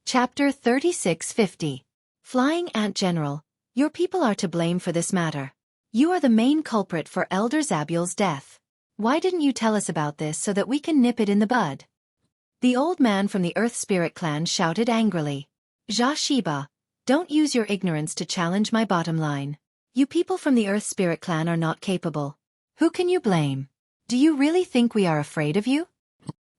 Chapter 3650. Flying Ant General, your people are to blame for this matter. You are the main culprit for Elder Zabiel's death. Why didn't you tell us about this so that we can nip it in the bud? The old man from the Earth Spirit clan shouted angrily. Xueqi, don't use your ignorance to challenge my bottom line. You people from the Earth Spirit clan are not capable. Who can you blame? Do you really think we are afraid of you?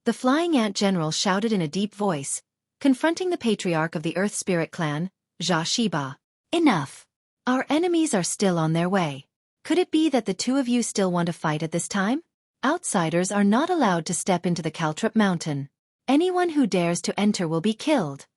The Flying Ant General shouted in a deep voice, confronting the patriarch of the Earth Spirit clan, Xueqi. Enough. Our enemies are still on their way. Could it be that the two of you still want to fight at this time? Outsiders are not allowed to step into the Caltrip Mountain. Anyone who dares to enter will be killed.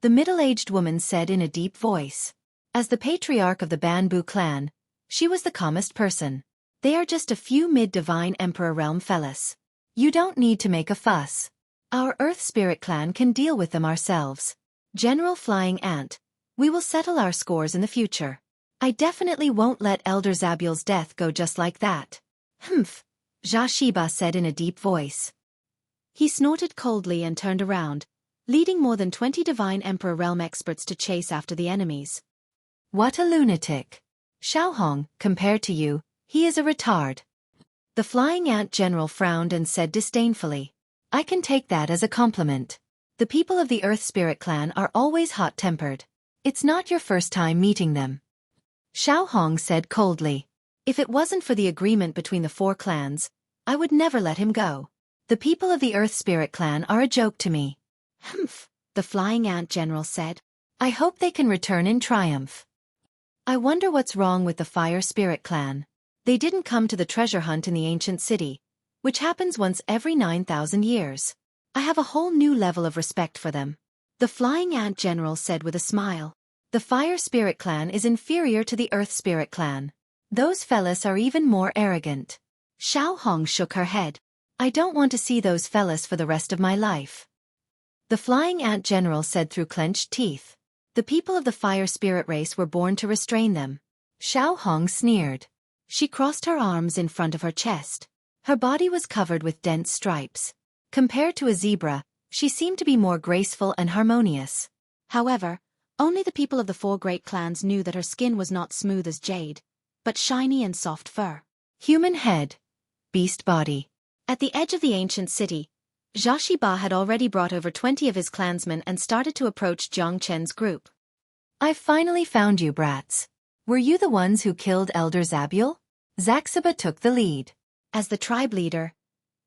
The middle-aged woman said in a deep voice. As the patriarch of the Bamboo clan, she was the calmest person. They are just a few mid-divine Emperor realm fellas. You don't need to make a fuss. Our Earth Spirit clan can deal with them ourselves. General Flying Ant, we will settle our scores in the future. I definitely won't let Elder Zabiel's death go just like that. Humph, Xueqi said in a deep voice. He snorted coldly and turned around, leading more than 20 Divine Emperor realm experts to chase after the enemies. What a lunatic. Xiaohong, compared to you, he is a retard. The Flying Ant General frowned and said disdainfully. I can take that as a compliment. The people of the Earth Spirit clan are always hot-tempered. It's not your first time meeting them. Xiaohong said coldly. If it wasn't for the agreement between the four clans, I would never let him go. The people of the Earth Spirit clan are a joke to me. Humph, the Flying Ant General said. I hope they can return in triumph. I wonder what's wrong with the Fire Spirit clan. They didn't come to the treasure hunt in the ancient city, which happens once every 9,000 years. I have a whole new level of respect for them. The Flying Ant General said with a smile. The Fire Spirit clan is inferior to the Earth Spirit clan. Those fellas are even more arrogant. Xiaohong shook her head. I don't want to see those fellas for the rest of my life. The Flying Ant General said through clenched teeth. The people of the Fire Spirit race were born to restrain them. Xiaohong sneered. She crossed her arms in front of her chest. Her body was covered with dense stripes. Compared to a zebra, she seemed to be more graceful and harmonious. However, only the people of the four great clans knew that her skin was not smooth as jade, but shiny and soft fur. Human head. Beast body. At the edge of the ancient city, Xueqi had already brought over 20 of his clansmen and started to approach Jiang Chen's group. I've finally found you, brats. Were you the ones who killed Elder Zabiel? Xueqi took the lead. As the tribe leader,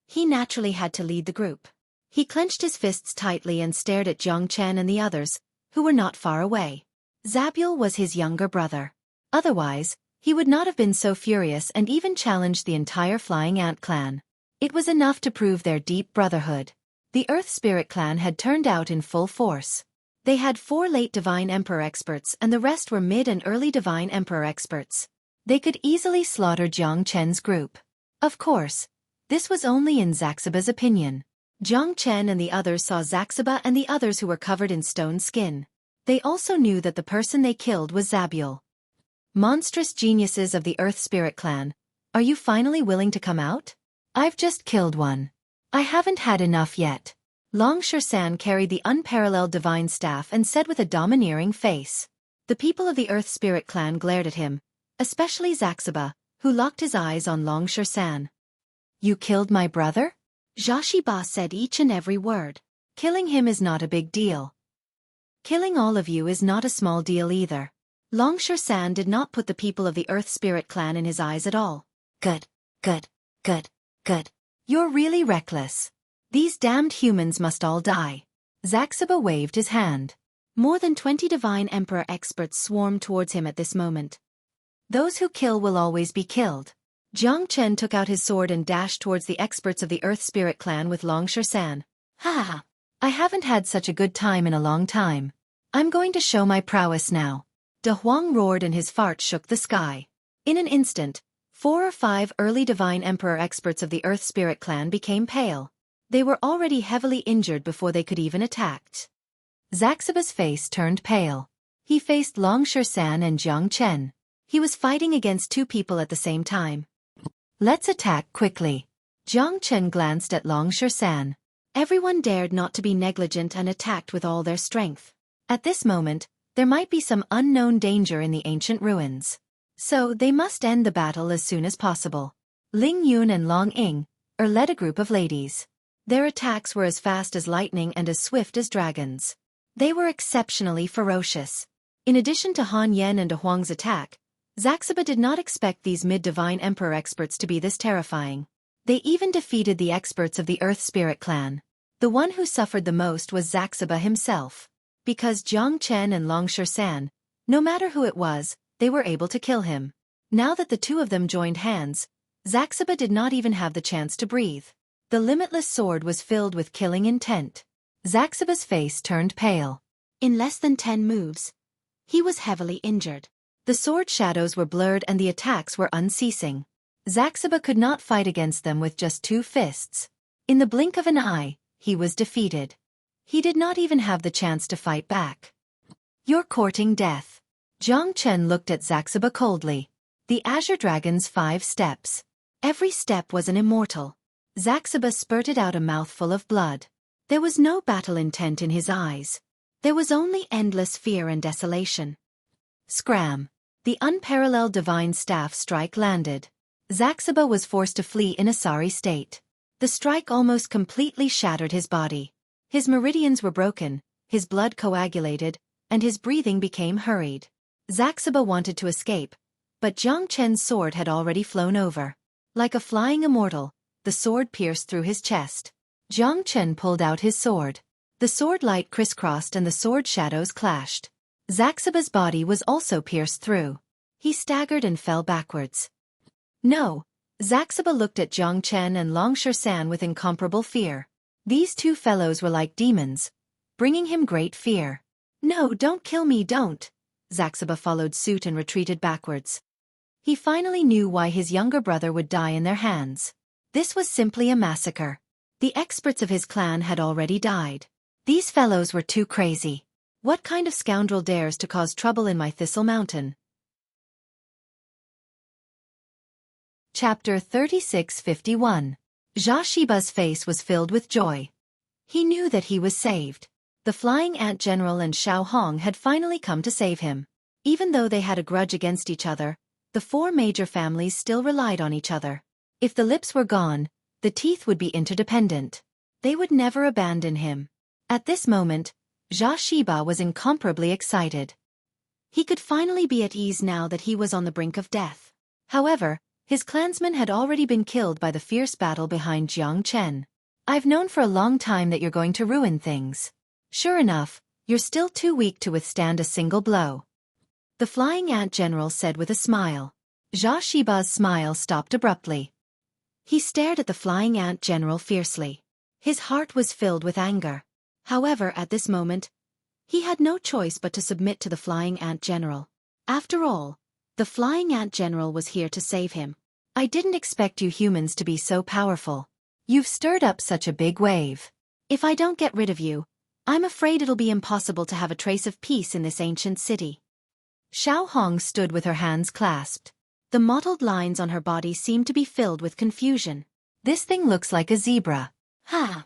he naturally had to lead the group. He clenched his fists tightly and stared at Jiang Chen and the others, who were not far away. Zabiel was his younger brother. Otherwise, he would not have been so furious and even challenged the entire Flying Ant clan. It was enough to prove their deep brotherhood. The Earth Spirit clan had turned out in full force. They had 4 late Divine Emperor experts and the rest were mid and early Divine Emperor experts. They could easily slaughter Jiang Chen's group. Of course, this was only in Xueqi's opinion. Jiang Chen and the others saw Xueqi and the others who were covered in stone skin. They also knew that the person they killed was Zabiel. Monstrous geniuses of the Earth Spirit clan, are you finally willing to come out? I've just killed one. I haven't had enough yet. Long Shersan carried the unparalleled divine staff and said with a domineering face. The people of the Earth Spirit clan glared at him, especially Xueqi, who locked his eyes on Long Shersan. You killed my brother? Xueqi said each and every word. Killing him is not a big deal. Killing all of you is not a small deal either. Long Shersan did not put the people of the Earth Spirit clan in his eyes at all. Good, good, good, good. You're really reckless. These damned humans must all die. Xueqi waved his hand. More than 20 Divine Emperor experts swarmed towards him at this moment. Those who kill will always be killed. Jiang Chen took out his sword and dashed towards the experts of the Earth Spirit clan with Long Shersan. Ha ha! I haven't had such a good time in a long time. I'm going to show my prowess now. De Huang roared and his fart shook the sky. In an instant, 4 or 5 early Divine Emperor experts of the Earth Spirit clan became pale. They were already heavily injured before they could even attack. Xueqi's face turned pale. He faced Long Shersan and Jiang Chen. He was fighting against 2 people at the same time. Let's attack quickly. Jiang Chen glanced at Long Shersan. Everyone dared not to be negligent and attacked with all their strength. At this moment, there might be some unknown danger in the ancient ruins. So they must end the battle as soon as possible. Ling Yun and Long Ying led a group of ladies. Their attacks were as fast as lightning and as swift as dragons. They were exceptionally ferocious. In addition to Han Yen and De Huang's attack, Zaxiba did not expect these mid-divine emperor experts to be this terrifying. They even defeated the experts of the Earth Spirit clan. The one who suffered the most was Zaxiba himself. Because Jiang Chen and Long Shan, no matter who it was, they were able to kill him. Now that the two of them joined hands, Zaxiba did not even have the chance to breathe. The limitless sword was filled with killing intent. Zaxiba's face turned pale. In less than 10 moves, he was heavily injured. The sword shadows were blurred and the attacks were unceasing. Zaxiba could not fight against them with just 2 fists. In the blink of an eye, he was defeated. He did not even have the chance to fight back. You're courting death. Jiang Chen looked at Zaxiba coldly. The Azure Dragon's 5 steps. Every step was an immortal. Zaxiba spurted out a mouthful of blood. There was no battle intent in his eyes. There was only endless fear and desolation. Scram. The unparalleled divine staff strike landed. Zaxiba was forced to flee in a sorry state. The strike almost completely shattered his body. His meridians were broken, his blood coagulated, and his breathing became hurried. Zaxiba wanted to escape, but Jiang Chen's sword had already flown over. Like a flying immortal, the sword pierced through his chest. Jiang Chen pulled out his sword. The sword light crisscrossed and the sword shadows clashed. Zaxiba's body was also pierced through. He staggered and fell backwards. No. Zaxiba looked at Jiang Chen and Long Shan with incomparable fear. These two fellows were like demons, bringing him great fear. No, don't kill me, don't. Zaxiba followed suit and retreated backwards. He finally knew why his younger brother would die in their hands. This was simply a massacre. The experts of his clan had already died. These fellows were too crazy. What kind of scoundrel dares to cause trouble in my Thistle Mountain? Chapter 3651. Xiaxiba's face was filled with joy. He knew that he was saved. The Flying Ant General and Xiao Hong had finally come to save him. Even though they had a grudge against each other, the 4 major families still relied on each other. If the lips were gone, the teeth would be interdependent. They would never abandon him. At this moment, Xiaxiba was incomparably excited. He could finally be at ease now that he was on the brink of death. However, his clansmen had already been killed by the fierce battle behind Jiang Chen. I've known for a long time that you're going to ruin things. Sure enough, you're still too weak to withstand a single blow. The Flying Ant General said with a smile. Xiaxiba's smile stopped abruptly. He stared at the Flying Ant General fiercely. His heart was filled with anger. However, at this moment, he had no choice but to submit to the Flying Ant General. After all, the Flying Ant General was here to save him. I didn't expect you humans to be so powerful. You've stirred up such a big wave. If I don't get rid of you, I'm afraid it'll be impossible to have a trace of peace in this ancient city. Xiao Hong stood with her hands clasped. The mottled lines on her body seemed to be filled with confusion. This thing looks like a zebra. Ha!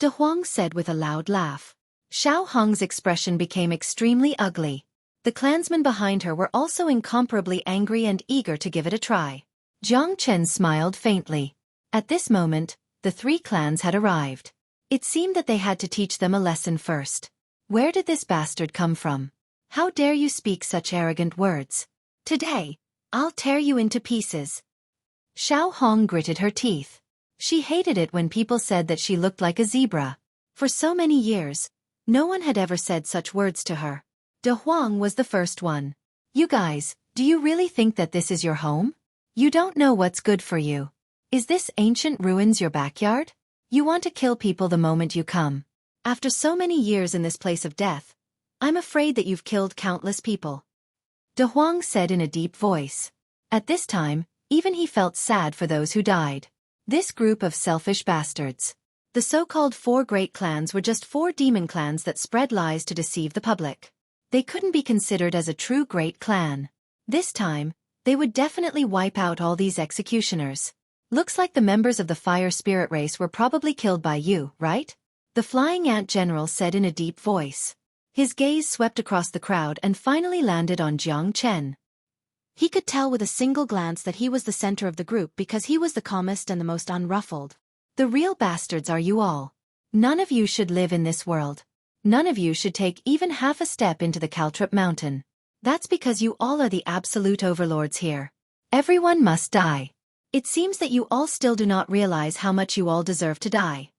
De Huang said with a loud laugh. Xiao Hong's expression became extremely ugly. The clansmen behind her were also incomparably angry and eager to give it a try. Jiang Chen smiled faintly. At this moment, the 3 clans had arrived. It seemed that they had to teach them a lesson first. Where did this bastard come from? How dare you speak such arrogant words? Today, I'll tear you into pieces. Xiao Hong gritted her teeth. She hated it when people said that she looked like a zebra. For so many years, no one had ever said such words to her. De Huang was the first one. You guys, do you really think that this is your home? You don't know what's good for you. Is this ancient ruins your backyard? You want to kill people the moment you come. After so many years in this place of death, I'm afraid that you've killed countless people. De Huang said in a deep voice. At this time, even he felt sad for those who died. This group of selfish bastards. The so-called 4 great clans were just 4 demon clans that spread lies to deceive the public. They couldn't be considered as a true great clan. This time, they would definitely wipe out all these executioners. Looks like the members of the fire spirit race were probably killed by you, right? The flying ant general said in a deep voice. His gaze swept across the crowd and finally landed on Jiang Chen. He could tell with a single glance that he was the center of the group because he was the calmest and the most unruffled. The real bastards are you all. None of you should live in this world. None of you should take even half a step into the Caltrip mountain. That's because you all are the absolute overlords here. Everyone must die. It seems that you all still do not realize how much you all deserve to die.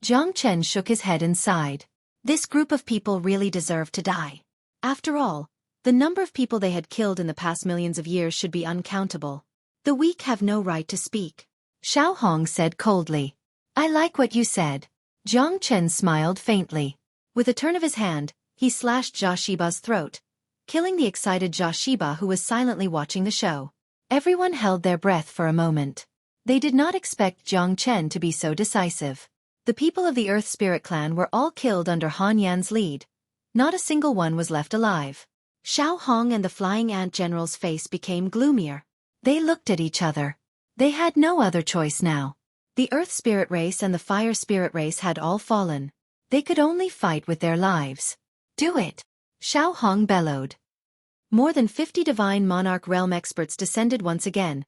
Jiang Chen shook his head and sighed. This group of people really deserve to die. After all, the number of people they had killed in the past millions of years should be uncountable. The weak have no right to speak. Xiao Hong said coldly. I like what you said. Jiang Chen smiled faintly. With a turn of his hand, he slashed Jia Shiba's throat, killing the excited Jia Shiba who was silently watching the show. Everyone held their breath for a moment. They did not expect Jiang Chen to be so decisive. The people of the Earth Spirit Clan were all killed under Han Yan's lead. Not a single one was left alive. Xiao Hong and the Flying Ant General's face became gloomier. They looked at each other. They had no other choice now. The Earth Spirit Race and the Fire Spirit Race had all fallen. They could only fight with their lives. Do it! Xiao Hong bellowed. More than 50 Divine Monarch Realm experts descended once again,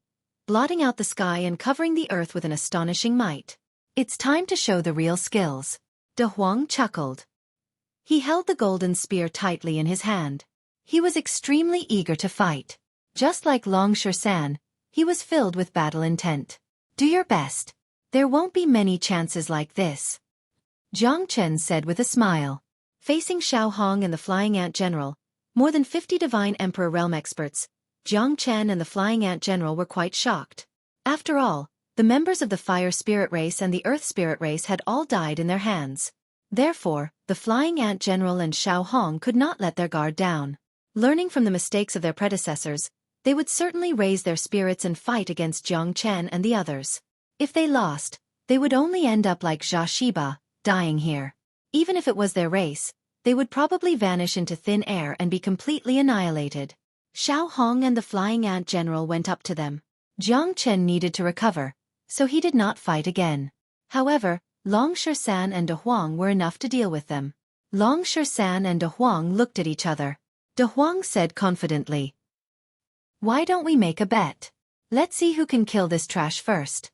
blotting out the sky and covering the earth with an astonishing might. It's time to show the real skills. De Huang chuckled. He held the golden spear tightly in his hand. He was extremely eager to fight. Just like Long San, he was filled with battle intent. Do your best. There won't be many chances like this. Jiang Chen said with a smile. Facing Xiao Hong and the Flying Ant General, more than 50 Divine Emperor Realm experts, Jiang Chen and the Flying Ant General were quite shocked. After all, the members of the Fire Spirit Race and the Earth Spirit Race had all died in their hands. Therefore, the Flying Ant General and Xiao Hong could not let their guard down. Learning from the mistakes of their predecessors, they would certainly raise their spirits and fight against Jiang Chen and the others. If they lost, they would only end up like Jia Shiba, dying here. Even if it was their race, they would probably vanish into thin air and be completely annihilated. Xiao Hong and the Flying Ant General went up to them. Jiang Chen needed to recover, so he did not fight again. However, Long San and De Huang were enough to deal with them. Long San and De Huang looked at each other. De Huang said confidently, Why don't we make a bet? Let's see who can kill this trash first.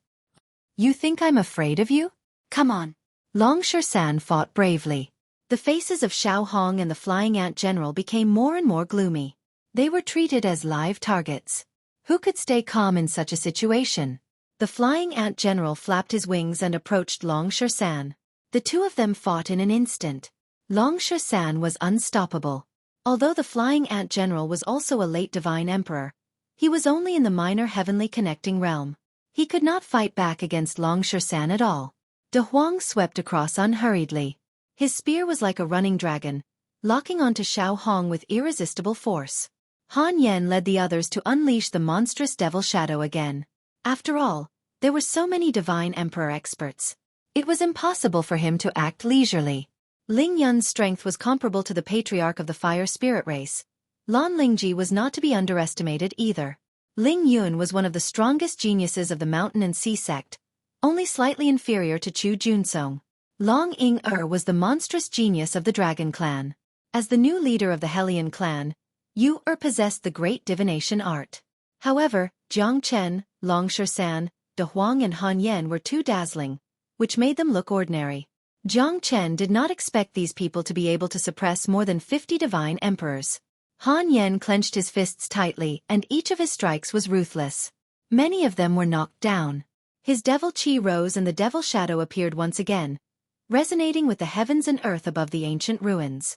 You think I'm afraid of you? Come on. Long San fought bravely. The faces of Xiao Hong and the Flying Ant General became more and more gloomy. They were treated as live targets. Who could stay calm in such a situation? The Flying Ant General flapped his wings and approached Long San. The two of them fought in an instant. Long San was unstoppable. Although the Flying Ant General was also a late Divine Emperor, he was only in the minor heavenly connecting realm. He could not fight back against Long San at all. De Huang swept across unhurriedly. His spear was like a running dragon, locking onto Xiao Hong with irresistible force. Han Yan led the others to unleash the monstrous devil shadow again. After all, there were so many Divine Emperor experts. It was impossible for him to act leisurely. Ling Yun's strength was comparable to the patriarch of the Fire Spirit Race. Lan Lingji was not to be underestimated either. Ling Yun was one of the strongest geniuses of the Mountain and Sea sect, only slightly inferior to Chu Junsong. Long Ying-er was the monstrous genius of the Dragon Clan. As the new leader of the Hellion Clan, Yu-er possessed the great divination art. However, Jiang Chen, Long San, De Huang and Han Yan were too dazzling, which made them look ordinary. Jiang Chen did not expect these people to be able to suppress more than 50 Divine Emperors. Han Yan clenched his fists tightly and each of his strikes was ruthless. Many of them were knocked down. His devil chi rose and the devil shadow appeared once again, resonating with the heavens and earth above the ancient ruins.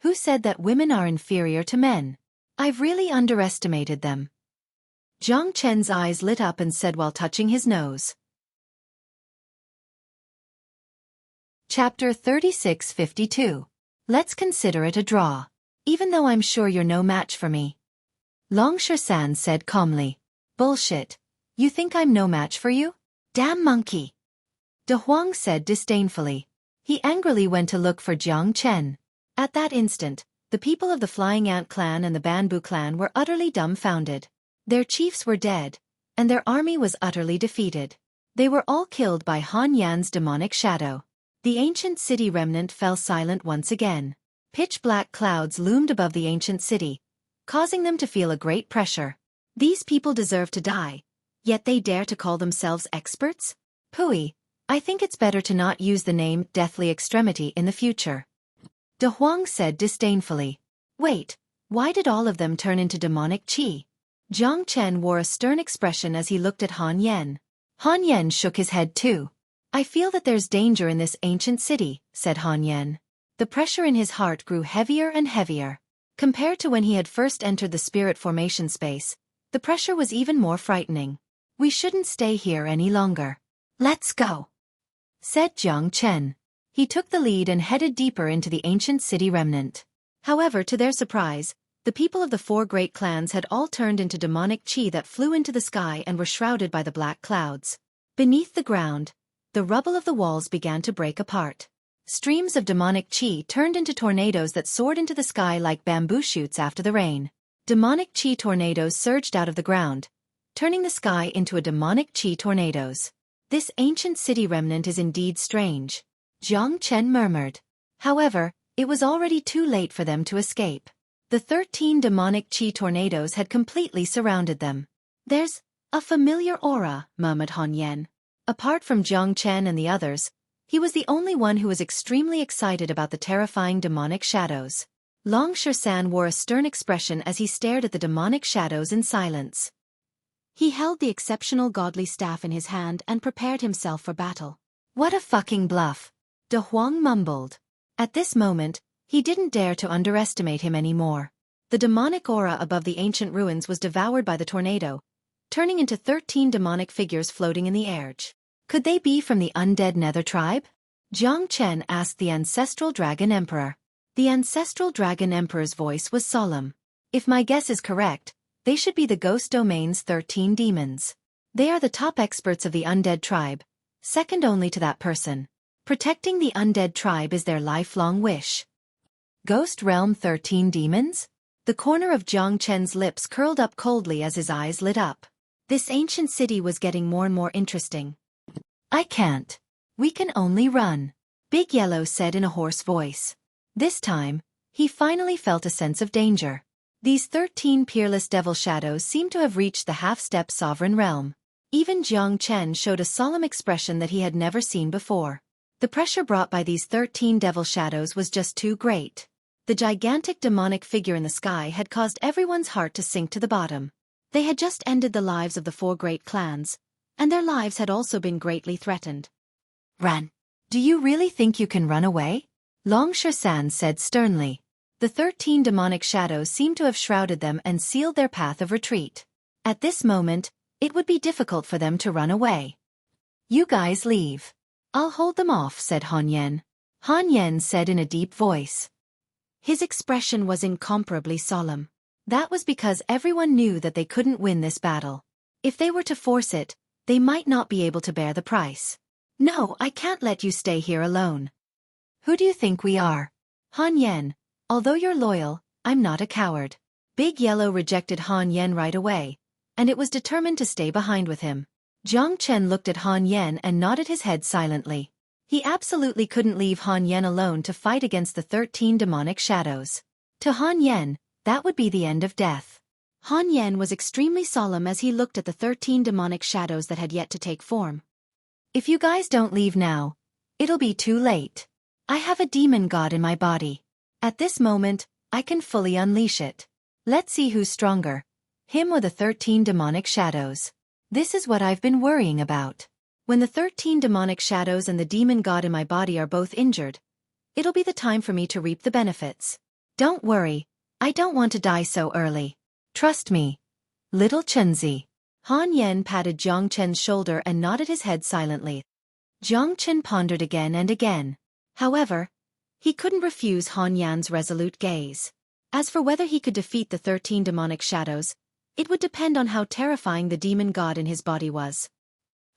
Who said that women are inferior to men? I've really underestimated them. Jiang Chen's eyes lit up and said while touching his nose. Chapter 3652. Let's consider it a draw. Even though I'm sure you're no match for me. Long San said calmly. Bullshit. You think I'm no match for you? Damn monkey. De Huang said disdainfully. He angrily went to look for Jiang Chen. At that instant, the people of the Flying Ant Clan and the Bamboo Clan were utterly dumbfounded. Their chiefs were dead, and their army was utterly defeated. They were all killed by Han Yan's demonic shadow. The ancient city remnant fell silent once again. Pitch-black clouds loomed above the ancient city, causing them to feel a great pressure. These people deserve to die, yet they dare to call themselves experts? Pui, I think it's better to not use the name Deathly Extremity in the future. De Huang said disdainfully. Wait, why did all of them turn into demonic qi? Jiang Chen wore a stern expression as he looked at Han Yan. Han Yan shook his head too. I feel that there's danger in this ancient city, said Han Yan. The pressure in his heart grew heavier and heavier. Compared to when he had first entered the spirit formation space, the pressure was even more frightening. We shouldn't stay here any longer. Let's go, said Jiang Chen. He took the lead and headed deeper into the ancient city remnant. However, to their surprise, the people of the 4 great clans had all turned into demonic qi that flew into the sky and were shrouded by the black clouds. Beneath the ground, the rubble of the walls began to break apart. Streams of demonic qi turned into tornadoes that soared into the sky like bamboo shoots after the rain. Demonic qi tornadoes surged out of the ground, turning the sky into a demonic qi tornadoes. This ancient city remnant is indeed strange, Jiang Chen murmured. However, it was already too late for them to escape. The 13 demonic qi tornadoes had completely surrounded them. There's a familiar aura, murmured Han Yan. Apart from Jiang Chen and the others, he was the only one who was extremely excited about the terrifying demonic shadows. Long Shersan wore a stern expression as he stared at the demonic shadows in silence. He held the exceptional godly staff in his hand and prepared himself for battle. What a fucking bluff, De Huang mumbled. At this moment, he didn't dare to underestimate him anymore. The demonic aura above the ancient ruins was devoured by the tornado, turning into 13 demonic figures floating in the air. Could they be from the undead Nether tribe? Jiang Chen asked the ancestral dragon emperor. The ancestral dragon emperor's voice was solemn. If my guess is correct, they should be the ghost domain's 13 demons. They are the top experts of the undead tribe, second only to that person. Protecting the undead tribe is their lifelong wish. Ghost realm 13 demons? The corner of Jiang Chen's lips curled up coldly as his eyes lit up. This ancient city was getting more and more interesting. I can't. We can only run, Big Yellow said in a hoarse voice. This time, he finally felt a sense of danger. These 13 peerless devil shadows seemed to have reached the half-step sovereign realm. Even Jiang Chen showed a solemn expression that he had never seen before. The pressure brought by these 13 devil shadows was just too great. The gigantic demonic figure in the sky had caused everyone's heart to sink to the bottom. They had just ended the lives of the 4 great clans, and their lives had also been greatly threatened. Run. Do you really think you can run away? Long Shersan said sternly. The 13 demonic shadows seemed to have shrouded them and sealed their path of retreat. At this moment, it would be difficult for them to run away. You guys leave. I'll hold them off, said Han Yan. Han Yan said in a deep voice. His expression was incomparably solemn. That was because everyone knew that they couldn't win this battle. If they were to force it, they might not be able to bear the price. No, I can't let you stay here alone. Who do you think we are? Han Yan, although you're loyal, I'm not a coward. Big Yellow rejected Han Yan right away, and it was determined to stay behind with him. Jiang Chen looked at Han Yan and nodded his head silently. He absolutely couldn't leave Han Yan alone to fight against the 13 demonic shadows. To Han Yan, that would be the end of death. Han Yan was extremely solemn as he looked at the 13 demonic shadows that had yet to take form. If you guys don't leave now, it'll be too late. I have a demon god in my body. At this moment, I can fully unleash it. Let's see who's stronger, him or the 13 demonic shadows. This is what I've been worrying about. When the 13 demonic shadows and the demon god in my body are both injured, it'll be the time for me to reap the benefits. Don't worry, I don't want to die so early. Trust me. Little Chenzi. Han Yan patted Jiang Chen's shoulder and nodded his head silently. Jiang Chen pondered again and again. However, he couldn't refuse Han Yan's resolute gaze. As for whether he could defeat the 13 demonic shadows, it would depend on how terrifying the demon god in his body was.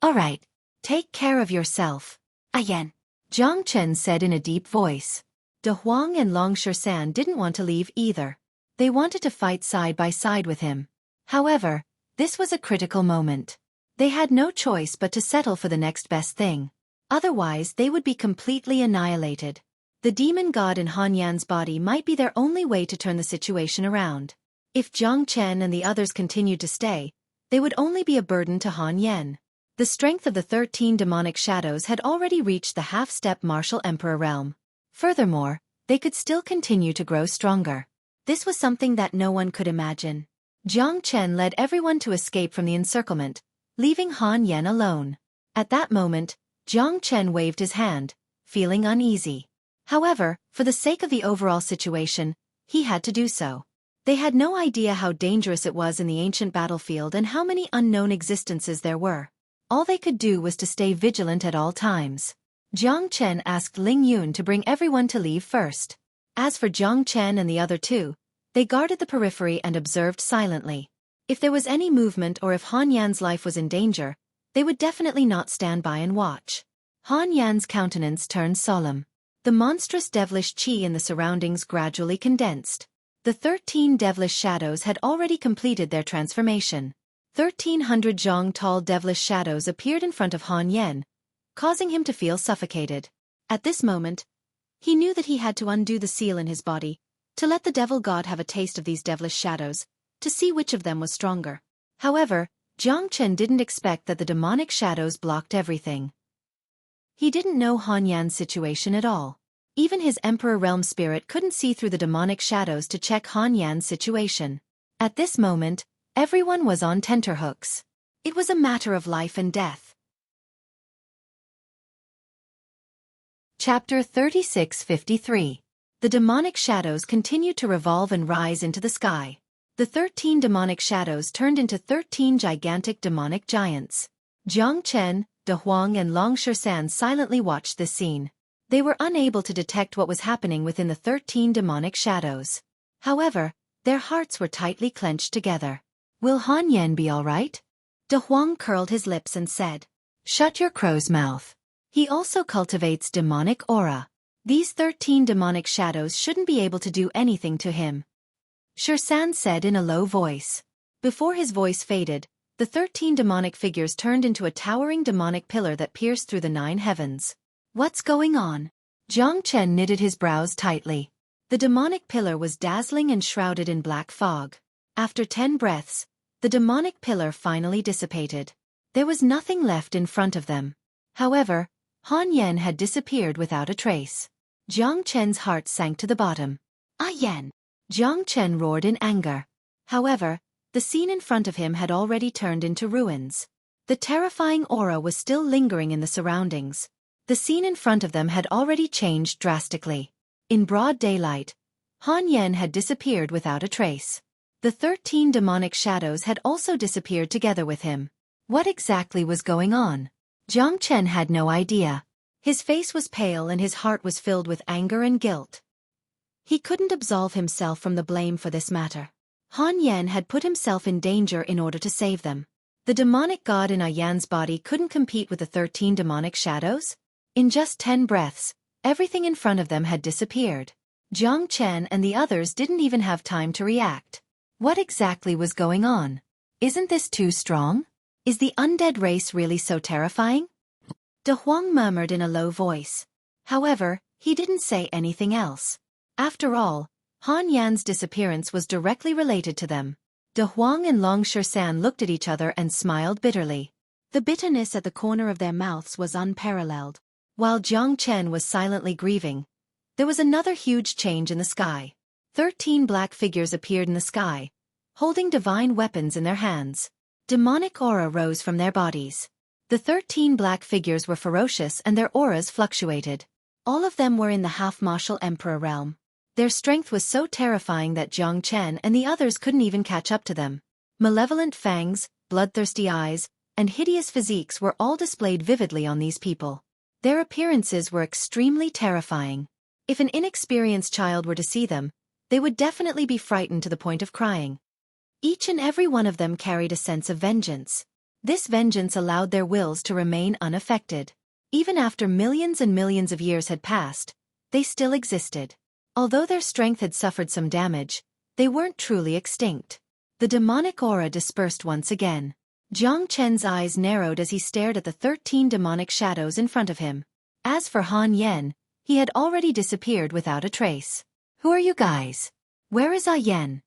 All right, take care of yourself. Ayan. Jiang Chen said in a deep voice. De Huang and Long Shersan didn't want to leave either. They wanted to fight side by side with him. However, This was a critical moment. They had no choice but to settle for the next best thing. Otherwise, they would be completely annihilated. The demon god in Han Yan's body might be their only way to turn the situation around. If Jiang Chen and the others continued to stay, they would only be a burden to Han Yan. The strength of the 13 demonic shadows had already reached the half-step martial emperor realm. Furthermore, they could still continue to grow stronger. This was something that no one could imagine. Jiang Chen led everyone to escape from the encirclement, leaving Han Yan alone. At that moment, Jiang Chen waved his hand, feeling uneasy. However, for the sake of the overall situation, he had to do so. They had no idea how dangerous it was in the ancient battlefield and how many unknown existences there were. All they could do was to stay vigilant at all times. Jiang Chen asked Ling Yun to bring everyone to leave first. As for Jiang Chen and the other two, they guarded the periphery and observed silently. If there was any movement or if Han Yan's life was in danger, they would definitely not stand by and watch. Han Yan's countenance turned solemn. The monstrous devilish qi in the surroundings gradually condensed. The 13 devilish shadows had already completed their transformation. 1,300 zhang tall devilish shadows appeared in front of Han Yan, causing him to feel suffocated. At this moment, he knew that he had to undo the seal in his body, to let the devil god have a taste of these devilish shadows, to see which of them was stronger. However, Jiang Chen didn't expect that the demonic shadows blocked everything. He didn't know Han Yan's situation at all. Even his Emperor Realm spirit couldn't see through the demonic shadows to check Han Yan's situation. At this moment, everyone was on tenterhooks. It was a matter of life and death. Chapter 3653. The demonic shadows continued to revolve and rise into the sky. The 13 demonic shadows turned into 13 gigantic demonic giants. Jiang Chen, De Huang and Long Shisan silently watched this scene. They were unable to detect what was happening within the 13 demonic shadows. However, their hearts were tightly clenched together. Will Han Yan be all right? De Huang curled his lips and said, "Shut your crow's mouth." He also cultivates demonic aura. These 13 demonic shadows shouldn't be able to do anything to him. Shisan said in a low voice. Before his voice faded, the 13 demonic figures turned into a towering demonic pillar that pierced through the 9 heavens. What's going on? Jiang Chen knitted his brows tightly. The demonic pillar was dazzling and shrouded in black fog. After 10 breaths, the demonic pillar finally dissipated. There was nothing left in front of them. However, Han Yan had disappeared without a trace. Jiang Chen's heart sank to the bottom. "Ah Yan!" Jiang Chen roared in anger. However, the scene in front of him had already turned into ruins. The terrifying aura was still lingering in the surroundings. The scene in front of them had already changed drastically. In broad daylight, Han Yan had disappeared without a trace. The 13 demonic shadows had also disappeared together with him. What exactly was going on? Jiang Chen had no idea. His face was pale and his heart was filled with anger and guilt. He couldn't absolve himself from the blame for this matter. Han Yan had put himself in danger in order to save them. The demonic god in Yan's body couldn't compete with the 13 demonic shadows? In just 10 breaths, everything in front of them had disappeared. Jiang Chen and the others didn't even have time to react. What exactly was going on? Isn't this too strong? Is the undead race really so terrifying? De Huang murmured in a low voice. However, he didn't say anything else. After all, Han Yan's disappearance was directly related to them. De Huang and Long Shisan looked at each other and smiled bitterly. The bitterness at the corner of their mouths was unparalleled. While Jiang Chen was silently grieving, there was another huge change in the sky. 13 black figures appeared in the sky, holding divine weapons in their hands. Demonic aura rose from their bodies. The 13 black figures were ferocious and their auras fluctuated. All of them were in the half-martial emperor realm. Their strength was so terrifying that Jiang Chen and the others couldn't even catch up to them. Malevolent fangs, bloodthirsty eyes, and hideous physiques were all displayed vividly on these people. Their appearances were extremely terrifying. If an inexperienced child were to see them, they would definitely be frightened to the point of crying. Each and every one of them carried a sense of vengeance. This vengeance allowed their wills to remain unaffected. Even after millions and millions of years had passed, they still existed. Although their strength had suffered some damage, they weren't truly extinct. The demonic aura dispersed once again. Jiang Chen's eyes narrowed as he stared at the 13 demonic shadows in front of him. As for Han Yen, he had already disappeared without a trace. Who are you guys? Where is Yen?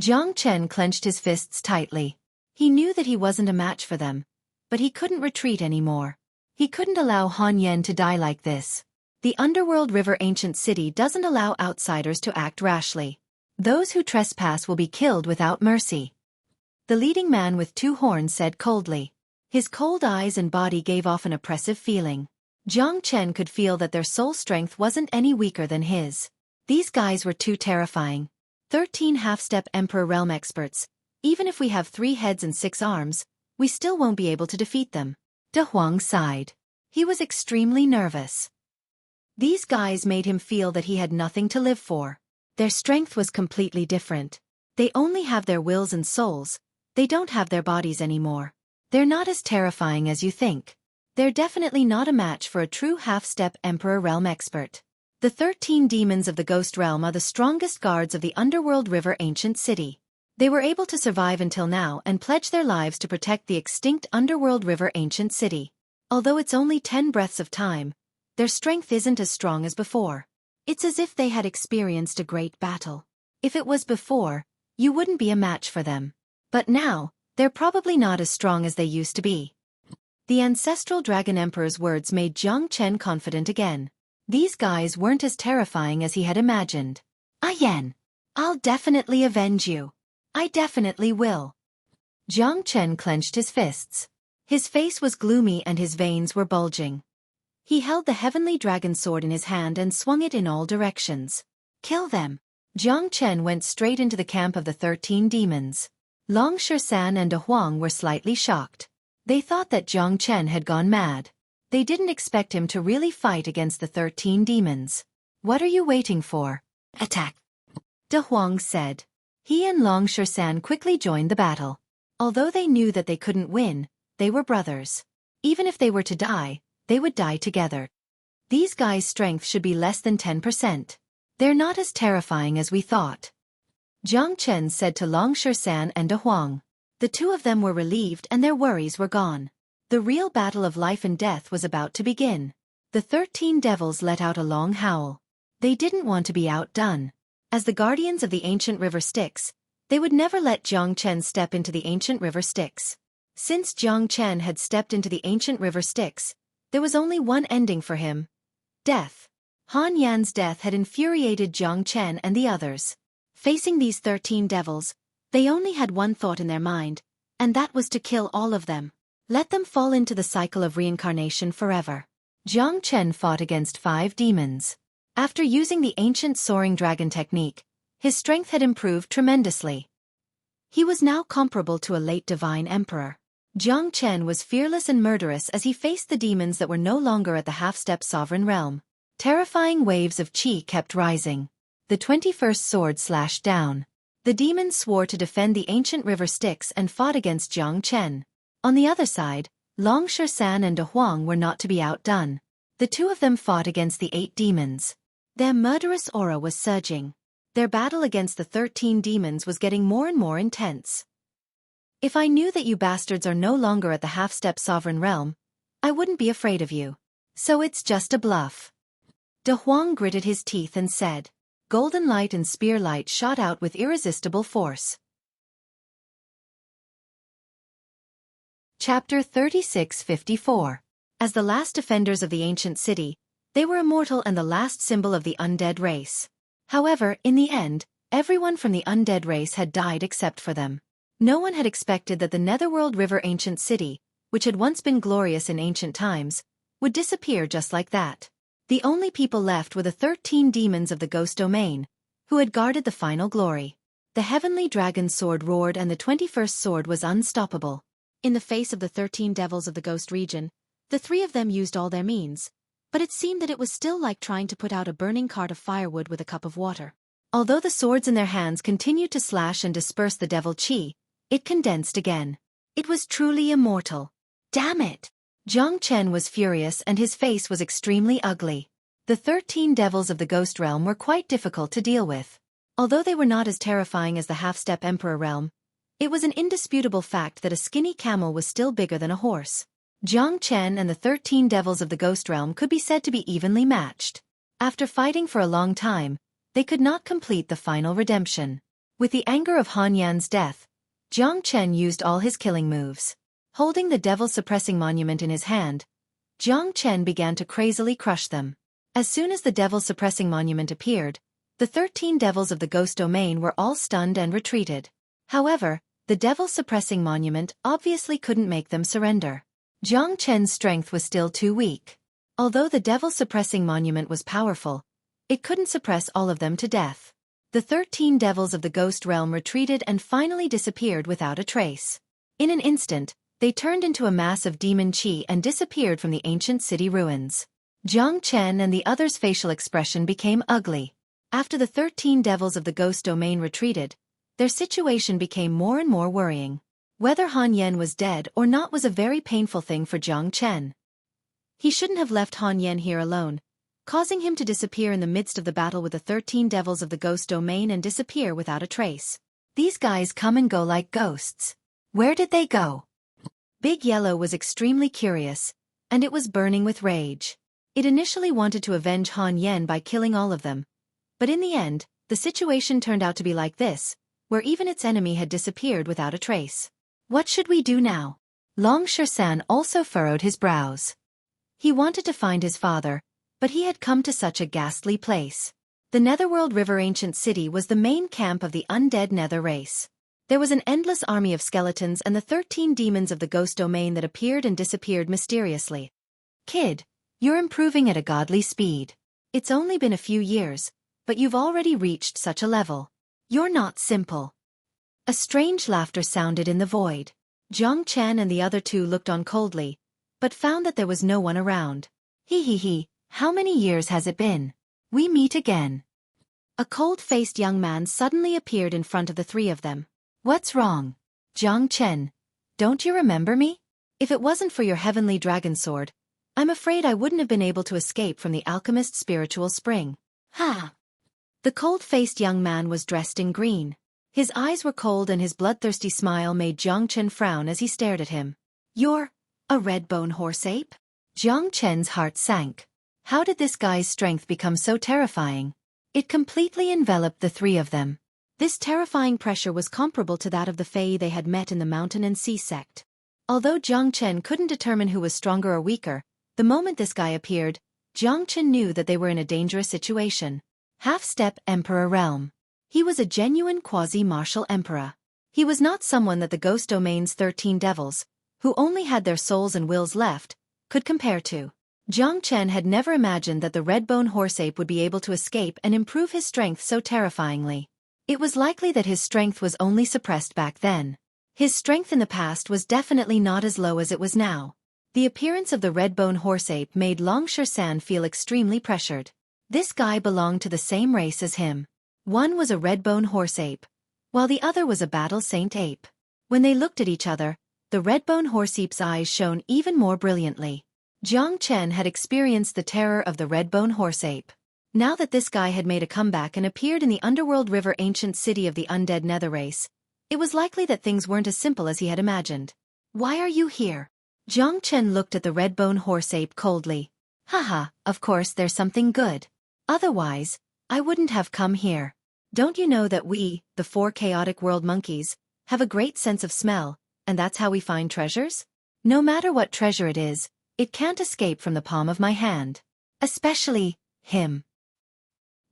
Jiang Chen clenched his fists tightly. He knew that he wasn't a match for them, but he couldn't retreat anymore. He couldn't allow Han Yen to die like this. The Underworld River Ancient City doesn't allow outsiders to act rashly. Those who trespass will be killed without mercy. The leading man with 2 horns said coldly. His cold eyes and body gave off an oppressive feeling. Jiang Chen could feel that their soul strength wasn't any weaker than his. These guys were too terrifying. 13 half-step Emperor Realm experts. Even if we have 3 heads and 6 arms, we still won't be able to defeat them. De Huang sighed. He was extremely nervous. These guys made him feel that he had nothing to live for. Their strength was completely different. They only have their wills and souls. They don't have their bodies anymore. They're not as terrifying as you think. They're definitely not a match for a true half-step Emperor Realm expert. The 13 demons of the Ghost Realm are the strongest guards of the Underworld River Ancient City. They were able to survive until now and pledge their lives to protect the extinct Underworld River Ancient City. Although it's only 10 breaths of time, their strength isn't as strong as before. It's as if they had experienced a great battle. If it was before, you wouldn't be a match for them. But now, they're probably not as strong as they used to be. The ancestral Dragon Emperor's words made Jiang Chen confident again. These guys weren't as terrifying as he had imagined. Yen, I'll definitely avenge you. I definitely will. Jiang Chen clenched his fists. His face was gloomy and his veins were bulging. He held the heavenly dragon sword in his hand and swung it in all directions. Kill them. Jiang Chen went straight into the camp of the 13 demons. Long Shersan and De Huang were slightly shocked. They thought that Jiang Chen had gone mad. They didn't expect him to really fight against the 13 demons. What are you waiting for? Attack! De Huang said. He and Long Shersan quickly joined the battle. Although they knew that they couldn't win, they were brothers. Even if they were to die, they would die together. These guys' strength should be less than 10%. They're not as terrifying as we thought. Jiang Chen said to Long Shersan and De Huang. The 2 of them were relieved and their worries were gone. The real battle of life and death was about to begin. The 13 devils let out a long howl. They didn't want to be outdone. As the guardians of the ancient river Styx, they would never let Jiang Chen step into the ancient river Styx. Since Jiang Chen had stepped into the ancient river Styx, there was only one ending for him. Death. Han Yan's death had infuriated Jiang Chen and the others. Facing these 13 devils, they only had one thought in their mind, and that was to kill all of them. Let them fall into the cycle of reincarnation forever. Jiang Chen fought against 5 demons. After using the ancient soaring dragon technique, his strength had improved tremendously. He was now comparable to a late divine emperor. Jiang Chen was fearless and murderous as he faced the demons that were no longer at the half-step sovereign realm. Terrifying waves of qi kept rising. The 21st sword slashed down. The demons swore to defend the ancient river Styx and fought against Jiang Chen. On the other side, Long Shersan and De Huang were not to be outdone. The 2 of them fought against the 8 demons. Their murderous aura was surging. Their battle against the 13 demons was getting more and more intense. If I knew that you bastards are no longer at the half-step sovereign realm, I wouldn't be afraid of you. So it's just a bluff. De Huang gritted his teeth and said. Golden light and spear light shot out with irresistible force. Chapter 3654. As the last defenders of the ancient city, they were immortal and the last symbol of the undead race. However, in the end, everyone from the undead race had died except for them. No one had expected that the Netherworld River Ancient City, which had once been glorious in ancient times, would disappear just like that. The only people left were the 13 demons of the Ghost Domain, who had guarded the final glory. The heavenly dragon sword roared and the 21st sword was unstoppable. In the face of the 13 devils of the Ghost region, the 3 of them used all their means, but it seemed that it was still like trying to put out a burning cart of firewood with a cup of water. Although the swords in their hands continued to slash and disperse the devil qi, it condensed again. It was truly immortal. Damn it! Jiang Chen was furious and his face was extremely ugly. The 13 devils of the Ghost Realm were quite difficult to deal with. Although they were not as terrifying as the half-step Emperor Realm, It was an indisputable fact that a skinny camel was still bigger than a horse. Jiang Chen and the 13 devils of the Ghost Realm could be said to be evenly matched. After fighting for a long time, they could not complete the final redemption. With the anger of Han Yan's death, Jiang Chen used all his killing moves. Holding the devil-suppressing monument in his hand, Jiang Chen began to crazily crush them. As soon as the devil-suppressing monument appeared, the 13 devils of the Ghost Domain were all stunned and retreated. However, the devil-suppressing monument obviously couldn't make them surrender. Jiang Chen's strength was still too weak. Although the devil-suppressing monument was powerful, it couldn't suppress all of them to death. The 13 devils of the Ghost Realm retreated and finally disappeared without a trace. In an instant, they turned into a mass of demon qi and disappeared from the ancient city ruins. Jiang Chen and the others' facial expression became ugly. After the 13 devils of the Ghost Domain retreated, their situation became more and more worrying. Whether Han Yan was dead or not was a very painful thing for Jiang Chen. He shouldn't have left Han Yan here alone, causing him to disappear in the midst of the battle with the 13 devils of the Ghost Domain and disappear without a trace. These guys come and go like ghosts. Where did they go? Big Yellow was extremely curious, and it was burning with rage. It initially wanted to avenge Han Yan by killing all of them, but in the end, the situation turned out to be like this, where even its enemy had disappeared without a trace. What should we do now? Long Shan also furrowed his brows. He wanted to find his father, but he had come to such a ghastly place. The Netherworld River Ancient City was the main camp of the undead Nether race. There was an endless army of skeletons and the 13 demons of the Ghost Domain that appeared and disappeared mysteriously. Kid, you're improving at a godly speed. It's only been a few years, but you've already reached such a level. You're not simple. A strange laughter sounded in the void. Jiang Chen and the other two looked on coldly, but found that there was no one around. He, how many years has it been? We meet again. A cold-faced young man suddenly appeared in front of the three of them. What's wrong? Jiang Chen, don't you remember me? If it wasn't for your heavenly dragon sword, I'm afraid I wouldn't have been able to escape from the alchemist's spiritual spring. Ha! The cold-faced young man was dressed in green. His eyes were cold and his bloodthirsty smile made Jiang Chen frown as he stared at him. You're a red-bone horse ape? Jiang Chen's heart sank. How did this guy's strength become so terrifying? It completely enveloped the three of them. This terrifying pressure was comparable to that of the Fae they had met in the Mountain and Sea sect. Although Jiang Chen couldn't determine who was stronger or weaker, the moment this guy appeared, Jiang Chen knew that they were in a dangerous situation. Half-step Emperor Realm. He was a genuine quasi-martial emperor. He was not someone that the Ghost Domain's 13 devils, who only had their souls and wills left, could compare to. Jiang Chen had never imagined that the red-bone horse ape would be able to escape and improve his strength so terrifyingly. It was likely that his strength was only suppressed back then. His strength in the past was definitely not as low as it was now. The appearance of the red-bone horse ape made Long Shan feel extremely pressured. This guy belonged to the same race as him. One was a red-bone horse ape, while the other was a battle saint ape. When they looked at each other, the red-bone horse ape's eyes shone even more brilliantly. Jiang Chen had experienced the terror of the red-bone horse ape. Now that this guy had made a comeback and appeared in the Underworld River Ancient City of the undead Nether race, it was likely that things weren't as simple as he had imagined. Why are you here? Jiang Chen looked at the red-bone horse ape coldly. Haha, of course there's something good. Otherwise, I wouldn't have come here. Don't you know that we, the 4 chaotic world monkeys, have a great sense of smell, and that's how we find treasures? No matter what treasure it is, it can't escape from the palm of my hand. Especially, him.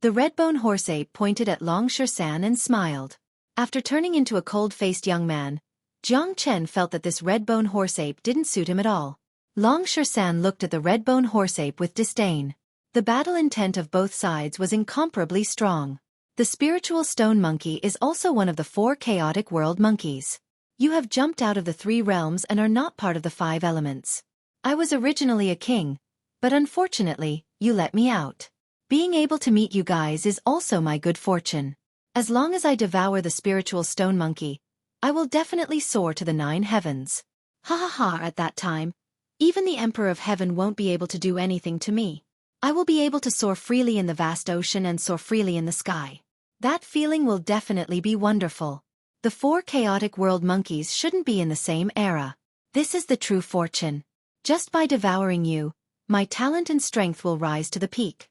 The red-bone horse ape pointed at Long Shan and smiled. After turning into a cold-faced young man, Jiang Chen felt that this red-bone horse ape didn't suit him at all. Long Shan looked at the red-bone horse ape with disdain. The battle intent of both sides was incomparably strong. The spiritual stone monkey is also one of the 4 chaotic world monkeys. You have jumped out of the 3 realms and are not part of the 5 elements. I was originally a king, but unfortunately, you let me out. Being able to meet you guys is also my good fortune. As long as I devour the spiritual stone monkey, I will definitely soar to the 9 heavens. Ha ha ha, at that time, even the Emperor of Heaven won't be able to do anything to me. I will be able to soar freely in the vast ocean and soar freely in the sky. That feeling will definitely be wonderful. The 4 chaotic world monkeys shouldn't be in the same era. This is the true fortune. Just by devouring you, my talent and strength will rise to the peak.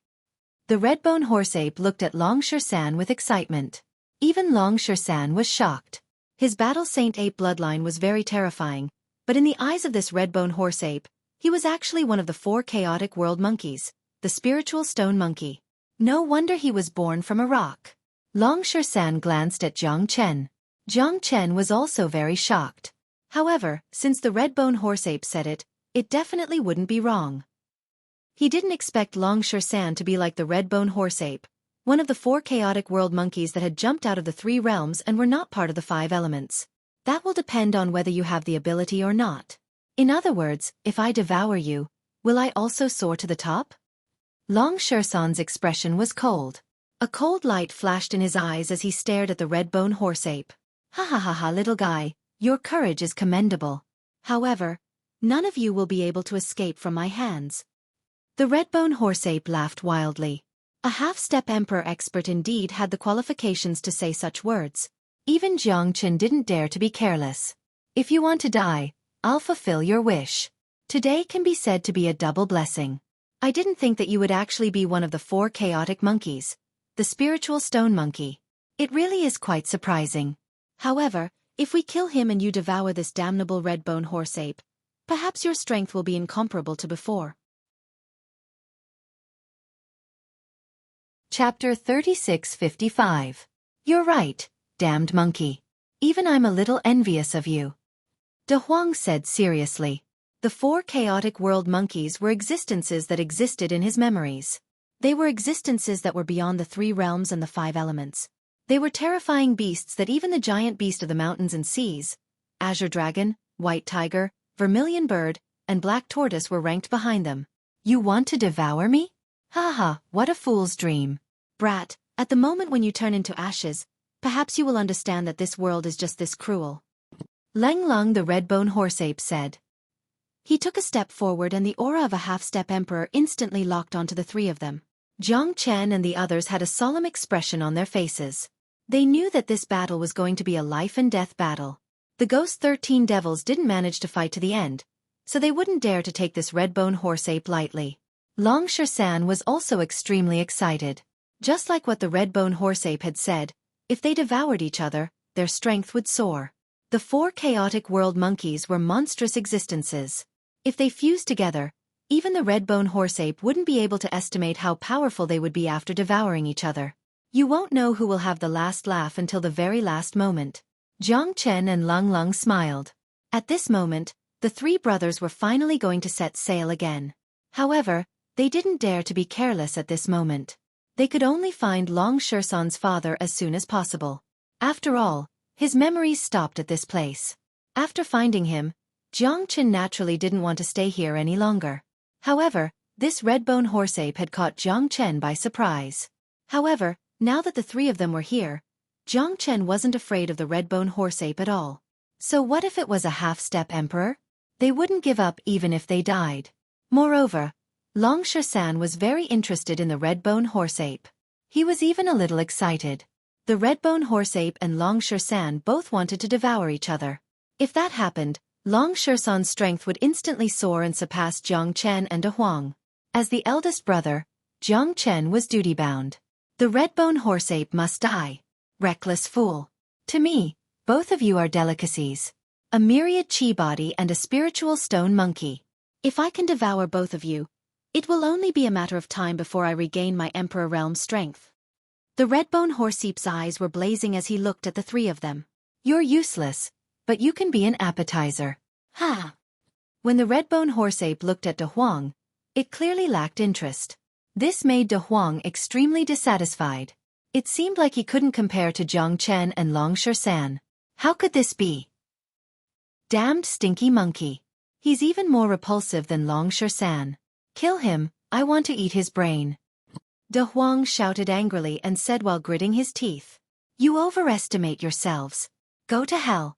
The red-bone horse-ape looked at Long Sher-san with excitement. Even Long Sher-san was shocked. His battle saint ape bloodline was very terrifying, but in the eyes of this red-bone horse-ape, he was actually one of the 4 chaotic world monkeys, the spiritual stone monkey. No wonder he was born from a rock. Long Sher-san glanced at Jiang Chen. Jiang Chen was also very shocked. However, since the red-bone horse-ape said it, it definitely wouldn't be wrong. He didn't expect Long Sher-san to be like the red-bone horse-ape, one of the 4 chaotic world monkeys that had jumped out of the 3 realms and were not part of the 5 elements. That will depend on whether you have the ability or not. In other words, if I devour you, will I also soar to the top? Long Sher-san's expression was cold. A cold light flashed in his eyes as he stared at the red-bone horse-ape. Ha ha ha ha, little guy, your courage is commendable. However, none of you will be able to escape from my hands. The red-bone horse-ape laughed wildly. A half-step emperor expert indeed had the qualifications to say such words. Even Jiang Chen didn't dare to be careless. If you want to die, I'll fulfill your wish. Today can be said to be a double blessing. I didn't think that you would actually be one of the 4 chaotic monkeys, the spiritual stone monkey. It really is quite surprising. However, if we kill him and you devour this damnable red-bone horse-ape, perhaps your strength will be incomparable to before. Chapter 3655. You're right, damned monkey. Even I'm a little envious of you. De Huang said seriously. The 4 chaotic world monkeys were existences that existed in his memories. They were existences that were beyond the 3 realms and the 5 elements. They were terrifying beasts that even the giant beast of the mountains and seas, azure dragon, white tiger, vermilion bird, and black tortoise were ranked behind them. You want to devour me? Ha ha, what a fool's dream. Brat, at the moment when you turn into ashes, perhaps you will understand that this world is just this cruel. Leng Lung the red-bone horse-ape said. He took a step forward and the aura of a half-step emperor instantly locked onto the 3 of them. Jiang Chen and the others had a solemn expression on their faces. They knew that this battle was going to be a life-and-death battle. The Ghost 13 devils didn't manage to fight to the end, so they wouldn't dare to take this red-bone horse-ape lightly. Long Sher-san was also extremely excited. Just like what the red-bone horse-ape had said, if they devoured each other, their strength would soar. The 4 chaotic world monkeys were monstrous existences. If they fused together, even the red-bone horse-ape wouldn't be able to estimate how powerful they would be after devouring each other. You won't know who will have the last laugh until the very last moment. Jiang Chen and Leng Lung smiled. At this moment, the 3 brothers were finally going to set sail again. However, they didn't dare to be careless at this moment. They could only find Long Sher-san's father as soon as possible. After all, his memories stopped at this place. After finding him, Jiang Chen naturally didn't want to stay here any longer. However, this red-bone horse-ape had caught Jiang Chen by surprise. However, now that the 3 of them were here, Jiang Chen wasn't afraid of the red-bone horse-ape at all. So what if it was a half-step emperor? They wouldn't give up even if they died. Moreover, Long Sher-san was very interested in the red-bone horse-ape. He was even a little excited. The red-bone horse-ape and Long Sher-san both wanted to devour each other. If that happened, Long Sher-san's strength would instantly soar and surpass Jiang Chen and De Huang. As the eldest brother, Jiang Chen was duty-bound. The red-bone horse-ape must die. Reckless fool. To me, both of you are delicacies. A myriad chi body and a spiritual stone monkey. If I can devour both of you, it will only be a matter of time before I regain my Emperor Realm strength. The red-bone horse-ape's eyes were blazing as he looked at the 3 of them. You're useless, but you can be an appetizer. Ha! When the red-bone horse-ape looked at De Huang, it clearly lacked interest. This made De Huang extremely dissatisfied. It seemed like he couldn't compare to Jiang Chen and Long Sher-san. How could this be? Damned stinky monkey. He's even more repulsive than Long Sher-san. Kill him, I want to eat his brain. De Huang shouted angrily and said while gritting his teeth. You overestimate yourselves. Go to hell.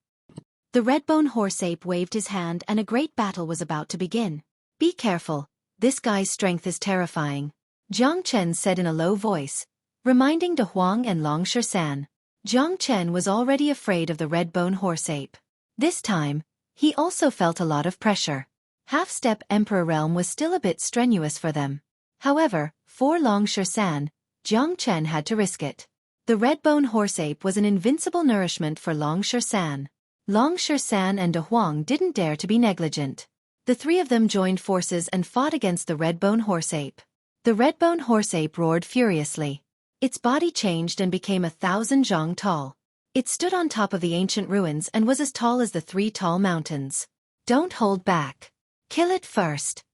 The red-bone horse-ape waved his hand and a great battle was about to begin. Be careful, this guy's strength is terrifying. Jiang Chen said in a low voice, reminding De Huang and Long Sher-san. Jiang Chen was already afraid of the red-bone horse ape. This time, he also felt a lot of pressure. Half-step Emperor Realm was still a bit strenuous for them. However, for Long Shan, Jiang Chen had to risk it. The red-bone horse ape was an invincible nourishment for Long Shan. Long Shan and De Huang didn't dare to be negligent. The three of them joined forces and fought against the red-bone horse ape. The red-bone horse ape roared furiously. Its body changed and became 1,000 zhang tall. It stood on top of the ancient ruins and was as tall as the 3 tall mountains. Don't hold back. Kill it first,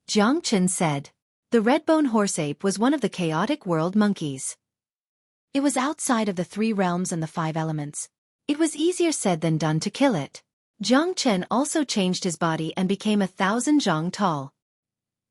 Jiang Chen said. The red-bone horse ape was one of the chaotic world monkeys. It was outside of the 3 realms and the 5 elements. It was easier said than done to kill it. Jiang Chen also changed his body and became 1,000 zhang tall.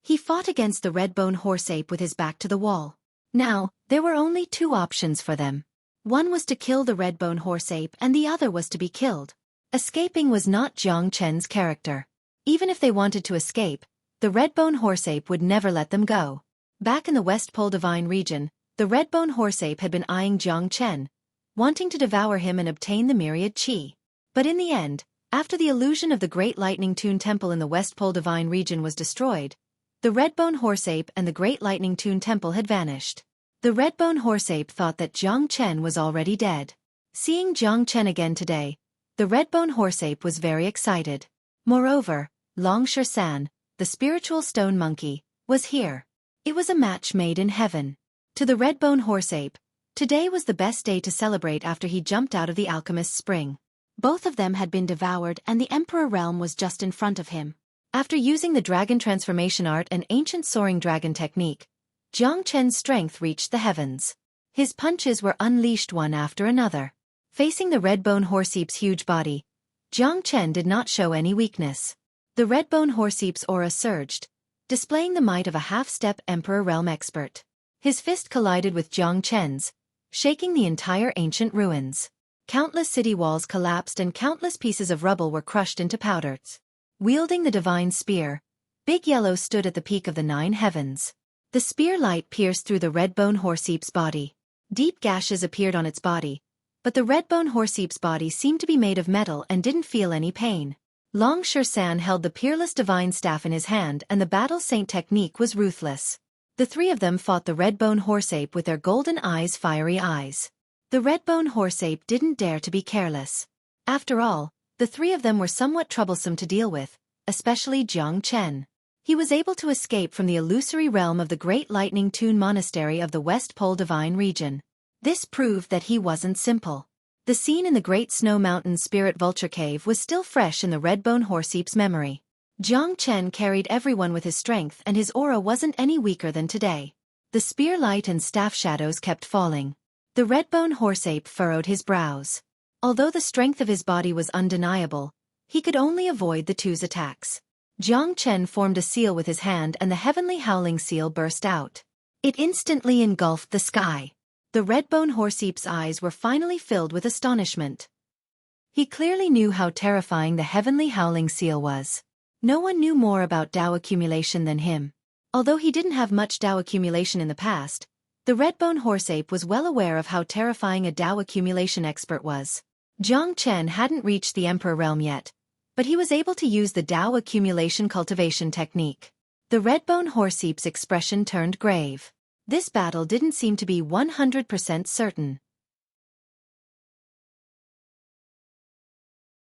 He fought against the red-bone horse ape with his back to the wall. Now, there were only 2 options for them. One was to kill the red-bone horse ape and the other was to be killed. Escaping was not Jiang Chen's character. Even if they wanted to escape, the red-bone horse ape would never let them go. Back in the West Pole Divine region, the red-bone horse ape had been eyeing Jiang Chen, wanting to devour him and obtain the myriad qi. But in the end, after the illusion of the Great Lightning Tune Temple in the West Pole Divine region was destroyed, the red-bone horse ape and the Great Lightning Tune Temple had vanished. The red-bone horse ape thought that Jiang Chen was already dead. Seeing Jiang Chen again today, the red-bone horse ape was very excited. Moreover, Long Shan, the spiritual stone monkey, was here. It was a match made in heaven. To the red-bone horse ape, today was the best day to celebrate after he jumped out of the alchemist's spring. Both of them had been devoured and the Emperor Realm was just in front of him. After using the dragon transformation art and ancient soaring dragon technique, Jiang Chen's strength reached the heavens. His punches were unleashed one after another. Facing the red-bone horse ape's huge body, Jiang Chen did not show any weakness. The red-bone horse ape's aura surged, displaying the might of a half-step Emperor Realm expert. His fist collided with Jiang Chen's, shaking the entire ancient ruins. Countless city walls collapsed and countless pieces of rubble were crushed into powders. Wielding the divine spear, Big Yellow stood at the peak of the 9 heavens. The spear light pierced through the red-bone horse ape's body. Deep gashes appeared on its body, but the red-bone horse ape's body seemed to be made of metal and didn't feel any pain. Long Shan held the peerless divine staff in his hand and the battle saint technique was ruthless. The 3 of them fought the red-bone horse ape with their golden eyes, fiery eyes. The red-bone horse ape didn't dare to be careless. After all, the 3 of them were somewhat troublesome to deal with, especially Jiang Chen. He was able to escape from the illusory realm of the Great Lightning Tune Monastery of the West Pole Divine region. This proved that he wasn't simple. The scene in the Great Snow Mountain Spirit Vulture Cave was still fresh in the red-bone horse ape's memory. Jiang Chen carried everyone with his strength and his aura wasn't any weaker than today. The spear light and staff shadows kept falling. The red-bone horse ape furrowed his brows. Although the strength of his body was undeniable, he could only avoid the 2's attacks. Jiang Chen formed a seal with his hand and the heavenly howling seal burst out. It instantly engulfed the sky. The red-bone horse ape's eyes were finally filled with astonishment. He clearly knew how terrifying the heavenly howling seal was. No one knew more about Dao accumulation than him. Although he didn't have much Dao accumulation in the past, the red-bone horse ape was well aware of how terrifying a Dao accumulation expert was. Jiang Chen hadn't reached the Emperor Realm yet, but he was able to use the Dao accumulation cultivation technique. The red-bone horse ape's expression turned grave. This battle didn't seem to be 100% certain.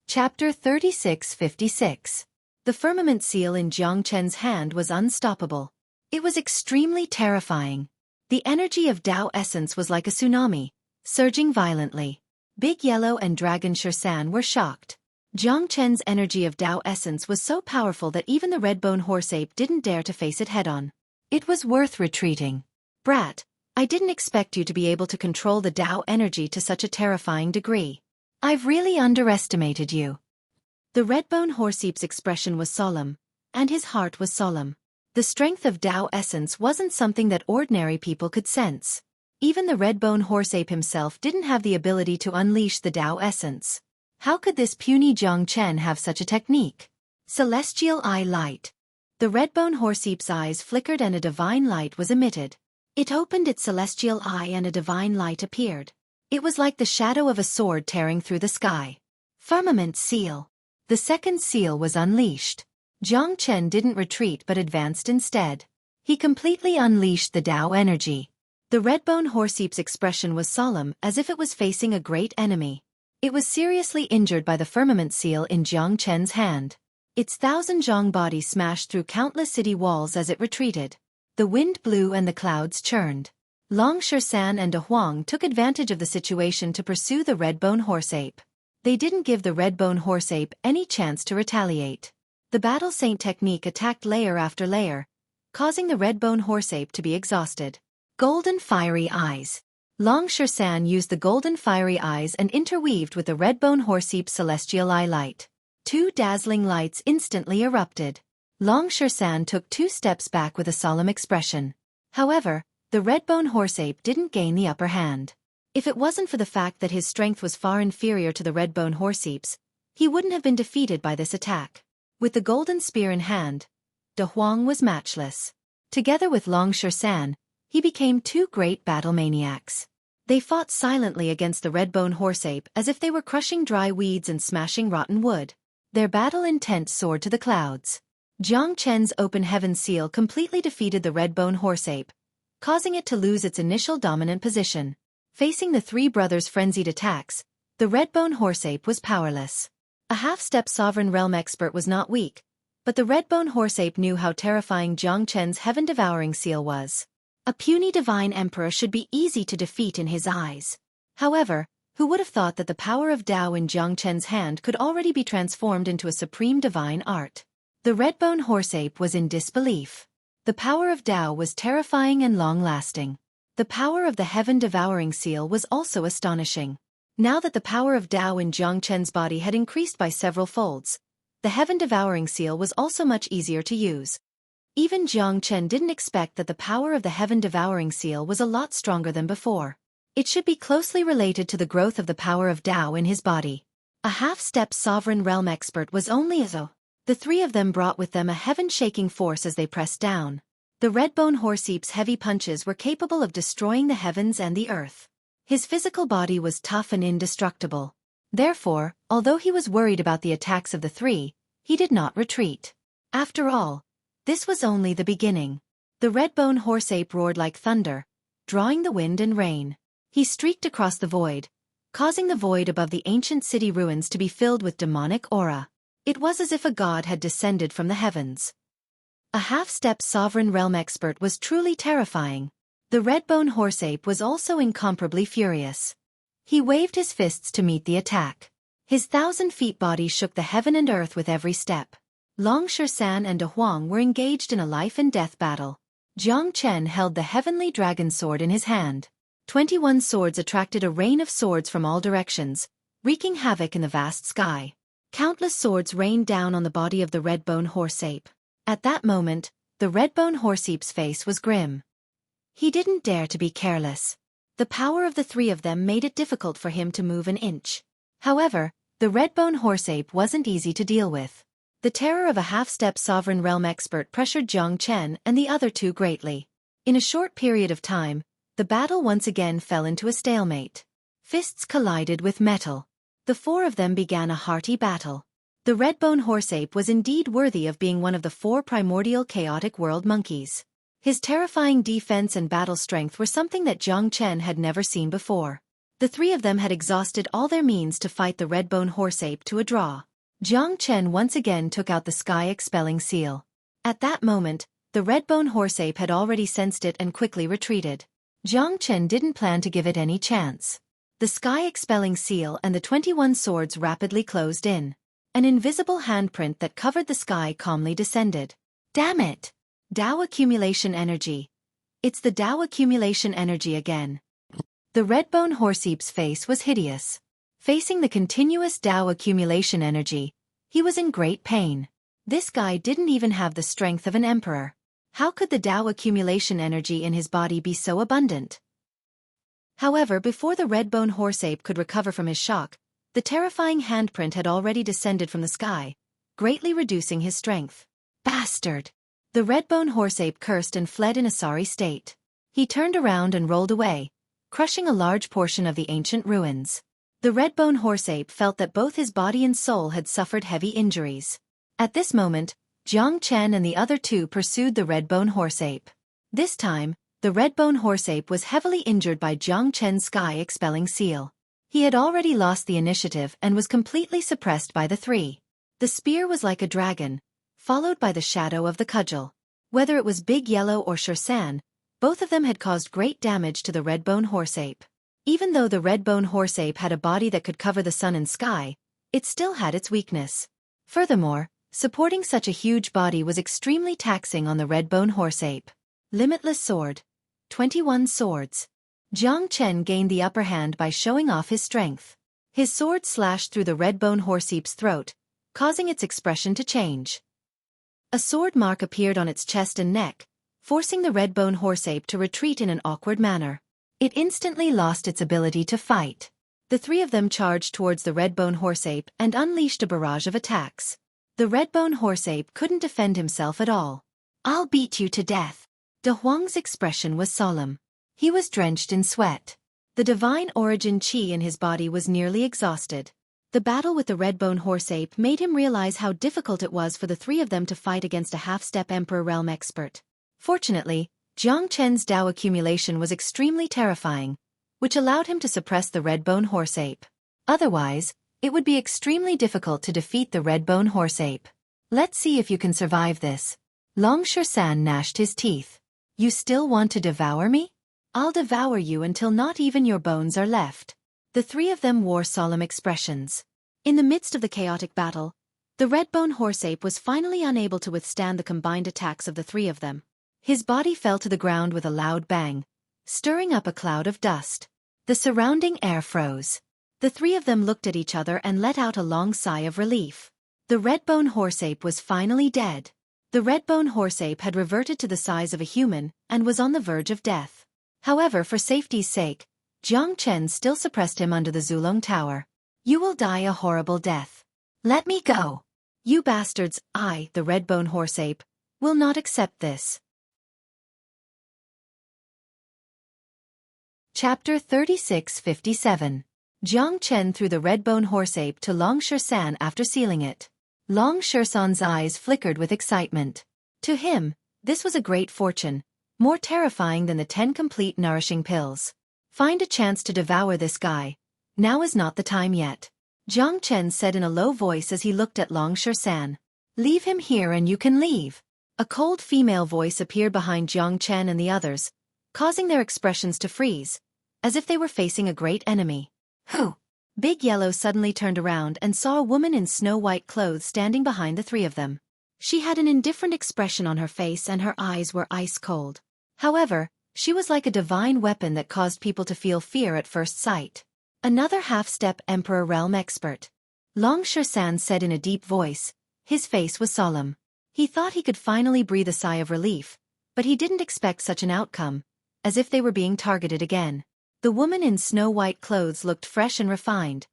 Chapter 3656. The firmament seal in Jiang Chen's hand was unstoppable. It was extremely terrifying. The energy of Dao essence was like a tsunami, surging violently. Big Yellow and Dragon Shan were shocked. Jiang Chen's energy of Dao essence was so powerful that even the red-bone horse ape didn't dare to face it head-on. It was worth retreating. Brat, I didn't expect you to be able to control the Dao energy to such a terrifying degree. I've really underestimated you. The red-bone horse ape's expression was solemn, and his heart was solemn. The strength of Dao essence wasn't something that ordinary people could sense. Even the red-bone horse ape himself didn't have the ability to unleash the Dao essence. How could this puny Jiang Chen have such a technique? Celestial Eye Light. The red-bone horse ape's eyes flickered and a divine light was emitted. It opened its celestial eye and a divine light appeared. It was like the shadow of a sword tearing through the sky. Firmament seal. The second seal was unleashed. Jiang Chen didn't retreat but advanced instead. He completely unleashed the Tao energy. The Redbone Horseap's expression was solemn, as if it was facing a great enemy. It was seriously injured by the firmament seal in Jiang Chen's hand. Its thousand zhong body smashed through countless city walls as it retreated. The wind blew and the clouds churned. Long Shersan and De Huang took advantage of the situation to pursue the Redbone Horseape. They didn't give the Redbone Horseape any chance to retaliate. The Battle Saint technique attacked layer after layer, causing the Redbone Horseape to be exhausted. Golden Fiery Eyes. Long Shersan used the golden fiery eyes and interweaved with the Redbone Horseape's celestial eye light. Two dazzling lights instantly erupted. Long Shersan took 2 steps back with a solemn expression. However, the Redbone Horseape didn't gain the upper hand. If it wasn't for the fact that his strength was far inferior to the Redbone Horseape's, he wouldn't have been defeated by this attack. With the golden spear in hand, De Huang was matchless. Together with Long Shersan, he became 2 great battle maniacs. They fought silently against the Redbone Horseape as if they were crushing dry weeds and smashing rotten wood. Their battle intent soared to the clouds. Jiang Chen's open heaven seal completely defeated the Redbone Horseape, causing it to lose its initial dominant position. Facing the 3 brothers' frenzied attacks, the Redbone Horseape was powerless. A half-step sovereign realm expert was not weak, but the Redbone Horseape knew how terrifying Jiang Chen's heaven-devouring seal was. A puny divine emperor should be easy to defeat in his eyes. However, who would have thought that the power of Tao in Jiang Chen's hand could already be transformed into a supreme divine art? The Redbone Horseape was in disbelief. The power of Tao was terrifying and long-lasting. The power of the heaven-devouring seal was also astonishing. Now that the power of Tao in Jiang Chen's body had increased by several folds, the heaven-devouring seal was also much easier to use. Even Jiang Chen didn't expect that the power of the heaven-devouring seal was a lot stronger than before. It should be closely related to the growth of the power of Tao in his body. A half-step sovereign realm expert was only as though. The 3 of them brought with them a heaven-shaking force as they pressed down. The Redbone Horseape's heavy punches were capable of destroying the heavens and the earth. His physical body was tough and indestructible. Therefore, although he was worried about the attacks of the 3, he did not retreat. After all, this was only the beginning. The Redbone Horseape roared like thunder, drawing the wind and rain. He streaked across the void, causing the void above the ancient city ruins to be filled with demonic aura. It was as if a god had descended from the heavens. A half-step sovereign realm expert was truly terrifying. The Redbone Horseape was also incomparably furious. He waved his fists to meet the attack. His 1,000-feet body shook the heaven and earth with every step. Long Shersan and De Huang were engaged in a life-and-death battle. Jiang Chen held the heavenly dragon sword in his hand. 21 swords attracted a rain of swords from all directions, wreaking havoc in the vast sky. Countless swords rained down on the body of the Redbone Horseape. At that moment, the Redbone Horseape's face was grim. He didn't dare to be careless. The power of the 3 of them made it difficult for him to move an inch. However, the Redbone Horseape wasn't easy to deal with. The terror of a half-step sovereign realm expert pressured Jiang Chen and the other 2 greatly. In a short period of time, the battle once again fell into a stalemate. Fists collided with metal. The 4 of them began a hearty battle. The Redbone Horseape was indeed worthy of being one of the 4 primordial chaotic world monkeys. His terrifying defense and battle strength were something that Jiang Chen had never seen before. The 3 of them had exhausted all their means to fight the Redbone Horseape to a draw. Jiang Chen once again took out the sky-expelling seal. At that moment, the Redbone Horseape had already sensed it and quickly retreated. Jiang Chen didn't plan to give it any chance. The sky-expelling seal and the 21 swords rapidly closed in. An invisible handprint that covered the sky calmly descended. Damn it! Tao accumulation energy. It's the Tao accumulation energy again. The Redbone Horseape's face was hideous. Facing the continuous Tao accumulation energy, he was in great pain. This guy didn't even have the strength of an emperor. How could the Tao accumulation energy in his body be so abundant? However, before the Redbone Horseape could recover from his shock, the terrifying handprint had already descended from the sky, greatly reducing his strength. Bastard! The Redbone Horseape cursed and fled in a sorry state. He turned around and rolled away, crushing a large portion of the ancient ruins. The red-bone horse-ape felt that both his body and soul had suffered heavy injuries. At this moment, Jiang Chen and the other two pursued the red-bone horse-ape. This time, the red-bone horse-ape was heavily injured by Jiang Chen's sky-expelling seal. He had already lost the initiative and was completely suppressed by the three. The spear was like a dragon, followed by the shadow of the cudgel. Whether it was Big Yellow or Shersan, both of them had caused great damage to the red-bone horse-ape. Even though the red-bone horse-ape had a body that could cover the sun and sky, it still had its weakness. Furthermore, supporting such a huge body was extremely taxing on the red-bone horse-ape. Limitless Sword. 21 Swords. Jiang Chen gained the upper hand by showing off his strength. His sword slashed through the red-bone horse-ape's throat, causing its expression to change. A sword mark appeared on its chest and neck, forcing the red-bone horse-ape to retreat in an awkward manner. It instantly lost its ability to fight. The three of them charged towards the red-bone horse-ape and unleashed a barrage of attacks. The red-bone horse-ape couldn't defend himself at all. "I'll beat you to death." De Huang's expression was solemn. He was drenched in sweat. The divine origin qi in his body was nearly exhausted. The battle with the red-bone horse-ape made him realize how difficult it was for the three of them to fight against a half-step Emperor Realm expert. Fortunately, Jiang Chen's Dao accumulation was extremely terrifying, which allowed him to suppress the red-bone horse-ape. Otherwise, it would be extremely difficult to defeat the red-bone horse-ape. "Let's see if you can survive this." Long Shersan gnashed his teeth. "You still want to devour me? I'll devour you until not even your bones are left." The three of them wore solemn expressions. In the midst of the chaotic battle, the red-bone horse-ape was finally unable to withstand the combined attacks of the three of them. His body fell to the ground with a loud bang, stirring up a cloud of dust. The surrounding air froze. The three of them looked at each other and let out a long sigh of relief. The red-bone horse-ape was finally dead. The red-bone horse-ape had reverted to the size of a human and was on the verge of death. However, for safety's sake, Jiang Chen still suppressed him under the Zulong Tower. "You will die a horrible death. Let me go. You bastards, I, the red-bone horse-ape, will not accept this." Chapter 3657. Jiang Chen threw the red-bone horse-ape to Long Shersan after sealing it. Long Shersan's eyes flickered with excitement. To him, this was a great fortune, more terrifying than the 10 complete nourishing pills. "Find a chance to devour this guy. Now is not the time yet," Jiang Chen said in a low voice as he looked at Long Shersan. "Leave him here and you can leave." A cold female voice appeared behind Jiang Chen and the others, causing their expressions to freeze, as if they were facing a great enemy. "Who?" Big Yellow suddenly turned around and saw a woman in snow-white clothes standing behind the three of them. She had an indifferent expression on her face and her eyes were ice-cold. However, she was like a divine weapon that caused people to feel fear at first sight. "Another half-step Emperor Realm expert," Long Shersan said in a deep voice. His face was solemn. He thought he could finally breathe a sigh of relief, but he didn't expect such an outcome, as if they were being targeted again. The woman in snow-white clothes looked fresh and refined.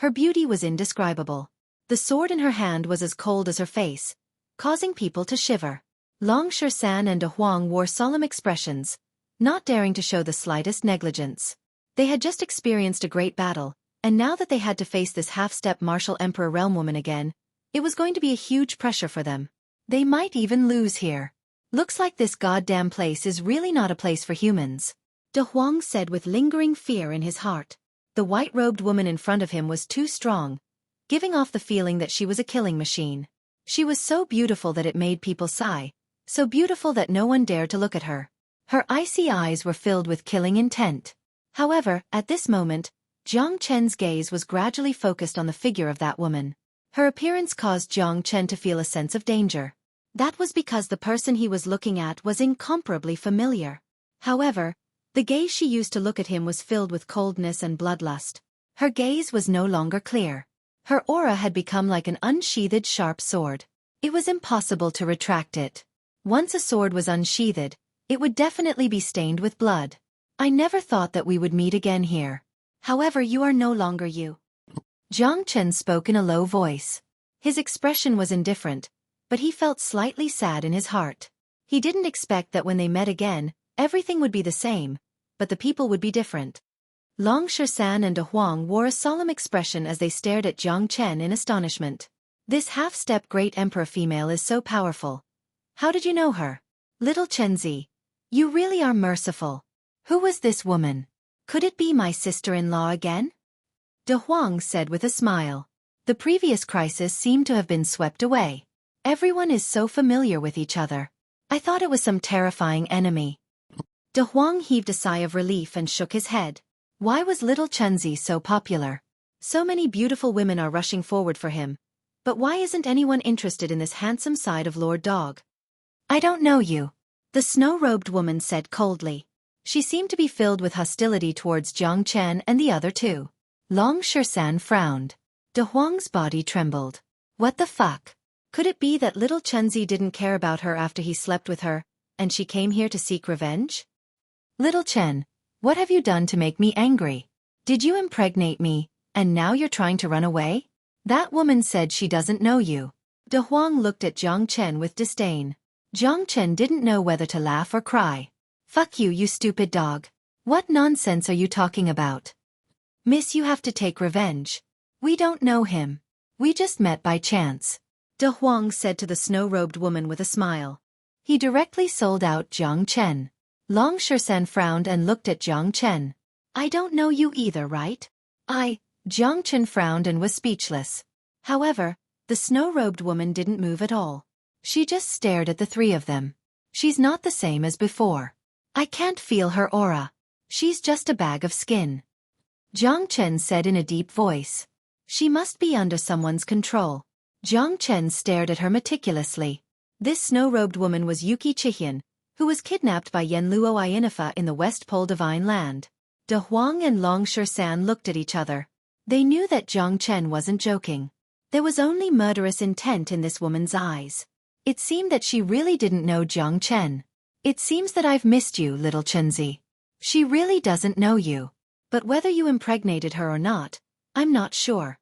Her beauty was indescribable. The sword in her hand was as cold as her face, causing people to shiver. Long Shersan and De Huang wore solemn expressions, not daring to show the slightest negligence. They had just experienced a great battle, and now that they had to face this half-step martial Emperor Realm woman again, it was going to be a huge pressure for them. They might even lose here. "Looks like this goddamn place is really not a place for humans," De Huang said with lingering fear in his heart. The white-robed woman in front of him was too strong, giving off the feeling that she was a killing machine. She was so beautiful that it made people sigh, so beautiful that no one dared to look at her. Her icy eyes were filled with killing intent. However, at this moment, Jiang Chen's gaze was gradually focused on the figure of that woman. Her appearance caused Jiang Chen to feel a sense of danger. That was because the person he was looking at was incomparably familiar. However, the gaze she used to look at him was filled with coldness and bloodlust. Her gaze was no longer clear. Her aura had become like an unsheathed sharp sword. It was impossible to retract it. Once a sword was unsheathed, it would definitely be stained with blood. "I never thought that we would meet again here. However, you are no longer you." Jiang Chen spoke in a low voice. His expression was indifferent, but he felt slightly sad in his heart. He didn't expect that when they met again, everything would be the same, but the people would be different. Long Shersan and De Huang wore a solemn expression as they stared at Jiang Chen in astonishment. This half-step great emperor female is so powerful. How did you know her? Little Chenzi, you really are merciful. Who was this woman? Could it be my sister-in-law again? De Huang said with a smile. The previous crisis seemed to have been swept away. Everyone is so familiar with each other. I thought it was some terrifying enemy. De Huang heaved a sigh of relief and shook his head. Why was little Chenzi so popular? So many beautiful women are rushing forward for him. But why isn't anyone interested in this handsome side of Lord Dog? I don't know you, the snow-robed woman said coldly. She seemed to be filled with hostility towards Jiang Chen and the other two. Long Shersan frowned. De Huang's body trembled. What the fuck? Could it be that little Chenzi didn't care about her after he slept with her, and she came here to seek revenge? Little Chen, what have you done to make me angry? Did you impregnate me, and now you're trying to run away? That woman said she doesn't know you. De Huang looked at Jiang Chen with disdain. Jiang Chen didn't know whether to laugh or cry. Fuck you stupid dog. What nonsense are you talking about? Miss, you have to take revenge. We don't know him. We just met by chance. De Huang said to the snow-robed woman with a smile. He directly sold out Jiang Chen. Long Shersan frowned and looked at Jiang Chen. I don't know you either, right? Jiang Chen frowned and was speechless. However, the snow-robed woman didn't move at all. She just stared at the three of them. She's not the same as before. I can't feel her aura. She's just a bag of skin. Jiang Chen said in a deep voice. She must be under someone's control. Jiang Chen stared at her meticulously. This snow-robed woman was Xueqi Chihian, who was kidnapped by Yenluo Ayinifa in the West Pole Divine Land. De Huang and Long Shersan looked at each other. They knew that Jiang Chen wasn't joking. There was only murderous intent in this woman's eyes. It seemed that she really didn't know Jiang Chen. It seems that I've missed you, little Chenzi. She really doesn't know you. But whether you impregnated her or not, I'm not sure.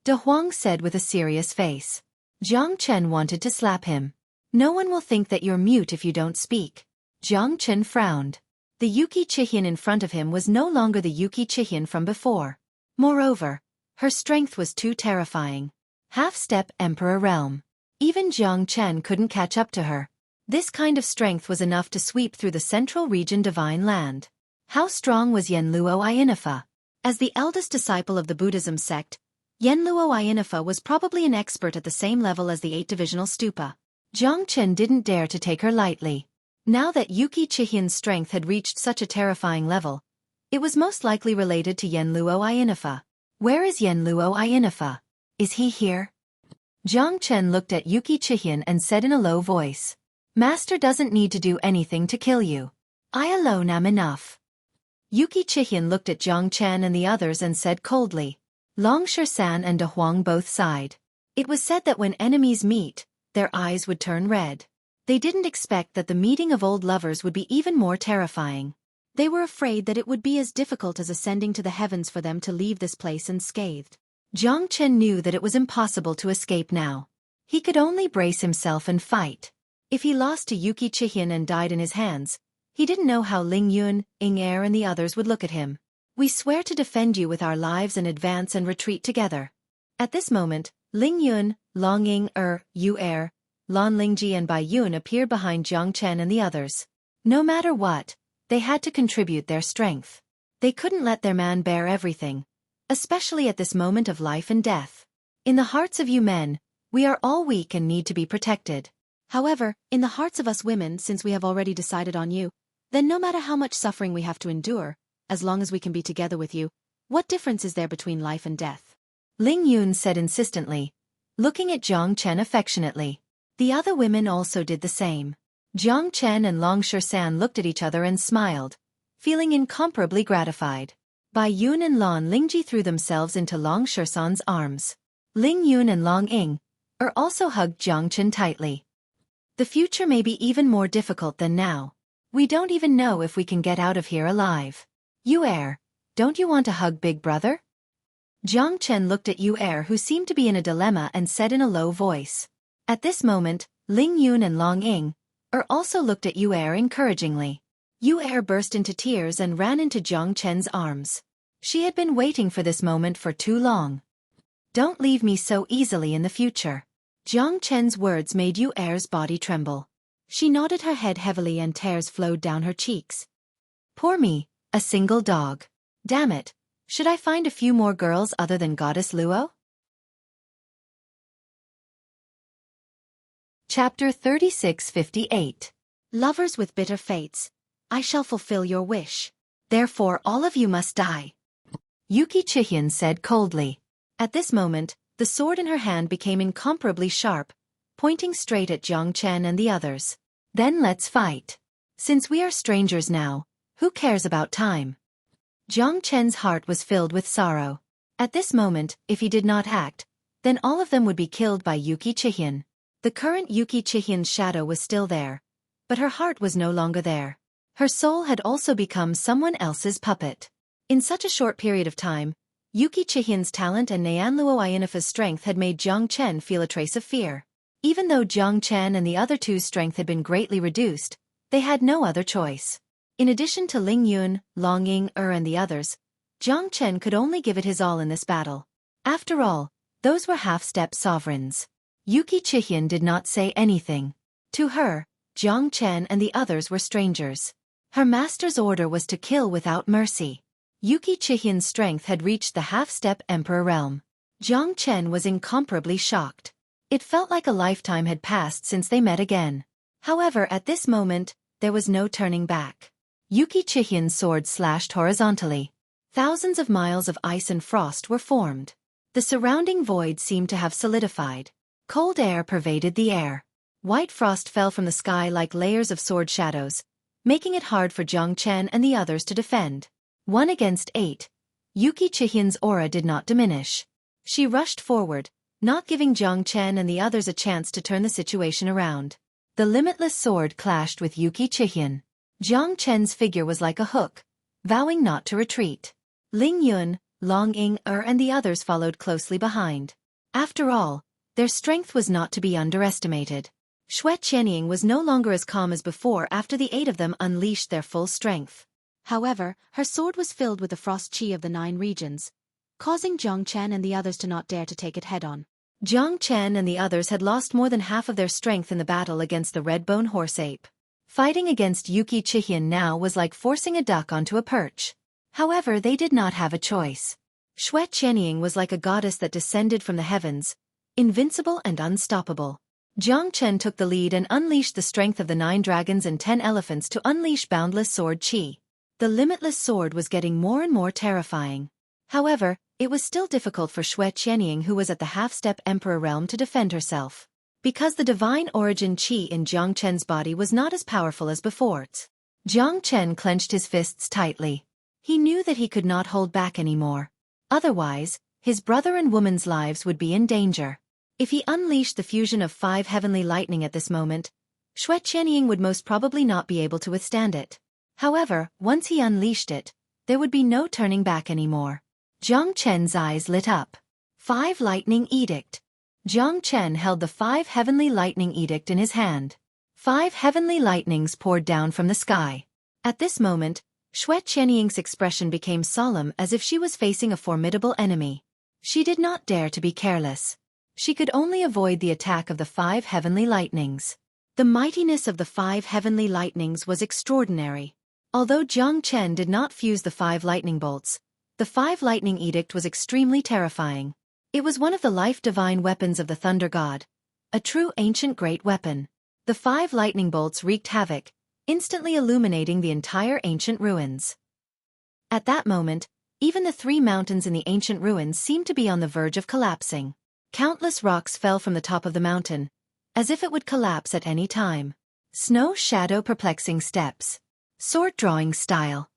De Huang said with a serious face. Jiang Chen wanted to slap him. No one will think that you're mute if you don't speak. Jiang Chen frowned. The Xueqi Chihian in front of him was no longer the Xueqi Chihian from before. Moreover, her strength was too terrifying. Half-step Emperor realm. Even Jiang Chen couldn't catch up to her. This kind of strength was enough to sweep through the central region Divine Land. How strong was Yenluo Ayinifa? As the eldest disciple of the Buddhism sect, Yenluo Ayinifa was probably an expert at the same level as the 8-divisional stupa. Jiang Chen didn't dare to take her lightly. Now that Xueqi Chihian's strength had reached such a terrifying level, it was most likely related to Yenluo Ayinifa. Where is Yenluo Ayinifa? Is he here? Jiang Chen looked at Xueqi Chihian and said in a low voice. Master doesn't need to do anything to kill you. I alone am enough. Xueqi Chihian looked at Jiang Chen and the others and said coldly. Long Shersan and De Huang both sighed. It was said that when enemies meet, their eyes would turn red. They didn't expect that the meeting of old lovers would be even more terrifying. They were afraid that it would be as difficult as ascending to the heavens for them to leave this place unscathed. Jiang Chen knew that it was impossible to escape now. He could only brace himself and fight. If he lost to Xueqi Chihian and died in his hands, he didn't know how Ling Yun, Ying Er and the others would look at him. We swear to defend you with our lives and advance and retreat together. At this moment, Ling Yun, Long Ying Er, Yu Er, Lan Lingji and Bai Yun appeared behind Jiang Chen and the others. No matter what, they had to contribute their strength. They couldn't let their man bear everything, especially at this moment of life and death. In the hearts of you men, we are all weak and need to be protected. However, in the hearts of us women, since we have already decided on you, then no matter how much suffering we have to endure, as long as we can be together with you, what difference is there between life and death? Ling Yun said insistently, looking at Jiang Chen affectionately. The other women also did the same. Jiang Chen and Long Shersan looked at each other and smiled, feeling incomparably gratified. Bai Yun and Lan Lingji threw themselves into Long Shersan's arms. Ling Yun and Long Ying also hugged Jiang Chen tightly. The future may be even more difficult than now. We don't even know if we can get out of here alive. Yu Er, don't you want to hug Big Brother? Jiang Chen looked at Yu Er, who seemed to be in a dilemma, and said in a low voice. At this moment, Ling Yun and Long Ying also looked at Yu Er encouragingly. Yu Er burst into tears and ran into Jiang Chen's arms. She had been waiting for this moment for too long. Don't leave me so easily in the future. Jiang Chen's words made Yu Er's body tremble. She nodded her head heavily and tears flowed down her cheeks. Poor me, a single dog. Damn it, should I find a few more girls other than Goddess Luo? Chapter 3658. Lovers with bitter fates. I shall fulfill your wish. Therefore all of you must die. Yuki Chihyun said coldly. At this moment, the sword in her hand became incomparably sharp, pointing straight at Jiang Chen and the others. Then let's fight. Since we are strangers now, who cares about time? Jiang Chen's heart was filled with sorrow. At this moment, if he did not act, then all of them would be killed by Yuki Chihyun. The current Yuki Chihyun's shadow was still there, but her heart was no longer there. Her soul had also become someone else's puppet. In such a short period of time, Yuki Chihyun's talent and Nianluo Iyanafa's strength had made Jiang Chen feel a trace of fear. Even though Jiang Chen and the other two's strength had been greatly reduced, they had no other choice. In addition to Ling Yun, Long Ying and the others, Jiang Chen could only give it his all in this battle. After all, those were half-step sovereigns. Yuki Chihyun did not say anything. To her, Jiang Chen and the others were strangers. Her master's order was to kill without mercy. Yuki Chihyun's strength had reached the half-step emperor realm. Jiang Chen was incomparably shocked. It felt like a lifetime had passed since they met again. However, at this moment, there was no turning back. Yuki Chihyun's sword slashed horizontally. Thousands of miles of ice and frost were formed. The surrounding void seemed to have solidified. Cold air pervaded the air. White frost fell from the sky like layers of sword shadows, making it hard for Jiang Chen and the others to defend. 1 against 8. Yuki Chihyun's aura did not diminish. She rushed forward, not giving Jiang Chen and the others a chance to turn the situation around. The limitless sword clashed with Yuki Chihyun. Jiang Chen's figure was like a hook, vowing not to retreat. Ling Yun, Long Ying and the others followed closely behind. After all, their strength was not to be underestimated. Xueqi was no longer as calm as before after the 8 of them unleashed their full strength. However, her sword was filled with the frost chi of the 9 regions, causing Jiang Chen and the others to not dare to take it head-on. Jiang Chen and the others had lost more than half of their strength in the battle against the red-bone horse ape. Fighting against Yuki Chihyun now was like forcing a duck onto a perch. However, they did not have a choice. Xueqi was like a goddess that descended from the heavens, invincible and unstoppable. Jiang Chen took the lead and unleashed the strength of the 9 dragons and 10 elephants to unleash boundless sword chi. The limitless sword was getting more and more terrifying. However, it was still difficult for Xueqi, who was at the half-step emperor realm, to defend herself. Because the divine origin chi in Jiang Chen's body was not as powerful as before. Jiang Chen clenched his fists tightly. He knew that he could not hold back anymore. Otherwise, his brother and woman's lives would be in danger. If he unleashed the fusion of 5 heavenly lightning at this moment, Xueqi would most probably not be able to withstand it. However, once he unleashed it, there would be no turning back anymore. Jiang Chen's eyes lit up. 5 Lightning Edict. Jiang Chen held the 5 Heavenly Lightning Edict in his hand. 5 heavenly lightnings poured down from the sky. At this moment, Xueqi expression became solemn as if she was facing a formidable enemy. She did not dare to be careless. She could only avoid the attack of the 5 heavenly lightnings. The mightiness of the 5 heavenly lightnings was extraordinary. Although Jiang Chen did not fuse the 5 lightning bolts, the 5 lightning edict was extremely terrifying. It was one of the life-divine weapons of the Thunder God, a true ancient great weapon. The 5 lightning bolts wreaked havoc, instantly illuminating the entire ancient ruins. At that moment, even the 3 mountains in the ancient ruins seemed to be on the verge of collapsing. Countless rocks fell from the top of the mountain, as if it would collapse at any time. Snow shadow perplexing steps. Sword drawing style.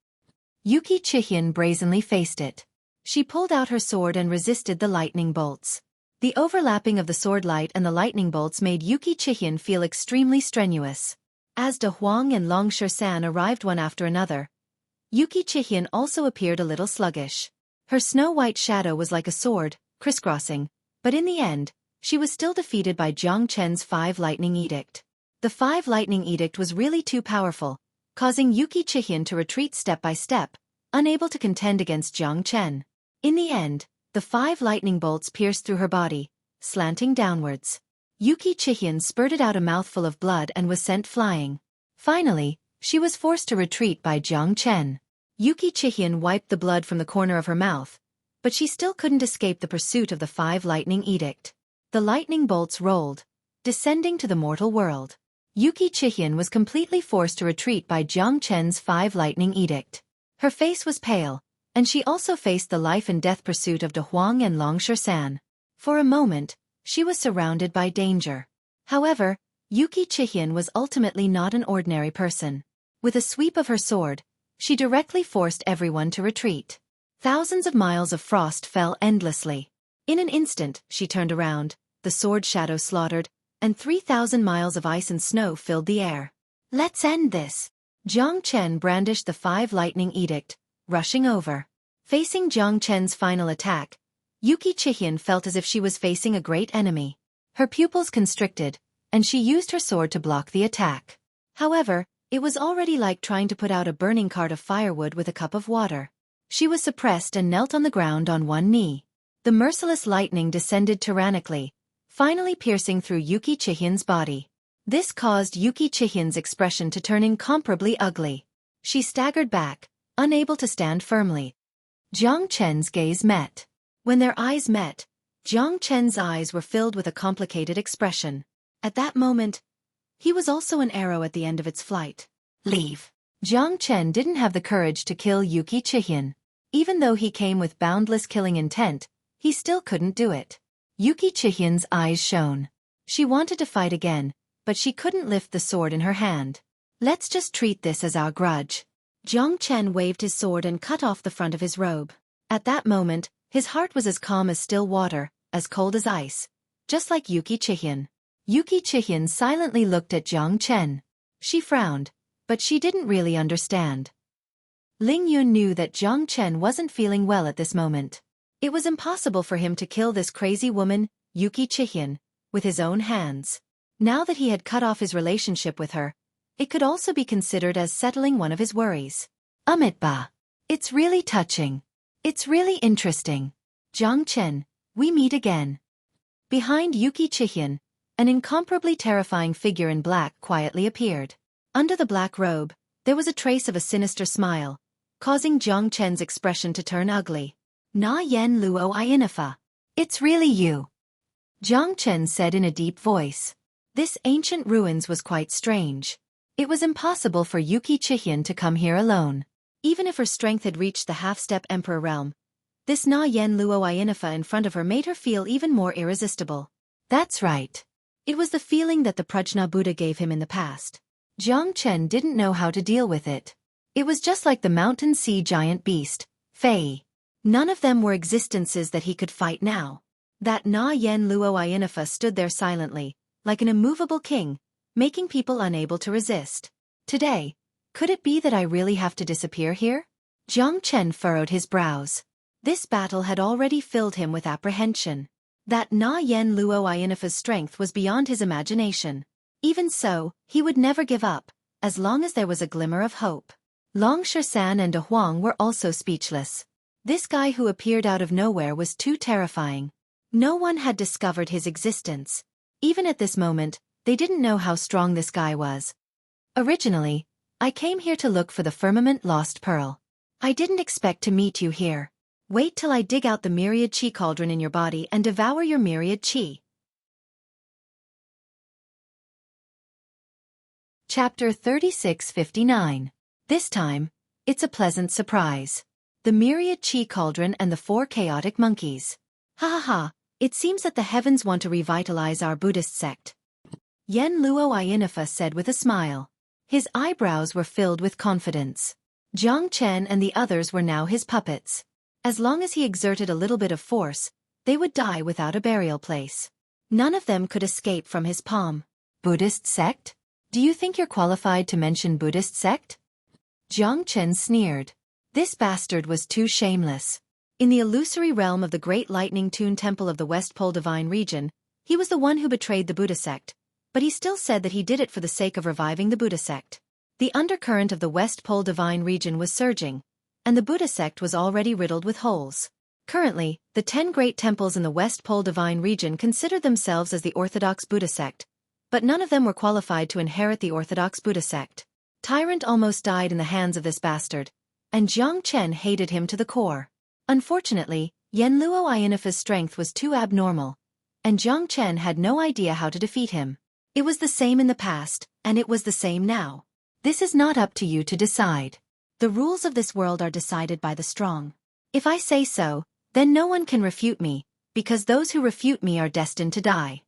Yuki Chihyun brazenly faced it. She pulled out her sword and resisted the lightning bolts. The overlapping of the sword light and the lightning bolts made Yuki Chihyun feel extremely strenuous. As De Huang and Long San arrived one after another, Yuki Chihyun also appeared a little sluggish. Her snow-white shadow was like a sword, crisscrossing, but in the end, she was still defeated by Jiang Chen's 5 Lightning Edict. The 5 Lightning Edict was really too powerful, causing Yuki Chihyun to retreat step by step, unable to contend against Jiang Chen. In the end, the 5 lightning bolts pierced through her body, slanting downwards. Yuki Chihyun spurted out a mouthful of blood and was sent flying. Finally, she was forced to retreat by Jiang Chen. Yuki Chihyun wiped the blood from the corner of her mouth, but she still couldn't escape the pursuit of the 5 lightning edict. The lightning bolts rolled, descending to the mortal world. Yuki Chihyun was completely forced to retreat by Jiang Chen's 5 lightning edict. Her face was pale, and she also faced the life and death pursuit of De Huang and Long Shan. For a moment, she was surrounded by danger. However, Yuki Chihyun was ultimately not an ordinary person. With a sweep of her sword, she directly forced everyone to retreat. Thousands of miles of frost fell endlessly. In an instant, she turned around, the sword shadow slaughtered, and 3,000 miles of ice and snow filled the air. Let's end this. Jiang Chen brandished the 5 lightning edict, rushing over. Facing Jiang Chen's final attack, Yuki Chihyun felt as if she was facing a great enemy. Her pupils constricted, and she used her sword to block the attack. However, it was already like trying to put out a burning cart of firewood with a cup of water. She was suppressed and knelt on the ground on one knee. The merciless lightning descended tyrannically, finally piercing through Yuki Chihyun's body. This caused Yuki Chihyun's expression to turn incomparably ugly. She staggered back, unable to stand firmly. Jiang Chen's gaze met. When their eyes met, Jiang Chen's eyes were filled with a complicated expression. At that moment, he was also an arrow at the end of its flight. Leave. Jiang Chen didn't have the courage to kill Yuki Chihyun. Even though he came with boundless killing intent, he still couldn't do it. Yuki Chihyun's eyes shone. She wanted to fight again, but she couldn't lift the sword in her hand. Let's just treat this as our grudge. Jiang Chen waved his sword and cut off the front of his robe. At that moment, his heart was as calm as still water, as cold as ice, just like Yuki Chihyun. Yuki Chihyun silently looked at Jiang Chen. She frowned, but she didn't really understand. Ling Yun knew that Jiang Chen wasn't feeling well at this moment. It was impossible for him to kill this crazy woman, Yuki Chihyun, with his own hands. Now that he had cut off his relationship with her, it could also be considered as settling one of his worries. Amitba. It's really touching. It's really interesting. Jiang Chen, we meet again. Behind Yuki Chihyun, an incomparably terrifying figure in black quietly appeared. Under the black robe, there was a trace of a sinister smile, causing Jiang Chen's expression to turn ugly. Na yen luo iinifa. It's really you. Jiang Chen said in a deep voice. This ancient ruins was quite strange. It was impossible for Yuki Chihyun to come here alone. Even if her strength had reached the half-step emperor realm, this Na yen luo iinifa in front of her made her feel even more irresistible. That's right. It was the feeling that the Prajna Buddha gave him in the past. Jiang Chen didn't know how to deal with it. It was just like the mountain sea giant beast, Fei. None of them were existences that he could fight now. That Na yen luo iinifa stood there silently, like an immovable king, making people unable to resist. Today, could it be that I really have to disappear here? Jiang Chen furrowed his brows. This battle had already filled him with apprehension. That Na yen luo iinifa's strength was beyond his imagination. Even so, he would never give up, as long as there was a glimmer of hope. Long Shan and De Huang were also speechless. This guy who appeared out of nowhere was too terrifying. No one had discovered his existence. Even at this moment, they didn't know how strong this guy was. Originally, I came here to look for the firmament lost pearl. I didn't expect to meet you here. Wait till I dig out the myriad chi cauldron in your body and devour your myriad chi. Chapter 3659. This time, it's a pleasant surprise. The myriad chi cauldron and the 4 chaotic monkeys. Ha ha ha, it seems that the heavens want to revitalize our Buddhist sect. Yen luo iinifa said with a smile. His eyebrows were filled with confidence. Jiang Chen and the others were now his puppets. As long as he exerted a little bit of force, they would die without a burial place. None of them could escape from his palm. Buddhist sect? Do you think you're qualified to mention Buddhist sect? Jiang Chen sneered. This bastard was too shameless. In the illusory realm of the Great Lightning Tune Temple of the West Pole Divine Region, he was the one who betrayed the Buddha sect, but he still said that he did it for the sake of reviving the Buddha sect. The undercurrent of the West Pole divine region was surging, and the Buddha sect was already riddled with holes. Currently, the 10 great temples in the West Pole divine region considered themselves as the Orthodox Buddha sect, but none of them were qualified to inherit the Orthodox Buddha sect. Tyrant almost died in the hands of this bastard, and Jiang Chen hated him to the core. Unfortunately, Yanluo Ayanafa's strength was too abnormal, and Jiang Chen had no idea how to defeat him. It was the same in the past, and it was the same now. This is not up to you to decide. The rules of this world are decided by the strong. If I say so, then no one can refute me, because those who refute me are destined to die.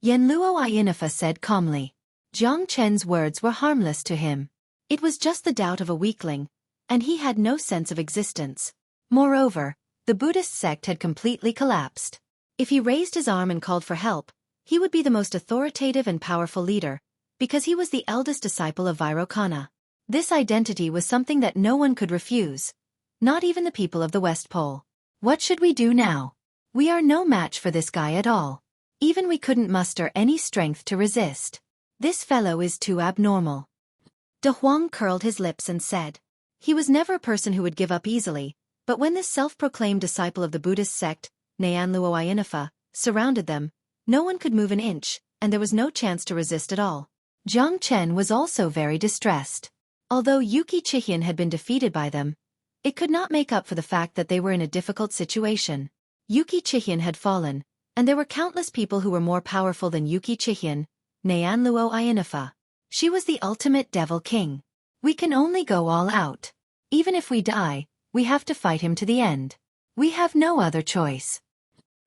Yanluo Ayanafa said calmly. Jiang Chen's words were harmless to him. It was just the doubt of a weakling, and he had no sense of existence. Moreover, the Buddhist sect had completely collapsed. If he raised his arm and called for help, he would be the most authoritative and powerful leader, because he was the eldest disciple of Vairocana. This identity was something that no one could refuse, not even the people of the West Pole. What should we do now? We are no match for this guy at all. Even we couldn't muster any strength to resist. This fellow is too abnormal. De Huang curled his lips and said. He was never a person who would give up easily, but when this self-proclaimed disciple of the Buddhist sect, Nyanluo Ayanafa, surrounded them, no one could move an inch, and there was no chance to resist at all. Jiang Chen was also very distressed. Although Yuki Chihian had been defeated by them, it could not make up for the fact that they were in a difficult situation. Yuki Chihian had fallen, and there were countless people who were more powerful than Yuki Chihian, Nyanluo Ayanafa. She was the ultimate devil king. We can only go all out. Even if we die, we have to fight him to the end. We have no other choice.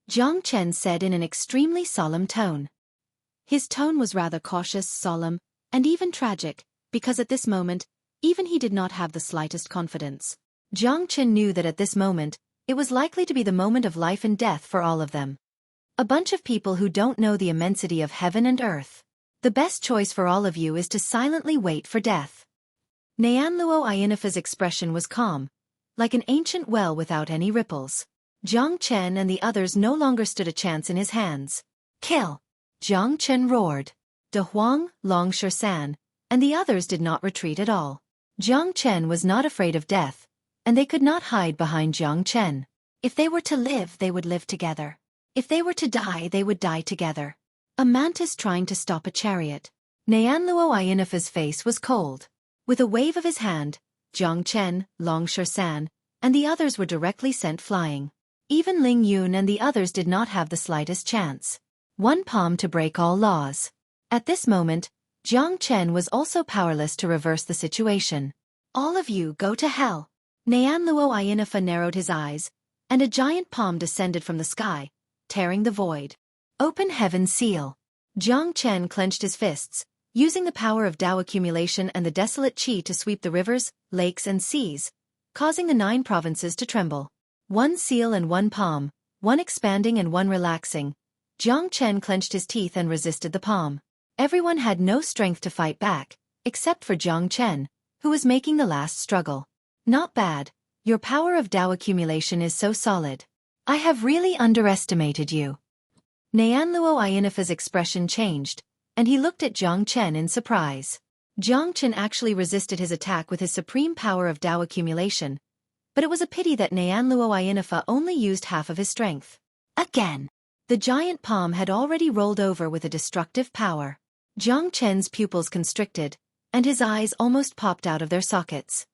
Jiang Chen said in an extremely solemn tone. His tone was rather cautious, solemn, and even tragic, because at this moment, even he did not have the slightest confidence. Jiang Chen knew that at this moment, it was likely to be the moment of life and death for all of them. A bunch of people who don't know the immensity of heaven and earth. The best choice for all of you is to silently wait for death. Nyanluo Ayanafa's expression was calm, like an ancient well without any ripples. Jiang Chen and the others no longer stood a chance in his hands. Kill! Jiang Chen roared. De Huang, Long Shan, and the others did not retreat at all. Jiang Chen was not afraid of death, and they could not hide behind Jiang Chen. If they were to live, they would live together. If they were to die, they would die together. A mantis trying to stop a chariot. Nyanluo Ayanafa's face was cold. With a wave of his hand, Jiang Chen, Long Shan, and the others were directly sent flying. Even Ling Yun and the others did not have the slightest chance. One palm to break all laws. At this moment, Jiang Chen was also powerless to reverse the situation. All of you go to hell. Nyanluo Ayanafa narrowed his eyes, and a giant palm descended from the sky, tearing the void. Open heaven seal. Jiang Chen clenched his fists, using the power of Tao accumulation and the desolate qi to sweep the rivers, lakes and seas, causing the 9 provinces to tremble. One seal and one palm, one expanding and one relaxing. Jiang Chen clenched his teeth and resisted the palm. Everyone had no strength to fight back, except for Jiang Chen, who was making the last struggle. Not bad. Your power of Tao accumulation is so solid. I have really underestimated you. Nyanluo Ayanafa's expression changed, and he looked at Jiang Chen in surprise. Jiang Chen actually resisted his attack with his supreme power of Tao accumulation, but it was a pity that Nyanluo Ayanafa only used half of his strength. Again. The giant palm had already rolled over with a destructive power. Jiang Chen's pupils constricted, and his eyes almost popped out of their sockets.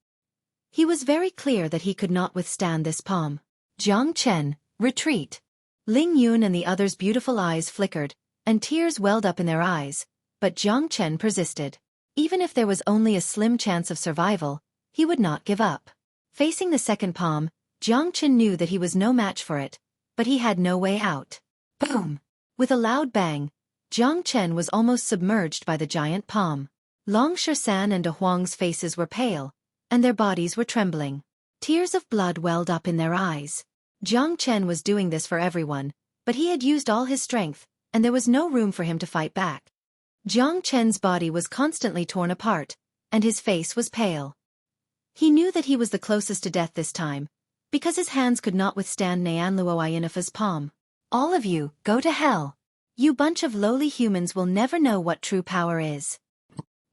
He was very clear that he could not withstand this palm. Jiang Chen, retreat. Ling Yun and the others' beautiful eyes flickered, and tears welled up in their eyes, but Jiang Chen persisted. Even if there was only a slim chance of survival, he would not give up. Facing the second palm, Jiang Chen knew that he was no match for it, but he had no way out. Boom! With a loud bang, Jiang Chen was almost submerged by the giant palm. Long Shan and De Huang's faces were pale, and their bodies were trembling. Tears of blood welled up in their eyes. Jiang Chen was doing this for everyone, but he had used all his strength, and there was no room for him to fight back. Jiang Chen's body was constantly torn apart, and his face was pale. He knew that he was the closest to death this time, because his hands could not withstand Nyanluo Ayanafa's palm. All of you, go to hell. You bunch of lowly humans will never know what true power is.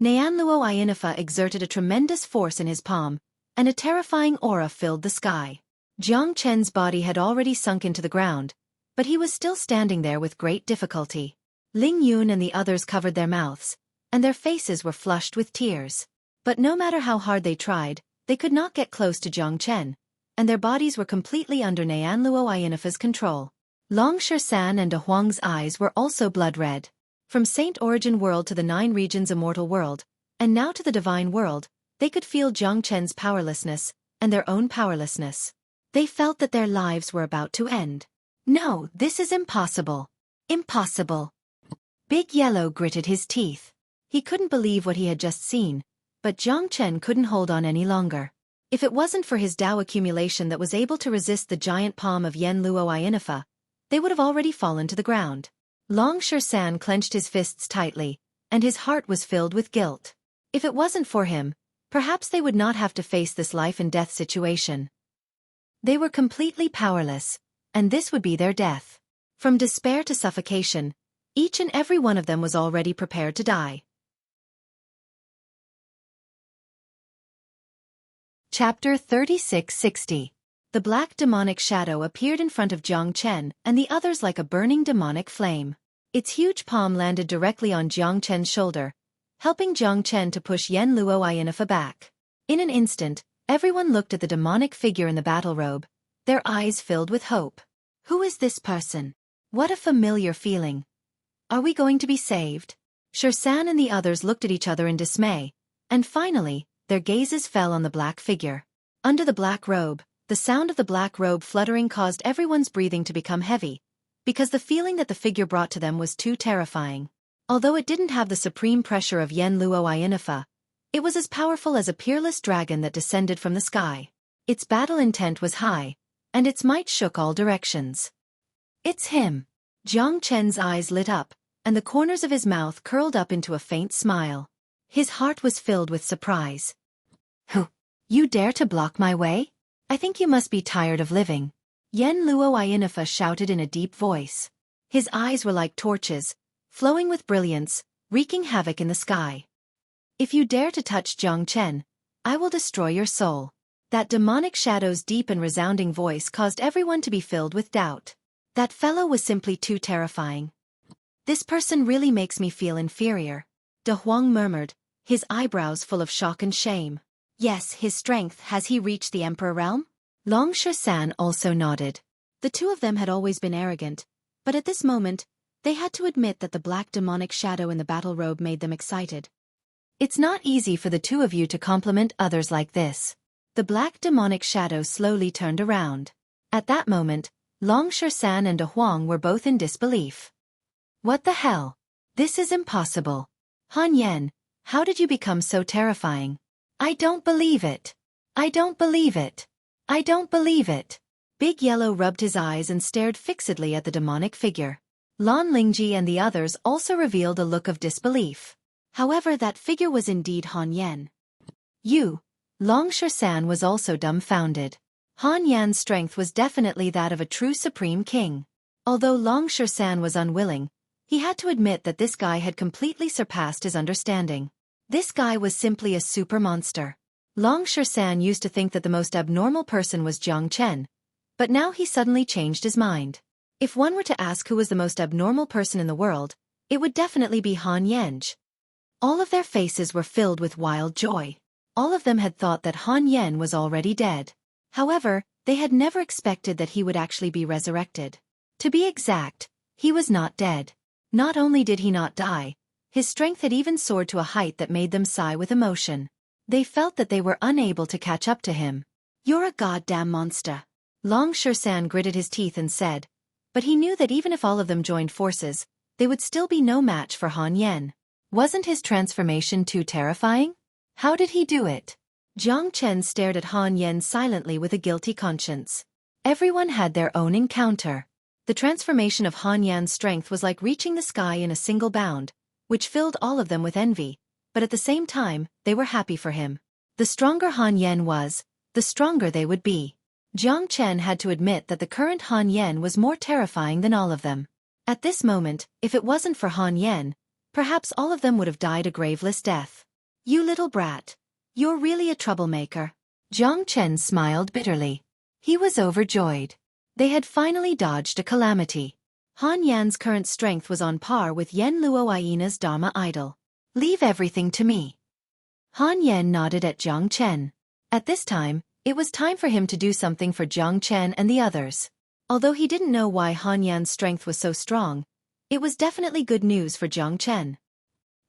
Nyanluo Iyanifa exerted a tremendous force in his palm, and a terrifying aura filled the sky. Jiang Chen's body had already sunk into the ground, but he was still standing there with great difficulty. Ling Yun and the others covered their mouths, and their faces were flushed with tears. But no matter how hard they tried, they could not get close to Jiang Chen, and their bodies were completely under Nyanluo Iyanifa's control. Long Shersan and De Huang's eyes were also blood-red. From Saint Origin World to the 9 regions Immortal World, and now to the Divine World, they could feel Jiang Chen's powerlessness, and their own powerlessness. They felt that their lives were about to end. No, this is impossible. Impossible. Big Yellow gritted his teeth. He couldn't believe what he had just seen, but Jiang Chen couldn't hold on any longer. If it wasn't for his Dao accumulation that was able to resist the giant palm of Yanluo Iyanifa, they would have already fallen to the ground. Long Shersan clenched his fists tightly, and his heart was filled with guilt. If it wasn't for him, perhaps they would not have to face this life-and-death situation. They were completely powerless, and this would be their death. From despair to suffocation, each and every one of them was already prepared to die. Chapter 3660. The black demonic shadow appeared in front of Jiang Chen and the others like a burning demonic flame. Its huge palm landed directly on Jiang Chen's shoulder, helping Jiang Chen to push Yanluo Iyanifa back. In an instant, everyone looked at the demonic figure in the battle robe, their eyes filled with hope. Who is this person? What a familiar feeling. Are we going to be saved? Shersan and the others looked at each other in dismay, and finally, their gazes fell on the black figure. Under the black robe, the sound of the black robe fluttering caused everyone's breathing to become heavy, because the feeling that the figure brought to them was too terrifying. Although it didn't have the supreme pressure of Yanluo Iyanifa, it was as powerful as a peerless dragon that descended from the sky. Its battle intent was high, and its might shook all directions. It's him. Jiang Chen's eyes lit up, and the corners of his mouth curled up into a faint smile. His heart was filled with surprise. Who? You dare to block my way? I think you must be tired of living. Yanluo Iyanifa shouted in a deep voice. His eyes were like torches, flowing with brilliance, wreaking havoc in the sky. If you dare to touch Jiang Chen, I will destroy your soul. That demonic shadow's deep and resounding voice caused everyone to be filled with doubt. That fellow was simply too terrifying. This person really makes me feel inferior. De Huang murmured, his eyebrows full of shock and shame. Yes, his strength. Has he reached the Emperor realm? Long Shersan also nodded. The two of them had always been arrogant, but at this moment, they had to admit that the black demonic shadow in the battle robe made them excited. It's not easy for the two of you to compliment others like this. The black demonic shadow slowly turned around. At that moment, Long Shersan and De Huang were both in disbelief. What the hell? This is impossible. Han Yen, how did you become so terrifying? I don't believe it. I don't believe it. I don't believe it. Big Yellow rubbed his eyes and stared fixedly at the demonic figure. Lan Lingji and the others also revealed a look of disbelief. However, that figure was indeed Han Yen. Long Shersan was also dumbfounded. Han Yan's strength was definitely that of a true supreme king. Although Long Shersan was unwilling, he had to admit that this guy had completely surpassed his understanding. This guy was simply a super monster. Long Shersan used to think that the most abnormal person was Jiang Chen, but now he suddenly changed his mind. If one were to ask who was the most abnormal person in the world, it would definitely be Han Yenj. All of their faces were filled with wild joy. All of them had thought that Han Yen was already dead. However, they had never expected that he would actually be resurrected. To be exact, he was not dead. Not only did he not die, his strength had even soared to a height that made them sigh with emotion. They felt that they were unable to catch up to him. You're a goddamn monster. Long Shersan gritted his teeth and said, but he knew that even if all of them joined forces, they would still be no match for Han Yen. Wasn't his transformation too terrifying? How did he do it? Jiang Chen stared at Han Yen silently with a guilty conscience. Everyone had their own encounter. The transformation of Han Yan's strength was like reaching the sky in a single bound, which filled all of them with envy, but at the same time, they were happy for him. The stronger Han Yen was, the stronger they would be. Jiang Chen had to admit that the current Han Yen was more terrifying than all of them. At this moment, if it wasn't for Han Yen, perhaps all of them would have died a graveless death. You little brat. You're really a troublemaker. Jiang Chen smiled bitterly. He was overjoyed. They had finally dodged a calamity. Han Yan's current strength was on par with Yen Luoyina's Dharma idol. Leave everything to me. Han Yan nodded at Jiang Chen. At this time, it was time for him to do something for Jiang Chen and the others. Although he didn't know why Han Yan's strength was so strong, it was definitely good news for Jiang Chen.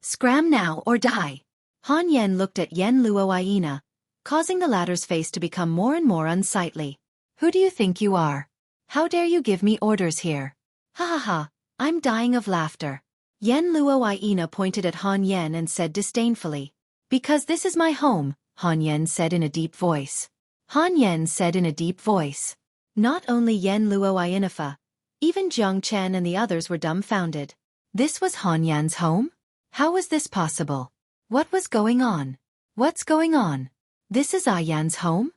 Scram now or die. Han Yan looked at Yen Luoyina, causing the latter's face to become more and more unsightly. Who do you think you are? How dare you give me orders here? Ha ha ha, I'm dying of laughter. Yen Luoyina pointed at Han Yan and said disdainfully. Because this is my home, Han Yan said in a deep voice. Han Yan said in a deep voice. Not only Yen Luoyina, even Jiang Chen and the others were dumbfounded. This was Han Yan's home? How was this possible? What was going on? What's going on? This is Yan's home?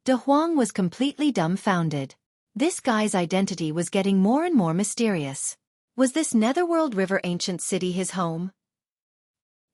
De Huang was completely dumbfounded. This guy's identity was getting more and more mysterious. Was this Netherworld River ancient city his home?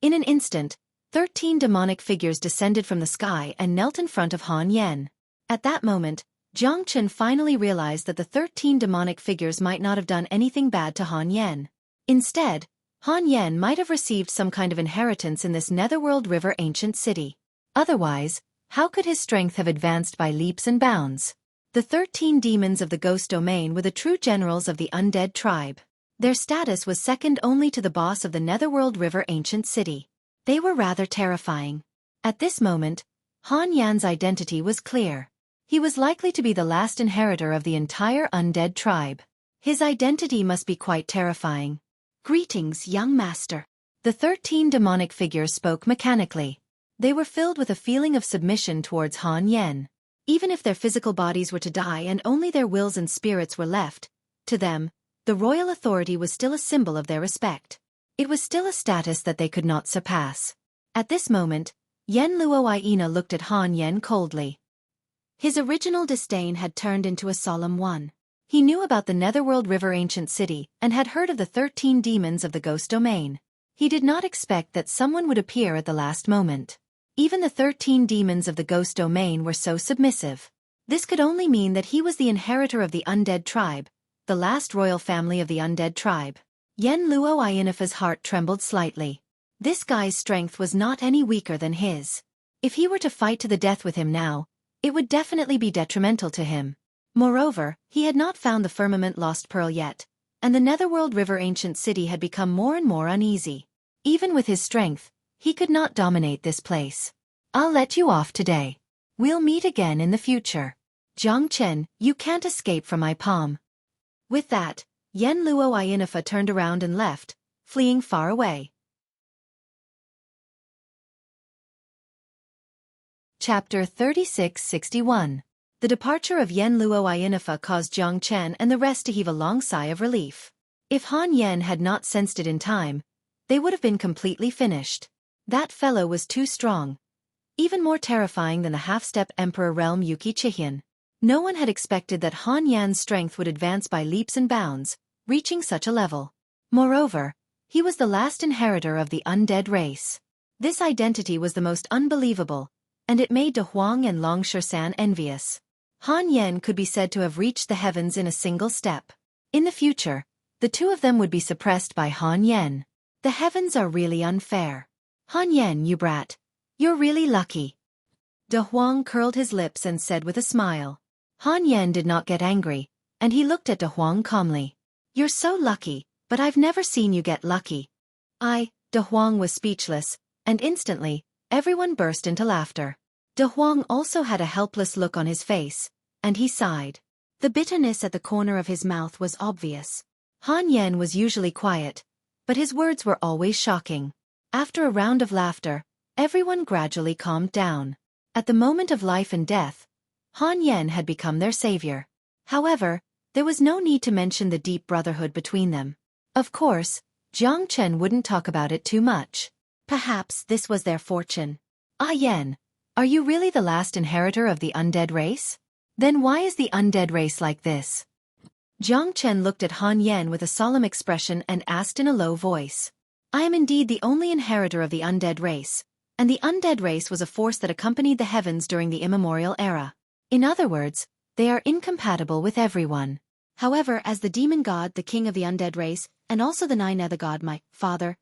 In an instant, 13 demonic figures descended from the sky and knelt in front of Han Yan. At that moment, Jiang Chen finally realized that the 13 demonic figures might not have done anything bad to Han Yan. Instead, Han Yan might have received some kind of inheritance in this Netherworld River ancient city. Otherwise, how could his strength have advanced by leaps and bounds? The 13 demons of the ghost domain were the true generals of the undead tribe. Their status was second only to the boss of the Netherworld River ancient city. They were rather terrifying. At this moment, Han Yan's identity was clear. He was likely to be the last inheritor of the entire undead tribe. His identity must be quite terrifying. Greetings, young master. The 13 demonic figures spoke mechanically. They were filled with a feeling of submission towards Han Yan. Even if their physical bodies were to die and only their wills and spirits were left, to them, the royal authority was still a symbol of their respect. It was still a status that they could not surpass. At this moment, Yen Luoyina looked at Han Yan coldly. His original disdain had turned into a solemn one. He knew about the Netherworld River ancient city and had heard of the 13 demons of the ghost domain. He did not expect that someone would appear at the last moment. Even the 13 demons of the ghost domain were so submissive. This could only mean that he was the inheritor of the undead tribe, the last royal family of the undead tribe. Yen Luoyina's heart trembled slightly. This guy's strength was not any weaker than his. If he were to fight to the death with him now, it would definitely be detrimental to him. Moreover, he had not found the firmament lost pearl yet, and the Netherworld River ancient city had become more and more uneasy. Even with his strength, he could not dominate this place. I'll let you off today. We'll meet again in the future. Jiang Chen, you can't escape from my palm. With that, Yen Luoyina turned around and left, fleeing far away. Chapter 3661. The departure of Yen Luoyina caused Jiang Chen and the rest to heave a long sigh of relief. If Han Yan had not sensed it in time, they would have been completely finished. That fellow was too strong. Even more terrifying than the half-step Emperor realm Xueqi. No one had expected that Han Yan's strength would advance by leaps and bounds, reaching such a level. Moreover, he was the last inheritor of the undead race. This identity was the most unbelievable, and it made De Huang and Long Shersan envious. Han Yan could be said to have reached the heavens in a single step. In the future, the two of them would be suppressed by Han Yan. The heavens are really unfair. Han Yan, you brat. You're really lucky. De Huang curled his lips and said with a smile. Han Yan did not get angry, and he looked at De Huang calmly. You're so lucky, but I've never seen you get lucky. De Huang was speechless, and instantly, everyone burst into laughter. De Huang also had a helpless look on his face, and he sighed. The bitterness at the corner of his mouth was obvious. Han Yan was usually quiet, but his words were always shocking. After a round of laughter, everyone gradually calmed down. At the moment of life and death, Han Yan had become their savior. However, there was no need to mention the deep brotherhood between them. Of course, Jiang Chen wouldn't talk about it too much. Perhaps this was their fortune. Yan, are you really the last inheritor of the undead race? Then why is the undead race like this? Jiang Chen looked at Han Yan with a solemn expression and asked in a low voice. I am indeed the only inheritor of the undead race, and the undead race was a force that accompanied the heavens during the immemorial era. In other words, they are incompatible with everyone. However, as the demon god, the king of the undead race, and also the nine nether god, my father,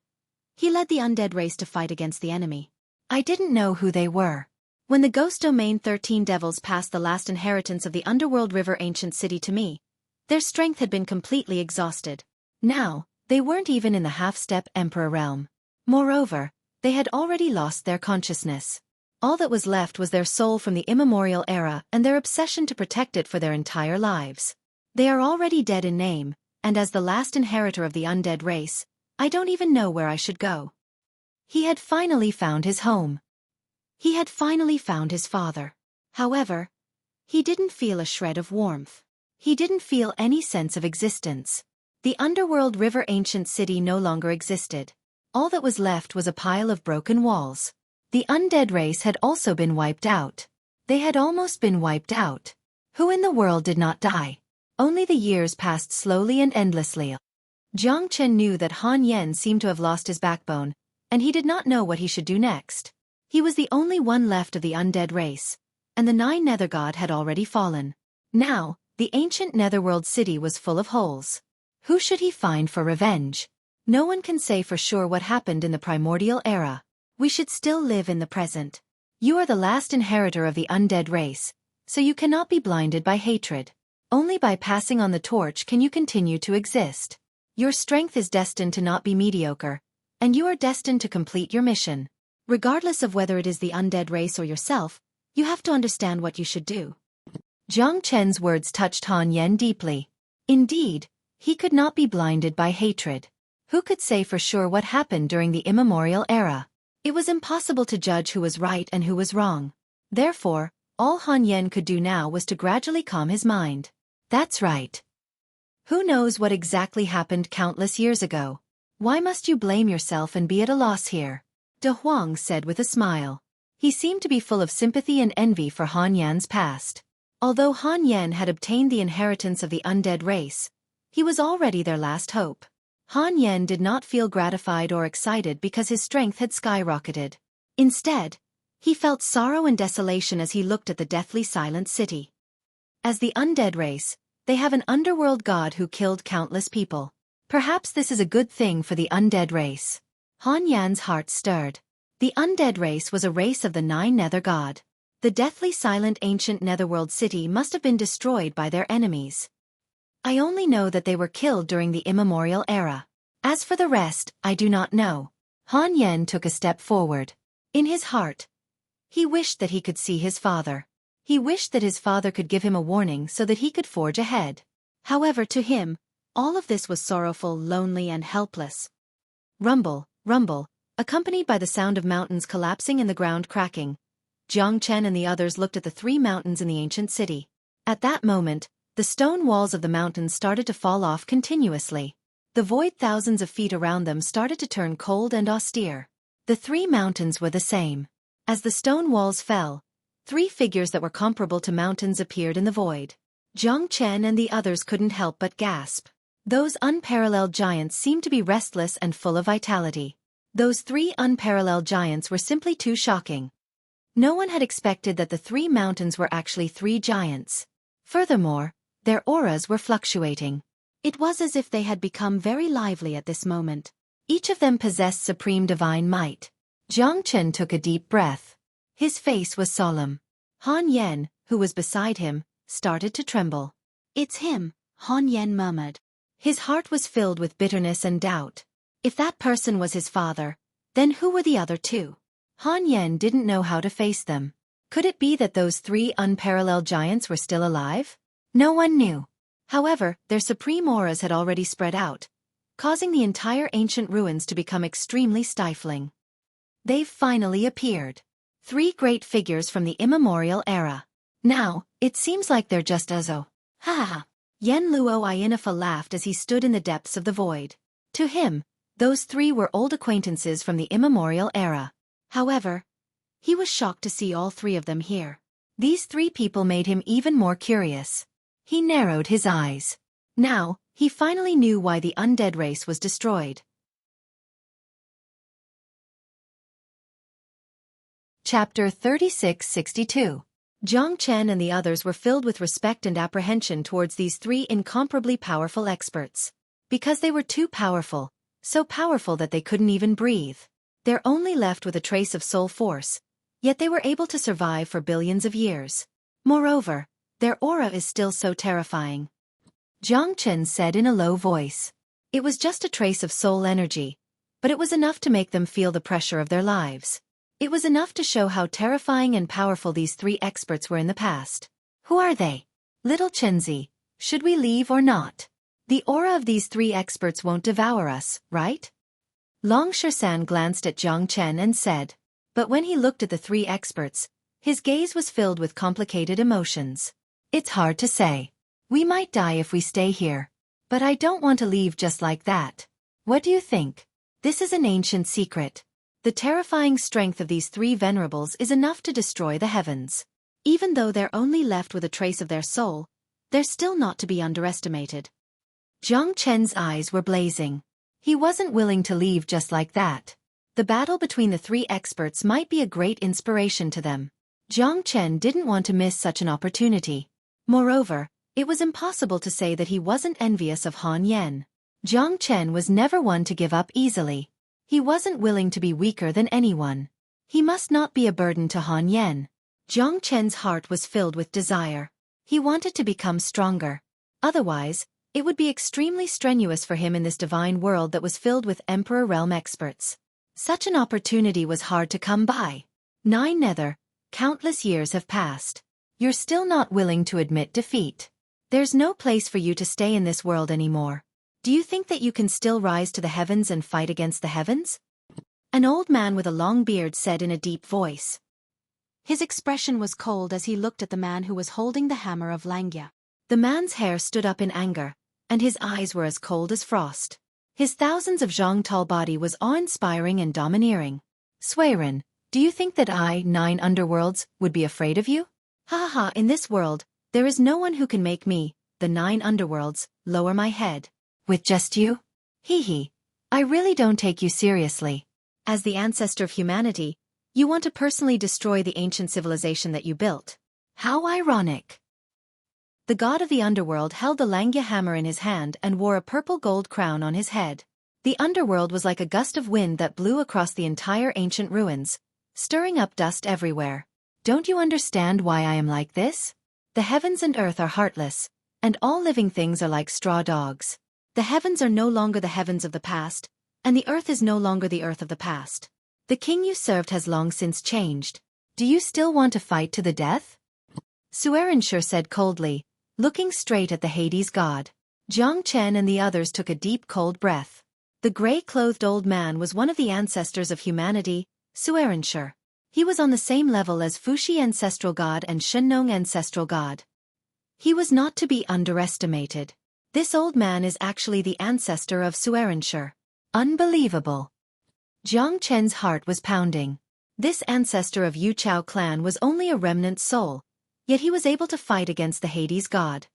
he led the undead race to fight against the enemy. I didn't know who they were. When the ghost domain 13 devils passed the last inheritance of the underworld river ancient city to me, their strength had been completely exhausted. Now, they weren't even in the half-step emperor realm. Moreover, they had already lost their consciousness. All that was left was their soul from the immemorial era and their obsession to protect it for their entire lives. They are already dead in name, and as the last inheritor of the undead race, I don't even know where I should go. He had finally found his home. He had finally found his father. However, he didn't feel a shred of warmth. He didn't feel any sense of existence. The underworld river ancient city no longer existed. All that was left was a pile of broken walls. The undead race had also been wiped out. They had almost been wiped out. Who in the world did not die? Only the years passed slowly and endlessly. Jiang Chen knew that Han Yen seemed to have lost his backbone, and he did not know what he should do next. He was the only one left of the undead race, and the nine nether god had already fallen. Now, the ancient netherworld city was full of holes. Who should he find for revenge? No one can say for sure what happened in the primordial era. We should still live in the present. You are the last inheritor of the undead race, so you cannot be blinded by hatred. Only by passing on the torch can you continue to exist. Your strength is destined to not be mediocre, and you are destined to complete your mission. Regardless of whether it is the undead race or yourself, you have to understand what you should do. Jiang Chen's words touched Han Yen deeply. Indeed, he could not be blinded by hatred. Who could say for sure what happened during the immemorial era? It was impossible to judge who was right and who was wrong. Therefore, all Han Yen could do now was to gradually calm his mind. That's right. Who knows what exactly happened countless years ago? Why must you blame yourself and be at a loss here? De Huang said with a smile. He seemed to be full of sympathy and envy for Han Yan's past. Although Han Yan had obtained the inheritance of the undead race, he was already their last hope. Han Yan did not feel gratified or excited because his strength had skyrocketed. Instead, he felt sorrow and desolation as he looked at the deathly silent city. As the undead race, they have an underworld god who killed countless people. Perhaps this is a good thing for the undead race. Han Yan's heart stirred. The undead race was a race of the nine nether god. The deathly silent ancient netherworld city must have been destroyed by their enemies. I only know that they were killed during the immemorial era. As for the rest, I do not know. Han Yen took a step forward. In his heart, he wished that he could see his father. He wished that his father could give him a warning so that he could forge ahead. However, to him, all of this was sorrowful, lonely, and helpless. Rumble, rumble, accompanied by the sound of mountains collapsing and the ground cracking. Jiang Chen and the others looked at the three mountains in the ancient city. At that moment, the stone walls of the mountains started to fall off continuously. The void thousands of feet around them started to turn cold and austere. The three mountains were the same. As the stone walls fell, three figures that were comparable to mountains appeared in the void. Jiang Chen and the others couldn't help but gasp. Those unparalleled giants seemed to be restless and full of vitality. Those three unparalleled giants were simply too shocking. No one had expected that the three mountains were actually three giants. Furthermore, their auras were fluctuating. It was as if they had become very lively at this moment. Each of them possessed supreme divine might. Jiang Chen took a deep breath. His face was solemn. Han Yen, who was beside him, started to tremble. It's him, Han Yen murmured. His heart was filled with bitterness and doubt. If that person was his father, then who were the other two? Han Yen didn't know how to face them. Could it be that those three unparalleled giants were still alive? No one knew. However, their supreme auras had already spread out, causing the entire ancient ruins to become extremely stifling. They've finally appeared. Three great figures from the immemorial era. Now, it seems like they're just Ha ha. Yen Luo Iyinafa laughed as he stood in the depths of the void. To him, those three were old acquaintances from the immemorial era. However, he was shocked to see all three of them here. These three people made him even more curious. He narrowed his eyes. Now, he finally knew why the undead race was destroyed. Chapter 3662. Jiang Chen and the others were filled with respect and apprehension towards these three incomparably powerful experts. Because they were too powerful, so powerful that they couldn't even breathe. They're only left with a trace of soul force, yet they were able to survive for billions of years. Moreover, their aura is still so terrifying. Jiang Chen said in a low voice. It was just a trace of soul energy, but it was enough to make them feel the pressure of their lives. It was enough to show how terrifying and powerful these three experts were in the past. Who are they? Little Chenzi, should we leave or not? The aura of these three experts won't devour us, right? Long Shersan glanced at Jiang Chen and said. But when he looked at the three experts, his gaze was filled with complicated emotions. It's hard to say. We might die if we stay here. But I don't want to leave just like that. What do you think? This is an ancient secret. The terrifying strength of these three venerables is enough to destroy the heavens. Even though they're only left with a trace of their soul, they're still not to be underestimated. Jiang Chen's eyes were blazing. He wasn't willing to leave just like that. The battle between the three experts might be a great inspiration to them. Jiang Chen didn't want to miss such an opportunity. Moreover, it was impossible to say that he wasn't envious of Han Yan. Jiang Chen was never one to give up easily. He wasn't willing to be weaker than anyone. He must not be a burden to Han Yan. Jiang Chen's heart was filled with desire. He wanted to become stronger. Otherwise, it would be extremely strenuous for him in this divine world that was filled with Emperor Realm experts. Such an opportunity was hard to come by. 9 Nether, countless years have passed. You're still not willing to admit defeat. There's no place for you to stay in this world anymore. Do you think that you can still rise to the heavens and fight against the heavens? An old man with a long beard said in a deep voice. His expression was cold as he looked at the man who was holding the hammer of Langya. The man's hair stood up in anger, and his eyes were as cold as frost. His thousands of zhang tall body was awe-inspiring and domineering. Xueqi, do you think that 9 underworlds would be afraid of you? Ha ha ha, in this world, there is no one who can make me, the 9 underworlds, lower my head. With just you? Hee hee. I really don't take you seriously. As the ancestor of humanity, you want to personally destroy the ancient civilization that you built. How ironic. The god of the underworld held the Langya hammer in his hand and wore a purple gold crown on his head. The underworld was like a gust of wind that blew across the entire ancient ruins, stirring up dust everywhere. Don't you understand why I am like this? The heavens and earth are heartless, and all living things are like straw dogs. The heavens are no longer the heavens of the past, and the earth is no longer the earth of the past. The king you served has long since changed. Do you still want to fight to the death? Xueqi said coldly, looking straight at the Hades god. Jiang Chen and the others took a deep cold breath. The gray-clothed old man was one of the ancestors of humanity, Xueqi. He was on the same level as Fuxi ancestral god and Shenong ancestral god. He was not to be underestimated. This old man is actually the ancestor of Xueqi. Unbelievable. Jiang Chen's heart was pounding. This ancestor of Yu Chao clan was only a remnant soul, yet he was able to fight against the Hades god.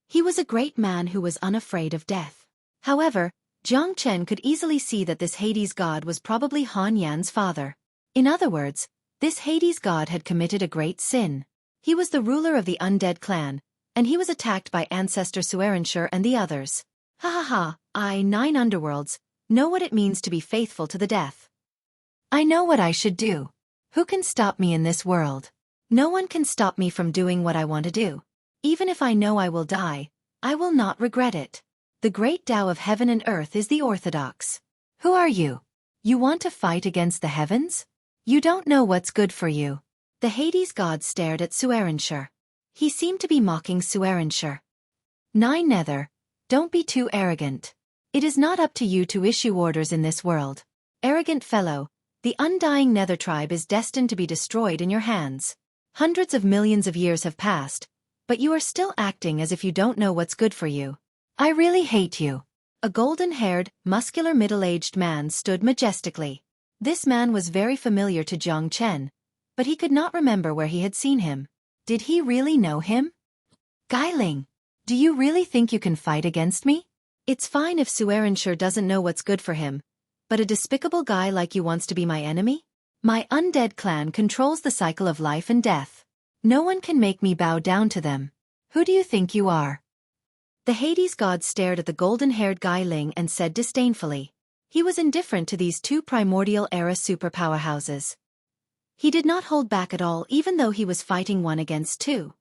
He was a great man who was unafraid of death. However, Jiang Chen could easily see that this Hades god was probably Han Yan's father. In other words, this Hades god had committed a great sin. He was the ruler of the undead clan, and he was attacked by ancestor Xueqi and the others. Ha ha ha, I 9 underworlds, know what it means to be faithful to the death. I know what I should do. Who can stop me in this world? No one can stop me from doing what I want to do. Even if I know I will die, I will not regret it. The great Tao of heaven and earth is the orthodox. Who are you? You want to fight against the heavens? You don't know what's good for you. The Hades god stared at Xueqi. He seemed to be mocking Xueqi. 9 Nether, don't be too arrogant. It is not up to you to issue orders in this world. Arrogant fellow, the undying Nether tribe is destined to be destroyed in your hands. Hundreds of millions of years have passed, but you are still acting as if you don't know what's good for you. I really hate you. A golden-haired, muscular middle-aged man stood majestically. This man was very familiar to Jiang Chen, but he could not remember where he had seen him. Did he really know him? Guiling, do you really think you can fight against me? It's fine if Xueqi doesn't know what's good for him, but a despicable guy like you wants to be my enemy? My undead clan controls the cycle of life and death. No one can make me bow down to them. Who do you think you are? The Hades god stared at the golden-haired Guy Ling and said disdainfully. He was indifferent to these two primordial-era superpowerhouses. He did not hold back at all even though he was fighting one against two.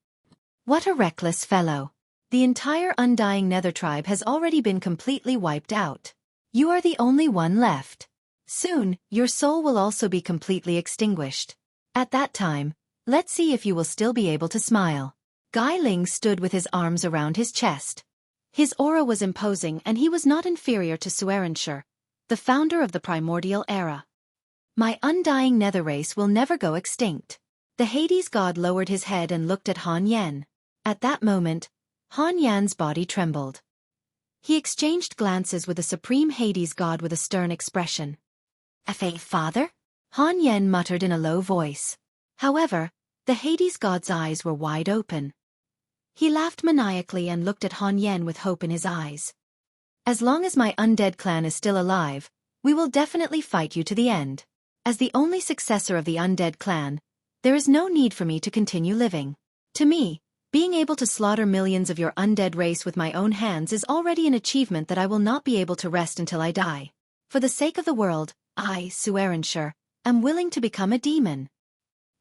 What a reckless fellow. The entire Undying Nether tribe has already been completely wiped out. You are the only one left. Soon, your soul will also be completely extinguished. At that time, let's see if you will still be able to smile. Guy Ling stood with his arms around his chest. His aura was imposing and he was not inferior to Xueqi, the founder of the primordial era. My undying nether race will never go extinct. The Hades god lowered his head and looked at Han Yan. At that moment, Han Yan's body trembled. He exchanged glances with the supreme Hades god with a stern expression. Father? Han Yan muttered in a low voice. However, the Hades god's eyes were wide open. He laughed maniacally and looked at Han Yan with hope in his eyes. As long as my undead clan is still alive, we will definitely fight you to the end. As the only successor of the undead clan, there is no need for me to continue living. To me, being able to slaughter millions of your undead race with my own hands is already an achievement that I will not be able to rest until I die. For the sake of the world, I, Xueqi, am willing to become a demon.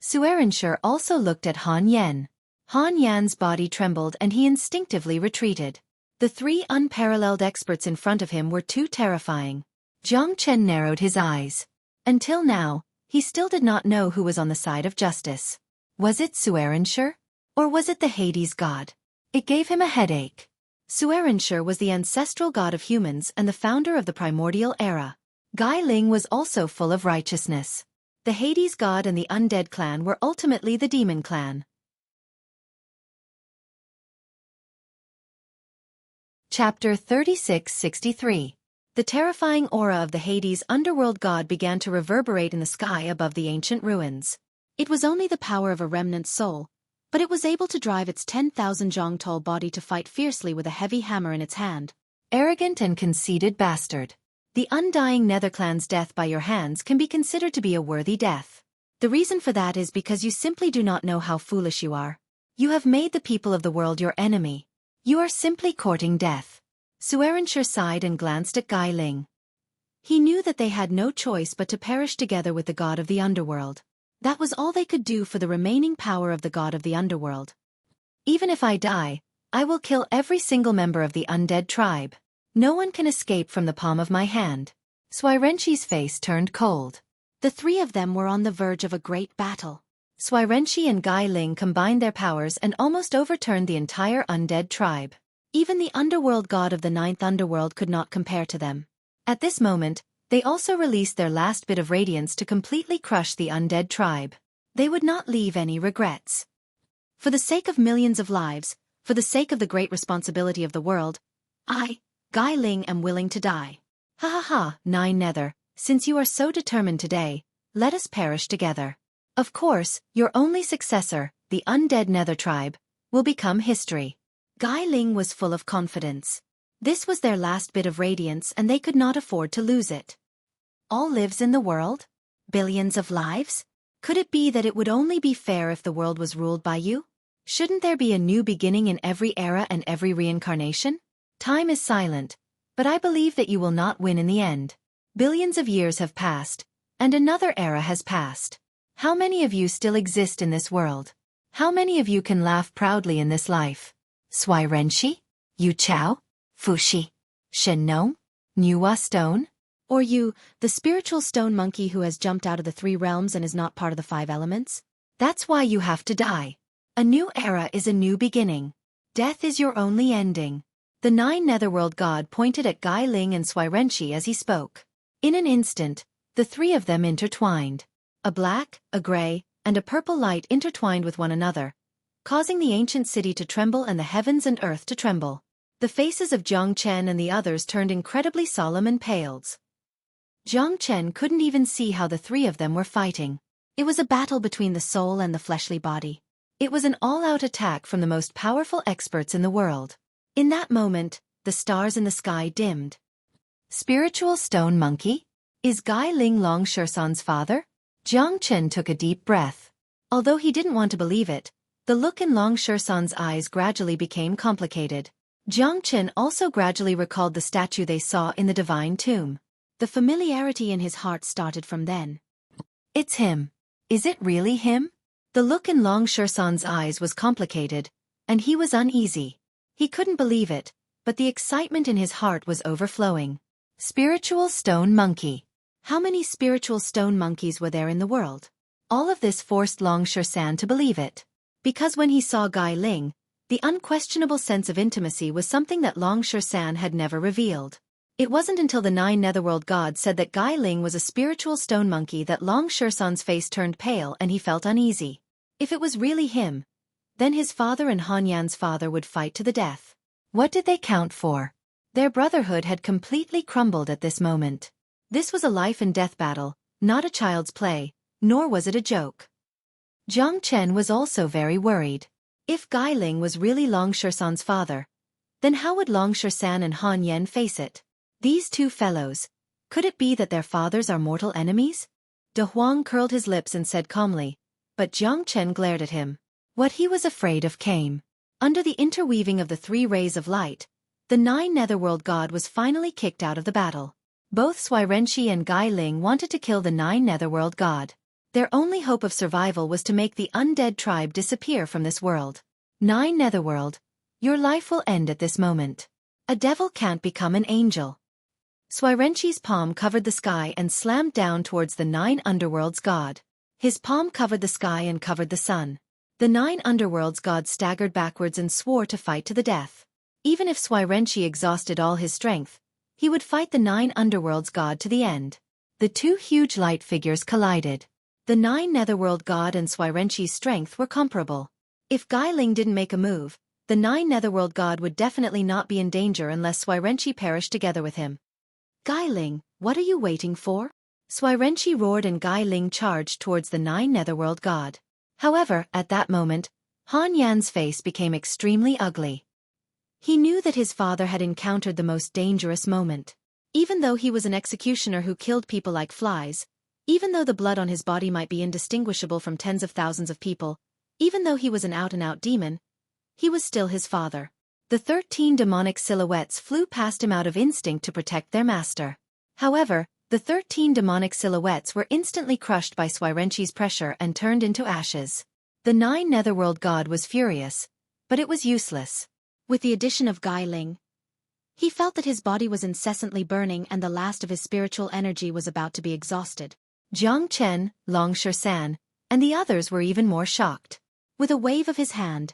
Xueqi also looked at Han Yan. Han Yan's body trembled and he instinctively retreated. The three unparalleled experts in front of him were too terrifying. Zhang Chen narrowed his eyes. Until now, he still did not know who was on the side of justice. Was it Xueqi? Or was it the Hades god? It gave him a headache. Xueqi was the ancestral god of humans and the founder of the primordial era. Guy Ling was also full of righteousness. The Hades god and the undead clan were ultimately the demon clan. Chapter 3663. The terrifying aura of the Hades underworld god began to reverberate in the sky above the ancient ruins. It was only the power of a remnant soul, but it was able to drive its 10,000 zhong tall body to fight fiercely with a heavy hammer in its hand. Arrogant and conceited bastard. The undying Netherclan's death by your hands can be considered to be a worthy death. The reason for that is because you simply do not know how foolish you are. You have made the people of the world your enemy. You are simply courting death. Xueqi sighed and glanced at Guy Ling. He knew that they had no choice but to perish together with the god of the underworld. That was all they could do for the remaining power of the god of the underworld. Even if I die, I will kill every single member of the undead tribe. No one can escape from the palm of my hand. Xueqi's face turned cold. The three of them were on the verge of a great battle. Xueqi and Guy Ling combined their powers and almost overturned the entire undead tribe. Even the underworld god of the ninth underworld could not compare to them. At this moment, they also released their last bit of radiance to completely crush the undead tribe. They would not leave any regrets. For the sake of millions of lives, for the sake of the great responsibility of the world, I, Guy Ling, am willing to die. Ha ha ha, Nine Nether, since you are so determined today, let us perish together. Of course, your only successor, the undead Nether tribe, will become history. Guy Ling was full of confidence. This was their last bit of radiance and they could not afford to lose it. All lives in the world? Billions of lives? Could it be that it would only be fair if the world was ruled by you? Shouldn't there be a new beginning in every era and every reincarnation? Time is silent, but I believe that you will not win in the end. Billions of years have passed, and another era has passed. How many of you still exist in this world? How many of you can laugh proudly in this life? Xueqi? Yu Chao? Fuxi? Shen Nong? Nuwa Stone? Or you, the spiritual stone monkey who has jumped out of the three realms and is not part of the five elements? That's why you have to die. A new era is a new beginning. Death is your only ending. The nine netherworld god pointed at Guy Ling and Xueqi as he spoke. In an instant, the three of them intertwined. A black, a gray, and a purple light intertwined with one another, causing the ancient city to tremble and the heavens and earth to tremble. The faces of Zhang Chen and the others turned incredibly solemn and paled. Zhang Chen couldn't even see how the three of them were fighting. It was a battle between the soul and the fleshly body. It was an all-out attack from the most powerful experts in the world. In that moment, the stars in the sky dimmed. Spiritual stone monkey? Is Guy Ling Long Shersan's father? Jiang Chen took a deep breath. Although he didn't want to believe it, the look in Long Shersan's eyes gradually became complicated. Jiang Chen also gradually recalled the statue they saw in the divine tomb. The familiarity in his heart started from then. It's him. Is it really him? The look in Long Shersan's eyes was complicated, and he was uneasy. He couldn't believe it, but the excitement in his heart was overflowing. Spiritual stone monkey. How many spiritual stone monkeys were there in the world? All of this forced Long Shersan to believe it. Because when he saw Gai Ling, the unquestionable sense of intimacy was something that Long Shersan had never revealed. It wasn't until the 9 netherworld gods said that Gai Ling was a spiritual stone monkey that Long Shersan's face turned pale and he felt uneasy. If it was really him, then his father and Han Yan's father would fight to the death. What did they count for? Their brotherhood had completely crumbled at this moment. This was a life-and-death battle, not a child's play, nor was it a joke. Jiang Chen was also very worried. If Gai Ling was really Long Shersan's father, then how would Long Shersan and Han Yan face it? These two fellows, could it be that their fathers are mortal enemies? De Huang curled his lips and said calmly, but Jiang Chen glared at him. What he was afraid of came. Under the interweaving of the 3 rays of light, the 9 netherworld god was finally kicked out of the battle. Both Xueqi and Gai Ling wanted to kill the 9 netherworld god. Their only hope of survival was to make the undead tribe disappear from this world. 9 netherworld, your life will end at this moment. A devil can't become an angel. Xueqi's palm covered the sky and slammed down towards the 9 underworld's god. His palm covered the sky and covered the sun. The 9 underworld's god staggered backwards and swore to fight to the death. Even if Xueqi exhausted all his strength, he would fight the 9 underworld's god to the end. The 2 huge light figures collided. The 9 netherworld god and Xueqi's strength were comparable. If Gai Ling didn't make a move, the 9 netherworld god would definitely not be in danger unless Xueqi perished together with him. Gai Ling, what are you waiting for? Xueqi roared and Gai Ling charged towards the 9 netherworld god. However, at that moment, Han Yan's face became extremely ugly. He knew that his father had encountered the most dangerous moment. Even though he was an executioner who killed people like flies, even though the blood on his body might be indistinguishable from tens of thousands of people, even though he was an out-and-out demon, he was still his father. The 13 demonic silhouettes flew past him out of instinct to protect their master. However, the 13 demonic silhouettes were instantly crushed by Xueqi's pressure and turned into ashes. The 9 netherworld god was furious, but it was useless. With the addition of Gai Ling, he felt that his body was incessantly burning and the last of his spiritual energy was about to be exhausted. Jiang Chen, Long Shersan, and the others were even more shocked. With a wave of his hand,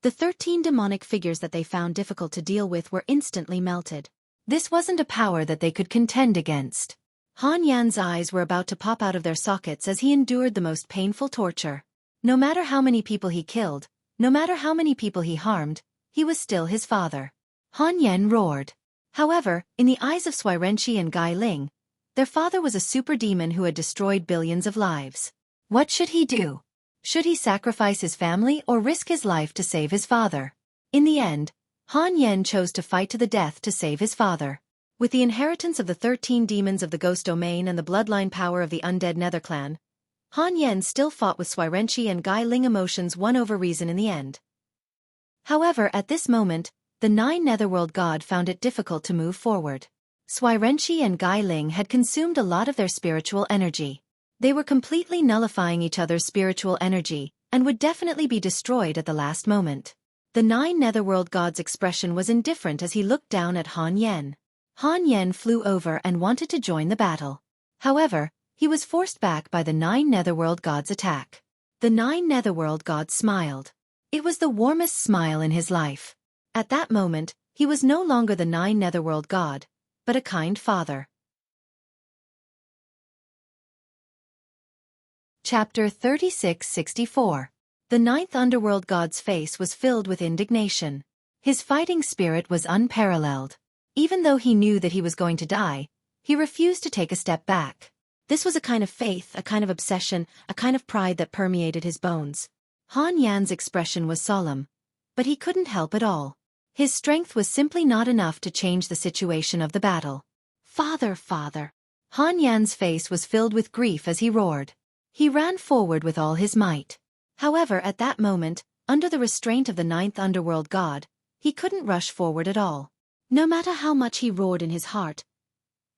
the 13 demonic figures that they found difficult to deal with were instantly melted. This wasn't a power that they could contend against. Han Yan's eyes were about to pop out of their sockets as he endured the most painful torture. No matter how many people he killed, no matter how many people he harmed, he was still his father. Han Yan roared. However, in the eyes of Xueqi and Gai Ling, their father was a super demon who had destroyed billions of lives. What should he do? Should he sacrifice his family or risk his life to save his father? In the end, Han Yan chose to fight to the death to save his father. With the inheritance of the 13 demons of the ghost domain and the bloodline power of the undead nether clan, Han Yan still fought with Xueqi and Gai Ling. Emotions won over reason in the end. However, at this moment, the 9 netherworld god found it difficult to move forward. Xueqi and Gai Ling had consumed a lot of their spiritual energy. They were completely nullifying each other's spiritual energy, and would definitely be destroyed at the last moment. The 9 netherworld god's expression was indifferent as he looked down at Han Yan. Han Yan flew over and wanted to join the battle. However, he was forced back by the 9 netherworld god's attack. The 9 netherworld gods smiled. It was the warmest smile in his life. At that moment, he was no longer the 9 netherworld god, but a kind father. Chapter 36-64. The 9th underworld god's face was filled with indignation. His fighting spirit was unparalleled. Even though he knew that he was going to die, he refused to take a step back. This was a kind of faith, a kind of obsession, a kind of pride that permeated his bones. Han Yan's expression was solemn, but he couldn't help at all. His strength was simply not enough to change the situation of the battle. Father, father. Han Yan's face was filled with grief as he roared. He ran forward with all his might. However, at that moment, under the restraint of the ninth underworld god, he couldn't rush forward at all. No matter how much he roared in his heart,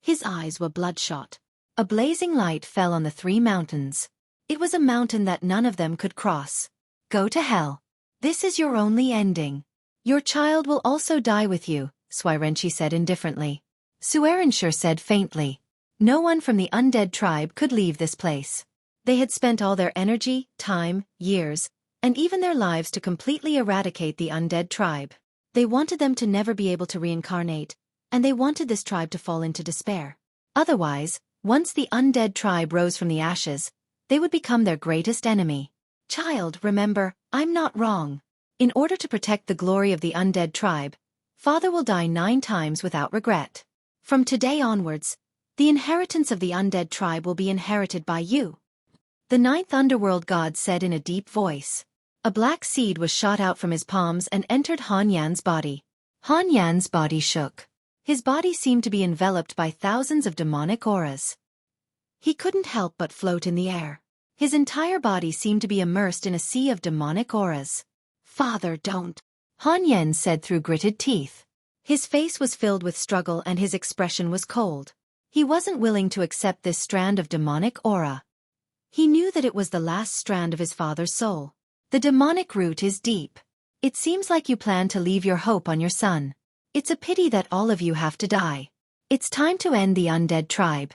his eyes were bloodshot. A blazing light fell on the three mountains. It was a mountain that none of them could cross. Go to hell. This is your only ending. Your child will also die with you, Xueqi said indifferently. Xueqi said faintly. No one from the undead tribe could leave this place. They had spent all their energy, time, years, and even their lives to completely eradicate the undead tribe. They wanted them to never be able to reincarnate, and they wanted this tribe to fall into despair. Otherwise, once the undead tribe rose from the ashes, they would become their greatest enemy. Child, remember, I'm not wrong. In order to protect the glory of the undead tribe, Father will die 9 times without regret. From today onwards, the inheritance of the undead tribe will be inherited by you. The ninth underworld god said in a deep voice. A black seed was shot out from his palms and entered Han Yan's body. Han Yan's body shook. His body seemed to be enveloped by thousands of demonic auras. He couldn't help but float in the air. His entire body seemed to be immersed in a sea of demonic auras. Father, don't. Han Yan said through gritted teeth. His face was filled with struggle and his expression was cold. He wasn't willing to accept this strand of demonic aura. He knew that it was the last strand of his father's soul. The demonic root is deep. It seems like you plan to leave your hope on your son. It's a pity that all of you have to die. It's time to end the undead tribe.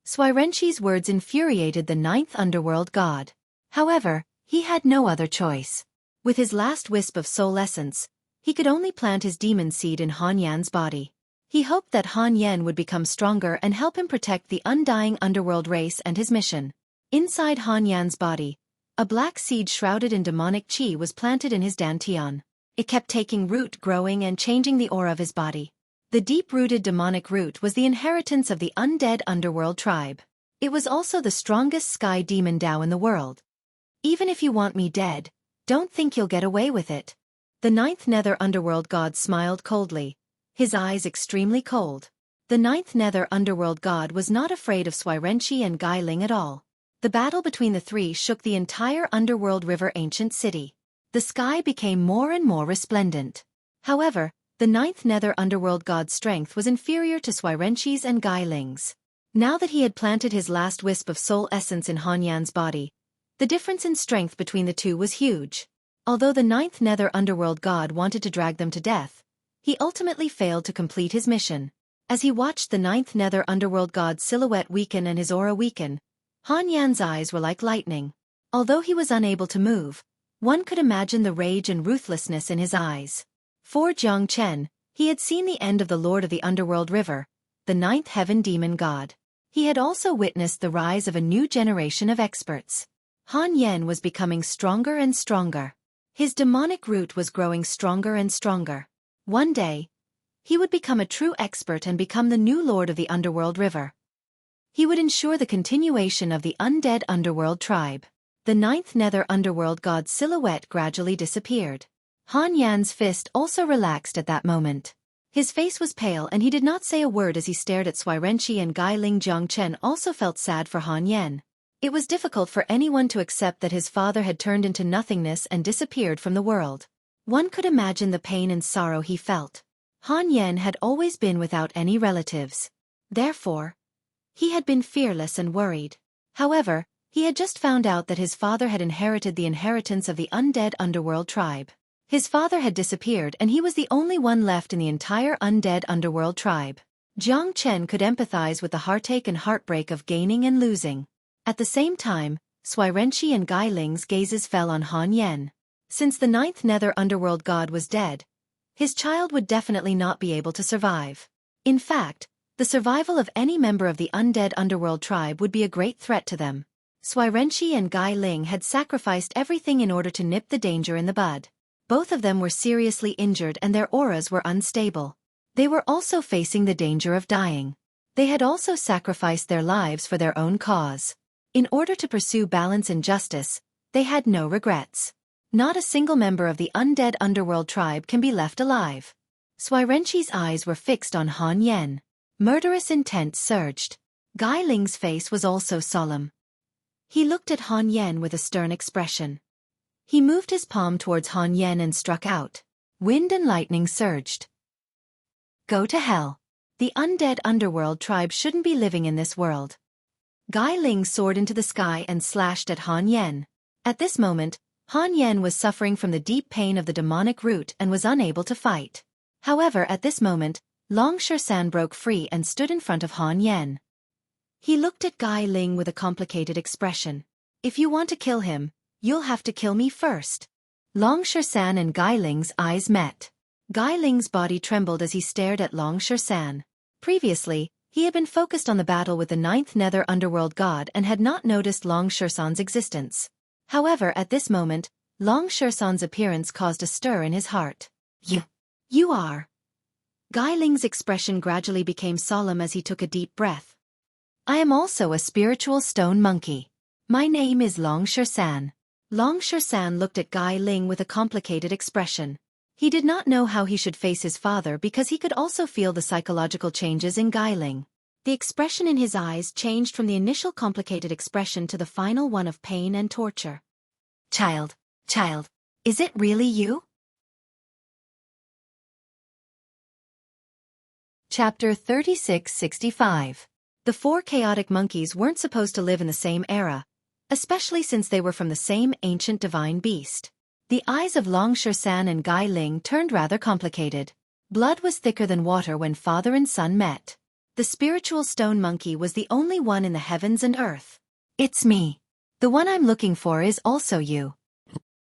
Xueqi's words infuriated the ninth underworld god. However, he had no other choice. With his last wisp of soul essence, he could only plant his demon seed in Han Yan's body. He hoped that Han Yan would become stronger and help him protect the undying underworld race and his mission. Inside Han Yan's body, a black seed shrouded in demonic qi was planted in his dantian. It kept taking root, growing and changing the aura of his body. The deep-rooted demonic root was the inheritance of the undead underworld tribe. It was also the strongest sky demon Dao in the world. Even if you want me dead, don't think you'll get away with it. The ninth nether underworld god smiled coldly, his eyes extremely cold. The ninth nether underworld god was not afraid of Xueqi and Gai Ling at all. The battle between the three shook the entire underworld river ancient city. The sky became more and more resplendent. However, the ninth nether underworld god's strength was inferior to Xueqi's and Gai Ling's. Now that he had planted his last wisp of soul essence in Han Yan's body, the difference in strength between the two was huge. Although the ninth nether underworld god wanted to drag them to death, he ultimately failed to complete his mission. As he watched the ninth nether underworld god's silhouette weaken and his aura weaken, Han Yan's eyes were like lightning. Although he was unable to move, one could imagine the rage and ruthlessness in his eyes. For Jiang Chen, he had seen the end of the Lord of the Underworld River, the ninth heaven demon god. He had also witnessed the rise of a new generation of experts. Han Yan was becoming stronger and stronger. His demonic root was growing stronger and stronger. One day, he would become a true expert and become the new Lord of the Underworld River. He would ensure the continuation of the undead underworld tribe. The ninth nether underworld god's silhouette gradually disappeared. Han Yan's fist also relaxed at that moment. His face was pale and he did not say a word as he stared at Xueqi and Gai Ling. Jiang Chen also felt sad for Han Yan. It was difficult for anyone to accept that his father had turned into nothingness and disappeared from the world. One could imagine the pain and sorrow he felt. Han Yan had always been without any relatives. Therefore, he had been fearless and worried. However, he had just found out that his father had inherited the inheritance of the undead underworld tribe. His father had disappeared and he was the only one left in the entire undead underworld tribe. Jiang Chen could empathize with the heartache and heartbreak of gaining and losing. At the same time, Xueqi and Gai Ling's gazes fell on Han Yan. Since the ninth nether underworld god was dead, his child would definitely not be able to survive. In fact, the survival of any member of the undead underworld tribe would be a great threat to them. Xueqi and Gai Ling had sacrificed everything in order to nip the danger in the bud. Both of them were seriously injured and their auras were unstable. They were also facing the danger of dying. They had also sacrificed their lives for their own cause. In order to pursue balance and justice, they had no regrets. Not a single member of the undead underworld tribe can be left alive. Xueqi's eyes were fixed on Han Yan. Murderous intent surged. Gai Ling's face was also solemn. He looked at Han Yen with a stern expression. He moved his palm towards Han Yen and struck out. Wind and lightning surged. Go to hell. The undead underworld tribe shouldn't be living in this world. Gai Ling soared into the sky and slashed at Han Yen. At this moment, Han Yen was suffering from the deep pain of the demonic root and was unable to fight. However, at this moment, Long Shan broke free and stood in front of Han Yen. He looked at Gai Ling with a complicated expression. If you want to kill him, you'll have to kill me first. Long Shan and Gai Ling's eyes met. Gai Ling's body trembled as he stared at Long Shan. Previously, he had been focused on the battle with the 9th Nether Underworld god and had not noticed Long Shan's existence. However, at this moment, Long Shan's appearance caused a stir in his heart. You are. Gai Ling's expression gradually became solemn as he took a deep breath. I am also a spiritual stone monkey. My name is Long Shan. Long Shan looked at Gai Ling with a complicated expression. He did not know how he should face his father because he could also feel the psychological changes in Gai Ling. The expression in his eyes changed from the initial complicated expression to the final one of pain and torture. Child, is it really you? Chapter 3665. The 4 chaotic monkeys weren't supposed to live in the same era, especially since they were from the same ancient divine beast. The eyes of Long Shan and Gai Ling turned rather complicated. Blood was thicker than water when father and son met. The spiritual stone monkey was the only one in the heavens and earth. It's me. The one I'm looking for is also you.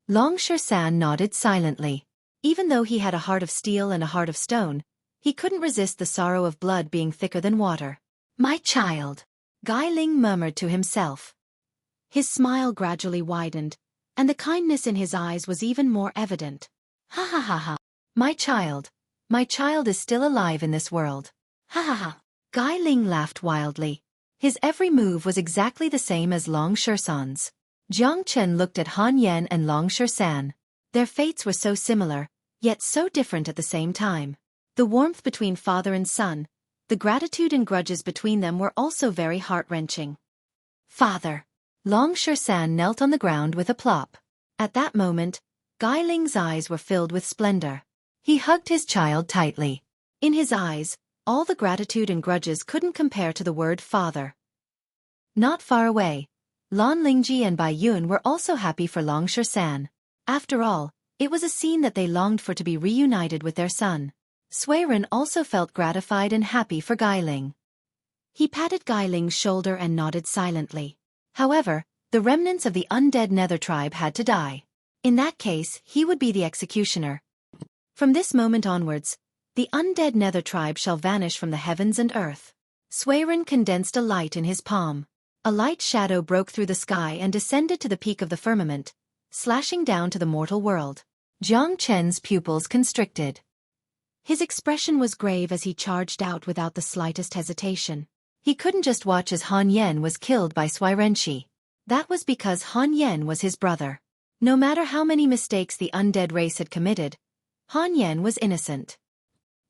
Long Shan nodded silently. Even though he had a heart of steel and a heart of stone, he couldn't resist the sorrow of blood being thicker than water. My child, Gai Ling murmured to himself. His smile gradually widened, and the kindness in his eyes was even more evident. Ha ha ha ha. My child is still alive in this world. Ha ha ha. Gai Ling laughed wildly. His every move was exactly the same as Long Shan's. Jiang Chen looked at Han Yen and Long Shan. Their fates were so similar, yet so different at the same time. The warmth between father and son, the gratitude and grudges between them were also very heart-wrenching. Father. Long Shan knelt on the ground with a plop. At that moment, Gai Ling's eyes were filled with splendor. He hugged his child tightly. In his eyes, all the gratitude and grudges couldn't compare to the word father. Not far away, Lan Lingji and Bai Yun were also happy for Long Shan. After all, it was a scene that they longed for to be reunited with their son. Xueqi also felt gratified and happy for Gai Ling. He patted Gai Ling's shoulder and nodded silently. However, the remnants of the undead Nether tribe had to die. In that case, he would be the executioner. From this moment onwards, the undead Nether tribe shall vanish from the heavens and earth. Xueqi condensed a light in his palm. A light shadow broke through the sky and descended to the peak of the firmament, slashing down to the mortal world. Jiang Chen's pupils constricted. His expression was grave as he charged out without the slightest hesitation. He couldn't just watch as Han Yen was killed by Xueqi. That was because Han Yen was his brother. No matter how many mistakes the undead race had committed, Han Yen was innocent.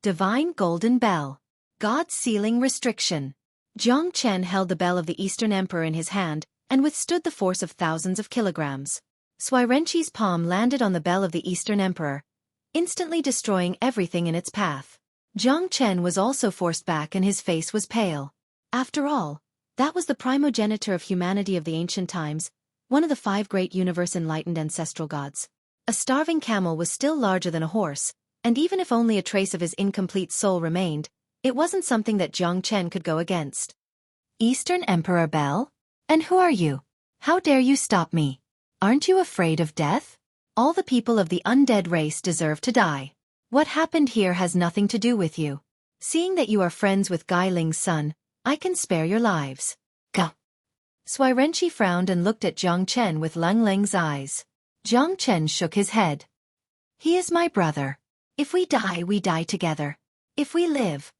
Divine Golden Bell. God's Sealing Restriction. Jiang Chen held the bell of the Eastern Emperor in his hand and withstood the force of thousands of kilograms. Xueqi's palm landed on the bell of the Eastern Emperor, instantly destroying everything in its path. Jiang Chen was also forced back and his face was pale. After all, that was the primogenitor of humanity of the ancient times, one of the 5 great universe-enlightened ancestral gods. A starving camel was still larger than a horse, and even if only a trace of his incomplete soul remained, it wasn't something that Jiang Chen could go against. Eastern Emperor Bell? And who are you? How dare you stop me? Aren't you afraid of death? All the people of the undead race deserve to die. What happened here has nothing to do with you. Seeing that you are friends with Gai Ling's son, I can spare your lives. Go. Xueqi frowned and looked at Jiang Chen with Lang Lang's eyes. Jiang Chen shook his head. He is my brother. If we die together. If we live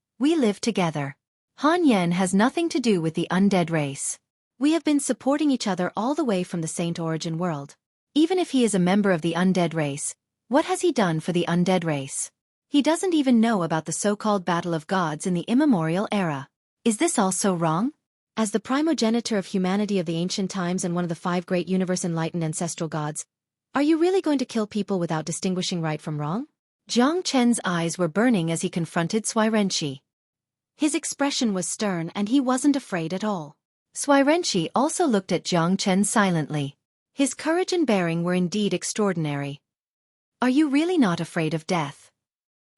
together. Han Yen has nothing to do with the undead race. We have been supporting each other all the way from the Saint Origin world. Even if he is a member of the undead race, what has he done for the undead race? He doesn't even know about the so-called Battle of Gods in the immemorial era. Is this all so wrong? As the primogenitor of humanity of the ancient times and one of the 5 great universe-enlightened ancestral gods, are you really going to kill people without distinguishing right from wrong? Jiang Chen's eyes were burning as he confronted Xueqi. His expression was stern and he wasn't afraid at all. Xueqi also looked at Jiang Chen silently. His courage and bearing were indeed extraordinary. Are you really not afraid of death?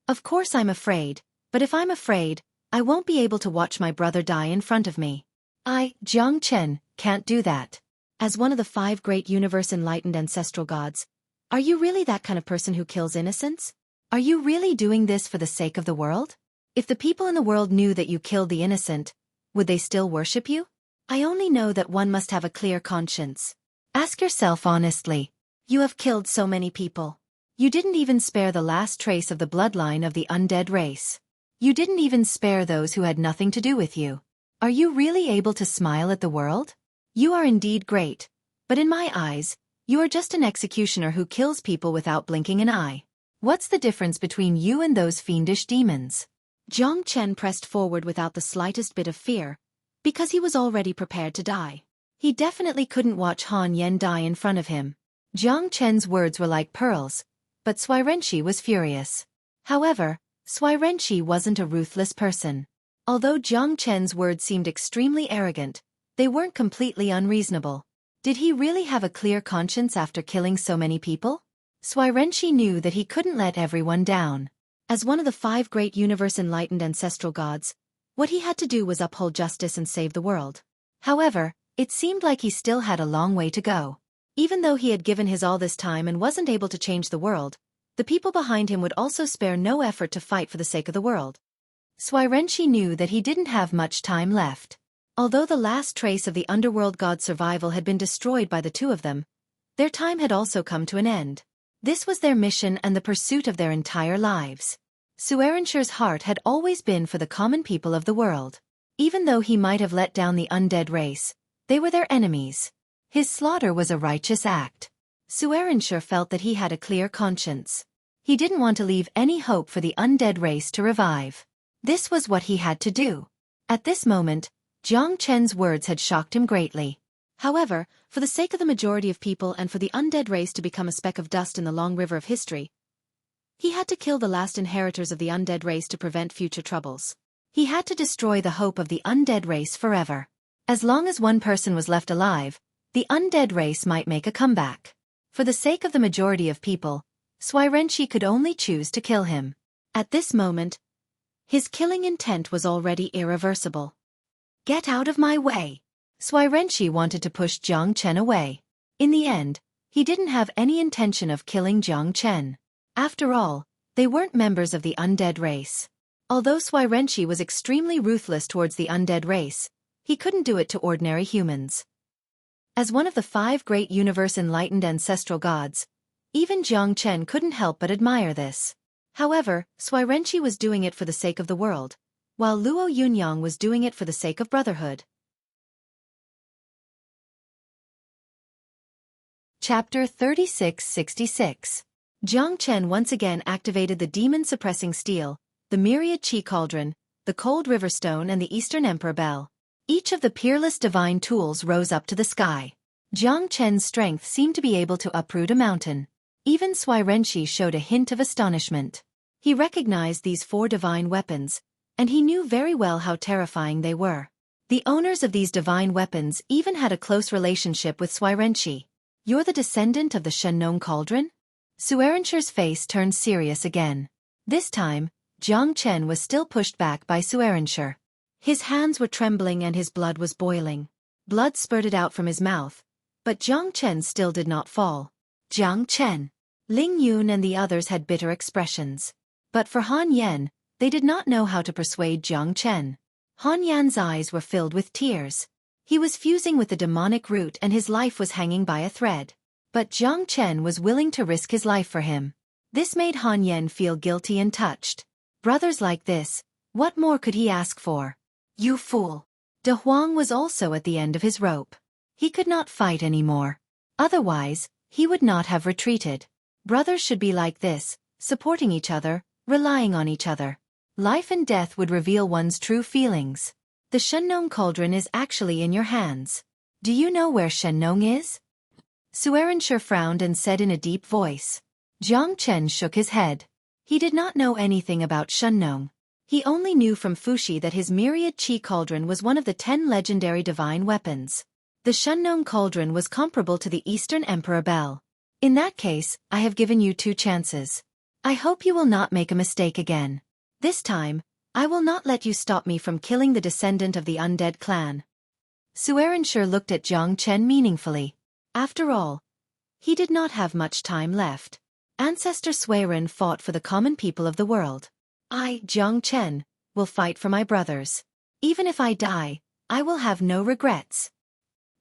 Of course I'm afraid, but if I'm afraid, I won't be able to watch my brother die in front of me. Jiang Chen, can't do that. As one of the 5 great universe-enlightened ancestral gods, are you really that kind of person who kills innocents? Are you really doing this for the sake of the world? If the people in the world knew that you killed the innocent, would they still worship you? I only know that one must have a clear conscience. Ask yourself honestly. You have killed so many people. You didn't even spare the last trace of the bloodline of the undead race. You didn't even spare those who had nothing to do with you. Are you really able to smile at the world? You are indeed great, but in my eyes, you are just an executioner who kills people without blinking an eye. What's the difference between you and those fiendish demons? Jiang Chen pressed forward without the slightest bit of fear, because he was already prepared to die. He definitely couldn't watch Han Yan die in front of him. Jiang Chen's words were like pearls, but Xueqi was furious. However, Xueqi wasn't a ruthless person. Although Jiang Chen's words seemed extremely arrogant, they weren't completely unreasonable. Did he really have a clear conscience after killing so many people? Xueqi knew that he couldn't let everyone down. As one of the 5 great universe-enlightened ancestral gods, what he had to do was uphold justice and save the world. However, it seemed like he still had a long way to go. Even though he had given his all this time and wasn't able to change the world, the people behind him would also spare no effort to fight for the sake of the world. Xueqi knew that he didn't have much time left. Although the last trace of the underworld god's survival had been destroyed by the 2 of them, their time had also come to an end. This was their mission and the pursuit of their entire lives. Xuerenshur's heart had always been for the common people of the world. Even though he might have let down the undead race, they were their enemies. His slaughter was a righteous act. Xuerenshur felt that he had a clear conscience. He didn't want to leave any hope for the undead race to revive. This was what he had to do. At this moment, Jiang Chen's words had shocked him greatly. However, for the sake of the majority of people and for the undead race to become a speck of dust in the long river of history, he had to kill the last inheritors of the undead race to prevent future troubles. He had to destroy the hope of the undead race forever. As long as one person was left alive, the undead race might make a comeback. For the sake of the majority of people, Xuerenshi could only choose to kill him. At this moment, his killing intent was already irreversible. Get out of my way! Xuerenshi wanted to push Jiang Chen away. In the end, he didn't have any intention of killing Jiang Chen. After all, they weren't members of the undead race. Although Xuerenshi was extremely ruthless towards the undead race, he couldn't do it to ordinary humans. As one of the 5 great universe-enlightened ancestral gods, even Jiang Chen couldn't help but admire this. However, Xuerenshi was doing it for the sake of the world, while Luo Yunyang was doing it for the sake of brotherhood. Chapter 3666. Jiang Chen once again activated the demon-suppressing steel, the myriad chi cauldron, the cold river stone and the Eastern Emperor bell. Each of the peerless divine tools rose up to the sky. Jiang Chen's strength seemed to be able to uproot a mountain. Even Xuerenshi showed a hint of astonishment. He recognized these 4 divine weapons, and he knew very well how terrifying they were. The owners of these divine weapons even had a close relationship with Xuerenshi. You're the descendant of the Shenong Cauldron? Xuerenshur's face turned serious again. This time, Jiang Chen was still pushed back by Xuerenshur. His hands were trembling and his blood was boiling. Blood spurted out from his mouth, but Jiang Chen still did not fall. Jiang Chen. Ling Yun and the others had bitter expressions. But for Han Yan, they did not know how to persuade Jiang Chen. Han Yan's eyes were filled with tears. He was fusing with the demonic root and his life was hanging by a thread. But Jiang Chen was willing to risk his life for him. This made Han Yan feel guilty and touched. Brothers like this, what more could he ask for? You fool! De Huang was also at the end of his rope. He could not fight anymore. Otherwise, he would not have retreated. Brothers should be like this, supporting each other, relying on each other. Life and death would reveal one's true feelings. The Shenong cauldron is actually in your hands. Do you know where Shenong is? Xueqi frowned and said in a deep voice. Jiang Chen shook his head. He did not know anything about Shenong. He only knew from Fuxi that his myriad qi cauldron was one of the 10 legendary divine weapons. The Shenong cauldron was comparable to the Eastern Emperor Bell. In that case, I have given you 2 chances. I hope you will not make a mistake again. This time, I will not let you stop me from killing the descendant of the undead clan. Xueqi looked at Jiang Chen meaningfully. After all, he did not have much time left. Ancestor Xueqi fought for the common people of the world. I, Jiang Chen, will fight for my brothers. Even if I die, I will have no regrets.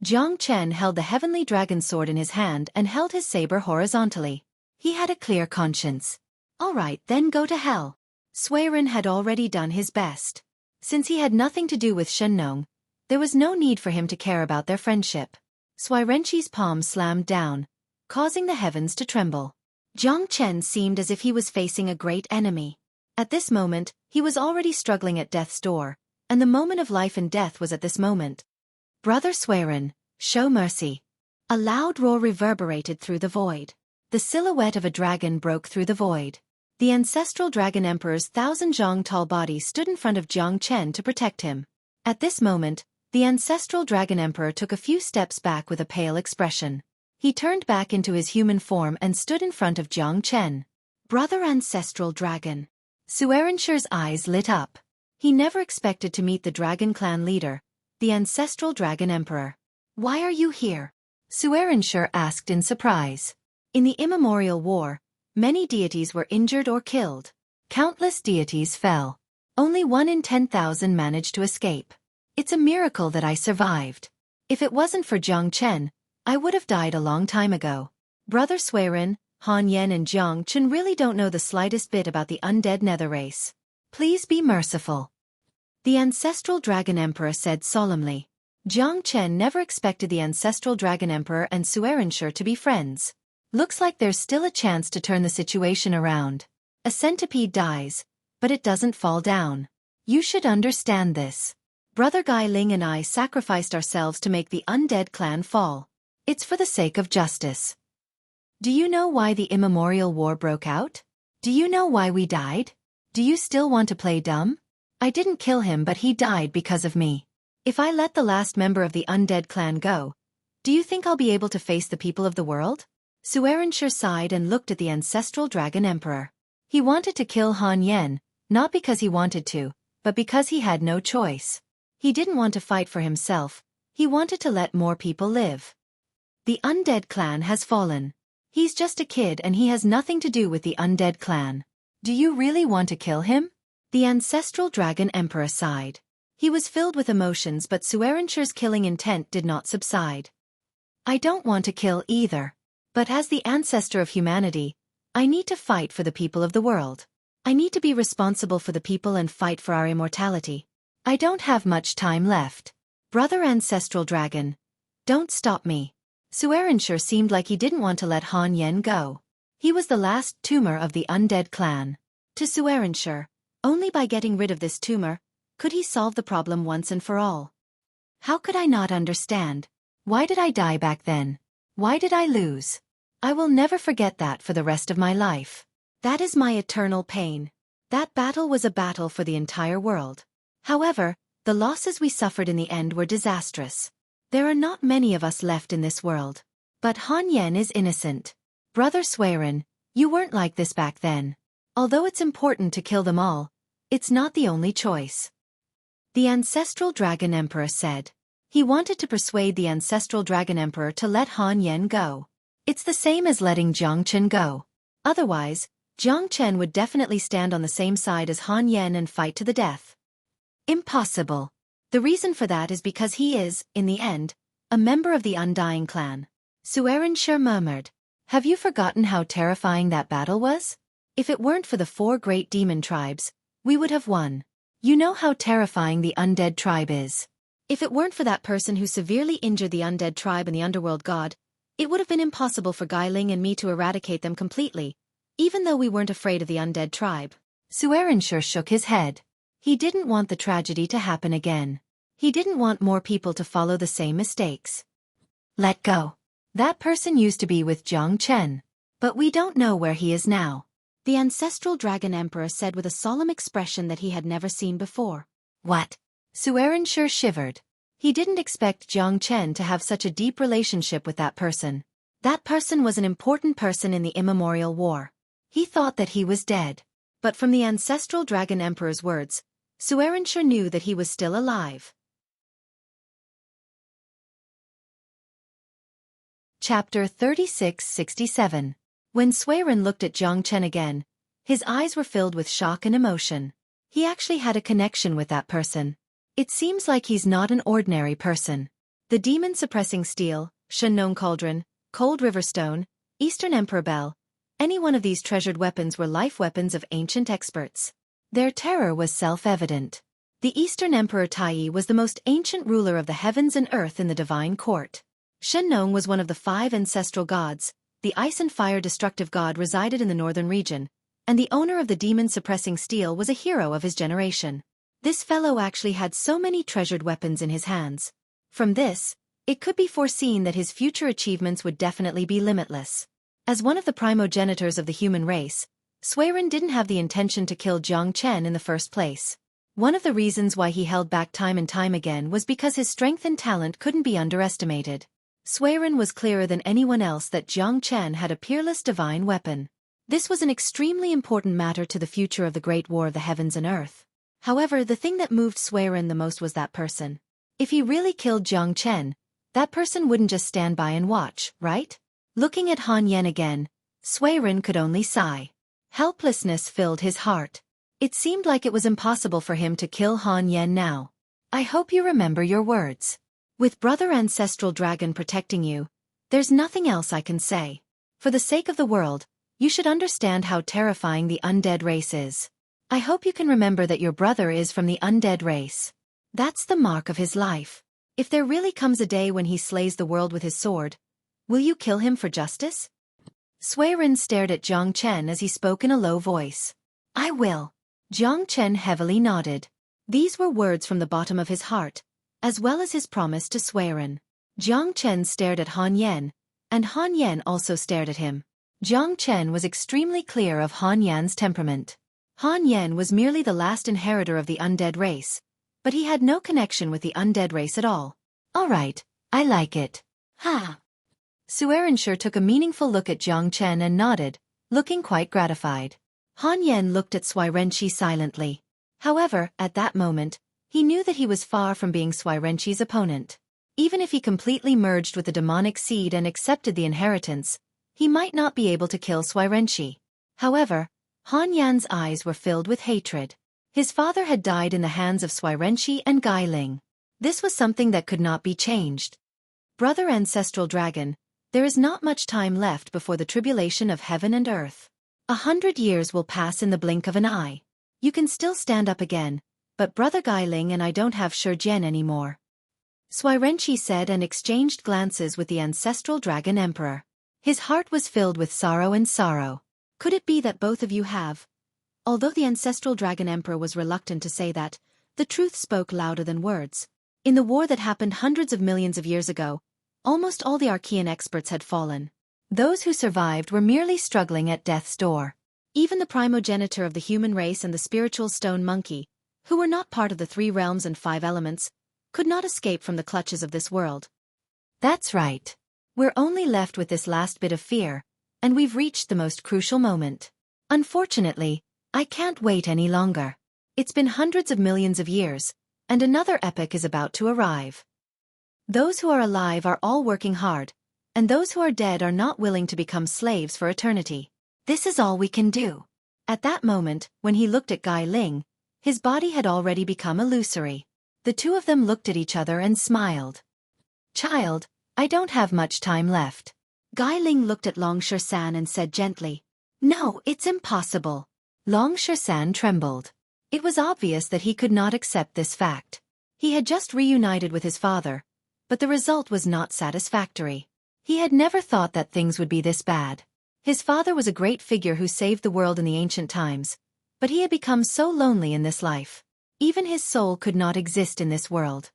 Jiang Chen held the heavenly dragon sword in his hand and held his saber horizontally. He had a clear conscience. All right, then go to hell. Xueqi had already done his best. Since he had nothing to do with Shenong, there was no need for him to care about their friendship. Xueqi's palm slammed down, causing the heavens to tremble. Jiang Chen seemed as if he was facing a great enemy. At this moment, he was already struggling at death's door, and the moment of life and death was at this moment. Brother Xueqi, show mercy. A loud roar reverberated through the void. The silhouette of a dragon broke through the void. The ancestral dragon emperor's 1,000 tall body stood in front of Jiang Chen to protect him. At this moment, the ancestral dragon emperor took a few steps back with a pale expression. He turned back into his human form and stood in front of Jiang Chen. Brother ancestral dragon. Xueqi's eyes lit up. He never expected to meet the dragon clan leader, the ancestral dragon emperor. Why are you here? Xueqi asked in surprise. In the immemorial war, many deities were injured or killed. Countless deities fell. Only 1 in 10,000 managed to escape. It's a miracle that I survived. If it wasn't for Jiang Chen, I would have died a long time ago. Brother Xueqi, Han Yan and Jiang Chen really don't know the slightest bit about the undead nether race. Please be merciful. The ancestral dragon emperor said solemnly. Jiang Chen never expected the ancestral dragon emperor and Xueqi to be friends. Looks like there's still a chance to turn the situation around. A centipede dies, but it doesn't fall down. You should understand this. Brother Gai Ling and I sacrificed ourselves to make the undead clan fall. It's for the sake of justice. Do you know why the immemorial war broke out? Do you know why we died? Do you still want to play dumb? I didn't kill him, but he died because of me. If I let the last member of the undead clan go, do you think I'll be able to face the people of the world? Xueqi sighed and looked at the ancestral dragon emperor. He wanted to kill Han Yan, not because he wanted to, but because he had no choice. He didn't want to fight for himself, he wanted to let more people live. The undead clan has fallen. He's just a kid and he has nothing to do with the undead clan. Do you really want to kill him? The ancestral dragon emperor sighed. He was filled with emotions, but Xueqi's killing intent did not subside. I don't want to kill either. But as the ancestor of humanity, I need to fight for the people of the world. I need to be responsible for the people and fight for our immortality. I don't have much time left. Brother ancestral dragon, don't stop me. Xueqi seemed like he didn't want to let Han Yan go. He was the last tumor of the undead clan. To Xueqi, only by getting rid of this tumor could he solve the problem once and for all. How could I not understand? Why did I die back then? Why did I lose? I will never forget that for the rest of my life. That is my eternal pain. That battle was a battle for the entire world. However, the losses we suffered in the end were disastrous. There are not many of us left in this world. But Han Yan is innocent. Brother Xueqi, you weren't like this back then. Although it's important to kill them all, it's not the only choice. The ancestral dragon emperor said. He wanted to persuade the ancestral dragon emperor to let Han Yan go. It's the same as letting Jiang Chen go. Otherwise, Jiang Chen would definitely stand on the same side as Han Yan and fight to the death. Impossible. The reason for that is because he is, in the end, a member of the Undying clan. Xueqi murmured. Have you forgotten how terrifying that battle was? If it weren't for the 4 great demon tribes, we would have won. You know how terrifying the undead tribe is. If it weren't for that person who severely injured the undead tribe and the underworld god, it would have been impossible for Gai Ling and me to eradicate them completely, even though we weren't afraid of the undead tribe. Xueqi shook his head. He didn't want the tragedy to happen again. He didn't want more people to follow the same mistakes. Let go. That person used to be with Jiang Chen. But we don't know where he is now. The ancestral dragon emperor said with a solemn expression that he had never seen before. What? Xueqi sure shivered. He didn't expect Jiang Chen to have such a deep relationship with that person. That person was an important person in the immemorial war. He thought that he was dead. But from the ancestral dragon emperor's words, Xueqi sure knew that he was still alive. Chapter 36-67. When Xueqi looked at Jiang Chen again, his eyes were filled with shock and emotion. He actually had a connection with that person. It seems like he's not an ordinary person. The demon-suppressing steel, Shenong Cauldron, Cold River Stone, Eastern Emperor Bell, any one of these treasured weapons were life weapons of ancient experts. Their terror was self-evident. The Eastern Emperor Tai was the most ancient ruler of the heavens and earth in the divine court. Shenong was one of the 5 ancestral gods. The ice and fire destructive god resided in the northern region, and the owner of the demon-suppressing steel was a hero of his generation. This fellow actually had so many treasured weapons in his hands. From this, it could be foreseen that his future achievements would definitely be limitless. As one of the primogenitors of the human race, Xueqi didn't have the intention to kill Jiang Chen in the first place. One of the reasons why he held back time and time again was because his strength and talent couldn't be underestimated. Xueqi was clearer than anyone else that Jiang Chen had a peerless divine weapon. This was an extremely important matter to the future of the Great War of the Heavens and Earth. However, the thing that moved Xueqi the most was that person. If he really killed Jiang Chen, that person wouldn't just stand by and watch, right? Looking at Han Yan again, Xueqi could only sigh. Helplessness filled his heart. It seemed like it was impossible for him to kill Han Yan now. I hope you remember your words. With Brother Ancestral Dragon protecting you, there's nothing else I can say. For the sake of the world, you should understand how terrifying the undead race is. I hope you can remember that your brother is from the undead race. That's the mark of his life. If there really comes a day when he slays the world with his sword, will you kill him for justice? Xueqi stared at Jiang Chen as he spoke in a low voice. I will. Jiang Chen heavily nodded. These were words from the bottom of his heart, as well as his promise to Xueqi. Jiang Chen stared at Han Yan, and Han Yan also stared at him. Jiang Chen was extremely clear of Han Yan's temperament. Han Yan was merely the last inheritor of the undead race, but he had no connection with the undead race at all. All right, I like it. Ha! Xueqi took a meaningful look at Jiang Chen and nodded, looking quite gratified. Han Yan looked at Xueqi silently. However, at that moment, he knew that he was far from being Xueqi's opponent. Even if he completely merged with the demonic seed and accepted the inheritance, he might not be able to kill Xueqi. However, Han Yan's eyes were filled with hatred. His father had died in the hands of Xueqi and Gai Ling. This was something that could not be changed. Brother Ancestral Dragon, there is not much time left before the tribulation of heaven and earth. 100 years will pass in the blink of an eye. You can still stand up again, but Brother Gai Ling and I don't have Shi Jian anymore. Xueqi said and exchanged glances with the Ancestral Dragon Emperor. His heart was filled with sorrow and sorrow. Could it be that both of you have? Although the Ancestral Dragon Emperor was reluctant to say that, the truth spoke louder than words. In the war that happened hundreds of millions of years ago, almost all the Archean experts had fallen. Those who survived were merely struggling at death's door. Even the primogenitor of the human race and the spiritual stone monkey, who were not part of the 3 realms and 5 elements, could not escape from the clutches of this world. That's right. We're only left with this last bit of fear, and we've reached the most crucial moment. Unfortunately, I can't wait any longer. It's been hundreds of millions of years, and another epoch is about to arrive. Those who are alive are all working hard, and those who are dead are not willing to become slaves for eternity. This is all we can do. At that moment, when he looked at Gai Ling, his body had already become illusory. The two of them looked at each other and smiled. Child, I don't have much time left. Gai Ling looked at Long Shersan and said gently, No, it's impossible. Long Shersan trembled. It was obvious that he could not accept this fact. He had just reunited with his father, but the result was not satisfactory. He had never thought that things would be this bad. His father was a great figure who saved the world in the ancient times, but he had become so lonely in this life. Even his soul could not exist in this world.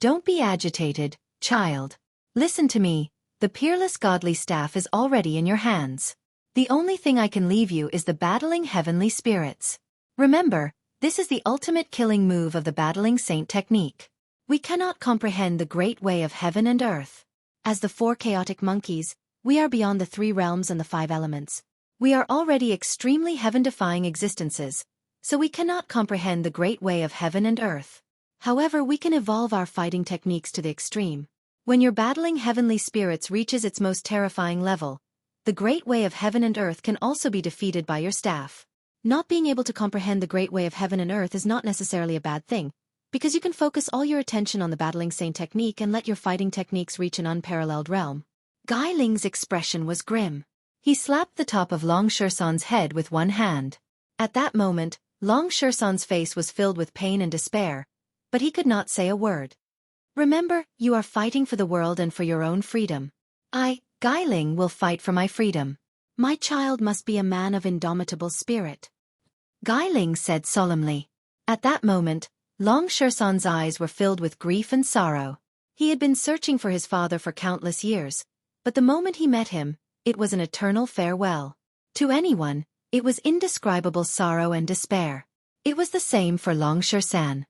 Don't be agitated, child. Listen to me, the peerless godly staff is already in your hands. The only thing I can leave you is the battling heavenly spirits. Remember, this is the ultimate killing move of the battling saint technique. We cannot comprehend the great way of heaven and earth. As the 4 chaotic monkeys, we are beyond the 3 realms and the 5 elements. We are already extremely heaven-defying existences, so we cannot comprehend the great way of heaven and earth. However, we can evolve our fighting techniques to the extreme. When your battling heavenly spirits reaches its most terrifying level, the great way of heaven and earth can also be defeated by your staff. Not being able to comprehend the great way of heaven and earth is not necessarily a bad thing, because you can focus all your attention on the battling saint technique and let your fighting techniques reach an unparalleled realm. Gai Ling's expression was grim. He slapped the top of Long Shersan's head with one hand. At that moment, Long Shersan's face was filled with pain and despair, but he could not say a word. Remember, you are fighting for the world and for your own freedom. I, Gai Ling, will fight for my freedom. My child must be a man of indomitable spirit. Gai Ling said solemnly. At that moment, Long Shersan's eyes were filled with grief and sorrow. He had been searching for his father for countless years, but the moment he met him, it was an eternal farewell. To anyone, it was indescribable sorrow and despair. It was the same for Long Shersan.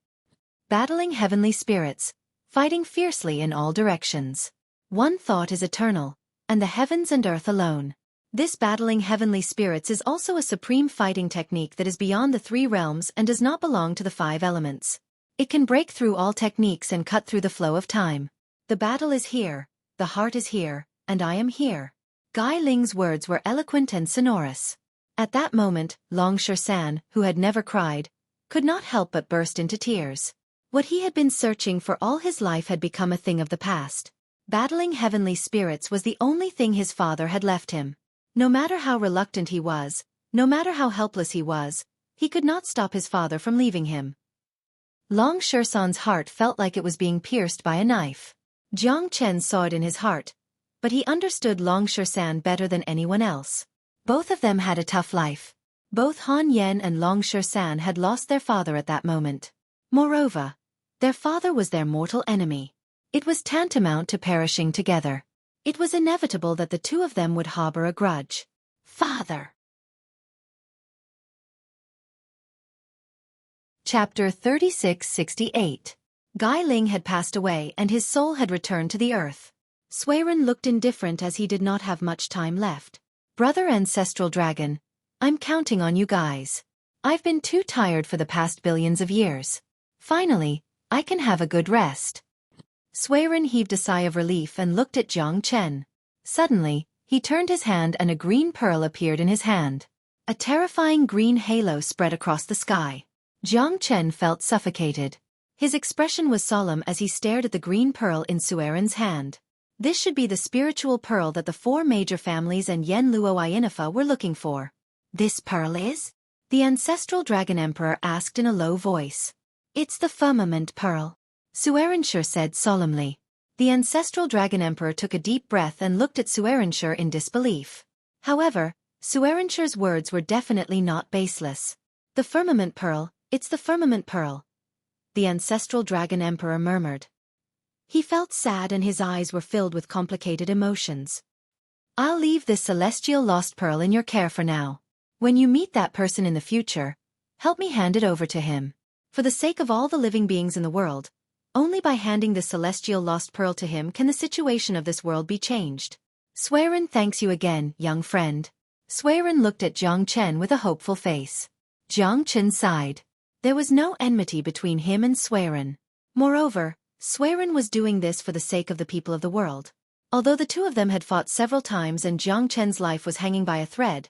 Battling heavenly spirits, fighting fiercely in all directions. One thought is eternal, and the heavens and earth alone. This battling heavenly spirits is also a supreme fighting technique that is beyond the 3 realms and does not belong to the 5 elements. It can break through all techniques and cut through the flow of time. The battle is here, the heart is here, and I am here. Gai Ling's words were eloquent and sonorous. At that moment, Long Shersan, who had never cried, could not help but burst into tears. What he had been searching for all his life had become a thing of the past. Battling heavenly spirits was the only thing his father had left him. No matter how reluctant he was, no matter how helpless he was, he could not stop his father from leaving him. Long Shersan's heart felt like it was being pierced by a knife. Jiang Chen saw it in his heart, but he understood Long Shersan better than anyone else. Both of them had a tough life. Both Han Yen and Long Shersan had lost their father at that moment. Moreover, their father was their mortal enemy. It was tantamount to perishing together. It was inevitable that the 2 of them would harbor a grudge. Father. Chapter 3668. Gai Ling had passed away and his soul had returned to the earth. Xueqi looked indifferent as he did not have much time left. Brother Ancestral Dragon, I'm counting on you guys. I've been too tired for the past billions of years. Finally, I can have a good rest. Xueqi heaved a sigh of relief and looked at Jiang Chen. Suddenly, he turned his hand and a green pearl appeared in his hand. A terrifying green halo spread across the sky. Jiang Chen felt suffocated. His expression was solemn as he stared at the green pearl in Xueqi's hand. This should be the spiritual pearl that the 4 major families and Yen Luo Inifa were looking for. This pearl is? The Ancestral Dragon Emperor asked in a low voice. It's the firmament pearl. Xueqi said solemnly. The Ancestral Dragon Emperor took a deep breath and looked at Xueqi in disbelief. However, Xueqi's words were definitely not baseless. The firmament pearl, it's the firmament pearl. The Ancestral Dragon Emperor murmured. He felt sad and his eyes were filled with complicated emotions. I'll leave this celestial lost pearl in your care for now. When you meet that person in the future, help me hand it over to him. For the sake of all the living beings in the world, only by handing the celestial lost pearl to him can the situation of this world be changed. Xueqi thanks you again, young friend. Xueqi looked at Jiang Chen with a hopeful face. Jiang Chen sighed. There was no enmity between him and Xueqi. Moreover, Xueqi was doing this for the sake of the people of the world. Although the 2 of them had fought several times and Jiang Chen's life was hanging by a thread,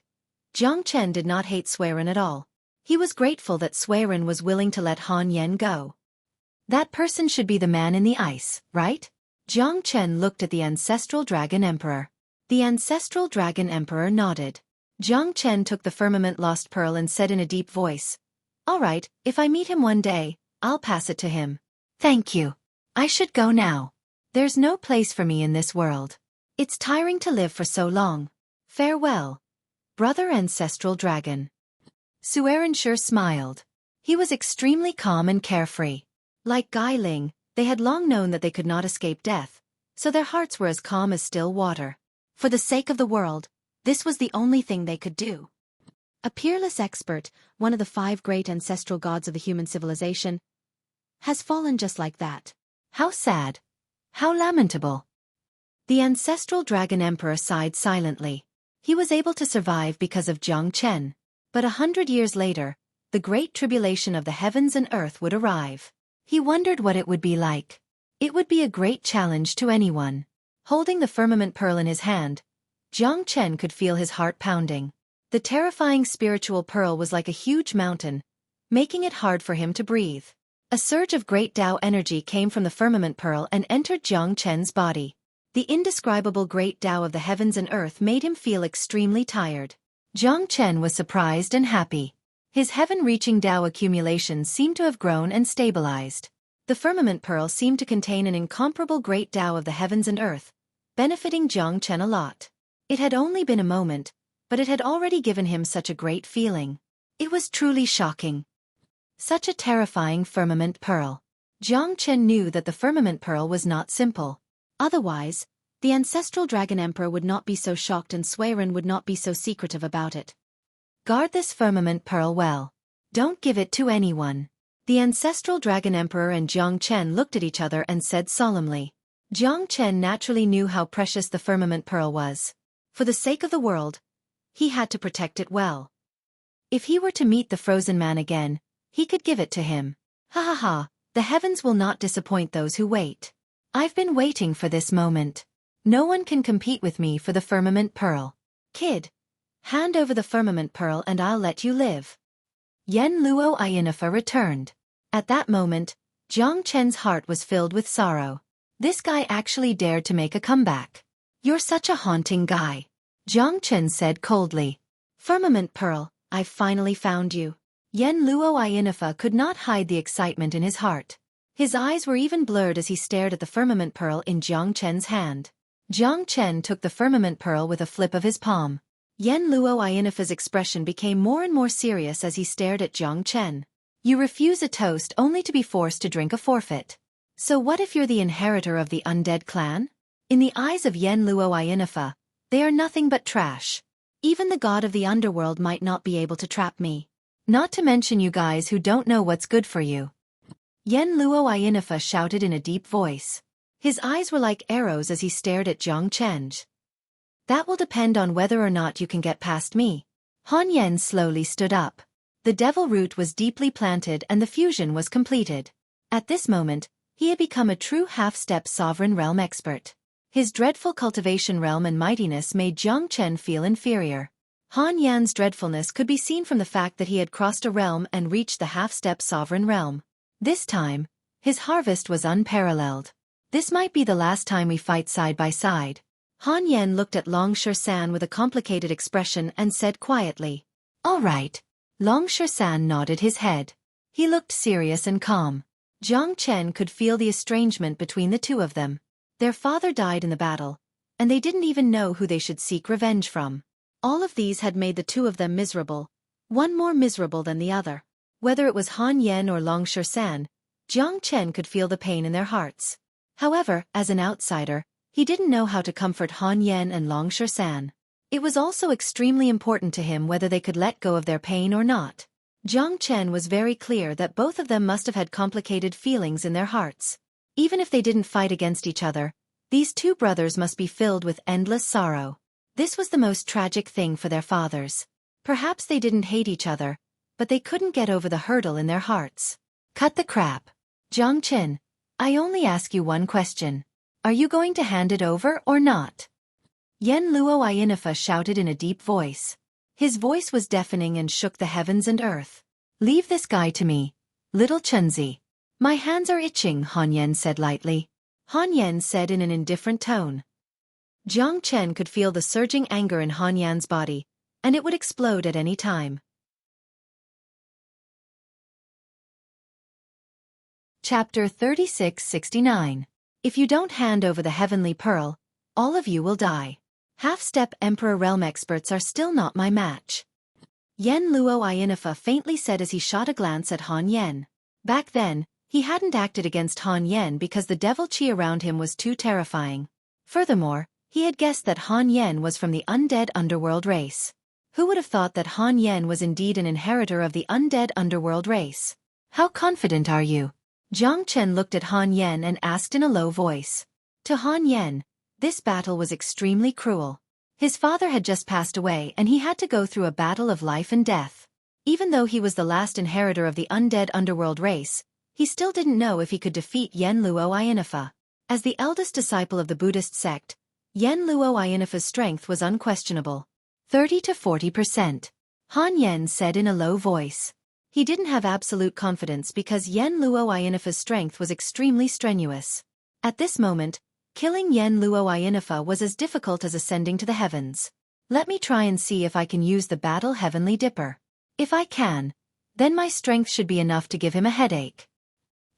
Jiang Chen did not hate Xueqi at all. He was grateful that Xueqi was willing to let Han Yen go. That person should be the man in the ice, right? Jiang Chen looked at the Ancestral Dragon Emperor. The Ancestral Dragon Emperor nodded. Jiang Chen took the firmament lost pearl and said in a deep voice, All right, if I meet him one day, I'll pass it to him. Thank you. I should go now. There's no place for me in this world. It's tiring to live for so long. Farewell, Brother Ancestral Dragon. Xueqi smiled. He was extremely calm and carefree. Like Gai Ling, They had long known that they could not escape death, so their hearts were as calm as still water. For the sake of the world, this was the only thing they could do. A peerless expert, one of the 5 great ancestral gods of the human civilization, has fallen just like that. How sad. How lamentable. The ancestral dragon emperor sighed silently. He was able to survive because of Jiang Chen. But 100 years later, the great tribulation of the heavens and earth would arrive. He wondered what it would be like. It would be a great challenge to anyone. Holding the firmament pearl in his hand, Jiang Chen could feel his heart pounding. The terrifying spiritual pearl was like a huge mountain, making it hard for him to breathe. A surge of great Tao energy came from the firmament pearl and entered Jiang Chen's body. The indescribable great Tao of the heavens and earth made him feel extremely tired. Jiang Chen was surprised and happy. His heaven-reaching Tao accumulations seemed to have grown and stabilized. The firmament pearl seemed to contain an incomparable great Tao of the heavens and earth, benefiting Jiang Chen a lot. It had only been a moment, but it had already given him such a great feeling. It was truly shocking. Such a terrifying firmament pearl. Jiang Chen knew that the firmament pearl was not simple. Otherwise, the ancestral dragon emperor would not be so shocked and Xueqi would not be so secretive about it. Guard this firmament pearl well. Don't give it to anyone. The ancestral dragon emperor and Jiang Chen looked at each other and said solemnly. Jiang Chen naturally knew how precious the firmament pearl was. For the sake of the world, he had to protect it well. If he were to meet the frozen man again, he could give it to him. Ha ha ha, the heavens will not disappoint those who wait. I've been waiting for this moment. No one can compete with me for the firmament pearl. Kid, hand over the firmament pearl and I'll let you live. Yen Luo Ayinafa returned. At that moment, Jiang Chen's heart was filled with sorrow. This guy actually dared to make a comeback. You're such a haunting guy. Jiang Chen said coldly. Firmament pearl, I've finally found you. Yen Luo Ayinafa could not hide the excitement in his heart. His eyes were even blurred as he stared at the firmament pearl in Jiang Chen's hand. Jiang Chen took the firmament pearl with a flip of his palm. Yen Luo Ayinafa's expression became more and more serious as he stared at Jiang Chen. You refuse a toast only to be forced to drink a forfeit. So what if you're the inheritor of the undead clan? In the eyes of Yen Luo Ayinafa, they are nothing but trash. Even the god of the underworld might not be able to trap me. Not to mention you guys who don't know what's good for you. Yen Luo Ayinafa shouted in a deep voice. His eyes were like arrows as he stared at Jiang Chen. That will depend on whether or not you can get past me. Han Yen slowly stood up. The devil root was deeply planted and the fusion was completed. At this moment, he had become a true half-step sovereign realm expert. His dreadful cultivation realm and mightiness made Jiang Chen feel inferior. Han Yan's dreadfulness could be seen from the fact that he had crossed a realm and reached the half-step sovereign realm. This time, his harvest was unparalleled. This might be the last time we fight side by side. Han Yan looked at Long San with a complicated expression and said quietly. All right. Long San nodded his head. He looked serious and calm. Jiang Chen could feel the estrangement between the two of them. Their father died in the battle, and they didn't even know who they should seek revenge from. All of these had made the two of them miserable, one more miserable than the other. Whether it was Han Yan or Long San, Jiang Chen could feel the pain in their hearts. However, as an outsider, he didn't know how to comfort Han Yan and Long San. It was also extremely important to him whether they could let go of their pain or not. Jiang Chen was very clear that both of them must have had complicated feelings in their hearts. Even if they didn't fight against each other, these two brothers must be filled with endless sorrow. This was the most tragic thing for their fathers. Perhaps they didn't hate each other, but they couldn't get over the hurdle in their hearts. Cut the crap. Jiang Chen, I only ask you one question. Are you going to hand it over or not? Yen Luo Ayinafa shouted in a deep voice. His voice was deafening and shook the heavens and earth. Leave this guy to me, little Chunzi. My hands are itching, Han Yan said lightly. Han Yan said in an indifferent tone. Jiang Chen could feel the surging anger in Han Yan's body, and it would explode at any time. Chapter 3669. If you don't hand over the heavenly pearl, all of you will die. Half-step Emperor realm experts are still not my match. Yen Luo Ayinafa faintly said as he shot a glance at Han Yan. Back then, He hadn't acted against Han Yen because the devil chi around him was too terrifying. Furthermore, he had guessed that Han Yen was from the undead underworld race. Who would have thought that Han Yen was indeed an inheritor of the undead underworld race? How confident are you? Jiang Chen looked at Han Yen and asked in a low voice. To Han Yen, this battle was extremely cruel. His father had just passed away and he had to go through a battle of life and death. Even though he was the last inheritor of the undead underworld race, he still didn't know if he could defeat Yen Luo Ayinfa. As the eldest disciple of the Buddhist sect, Yen Luo Ayinfa's strength was unquestionable. 30 to 40%. Han Yen said in a low voice. He didn't have absolute confidence because Yen Luo Ayinfa's strength was extremely strenuous. At this moment, killing Yen Luo Ayinfa was as difficult as ascending to the heavens. Let me try and see if I can use the battle heavenly dipper. If I can, then my strength should be enough to give him a headache.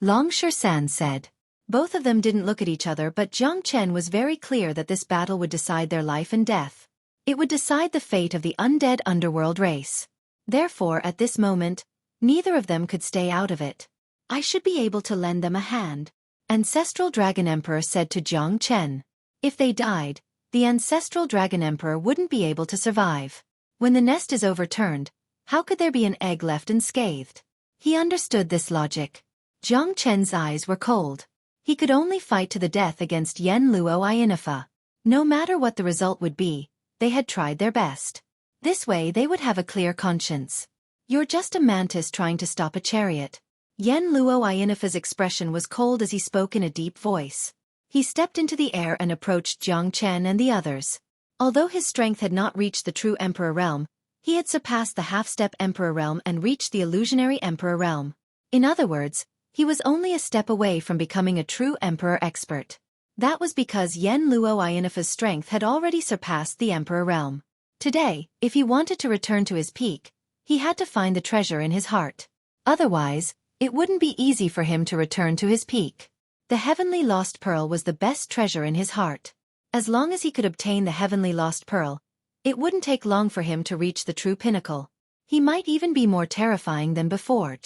Long Shersan said. Both of them didn't look at each other, but Jiang Chen was very clear that this battle would decide their life and death. It would decide the fate of the undead underworld race. Therefore, at this moment, neither of them could stay out of it. I should be able to lend them a hand, Ancestral Dragon Emperor said to Jiang Chen. If they died, the Ancestral Dragon Emperor wouldn't be able to survive. When the nest is overturned, how could there be an egg left unscathed? He understood this logic. Jiang Chen's eyes were cold. He could only fight to the death against Yen Luo Ayinfa. No matter what the result would be, they had tried their best. This way they would have a clear conscience. You're just a mantis trying to stop a chariot. Yen Luo Ayinfa's expression was cold as he spoke in a deep voice. He stepped into the air and approached Jiang Chen and the others. Although his strength had not reached the true Emperor realm, he had surpassed the half-step Emperor realm and reached the illusionary Emperor realm. In other words, he was only a step away from becoming a true Emperor expert. That was because Yen Luo Ayinfa's strength had already surpassed the Emperor realm. Today, if he wanted to return to his peak, he had to find the treasure in his heart. Otherwise, it wouldn't be easy for him to return to his peak. The heavenly lost pearl was the best treasure in his heart. As long as he could obtain the heavenly lost pearl, it wouldn't take long for him to reach the true pinnacle. He might even be more terrifying than before.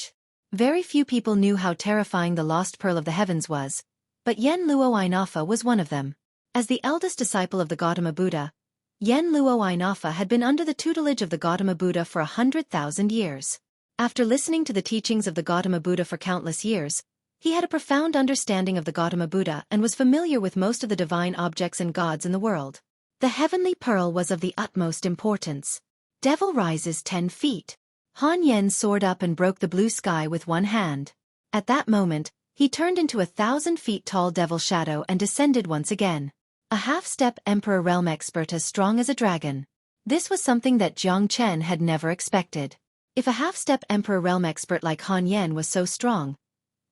Very few people knew how terrifying the lost pearl of the heavens was, but Yen Luo Ayinfa was one of them. As the eldest disciple of the Gautama Buddha, Yen Luo Ayinfa had been under the tutelage of the Gautama Buddha for 100,000 years. After listening to the teachings of the Gautama Buddha for countless years, he had a profound understanding of the Gautama Buddha and was familiar with most of the divine objects and gods in the world. The heavenly pearl was of the utmost importance. Devil rises 10 feet. Han Yen soared up and broke the blue sky with one hand. At that moment, he turned into a 1,000 feet tall devil shadow and descended once again. A half-step Emperor realm expert as strong as a dragon. This was something that Jiang Chen had never expected. If a half-step Emperor realm expert like Han Yen was so strong,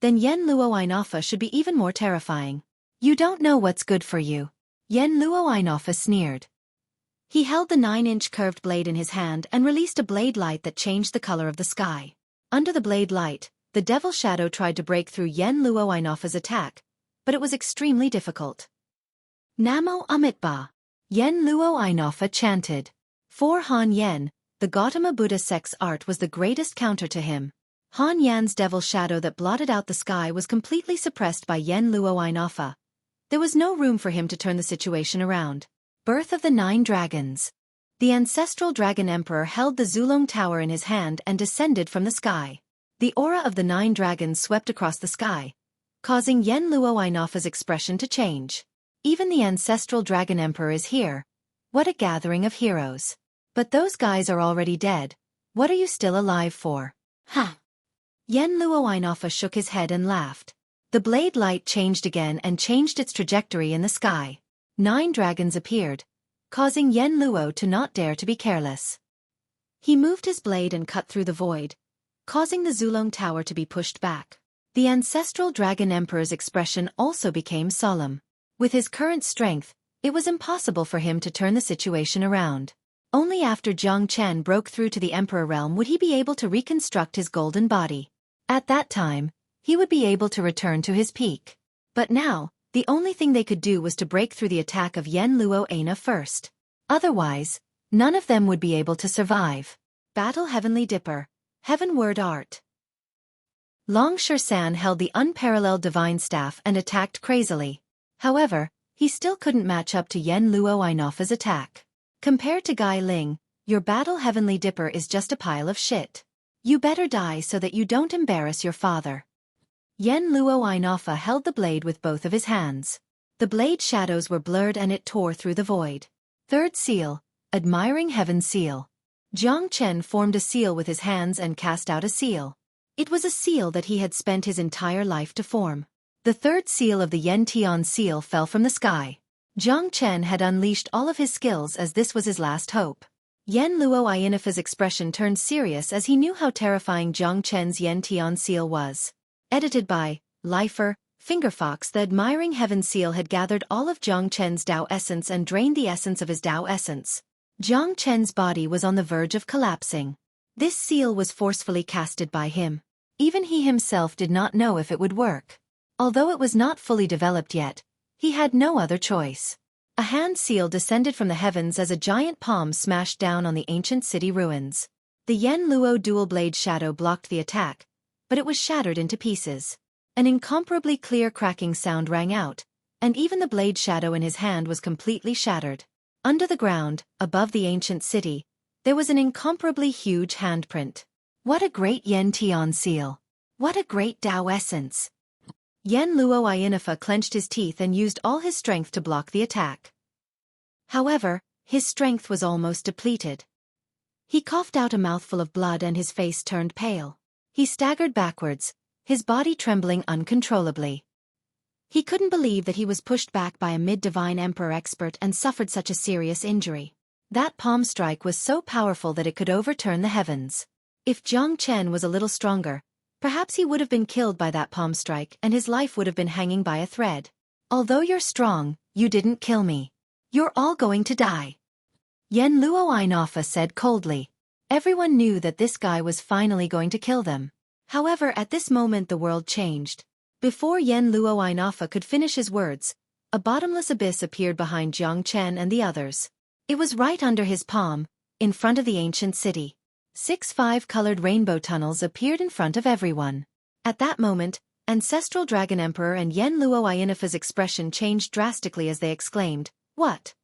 then Yen Luo Ayinfa should be even more terrifying. You don't know what's good for you. Yen Luo Ayinfa sneered. He held the 9-inch curved blade in his hand and released a blade light that changed the color of the sky. Under the blade light, the devil shadow tried to break through Yen Luo Ayinfa's attack, but it was extremely difficult. Namo Amitba. Yen Luo Ayinfa chanted. For Han Yen, the Gautama Buddha sect's art was the greatest counter to him. Han Yan's devil shadow that blotted out the sky was completely suppressed by Yen Luo Ayinfa. There was no room for him to turn the situation around. Birth of the 9 Dragons. The ancestral Dragon Emperor held the Zulong Tower in his hand and descended from the sky. The aura of the 9 dragons swept across the sky, causing Yen Luo Ayinfa's expression to change. Even the ancestral Dragon Emperor is here. What a gathering of heroes. But those guys are already dead. What are you still alive for? Ha! Yen Luo Ayinfa shook his head and laughed. The blade light changed again and changed its trajectory in the sky. 9 dragons appeared, causing Yen Luo to not dare to be careless. He moved his blade and cut through the void, causing the Zulong Tower to be pushed back. The ancestral Dragon Emperor's expression also became solemn. With his current strength, it was impossible for him to turn the situation around. Only after Jiang Chen broke through to the Emperor realm would he be able to reconstruct his golden body. At that time, he would be able to return to his peak. But now, the only thing they could do was to break through the attack of Yen Luo Ayinfa first. Otherwise, none of them would be able to survive. Battle Heavenly Dipper. Heavenward Art. Long Shan held the unparalleled divine staff and attacked crazily. However, he still couldn't match up to Yen Luo Ainofa's attack. Compared to Gai Ling, your battle heavenly dipper is just a pile of shit. You better die so that you don't embarrass your father. Yen Luo Ainofa held the blade with both of his hands. The blade shadows were blurred and it tore through the void. Third seal, admiring heaven's seal. Jiang Chen formed a seal with his hands and cast out a seal. It was a seal that he had spent his entire life to form. The third seal of the Yen Tian seal fell from the sky. Jiang Chen had unleashed all of his skills as this was his last hope. Yen Luo Ainofa's expression turned serious as he knew how terrifying Jiang Chen's Yen Tian seal was. Edited by Lifer, Fingerfox. The admiring heaven seal had gathered all of Jiang Chen's Tao essence and drained the essence of his Tao essence. Jiang Chen's body was on the verge of collapsing. This seal was forcefully casted by him. Even he himself did not know if it would work. Although it was not fully developed yet, he had no other choice. A hand seal descended from the heavens as a giant palm smashed down on the ancient city ruins. The Yen Luo dual blade shadow blocked the attack, but it was shattered into pieces. An incomparably clear cracking sound rang out, and even the blade shadow in his hand was completely shattered. Under the ground, above the ancient city, there was an incomparably huge handprint. What a great Yen Tian seal! What a great Tao essence! Yen Luo Ainofa clenched his teeth and used all his strength to block the attack. However, his strength was almost depleted. He coughed out a mouthful of blood and his face turned pale. He staggered backwards, his body trembling uncontrollably. He couldn't believe that he was pushed back by a mid-divine emperor expert and suffered such a serious injury. That palm strike was so powerful that it could overturn the heavens. If Jiang Chen was a little stronger, perhaps he would have been killed by that palm strike and his life would have been hanging by a thread. Although you're strong, you didn't kill me. You're all going to die. Yen Luo Ainofa said coldly. Everyone knew that this guy was finally going to kill them. However, at this moment the world changed. Before Yen Luo Ainofa could finish his words, a bottomless abyss appeared behind Jiang Chen and the others. It was right under his palm, in front of the ancient city. 6 5-colored rainbow tunnels appeared in front of everyone. At that moment, Ancestral Dragon Emperor and Yen Luo Ainofa's expression changed drastically as they exclaimed, "What?"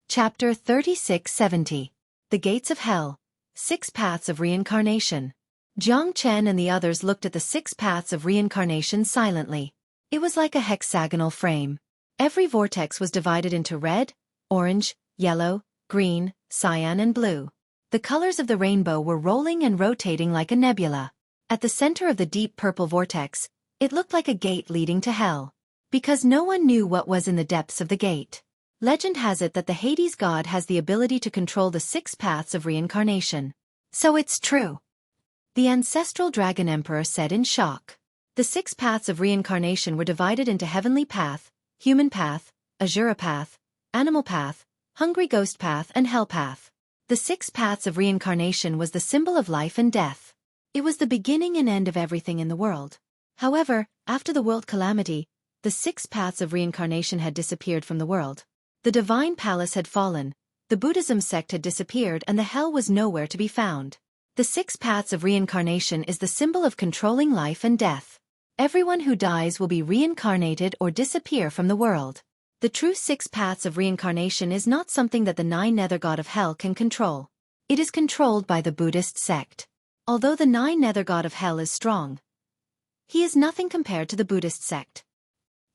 Chapter 3670. The Gates of Hell. 6 Paths of Reincarnation. Jiang Chen and the others looked at the 6 paths of reincarnation silently. It was like a hexagonal frame. Every vortex was divided into red, orange, yellow, green, cyan and blue. The colors of the rainbow were rolling and rotating like a nebula. At the center of the deep purple vortex, it looked like a gate leading to hell. Because no one knew what was in the depths of the gate. Legend has it that the Hades god has the ability to control the 6 paths of reincarnation. So it's true. The Ancestral Dragon Emperor said in shock. The 6 paths of reincarnation were divided into Heavenly Path, Human Path, Asura Path, Animal Path, Hungry Ghost Path and Hell Path. The 6 paths of reincarnation was the symbol of life and death. It was the beginning and end of everything in the world. However, after the world calamity, the 6 paths of reincarnation had disappeared from the world. The divine palace had fallen, the Buddhism sect had disappeared and the hell was nowhere to be found. The 6 paths of reincarnation is the symbol of controlling life and death. Everyone who dies will be reincarnated or disappear from the world. The true 6 paths of reincarnation is not something that the 9 nether god of hell can control. It is controlled by the Buddhist sect. Although the 9 nether god of hell is strong, he is nothing compared to the Buddhist sect.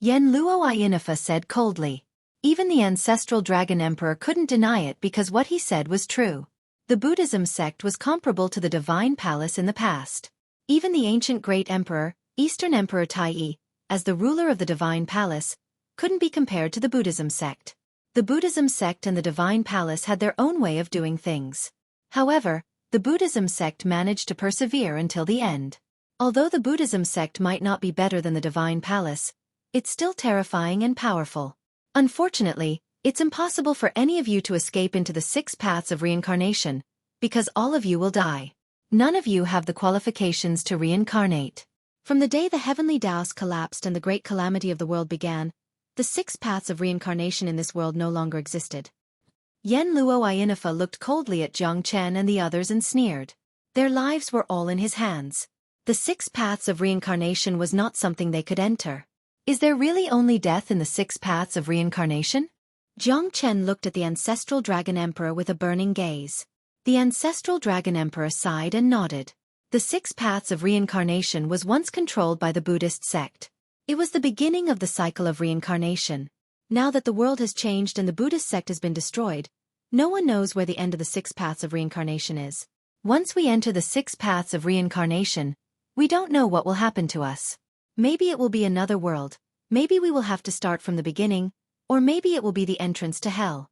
Yen Luo Ainofa said coldly. Even the Ancestral Dragon Emperor couldn't deny it because what he said was true. The Buddhism sect was comparable to the Divine Palace in the past. Even the ancient Great Emperor, Eastern Emperor Tai, as the ruler of the Divine Palace, couldn't be compared to the Buddhism sect. The Buddhism sect and the Divine Palace had their own way of doing things. However, the Buddhism sect managed to persevere until the end. Although the Buddhism sect might not be better than the Divine Palace, it's still terrifying and powerful. Unfortunately, it's impossible for any of you to escape into the 6 paths of reincarnation, because all of you will die. None of you have the qualifications to reincarnate. From the day the heavenly Taos collapsed and the great calamity of the world began, the 6 paths of reincarnation in this world no longer existed. Yen Luo Inifa looked coldly at Jiang Chen and the others and sneered. Their lives were all in his hands. The 6 paths of reincarnation was not something they could enter. Is there really only death in the 6 paths of reincarnation? Jiang Chen looked at the ancestral dragon emperor with a burning gaze. The ancestral dragon emperor sighed and nodded. The 6 paths of reincarnation was once controlled by the Buddhist sect. It was the beginning of the cycle of reincarnation. Now that the world has changed and the Buddhist sect has been destroyed, no one knows where the end of the 6 paths of reincarnation is. Once we enter the 6 paths of reincarnation, we don't know what will happen to us. Maybe it will be another world, maybe we will have to start from the beginning, or maybe it will be the entrance to hell.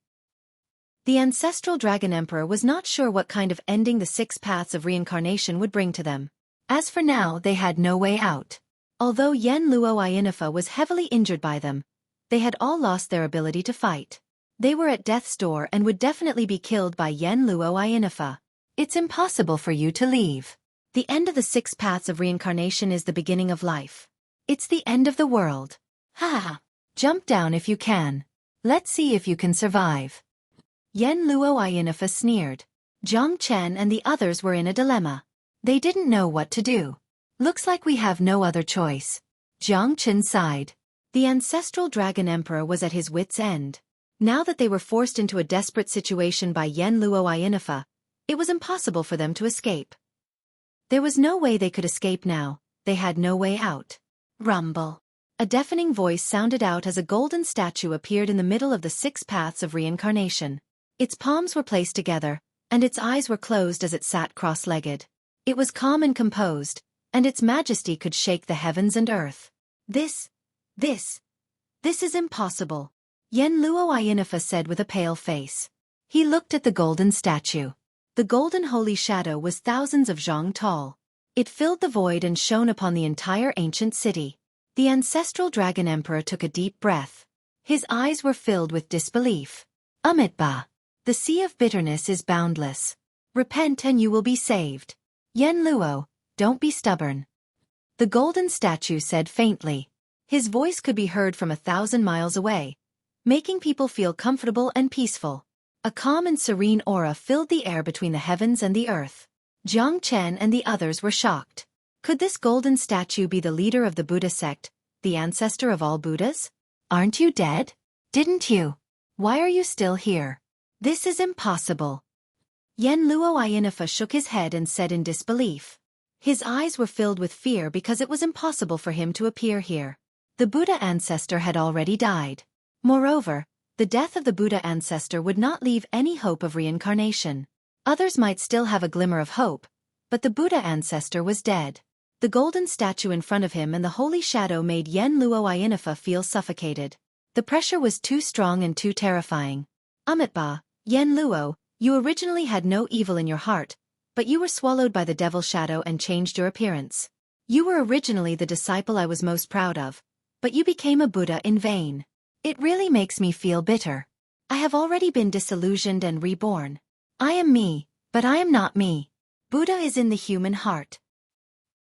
The ancestral dragon emperor was not sure what kind of ending the 6 paths of reincarnation would bring to them. As for now, they had no way out. Although Yen Luo Inifa was heavily injured by them, they had all lost their ability to fight. They were at death's door and would definitely be killed by Yen Luo Inifa. It's impossible for you to leave. The end of the 6 paths of reincarnation is the beginning of life. It's the end of the world. Ha ha! Jump down if you can. Let's see if you can survive. Yen Luo Inifa sneered. Jiang Chen and the others were in a dilemma. They didn't know what to do. Looks like we have no other choice. Jiang Chen sighed. The ancestral dragon emperor was at his wits' end. Now that they were forced into a desperate situation by Yen Luo Inifa, it was impossible for them to escape. There was no way they could escape now, they had no way out. Rumble. A deafening voice sounded out as a golden statue appeared in the middle of the 6 paths of reincarnation. Its palms were placed together, and its eyes were closed as it sat cross-legged. It was calm and composed, and its majesty could shake the heavens and earth. This is impossible, Yen Luo Inifa said with a pale face. He looked at the golden statue. The golden holy shadow was thousands of zhang tall. It filled the void and shone upon the entire ancient city. The ancestral dragon emperor took a deep breath. His eyes were filled with disbelief. Amitba. The sea of bitterness is boundless. Repent and you will be saved. Yen Luo, don't be stubborn. The golden statue said faintly. His voice could be heard from 1,000 miles away, making people feel comfortable and peaceful. A calm and serene aura filled the air between the heavens and the earth. Jiang Chen and the others were shocked. Could this golden statue be the leader of the Buddha sect, the ancestor of all Buddhas? Aren't you dead? Didn't you? Why are you still here? This is impossible. Yen Luo Inifa shook his head and said in disbelief. His eyes were filled with fear because it was impossible for him to appear here. The Buddha ancestor had already died. Moreover, the death of the Buddha ancestor would not leave any hope of reincarnation. Others might still have a glimmer of hope, but the Buddha ancestor was dead. The golden statue in front of him and the holy shadow made Yen Luo Inifa feel suffocated. The pressure was too strong and too terrifying. Amitba, Yen Luo, you originally had no evil in your heart, but you were swallowed by the devil shadow and changed your appearance. You were originally the disciple I was most proud of, but you became a Buddha in vain. It really makes me feel bitter. I have already been disillusioned and reborn. I am me, but I am not me. Buddha is in the human heart.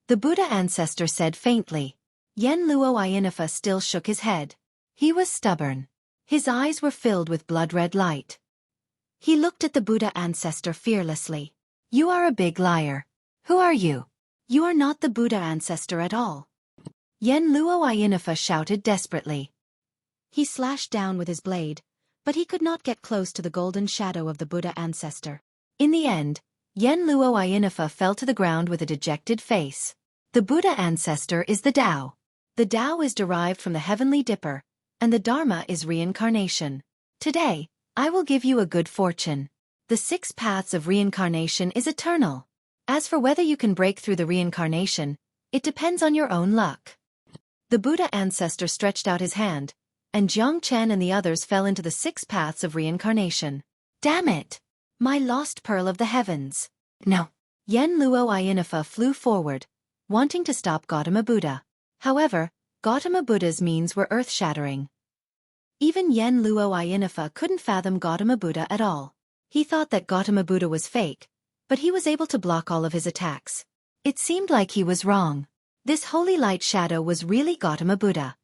The Buddha ancestor said faintly. Yen Luo Inifa still shook his head. He was stubborn. His eyes were filled with blood-red light. He looked at the Buddha ancestor fearlessly. You are a big liar. Who are you? You are not the Buddha ancestor at all. Yen Luo Inifa shouted desperately. He slashed down with his blade, but he could not get close to the golden shadow of the Buddha ancestor. In the end, Yen Luo Inifa fell to the ground with a dejected face. The Buddha ancestor is the Tao. The Tao is derived from the heavenly dipper, and the Dharma is reincarnation. Today, I will give you a good fortune. The 6 paths of reincarnation is eternal. As for whether you can break through the reincarnation, it depends on your own luck. The Buddha ancestor stretched out his hand, and Jiang Chen and the others fell into the 6 paths of reincarnation. Damn it! My lost pearl of the heavens. No. Yen Luo Inifa flew forward, wanting to stop Gautama Buddha. However, Gautama Buddha's means were earth-shattering. Even Yen Luo Inifa couldn't fathom Gautama Buddha at all. He thought that Gautama Buddha was fake, but he was able to block all of his attacks. It seemed like he was wrong. This holy light shadow was really Gautama Buddha.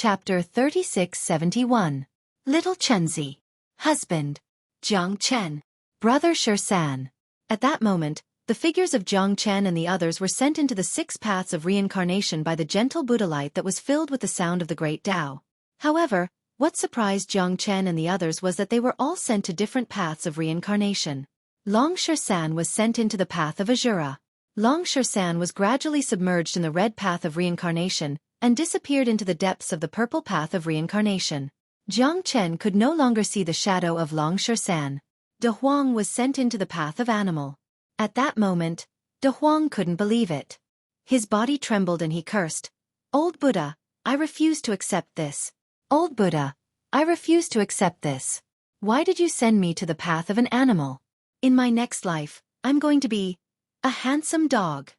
Chapter 3671. Little Chenzi. Husband. Jiang Chen. Brother Shan. At that moment, the figures of Jiang Chen and the others were sent into the 6 paths of reincarnation by the gentle Buddha light that was filled with the sound of the great Tao. However, what surprised Jiang Chen and the others was that they were all sent to different paths of reincarnation. Long Shan was sent into the path of Azura. Long Shan was gradually submerged in the red path of reincarnation and disappeared into the depths of the purple path of reincarnation. Jiang Chen could no longer see the shadow of Long Shan. De Huang was sent into the path of animal. At that moment, De Huang couldn't believe it. His body trembled and he cursed, "Old Buddha, I refuse to accept this. Old Buddha, I refuse to accept this. Why did you send me to the path of an animal? In my next life, I'm going to be a handsome dog."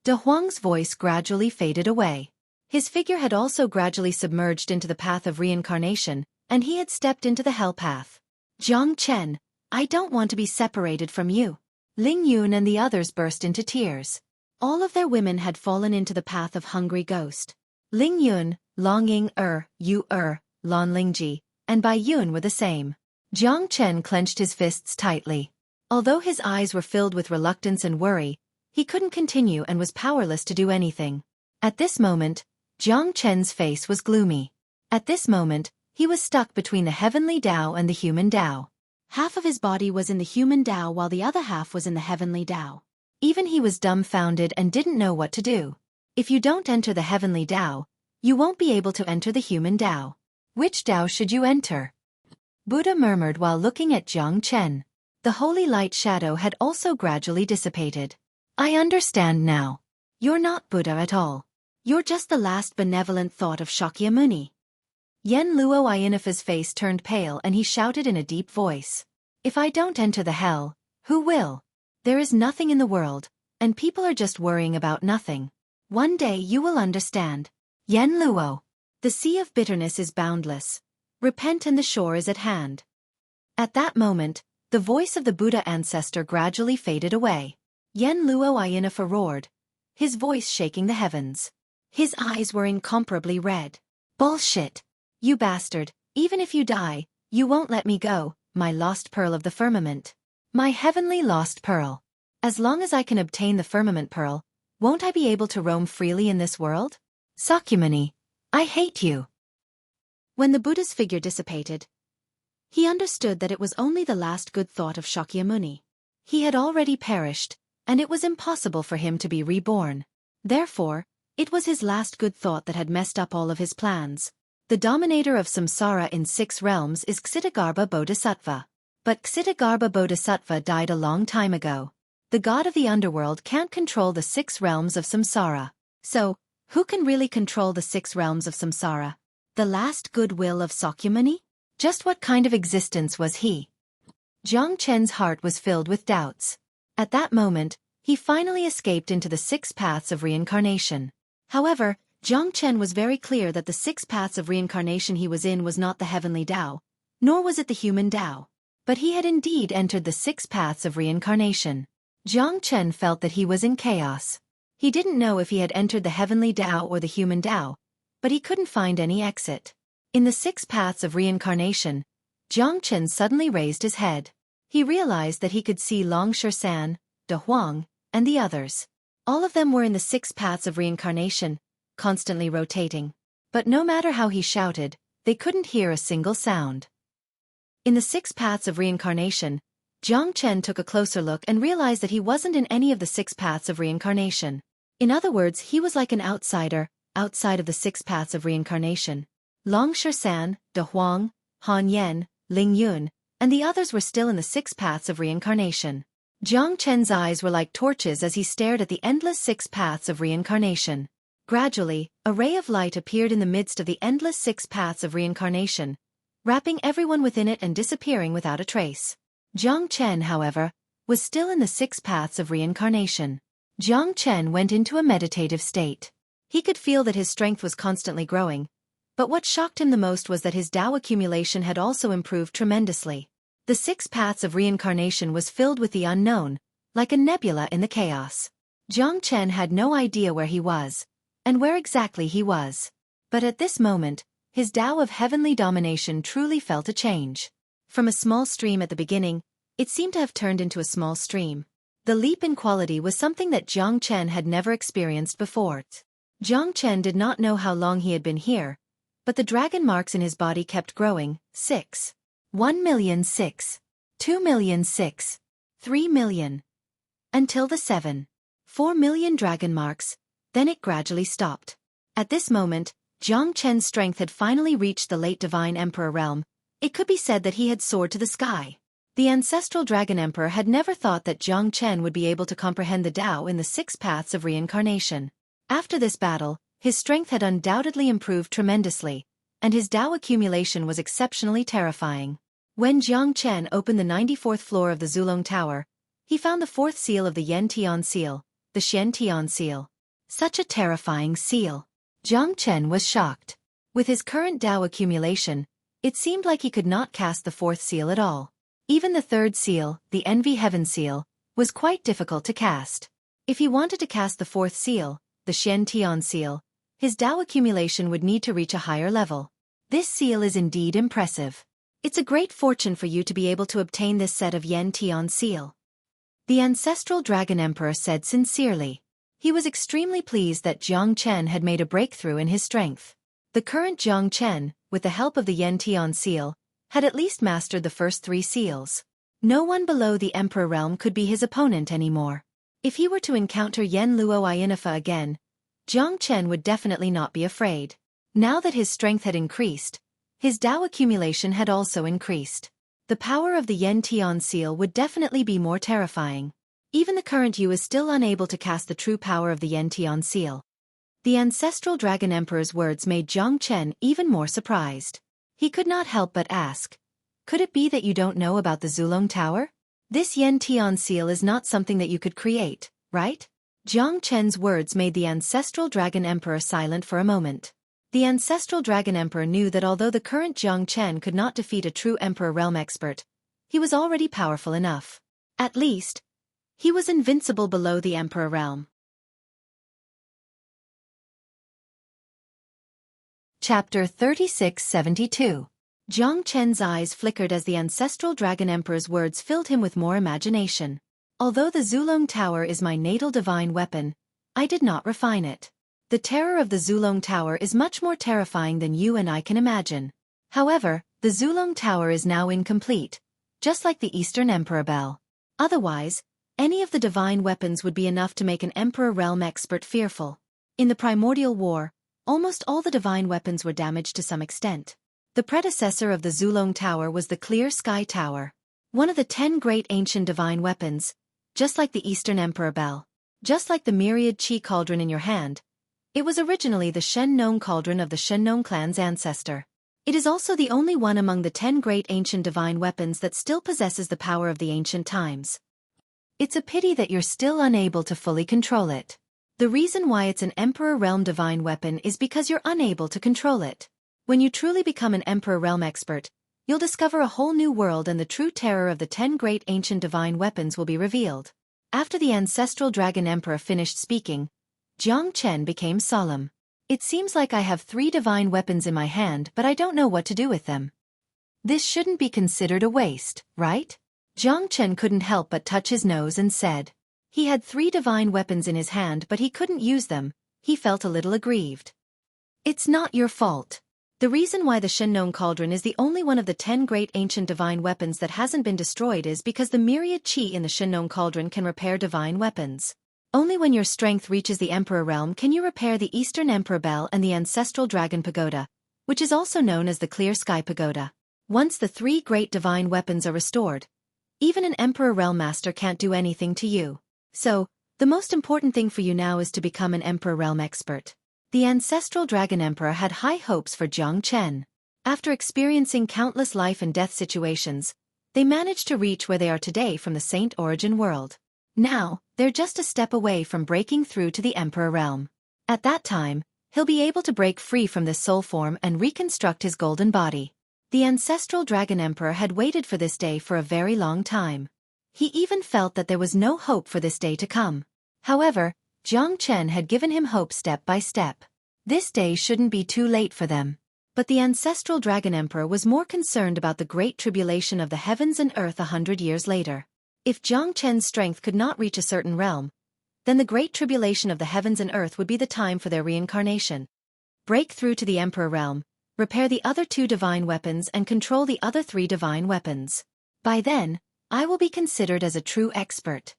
De Huang's voice gradually faded away. His figure had also gradually submerged into the path of reincarnation, and he had stepped into the hell path. "Jiang Chen, I don't want to be separated from you." Ling Yun and the others burst into tears. All of their women had fallen into the path of hungry ghost. Ling Yun, Long Yu Lan Lingji, and Bai Yun were the same. Jiang Chen clenched his fists tightly. Although his eyes were filled with reluctance and worry, he couldn't continue and was powerless to do anything. At this moment, Jiang Chen's face was gloomy. At this moment, he was stuck between the heavenly Tao and the human Tao. Half of his body was in the human Tao while the other half was in the heavenly Tao. Even he was dumbfounded and didn't know what to do. If you don't enter the heavenly Tao, you won't be able to enter the human Tao. Which Tao should you enter? Buddha murmured while looking at Jiang Chen. The holy light shadow had also gradually dissipated. "I understand now. You're not Buddha at all. You're just the last benevolent thought of Shakyamuni." Yen Luo Ayinafa's face turned pale and he shouted in a deep voice, "If I don't enter the hell, who will? There is nothing in the world, and people are just worrying about nothing. One day you will understand. Yen Luo. The sea of bitterness is boundless. Repent and the shore is at hand." At that moment, the voice of the Buddha ancestor gradually faded away. Yen Luo Ayinafa roared, his voice shaking the heavens. His eyes were incomparably red. "Bullshit! You bastard, even if you die, you won't let me go, my lost pearl of the firmament. My heavenly lost pearl. As long as I can obtain the firmament pearl, won't I be able to roam freely in this world? Sakyamuni, I hate you." When the Buddha's figure dissipated, he understood that it was only the last good thought of Shakyamuni. He had already perished, and it was impossible for him to be reborn. Therefore, it was his last good thought that had messed up all of his plans. The dominator of samsara in 6 realms is Ksitagarbha Bodhisattva. But Ksitagarbha Bodhisattva died a long time ago. The god of the underworld can't control the 6 realms of samsara. So, who can really control the 6 realms of samsara? The last goodwill of Sakyamuni? Just what kind of existence was he? Jiang Chen's heart was filled with doubts. At that moment, he finally escaped into the 6 paths of reincarnation. However, Jiang Chen was very clear that the 6 paths of reincarnation he was in was not the heavenly Tao, nor was it the human Tao. But he had indeed entered the 6 paths of reincarnation. Jiang Chen felt that he was in chaos. He didn't know if he had entered the heavenly Tao or the human Tao, but he couldn't find any exit. In the 6 paths of reincarnation, Jiang Chen suddenly raised his head. He realized that he could see Long Shan, De Huang, and the others. All of them were in the 6 paths of reincarnation, constantly rotating. But no matter how he shouted, they couldn't hear a single sound. In the 6 paths of reincarnation, Jiang Chen took a closer look and realized that he wasn't in any of the 6 paths of reincarnation. In other words, he was like an outsider, outside of the 6 paths of reincarnation. Long Shan, De Huang, Han Yen, Ling Yun, and the others were still in the 6 paths of reincarnation. Jiang Chen's eyes were like torches as he stared at the endless 6 paths of reincarnation. Gradually, a ray of light appeared in the midst of the endless 6 paths of reincarnation, wrapping everyone within it and disappearing without a trace. Jiang Chen, however, was still in the 6 paths of reincarnation. Jiang Chen went into a meditative state. He could feel that his strength was constantly growing, but what shocked him the most was that his Tao accumulation had also improved tremendously. The 6 paths of reincarnation was filled with the unknown, like a nebula in the chaos. Jiang Chen had no idea where he was, and where exactly he was. But at this moment, his Tao of heavenly domination truly felt a change. From a small stream at the beginning, it seemed to have turned into a small stream. The leap in quality was something that Jiang Chen had never experienced before. Jiang Chen did not know how long he had been here, but the dragon marks in his body kept growing. 6. 1,000,006. 2,000,006. 3,000,000. Until the 7. 4,000,000 dragon marks, then it gradually stopped. At this moment, Jiang Chen's strength had finally reached the late Divine Emperor realm. It could be said that he had soared to the sky. The ancestral Dragon Emperor had never thought that Jiang Chen would be able to comprehend the Tao in the 6 paths of reincarnation. After this battle, his strength had undoubtedly improved tremendously, and his Tao accumulation was exceptionally terrifying. When Jiang Chen opened the 94th floor of the Zulong Tower, he found the 4th seal of the Yen Tian seal, the Shen Tian seal. Such a terrifying seal. Jiang Chen was shocked. With his current Tao accumulation, it seemed like he could not cast the 4th seal at all. Even the 3rd seal, the Envy Heaven seal, was quite difficult to cast. If he wanted to cast the 4th seal, the Shen Tian seal, his Tao accumulation would need to reach a higher level. This seal is indeed impressive. It's a great fortune for you to be able to obtain this set of Yen Tian seal. The ancestral Dragon Emperor said sincerely. He was extremely pleased that Jiang Chen had made a breakthrough in his strength. The current Jiang Chen, with the help of the Yen Tian seal, had at least mastered the first 3 seals. No one below the Emperor realm could be his opponent anymore. If he were to encounter Yen Luo Yinifa again, Jiang Chen would definitely not be afraid. Now that his strength had increased, his Tao accumulation had also increased. The power of the Yen Tian seal would definitely be more terrifying. Even the current Yu is still unable to cast the true power of the Yen Tian seal. The ancestral Dragon Emperor's words made Jiang Chen even more surprised. He could not help but ask, "Could it be that you don't know about the Zulong Tower? This Yen Tian seal is not something that you could create, right?" Jiang Chen's words made the ancestral Dragon Emperor silent for a moment. The ancestral Dragon Emperor knew that although the current Jiang Chen could not defeat a true Emperor realm expert, he was already powerful enough. At least, he was invincible below the Emperor realm. Chapter 3672. Jiang Chen's eyes flickered as the ancestral Dragon Emperor's words filled him with more imagination. Although the Zulong Tower is my natal divine weapon, I did not refine it. The terror of the Zulong Tower is much more terrifying than you and I can imagine. However, the Zulong Tower is now incomplete, just like the Eastern Emperor Bell. Otherwise, any of the divine weapons would be enough to make an Emperor realm expert fearful. In the Primordial War, almost all the divine weapons were damaged to some extent. The predecessor of the Zulong Tower was the Clear Sky Tower, one of the 10 great ancient divine weapons, just like the Eastern Emperor Bell. Just like the myriad Qi cauldron in your hand, it was originally the Shen Nong cauldron of the Shen Nong clan's ancestor. It is also the only one among the 10 great ancient divine weapons that still possesses the power of the ancient times. It's a pity that you're still unable to fully control it. The reason why it's an Emperor Realm divine weapon is because you're unable to control it. When you truly become an Emperor Realm expert, you'll discover a whole new world and the true terror of the 10 great ancient divine weapons will be revealed. After the ancestral Dragon Emperor finished speaking, Jiang Chen became solemn. It seems like I have 3 divine weapons in my hand, but I don't know what to do with them. This shouldn't be considered a waste, right? Jiang Chen couldn't help but touch his nose and said. He had 3 divine weapons in his hand but he couldn't use them. He felt a little aggrieved. It's not your fault. The reason why the Shennon Cauldron is the only one of the 10 great ancient divine weapons that hasn't been destroyed is because the myriad Qi in the Shennon Cauldron can repair divine weapons. Only when your strength reaches the Emperor Realm can you repair the Eastern Emperor Bell and the Ancestral Dragon Pagoda, which is also known as the Clear Sky Pagoda. Once the 3 great divine weapons are restored, even an Emperor Realm Master can't do anything to you. So, the most important thing for you now is to become an Emperor Realm expert. The Ancestral Dragon Emperor had high hopes for Jiang Chen. After experiencing countless life and death situations, they managed to reach where they are today from the Saint Origin world. Now, they're just a step away from breaking through to the Emperor Realm. At that time, he'll be able to break free from this soul form and reconstruct his golden body. The Ancestral Dragon Emperor had waited for this day for a very long time. He even felt that there was no hope for this day to come. However, Jiang Chen had given him hope step by step. This day shouldn't be too late for them. But the ancestral Dragon Emperor was more concerned about the great tribulation of the heavens and earth 100 years later. If Jiang Chen's strength could not reach a certain realm, then the great tribulation of the heavens and earth would be the time for their reincarnation. Break through to the Emperor realm, repair the other 2 divine weapons and control the other 3 divine weapons. By then, I will be considered as a true expert.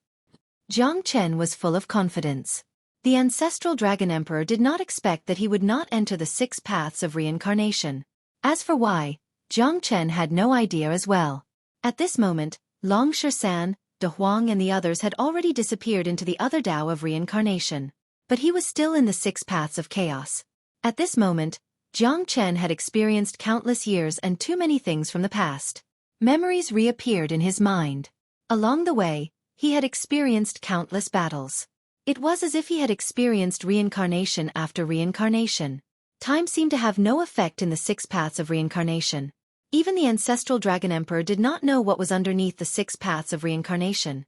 Jiang Chen was full of confidence. The ancestral Dragon Emperor did not expect that he would not enter the 6 paths of reincarnation. As for why, Jiang Chen had no idea as well. At this moment, Long Shan, De Huang and the others had already disappeared into the other Tao of reincarnation. But he was still in the 6 paths of chaos. At this moment, Jiang Chen had experienced countless years and too many things from the past. Memories reappeared in his mind. Along the way, he had experienced countless battles. It was as if he had experienced reincarnation after reincarnation. Time seemed to have no effect in the 6 paths of reincarnation. Even the ancestral Dragon Emperor did not know what was underneath the 6 paths of reincarnation.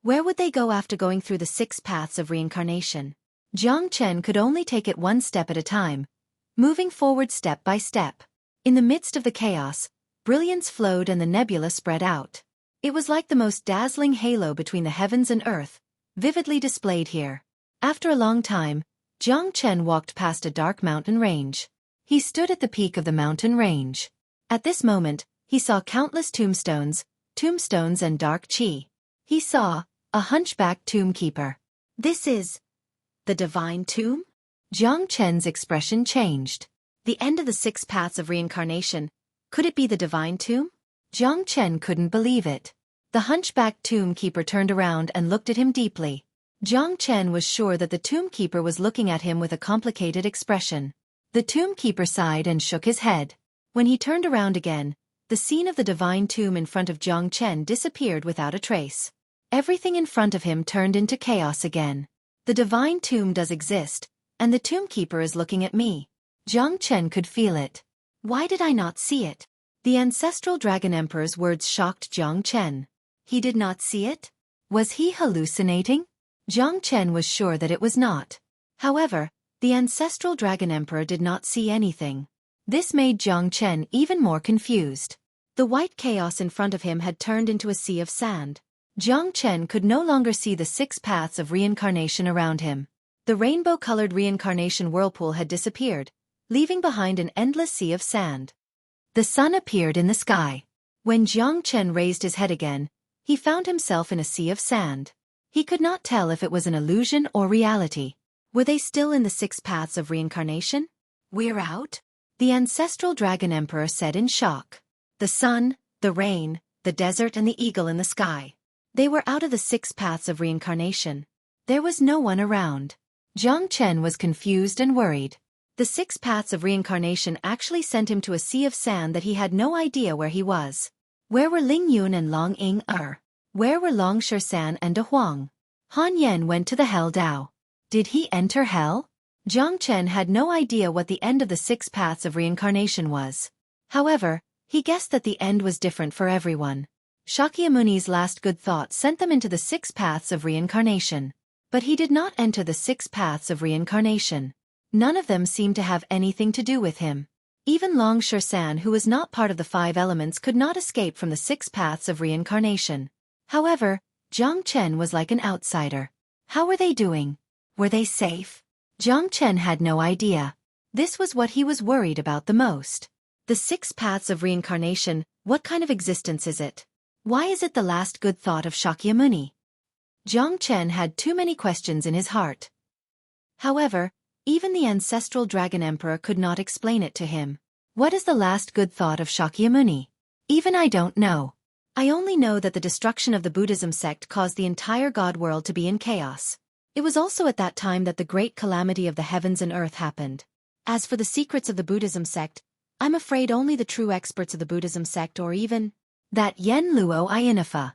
Where would they go after going through the 6 paths of reincarnation? Jiang Chen could only take it one step at a time, moving forward step by step. In the midst of the chaos, brilliance flowed and the nebula spread out. It was like the most dazzling halo between the heavens and earth, vividly displayed here. After a long time, Jiang Chen walked past a dark mountain range. He stood at the peak of the mountain range. At this moment, he saw countless tombstones and dark qi. He saw a hunchback tomb keeper. This is the divine tomb? Jiang Chen's expression changed. The end of the 6 paths of reincarnation. Could it be the divine tomb? Jiang Chen couldn't believe it. The hunchback tomb keeper turned around and looked at him deeply. Jiang Chen was sure that the tomb keeper was looking at him with a complicated expression. The tomb keeper sighed and shook his head. When he turned around again, the scene of the divine tomb in front of Jiang Chen disappeared without a trace. Everything in front of him turned into chaos again. The divine tomb does exist, and the tomb keeper is looking at me. Jiang Chen could feel it. Why did I not see it? The ancestral Dragon Emperor's words shocked Jiang Chen. He did not see it? Was he hallucinating? Jiang Chen was sure that it was not. However, the ancestral Dragon Emperor did not see anything. This made Jiang Chen even more confused. The white chaos in front of him had turned into a sea of sand. Jiang Chen could no longer see the 6 paths of reincarnation around him. The rainbow-colored reincarnation whirlpool had disappeared, leaving behind an endless sea of sand. The sun appeared in the sky. When Jiang Chen raised his head again, he found himself in a sea of sand. He could not tell if it was an illusion or reality. Were they still in the 6 paths of reincarnation? We're out? The ancestral Dragon Emperor said in shock. The sun, the rain, the desert and the eagle in the sky. They were out of the 6 paths of reincarnation. There was no one around. Jiang Chen was confused and worried. The 6 paths of reincarnation actually sent him to a sea of sand that he had no idea where he was. Where were Ling Yun and Long Ying-er? Where were Long Shan and De Huang? Han Yan went to the Hell Dao. Did he enter hell? Jiang Chen had no idea what the end of the 6 paths of reincarnation was. However, he guessed that the end was different for everyone. Shakyamuni's last good thought sent them into the 6 paths of reincarnation. But he did not enter the 6 paths of reincarnation. None of them seemed to have anything to do with him. Even Long Shan, who was not part of the 5 elements, could not escape from the 6 paths of reincarnation. However, Jiang Chen was like an outsider. How were they doing? Were they safe? Jiang Chen had no idea. This was what he was worried about the most. The 6 paths of reincarnation, what kind of existence is it? Why is it the last good thought of Shakyamuni? Jiang Chen had too many questions in his heart. However, even the ancestral Dragon Emperor could not explain it to him. What is the last good thought of Shakyamuni? Even I don't know. I only know that the destruction of the Buddhism sect caused the entire God world to be in chaos. It was also at that time that the great calamity of the heavens and earth happened. As for the secrets of the Buddhism sect, I'm afraid only the true experts of the Buddhism sect or even that Yen Luo Iyanafa.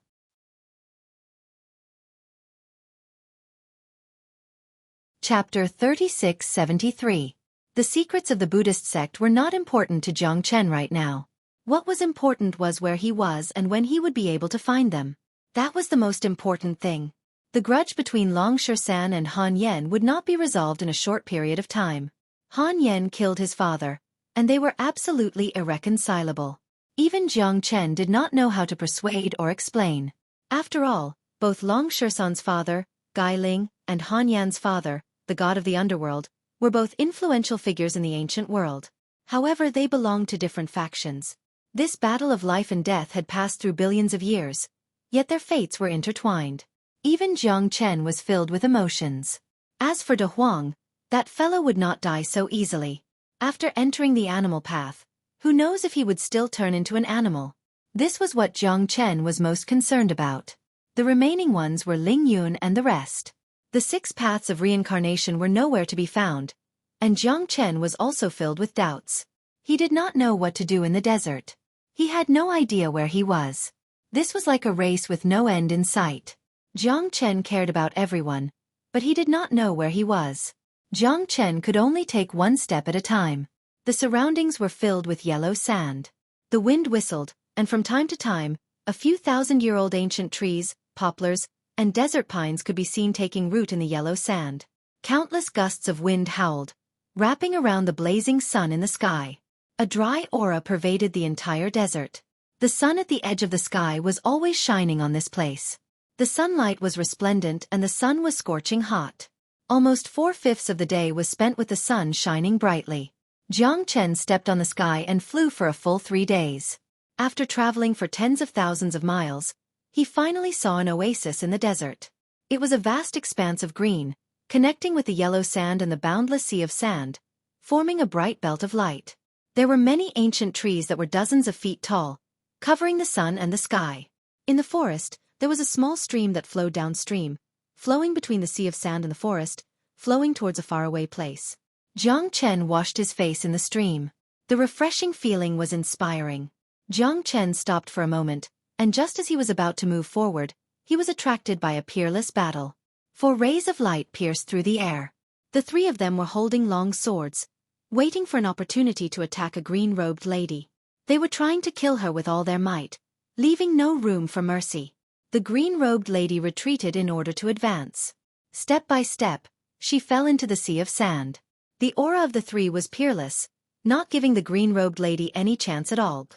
Chapter 3673. The secrets of the Buddhist sect were not important to Jiang Chen right now. What was important was where he was and when he would be able to find them. That was the most important thing. The grudge between Long Shan and Han Yan would not be resolved in a short period of time. Han Yan killed his father, and they were absolutely irreconcilable. Even Jiang Chen did not know how to persuade or explain. After all, both Long Shisan's father, Gai Ling, and Han Yan's father, the god of the underworld, were both influential figures in the ancient world. However, they belonged to different factions. This battle of life and death had passed through billions of years, yet their fates were intertwined. Even Jiang Chen was filled with emotions. As for De Huang, that fellow would not die so easily. After entering the animal path, who knows if he would still turn into an animal? This was what Jiang Chen was most concerned about. The remaining ones were Ling Yun and the rest. The 6 paths of reincarnation were nowhere to be found, and Jiang Chen was also filled with doubts. He did not know what to do in the desert. He had no idea where he was. This was like a race with no end in sight. Jiang Chen cared about everyone, but he did not know where he was. Jiang Chen could only take one step at a time. The surroundings were filled with yellow sand. The wind whistled, and from time to time, a few thousand-year-old ancient trees, poplars, and desert pines could be seen taking root in the yellow sand. Countless gusts of wind howled, wrapping around the blazing sun in the sky. A dry aura pervaded the entire desert. The sun at the edge of the sky was always shining on this place. The sunlight was resplendent and the sun was scorching hot. Almost 4/5 of the day was spent with the sun shining brightly. Jiang Chen stepped on the sky and flew for a full 3 days. After traveling for tens of thousands of miles, he finally saw an oasis in the desert. It was a vast expanse of green, connecting with the yellow sand and the boundless sea of sand, forming a bright belt of light. There were many ancient trees that were dozens of feet tall, covering the sun and the sky. In the forest, there was a small stream that flowed downstream, flowing between the sea of sand and the forest, flowing towards a faraway place. Jiang Chen washed his face in the stream. The refreshing feeling was inspiring. Jiang Chen stopped for a moment, and just as he was about to move forward, he was attracted by a peerless battle. 4 rays of light pierced through the air. The 3 of them were holding long swords, waiting for an opportunity to attack a green-robed lady. They were trying to kill her with all their might, leaving no room for mercy. The green-robed lady retreated in order to advance. Step by step, she fell into the sea of sand. The aura of the 3 was peerless, not giving the green-robed lady any chance at all.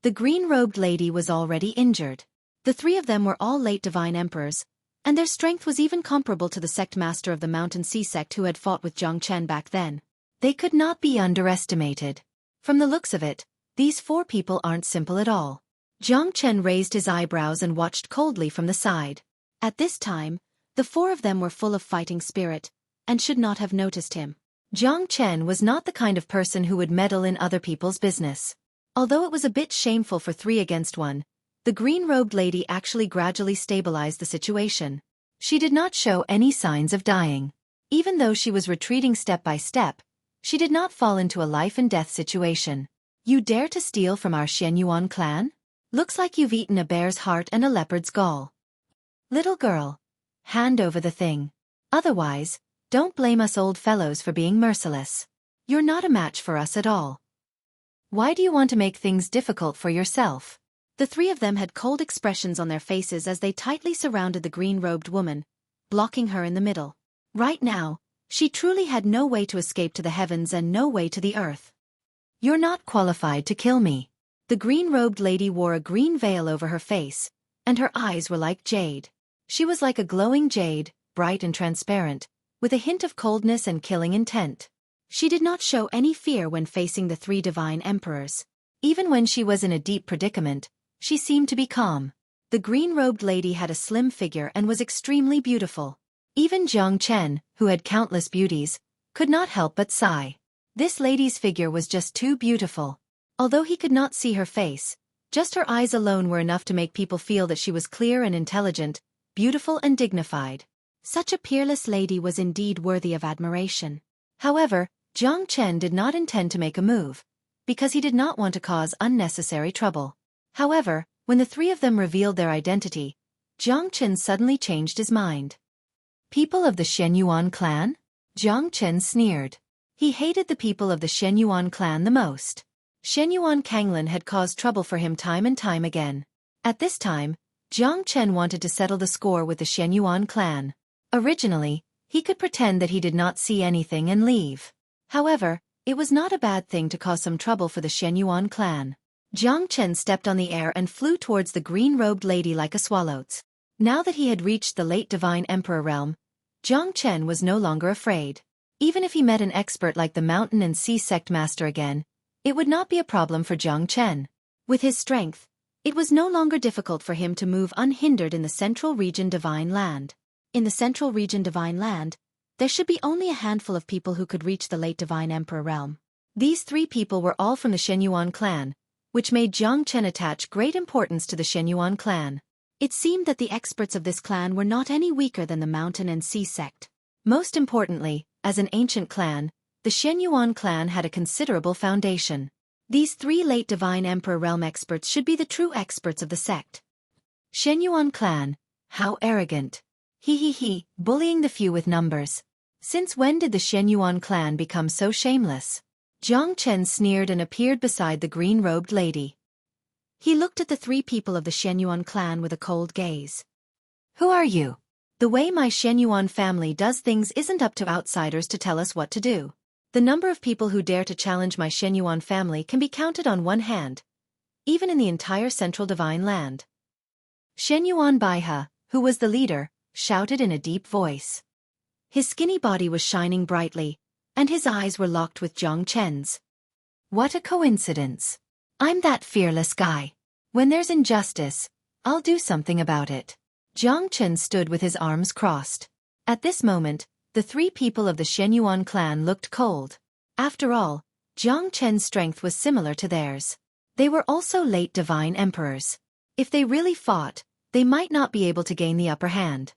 The green-robed lady was already injured. The 3 of them were all late divine emperors, and their strength was even comparable to the sect master of the Mountain Sea sect who had fought with Jiang Chen back then. They could not be underestimated. From the looks of it, these 4 people aren't simple at all. Jiang Chen raised his eyebrows and watched coldly from the side. At this time, the 4 of them were full of fighting spirit, and should not have noticed him. Jiang Chen was not the kind of person who would meddle in other people's business. Although it was a bit shameful for 3 against 1, the green-robed lady actually gradually stabilized the situation. She did not show any signs of dying. Even though she was retreating step by step, she did not fall into a life-and-death situation. You dare to steal from our Xueqi clan? Looks like you've eaten a bear's heart and a leopard's gall. Little girl, hand over the thing. Otherwise, don't blame us old fellows for being merciless. You're not a match for us at all. Why do you want to make things difficult for yourself? The 3 of them had cold expressions on their faces as they tightly surrounded the green-robed woman, blocking her in the middle. Right now, she truly had no way to escape to the heavens and no way to the earth. You're not qualified to kill me. The green-robed lady wore a green veil over her face, and her eyes were like jade. She was like a glowing jade, bright and transparent, with a hint of coldness and killing intent. She did not show any fear when facing the 3 divine emperors. Even when she was in a deep predicament, she seemed to be calm. The green-robed lady had a slim figure and was extremely beautiful. Even Jiang Chen, who had countless beauties, could not help but sigh. This lady's figure was just too beautiful. Although he could not see her face, just her eyes alone were enough to make people feel that she was clear and intelligent, beautiful and dignified. Such a peerless lady was indeed worthy of admiration. However, Jiang Chen did not intend to make a move, because he did not want to cause unnecessary trouble. However, when the 3 of them revealed their identity, Jiang Chen suddenly changed his mind. People of the Xueqi clan? Jiang Chen sneered. He hated the people of the Xueqi clan the most. Xueqi Kanglin had caused trouble for him time and time again. At this time, Jiang Chen wanted to settle the score with the Xueqi clan. Originally, he could pretend that he did not see anything and leave. However, It was not a bad thing to cause some trouble for the Shenyuan clan. Jiang Chen stepped on the air and flew towards the green-robed lady like a swallows. Now that he had reached the late Divine Emperor realm, Jiang Chen was no longer afraid. Even if he met an expert like the Mountain and Sea Sect Master again, it would not be a problem for Jiang Chen. With his strength, it was no longer difficult for him to move unhindered in the Central Region Divine Land. In the Central Region Divine Land, there should be only a handful of people who could reach the late Divine Emperor realm. These 3 people were all from the Shenyuan clan, which made Jiang Chen attach great importance to the Shenyuan clan. It seemed that the experts of this clan were not any weaker than the Mountain and Sea Sect. Most importantly, as an ancient clan, the Shenyuan clan had a considerable foundation. These 3 late Divine Emperor realm experts should be the true experts of the sect. Shenyuan clan, how arrogant. He, bullying the few with numbers. Since when did the Shenyuan clan become so shameless? Jiang Chen sneered and appeared beside the green-robed lady. He looked at the 3 people of the Shenyuan clan with a cold gaze. Who are you? The way my Shenyuan family does things isn't up to outsiders to tell us what to do. The number of people who dare to challenge my Shenyuan family can be counted on one hand, even in the entire Central Divine Land. Shenyuan Baihe, who was the leader, shouted in a deep voice. His skinny body was shining brightly, and his eyes were locked with Jiang Chen's. What a coincidence. I'm that fearless guy. When there's injustice, I'll do something about it. Jiang Chen stood with his arms crossed. At this moment, the 3 people of the Shenyuan clan looked cold. After all, Jiang Chen's strength was similar to theirs. They were also late divine emperors. If they really fought, they might not be able to gain the upper hand.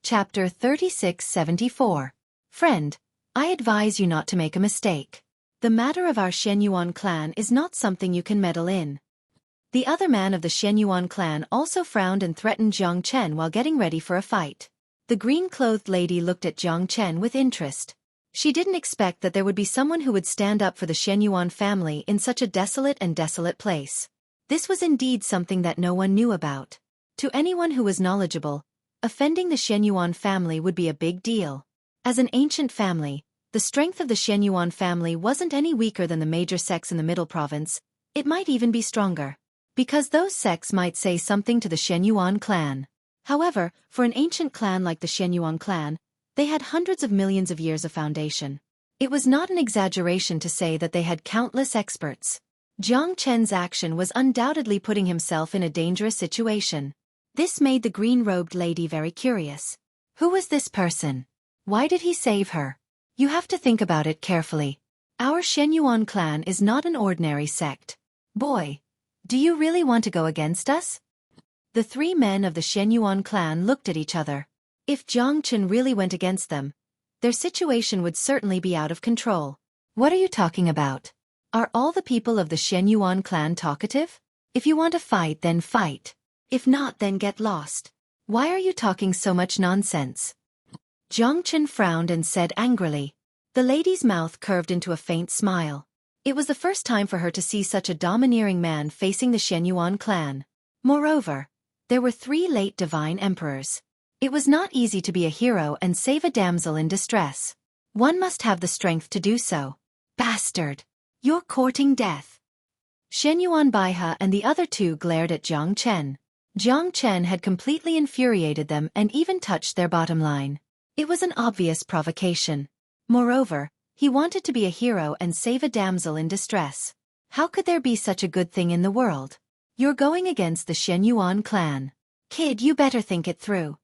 Chapter 3674. Friend, I advise you not to make a mistake. The matter of our Shenyuan clan is not something you can meddle in. The other man of the Shenyuan clan also frowned and threatened Jiang Chen while getting ready for a fight. The green-clothed lady looked at Jiang Chen with interest. She didn't expect that there would be someone who would stand up for the Shenyuan family in such a desolate place. This was indeed something that no one knew about. To anyone who was knowledgeable, offending the Shenyuan family would be a big deal. As an ancient family, the strength of the Shenyuan family wasn't any weaker than the major sects in the Middle Province. It might even be stronger, because those sects might say something to the Shenyuan clan. However, for an ancient clan like the Shenyuan clan, they had hundreds of millions of years of foundation. It was not an exaggeration to say that they had countless experts. Jiang Chen's action was undoubtedly putting himself in a dangerous situation. This made the green-robed lady very curious. Who was this person? Why did he save her? You have to think about it carefully. Our Shenyuan clan is not an ordinary sect. Boy, do you really want to go against us? The 3 men of the Shenyuan clan looked at each other. If Jiang Chen really went against them, their situation would certainly be out of control. What are you talking about? Are all the people of the Shenyuan clan talkative? If you want to fight, then fight. If not, then get lost. Why are you talking so much nonsense? Jiang Chen frowned and said angrily. The lady's mouth curved into a faint smile. It was the first time for her to see such a domineering man facing the Shenyuan clan. Moreover, there were 3 late divine emperors. It was not easy to be a hero and save a damsel in distress. One must have the strength to do so. Bastard! You're courting death. Shenyuan Baihe and the other 2 glared at Jiang Chen. Jiang Chen had completely infuriated them and even touched their bottom line. It was an obvious provocation. Moreover, he wanted to be a hero and save a damsel in distress. How could there be such a good thing in the world? You're going against the Shenyuan clan. Kid, you better think it through.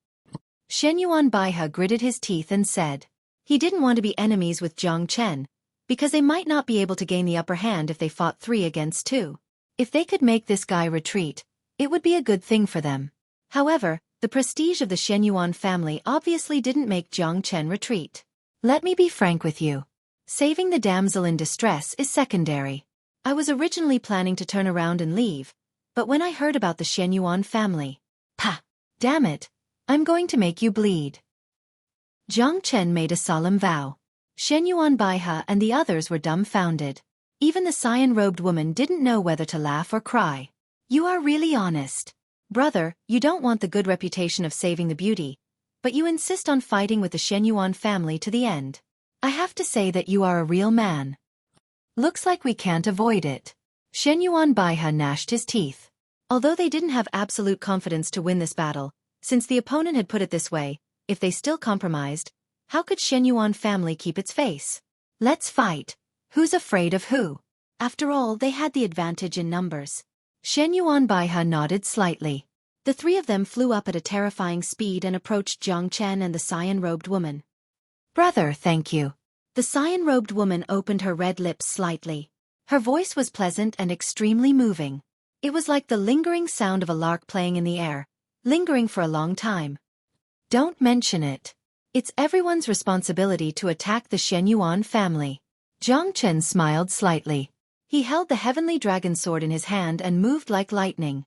Shenyuan Baihe gritted his teeth and said. He didn't want to be enemies with Jiang Chen, because they might not be able to gain the upper hand if they fought 3 against 2. If they could make this guy retreat, it would be a good thing for them. However, the prestige of the Shenyuan family obviously didn't make Jiang Chen retreat. Let me be frank with you. Saving the damsel in distress is secondary. I was originally planning to turn around and leave, but when I heard about the Shenyuan family... Pah! Damn it! I'm going to make you bleed. Jiang Chen made a solemn vow. Shenyuan Baihe and the others were dumbfounded. Even the cyan-robed woman didn't know whether to laugh or cry. You are really honest. Brother, you don't want the good reputation of saving the beauty, but you insist on fighting with the Xueqi family to the end. I have to say that you are a real man. Looks like we can't avoid it. Xueqi Baihe gnashed his teeth. Although they didn't have absolute confidence to win this battle, since the opponent had put it this way, if they still compromised, how could Xueqi family keep its face? Let's fight. Who's afraid of who? After all, they had the advantage in numbers. Xueqi Baihe nodded slightly. The three of them flew up at a terrifying speed and approached Jiang Chen and the cyan-robed woman. Brother, thank you. The cyan-robed woman opened her red lips slightly. Her voice was pleasant and extremely moving. It was like the lingering sound of a lark playing in the air, lingering for a long time. Don't mention it. It's everyone's responsibility to attack the Xueqi family. Jiang Chen smiled slightly. He held the heavenly dragon sword in his hand and moved like lightning.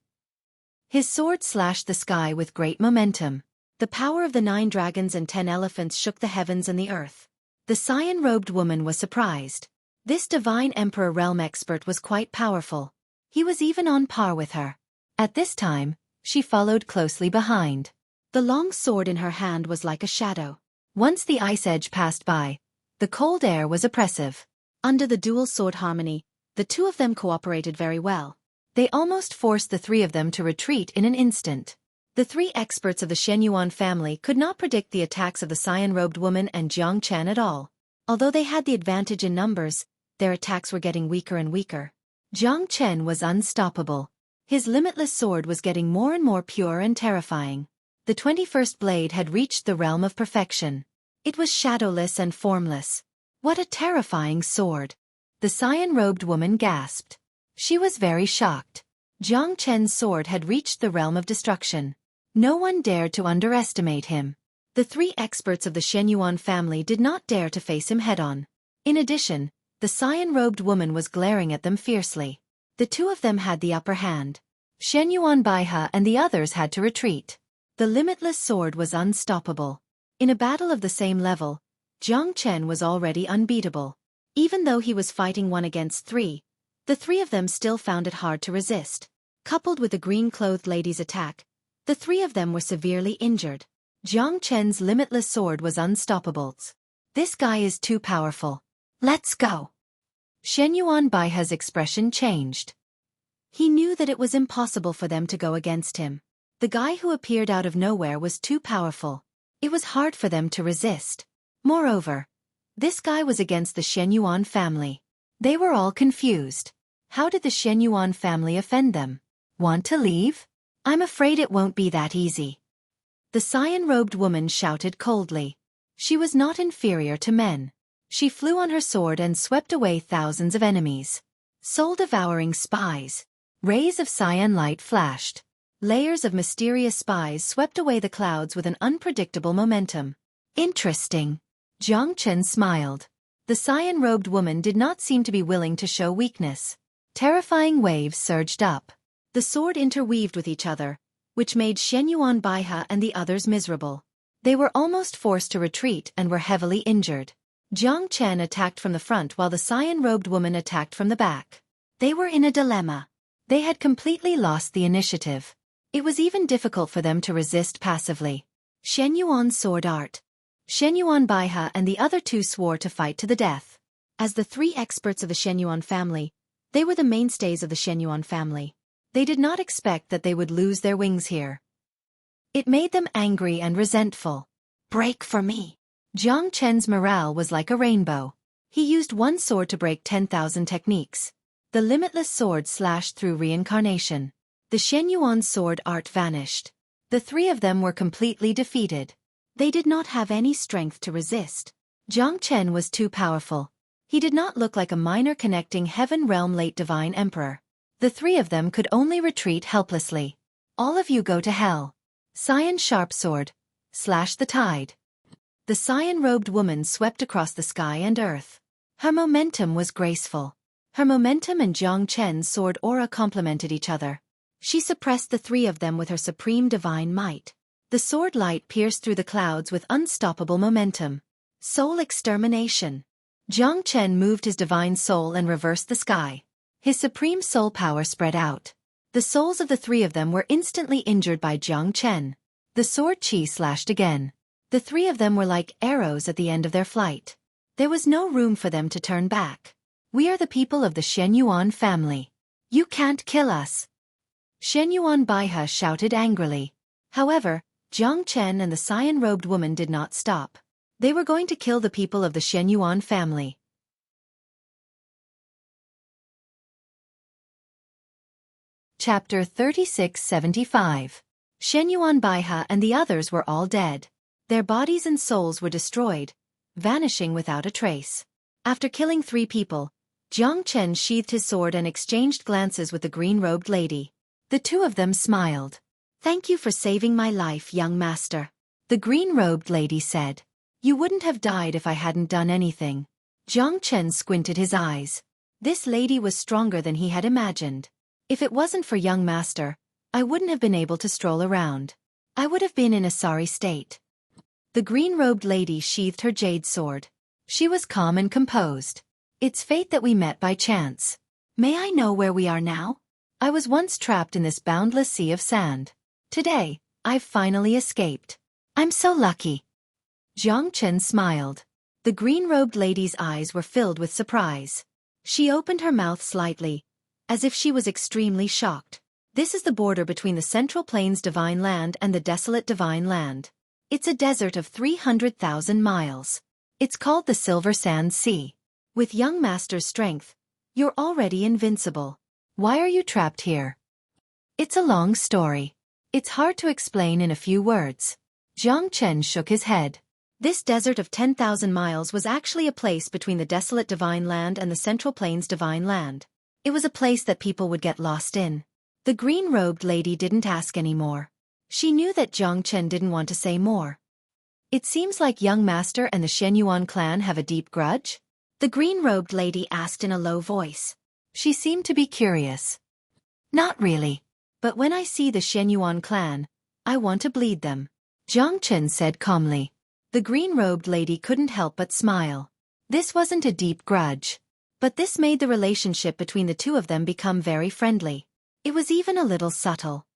His sword slashed the sky with great momentum. The power of the 9 dragons and 10 elephants shook the heavens and the earth. The cyan-robed woman was surprised. This divine emperor realm expert was quite powerful. He was even on par with her. At this time, she followed closely behind. The long sword in her hand was like a shadow. Once the ice edge passed by, the cold air was oppressive. Under the dual sword harmony, the two of them cooperated very well. They almost forced the three of them to retreat in an instant. The 3 experts of the Xueqi family could not predict the attacks of the cyan-robed woman and Jiang Chen at all. Although they had the advantage in numbers, their attacks were getting weaker and weaker. Jiang Chen was unstoppable. His limitless sword was getting more and more pure and terrifying. The 21st blade had reached the realm of perfection. It was shadowless and formless. What a terrifying sword! The cyan-robed woman gasped. She was very shocked. Jiang Chen's sword had reached the realm of destruction. No one dared to underestimate him. The 3 experts of the Xueqi family did not dare to face him head-on. In addition, the cyan-robed woman was glaring at them fiercely. The two of them had the upper hand. Xueqi Baihe and the others had to retreat. The limitless sword was unstoppable. In a battle of the same level, Jiang Chen was already unbeatable. Even though he was fighting 1 against 3, the 3 of them still found it hard to resist. Coupled with the green-clothed lady's attack, the 3 of them were severely injured. Jiang Chen's limitless sword was unstoppable. This guy is too powerful. Let's go. Xueqi Baihe's expression changed. He knew that it was impossible for them to go against him. The guy who appeared out of nowhere was too powerful. It was hard for them to resist. Moreover, this guy was against the Xueqi family. They were all confused. How did the Xueqi family offend them? Want to leave? I'm afraid it won't be that easy. The cyan-robed woman shouted coldly. She was not inferior to men. She flew on her sword and swept away thousands of enemies. Soul-devouring spies. Rays of cyan light flashed. Layers of mysterious spies swept away the clouds with an unpredictable momentum. Interesting. Jiang Chen smiled. The cyan-robed woman did not seem to be willing to show weakness. Terrifying waves surged up. The sword interweaved with each other, which made Xueqi Baihe and the others miserable. They were almost forced to retreat and were heavily injured. Jiang Chen attacked from the front while the cyan-robed woman attacked from the back. They were in a dilemma. They had completely lost the initiative. It was even difficult for them to resist passively. Xueqi sword art. Xueqi Baihe and the other 2 swore to fight to the death. As the 3 experts of the Xueqi family, they were the mainstays of the Xueqi family. They did not expect that they would lose their wings here. It made them angry and resentful. Break for me. Jiang Chen's morale was like a rainbow. He used 1 sword to break 10,000 techniques. The limitless sword slashed through reincarnation. The Xueqi sword art vanished. The 3 of them were completely defeated. They did not have any strength to resist. Jiang Chen was too powerful. He did not look like a minor connecting heaven realm late divine emperor. The 3 of them could only retreat helplessly. All of you go to hell. Cyan sharp sword. Slash the tide. The cyan-robed woman swept across the sky and earth. Her momentum was graceful. Her momentum and Jiang Chen's sword aura complemented each other. She suppressed the 3 of them with her supreme divine might. The sword light pierced through the clouds with unstoppable momentum. Soul extermination. Jiang Chen moved his divine soul and reversed the sky. His supreme soul power spread out. The souls of the 3 of them were instantly injured by Jiang Chen. The sword chi slashed again. The three of them were like arrows at the end of their flight. There was no room for them to turn back. We are the people of the Xueqi family. You can't kill us. Xueqi Baihe shouted angrily. However, Jiang Chen and the cyan-robed woman did not stop. They were going to kill the people of the Xueqi family. Chapter 3675. Xueqi Baihe and the others were all dead. Their bodies and souls were destroyed, vanishing without a trace. After killing 3 people, Jiang Chen sheathed his sword and exchanged glances with the green-robed lady. The two of them smiled. "Thank you for saving my life, young master," the green-robed lady said. "You wouldn't have died if I hadn't done anything." Jiang Chen squinted his eyes. This lady was stronger than he had imagined. If it wasn't for young master, I wouldn't have been able to stroll around. I would have been in a sorry state. The green-robed lady sheathed her jade sword. She was calm and composed. "It's fate that we met by chance. May I know where we are now? I was once trapped in this boundless sea of sand. Today, I've finally escaped. I'm so lucky." Jiang Chen smiled. The green-robed lady's eyes were filled with surprise. She opened her mouth slightly, as if she was extremely shocked. "This is the border between the Central Plains Divine Land and the Desolate Divine Land. It's a desert of 300,000 miles. It's called the Silver Sand Sea. With young master's strength, you're already invincible. Why are you trapped here?" "It's a long story. It's hard to explain in a few words." Jiang Chen shook his head. This desert of 10,000 miles was actually a place between the Desolate Divine Land and the Central Plains Divine Land. It was a place that people would get lost in. The green-robed lady didn't ask any more. She knew that Jiang Chen didn't want to say more. "It seems like young master and the Xueqi clan have a deep grudge?" the green-robed lady asked in a low voice. She seemed to be curious. "Not really. But when I see the Xueqi clan, I want to bleed them," Jiang Chen said calmly. The green-robed lady couldn't help but smile. This wasn't a deep grudge. But this made the relationship between the two of them become very friendly. It was even a little subtle.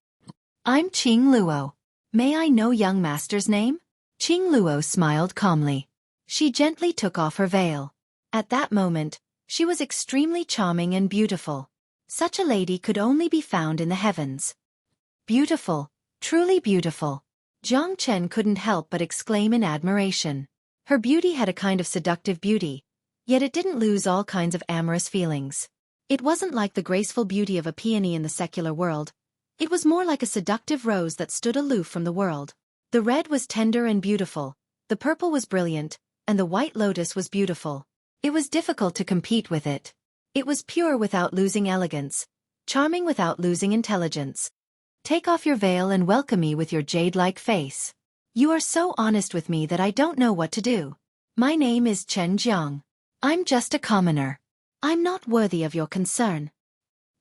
"I'm Qing Luo. May I know young master's name?" Qing Luo smiled calmly. She gently took off her veil. At that moment, she was extremely charming and beautiful. Such a lady could only be found in the heavens. Beautiful, truly beautiful. Jiang Chen couldn't help but exclaim in admiration. Her beauty had a kind of seductive beauty, yet it didn't lose all kinds of amorous feelings. It wasn't like the graceful beauty of a peony in the secular world. It was more like a seductive rose that stood aloof from the world. The red was tender and beautiful, the purple was brilliant, and the white lotus was beautiful. It was difficult to compete with it. It was pure without losing elegance, charming without losing intelligence. "Take off your veil and welcome me with your jade-like face. You are so honest with me that I don't know what to do. My name is Chen Jiang. I'm just a commoner. I'm not worthy of your concern."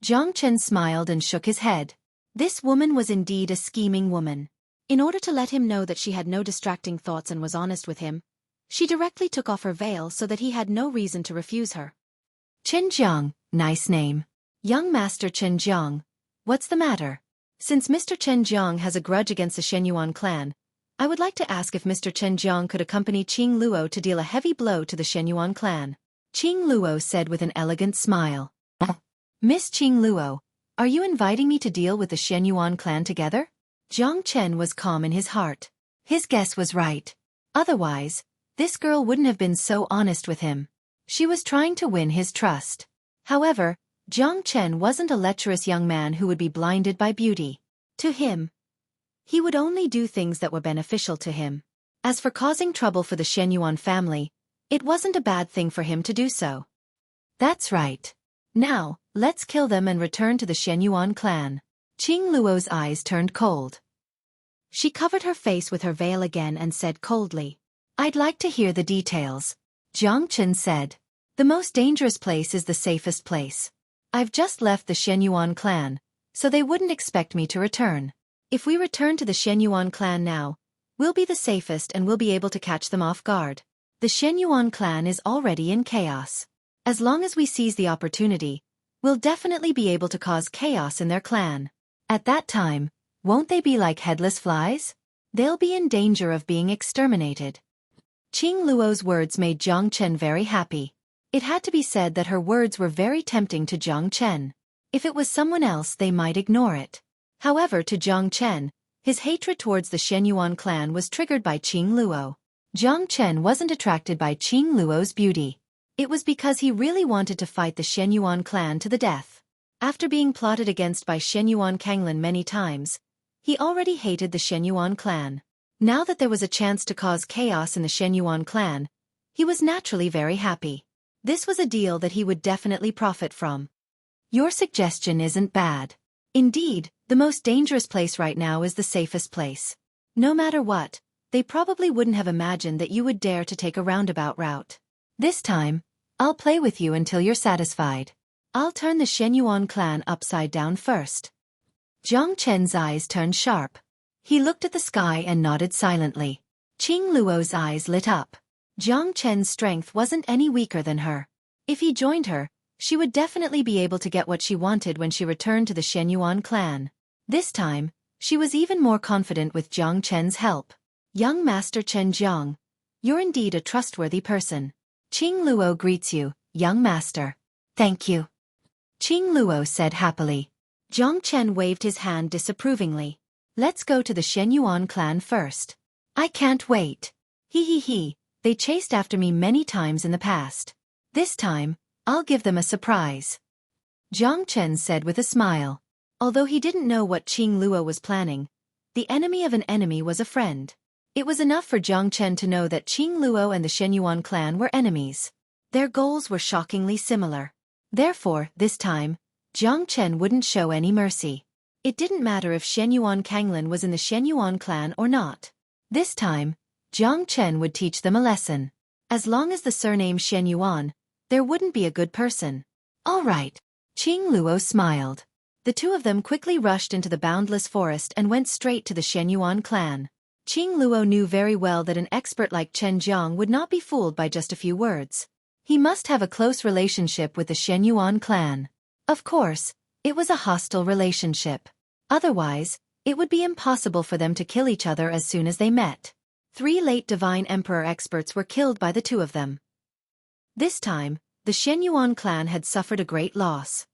Jiang Chen smiled and shook his head. This woman was indeed a scheming woman. In order to let him know that she had no distracting thoughts and was honest with him, she directly took off her veil so that he had no reason to refuse her. "Chen Jiang, nice name. Young Master Chen Jiang, what's the matter?" "Since Mr. Chen Jiang has a grudge against the Xueqi clan, I would like to ask if Mr. Chen Jiang could accompany Qing Luo to deal a heavy blow to the Xueqi clan," Qing Luo said with an elegant smile. "Miss Qing Luo, are you inviting me to deal with the Xueqi clan together?" Jiang Chen was calm in his heart. His guess was right. Otherwise, this girl wouldn't have been so honest with him. She was trying to win his trust. However, Jiang Chen wasn't a lecherous young man who would be blinded by beauty. To him, he would only do things that were beneficial to him. As for causing trouble for the Xueqi family, it wasn't a bad thing for him to do so. "That's right. Now, let's kill them and return to the Xueqi clan." Qing Luo's eyes turned cold. She covered her face with her veil again and said coldly, "I'd like to hear the details." Jiang Chen said, "The most dangerous place is the safest place. I've just left the Xueqi clan, so they wouldn't expect me to return. If we return to the Xueqi clan now, we'll be the safest and we'll be able to catch them off guard. The Xueqi clan is already in chaos. As long as we seize the opportunity, we'll definitely be able to cause chaos in their clan. At that time, won't they be like headless flies?" They'll be in danger of being exterminated. Qing Luo's words made Jiang Chen very happy. It had to be said that her words were very tempting to Jiang Chen. If it was someone else, they might ignore it. However, to Jiang Chen, his hatred towards the Shenyuan clan was triggered by Qing Luo. Jiang Chen wasn't attracted by Qing Luo's beauty. It was because he really wanted to fight the Shenyuan clan to the death. After being plotted against by Shenyuan Kanglin many times, he already hated the Shenyuan clan. Now that there was a chance to cause chaos in the Shenyuan clan, he was naturally very happy. This was a deal that he would definitely profit from. Your suggestion isn't bad. Indeed, the most dangerous place right now is the safest place. No matter what, they probably wouldn't have imagined that you would dare to take a roundabout route. This time, I'll play with you until you're satisfied. I'll turn the Shenyuan clan upside down first. Jiang Chen's eyes turned sharp. He looked at the sky and nodded silently. Qing Luo's eyes lit up. Jiang Chen's strength wasn't any weaker than her. If he joined her, she would definitely be able to get what she wanted when she returned to the Shenyuan clan. This time, she was even more confident with Jiang Chen's help. Young Master Chen Jiang, you're indeed a trustworthy person. Qing Luo greets you, young master. Thank you. Qing Luo said happily. Jiang Chen waved his hand disapprovingly. Let's go to the Shenyuan clan first. I can't wait. He. They chased after me many times in the past. This time, I'll give them a surprise. Jiang Chen said with a smile. Although he didn't know what Qing Luo was planning, the enemy of an enemy was a friend. It was enough for Jiang Chen to know that Qing Luo and the Shenyuan clan were enemies. Their goals were shockingly similar. Therefore, this time, Jiang Chen wouldn't show any mercy. It didn't matter if Shenyuan Kanglin was in the Shenyuan clan or not. This time, Jiang Chen would teach them a lesson. As long as the surname Shenyuan, there wouldn't be a good person. All right. Qing Luo smiled. The two of them quickly rushed into the boundless forest and went straight to the Shenyuan clan. Qing Luo knew very well that an expert like Chen Jiang would not be fooled by just a few words. He must have a close relationship with the Shenyuan clan. Of course, it was a hostile relationship. Otherwise, it would be impossible for them to kill each other as soon as they met. 3 late Divine Emperor experts were killed by the two of them. This time, the Shenyuan clan had suffered a great loss.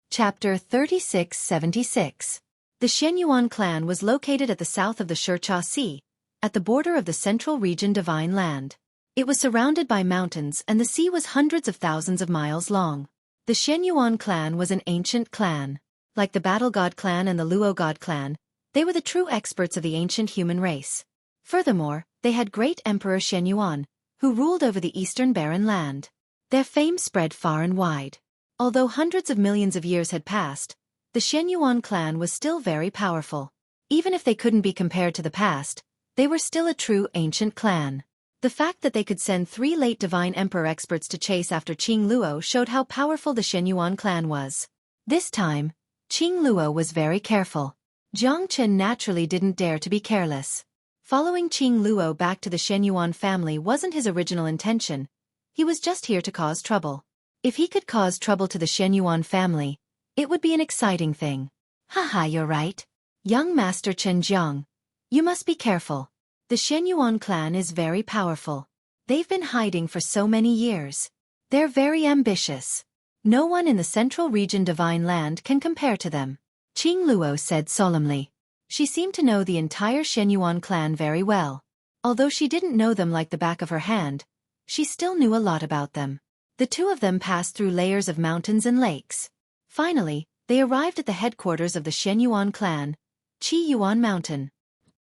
Chapter 3676. The Shenyuan clan was located at the south of the Xueqi Sea, at the border of the Central Region Divine Land. It was surrounded by mountains and the sea was hundreds of thousands of miles long. The Shenyuan clan was an ancient clan. Like the Battle God clan and the Luo God clan, they were the true experts of the ancient human race. Furthermore, they had great Emperor Shenyuan, who ruled over the Eastern Barren Land. Their fame spread far and wide. Although hundreds of millions of years had passed, the Shenyuan clan was still very powerful. Even if they couldn't be compared to the past, they were still a true ancient clan. The fact that they could send 3 late Divine Emperor experts to chase after Qing Luo showed how powerful the Shenyuan clan was. This time, Qing Luo was very careful. Jiang Chen naturally didn't dare to be careless. Following Qing Luo back to the Shenyuan family wasn't his original intention. He was just here to cause trouble. If he could cause trouble to the Shenyuan family, it would be an exciting thing. Haha, you're right. Young Master Chen Jiang, you must be careful. The Shenyuan clan is very powerful. They've been hiding for so many years. They're very ambitious. No one in the Central Region Divine Land can compare to them. Qing Luo said solemnly. She seemed to know the entire Shenyuan clan very well. Although she didn't know them like the back of her hand, she still knew a lot about them. The two of them passed through layers of mountains and lakes. Finally, they arrived at the headquarters of the Shenyuan clan, Qi Yuan Mountain.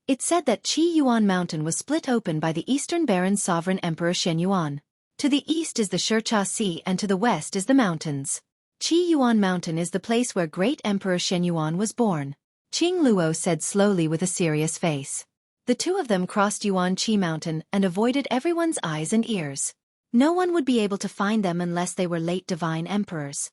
It said that Qi Yuan Mountain was split open by the Eastern Barren Sovereign Emperor Shenyuan. To the east is the Xueqi Sea and to the west is the mountains. Qi Yuan Mountain is the place where great Emperor Shenyuan was born. Qing Luo said slowly with a serious face. The two of them crossed Yuan Qi Mountain and avoided everyone's eyes and ears. No one would be able to find them unless they were late divine emperors.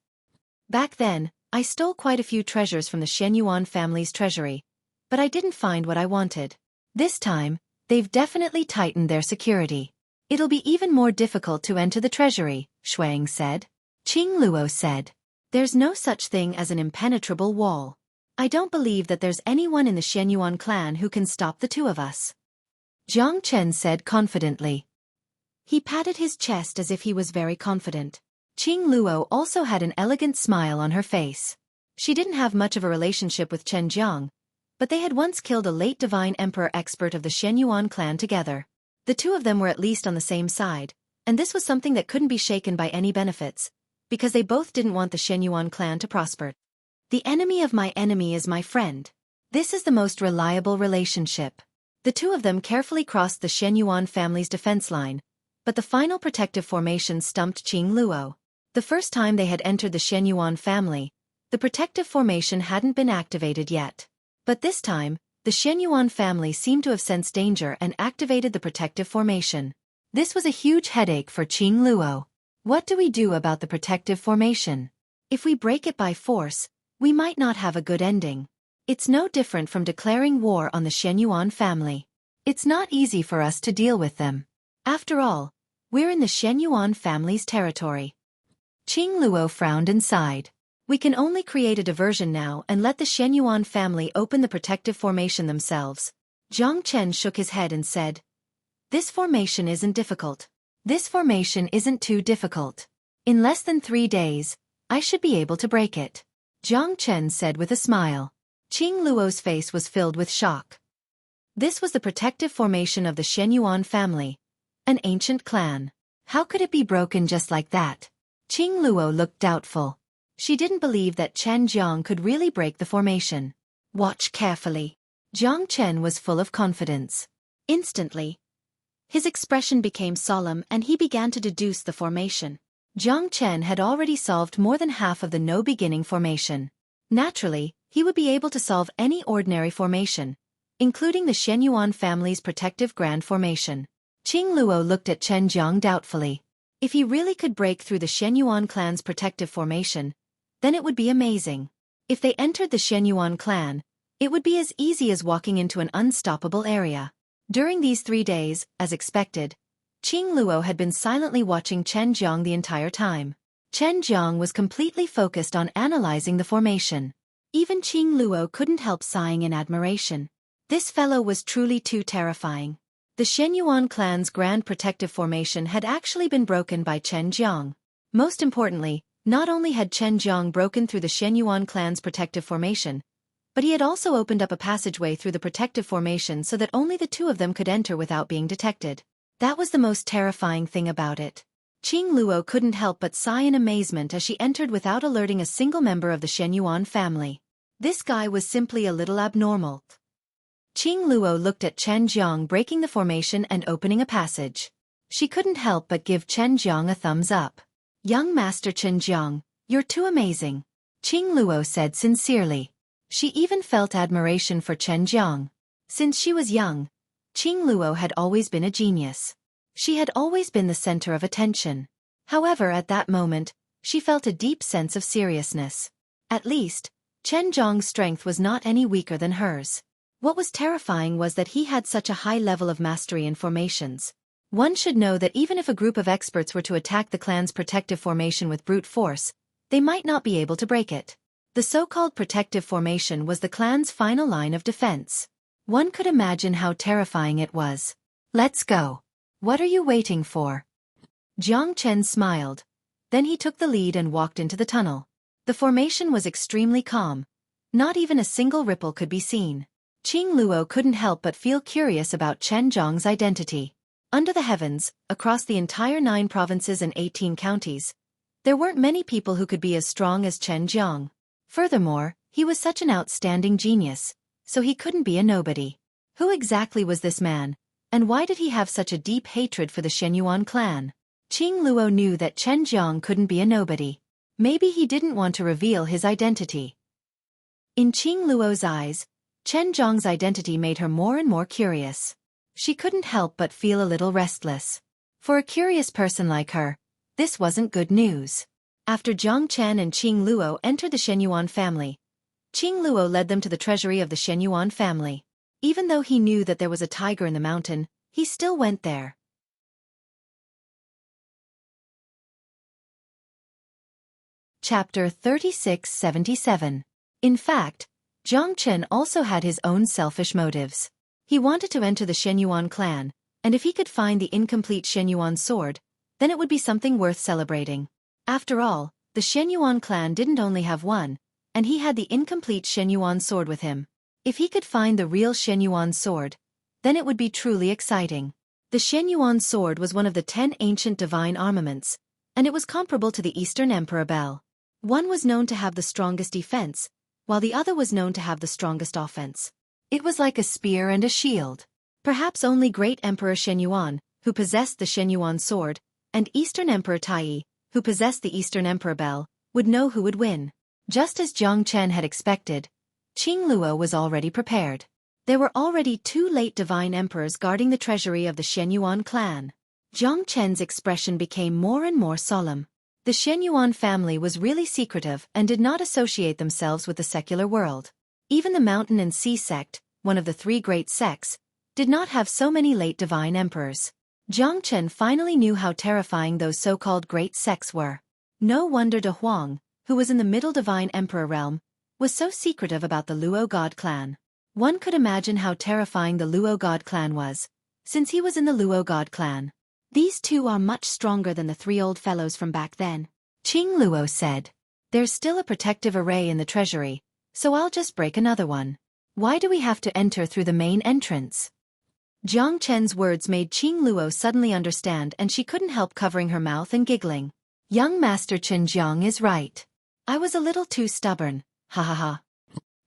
Back then, I stole quite a few treasures from the Shenyuan family's treasury, but I didn't find what I wanted. This time, they've definitely tightened their security. It'll be even more difficult to enter the treasury, Xueqi said. Qing Luo said. There's no such thing as an impenetrable wall. I don't believe that there's anyone in the Xueqi clan who can stop the two of us. Jiang Chen said confidently. He patted his chest as if he was very confident. Qing Luo also had an elegant smile on her face. She didn't have much of a relationship with Chen Jiang, but they had once killed a late divine emperor expert of the Xueqi clan together. The two of them were at least on the same side, and this was something that couldn't be shaken by any benefits, because they both didn't want the Xueqi clan to prosper. The enemy of my enemy is my friend. This is the most reliable relationship. The two of them carefully crossed the Xueqi family's defense line, but the final protective formation stumped Qing Luo. The first time they had entered the Xueqi family, the protective formation hadn't been activated yet. But this time, the Xueqi family seemed to have sensed danger and activated the protective formation. This was a huge headache for Qing Luo. What do we do about the protective formation? If we break it by force, we might not have a good ending. It's no different from declaring war on the Xueqi family. It's not easy for us to deal with them. After all, we're in the Xueqi family's territory. Qing Luo frowned and sighed. We can only create a diversion now and let the Xueqi family open the protective formation themselves. Jiang Chen shook his head and said, This formation isn't difficult. This formation isn't too difficult. In less than 3 days, I should be able to break it. Jiang Chen said with a smile. Qing Luo's face was filled with shock. This was the protective formation of the Xueqi family, an ancient clan. How could it be broken just like that? Qing Luo looked doubtful. She didn't believe that Chen Jiang could really break the formation. Watch carefully. Jiang Chen was full of confidence. Instantly, his expression became solemn and he began to deduce the formation. Jiang Chen had already solved more than half of the no-beginning formation. Naturally, he would be able to solve any ordinary formation, including the Xueqi family's protective grand formation. Qing Luo looked at Chen Jiang doubtfully. If he really could break through the Xueqi clan's protective formation, then it would be amazing. If they entered the Xueqi clan, it would be as easy as walking into an unstoppable area. During these 3 days, as expected, Qing Luo had been silently watching Chen Jiang the entire time. Chen Jiang was completely focused on analyzing the formation. Even Qing Luo couldn't help sighing in admiration. This fellow was truly too terrifying. The Xueqi clan's grand protective formation had actually been broken by Chen Jiang. Most importantly, not only had Chen Jiang broken through the Xueqi clan's protective formation, but he had also opened up a passageway through the protective formation so that only the two of them could enter without being detected. That was the most terrifying thing about it. Qing Luo couldn't help but sigh in amazement as she entered without alerting a single member of the Xueqi family. This guy was simply a little abnormal. Qing Luo looked at Chen Jiang breaking the formation and opening a passage. She couldn't help but give Chen Jiang a thumbs up. Young Master Chen Jiang, you're too amazing. Qing Luo said sincerely. She even felt admiration for Chen Jiang. Since she was young, Qing Luo had always been a genius. She had always been the center of attention. However, at that moment, she felt a deep sense of seriousness. At least, Chen Jiang's strength was not any weaker than hers. What was terrifying was that he had such a high level of mastery in formations. One should know that even if a group of experts were to attack the clan's protective formation with brute force, they might not be able to break it. The so-called protective formation was the clan's final line of defense. One could imagine how terrifying it was. Let's go. What are you waiting for? Jiang Chen smiled. Then he took the lead and walked into the tunnel. The formation was extremely calm. Not even a single ripple could be seen. Qing Luo couldn't help but feel curious about Chen Jiang's identity. Under the heavens, across the entire 9 provinces and 18 counties, there weren't many people who could be as strong as Chen Jiang. Furthermore, he was such an outstanding genius, so he couldn't be a nobody. Who exactly was this man, and why did he have such a deep hatred for the Xueqi clan? Qing Luo knew that Chen Jiang couldn't be a nobody. Maybe he didn't want to reveal his identity. In Qing Luo's eyes, Chen Jiang's identity made her more and more curious. She couldn't help but feel a little restless. For a curious person like her, this wasn't good news. After Jiang Chen and Qing Luo entered the Xueqi family, Qing Luo led them to the treasury of the Xueqi family. Even though he knew that there was a tiger in the mountain, he still went there. Chapter 3677. In fact, Jiang Chen also had his own selfish motives. He wanted to enter the Shenyuan clan, and if he could find the incomplete Shenyuan sword, then it would be something worth celebrating. After all, the Shenyuan clan didn't only have one, and he had the incomplete Shenyuan sword with him. If he could find the real Shenyuan sword, then it would be truly exciting. The Shenyuan sword was one of the 10 ancient divine armaments, and it was comparable to the Eastern Emperor Bell. One was known to have the strongest defense, while the other was known to have the strongest offense. It was like a spear and a shield. Perhaps only Great Emperor Shenyuan, who possessed the Shenyuan sword, and Eastern Emperor Tai, who possessed the Eastern Emperor Bell, would know who would win. Just as Jiang Chen had expected, Qing Luo was already prepared. There were already 2 late divine emperors guarding the treasury of the Shenyuan clan. Jiang Chen's expression became more and more solemn. The Shenyuan family was really secretive and did not associate themselves with the secular world. Even the Mountain and Sea sect, one of the 3 great sects, did not have so many late divine emperors. Jiang Chen finally knew how terrifying those so-called great sects were. No wonder De Huang, who was in the Middle Divine Emperor realm, was so secretive about the Luo God clan. One could imagine how terrifying the Luo God clan was, since he was in the Luo God clan. These 2 are much stronger than the 3 old fellows from back then, Qing Luo said. There's still a protective array in the treasury, so I'll just break another one. Why do we have to enter through the main entrance? Jiang Chen's words made Qing Luo suddenly understand, and she couldn't help covering her mouth and giggling. Young Master Chen Jiang is right. I was a little too stubborn, ha ha ha.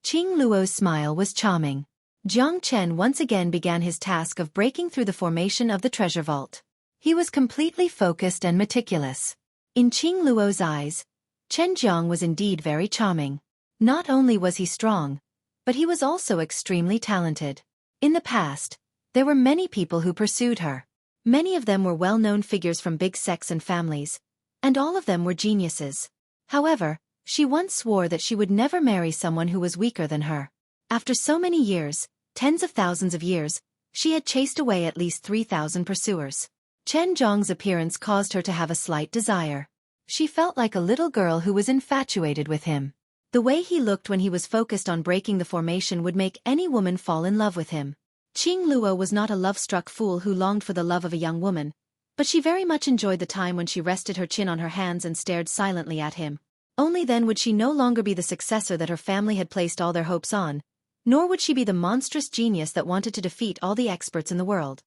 Qing Luo's smile was charming. Jiang Chen once again began his task of breaking through the formation of the treasure vault. He was completely focused and meticulous. In Qing Luo's eyes, Chen Jiang was indeed very charming. Not only was he strong, but he was also extremely talented. In the past, there were many people who pursued her. Many of them were well-known figures from big sects and families, and all of them were geniuses. However, she once swore that she would never marry someone who was weaker than her. After so many years, tens of thousands of years, she had chased away at least 3,000 pursuers. Chen Jiang's appearance caused her to have a slight desire. She felt like a little girl who was infatuated with him. The way he looked when he was focused on breaking the formation would make any woman fall in love with him. Qing Luo was not a love-struck fool who longed for the love of a young woman, but she very much enjoyed the time when she rested her chin on her hands and stared silently at him. Only then would she no longer be the successor that her family had placed all their hopes on, nor would she be the monstrous genius that wanted to defeat all the experts in the world.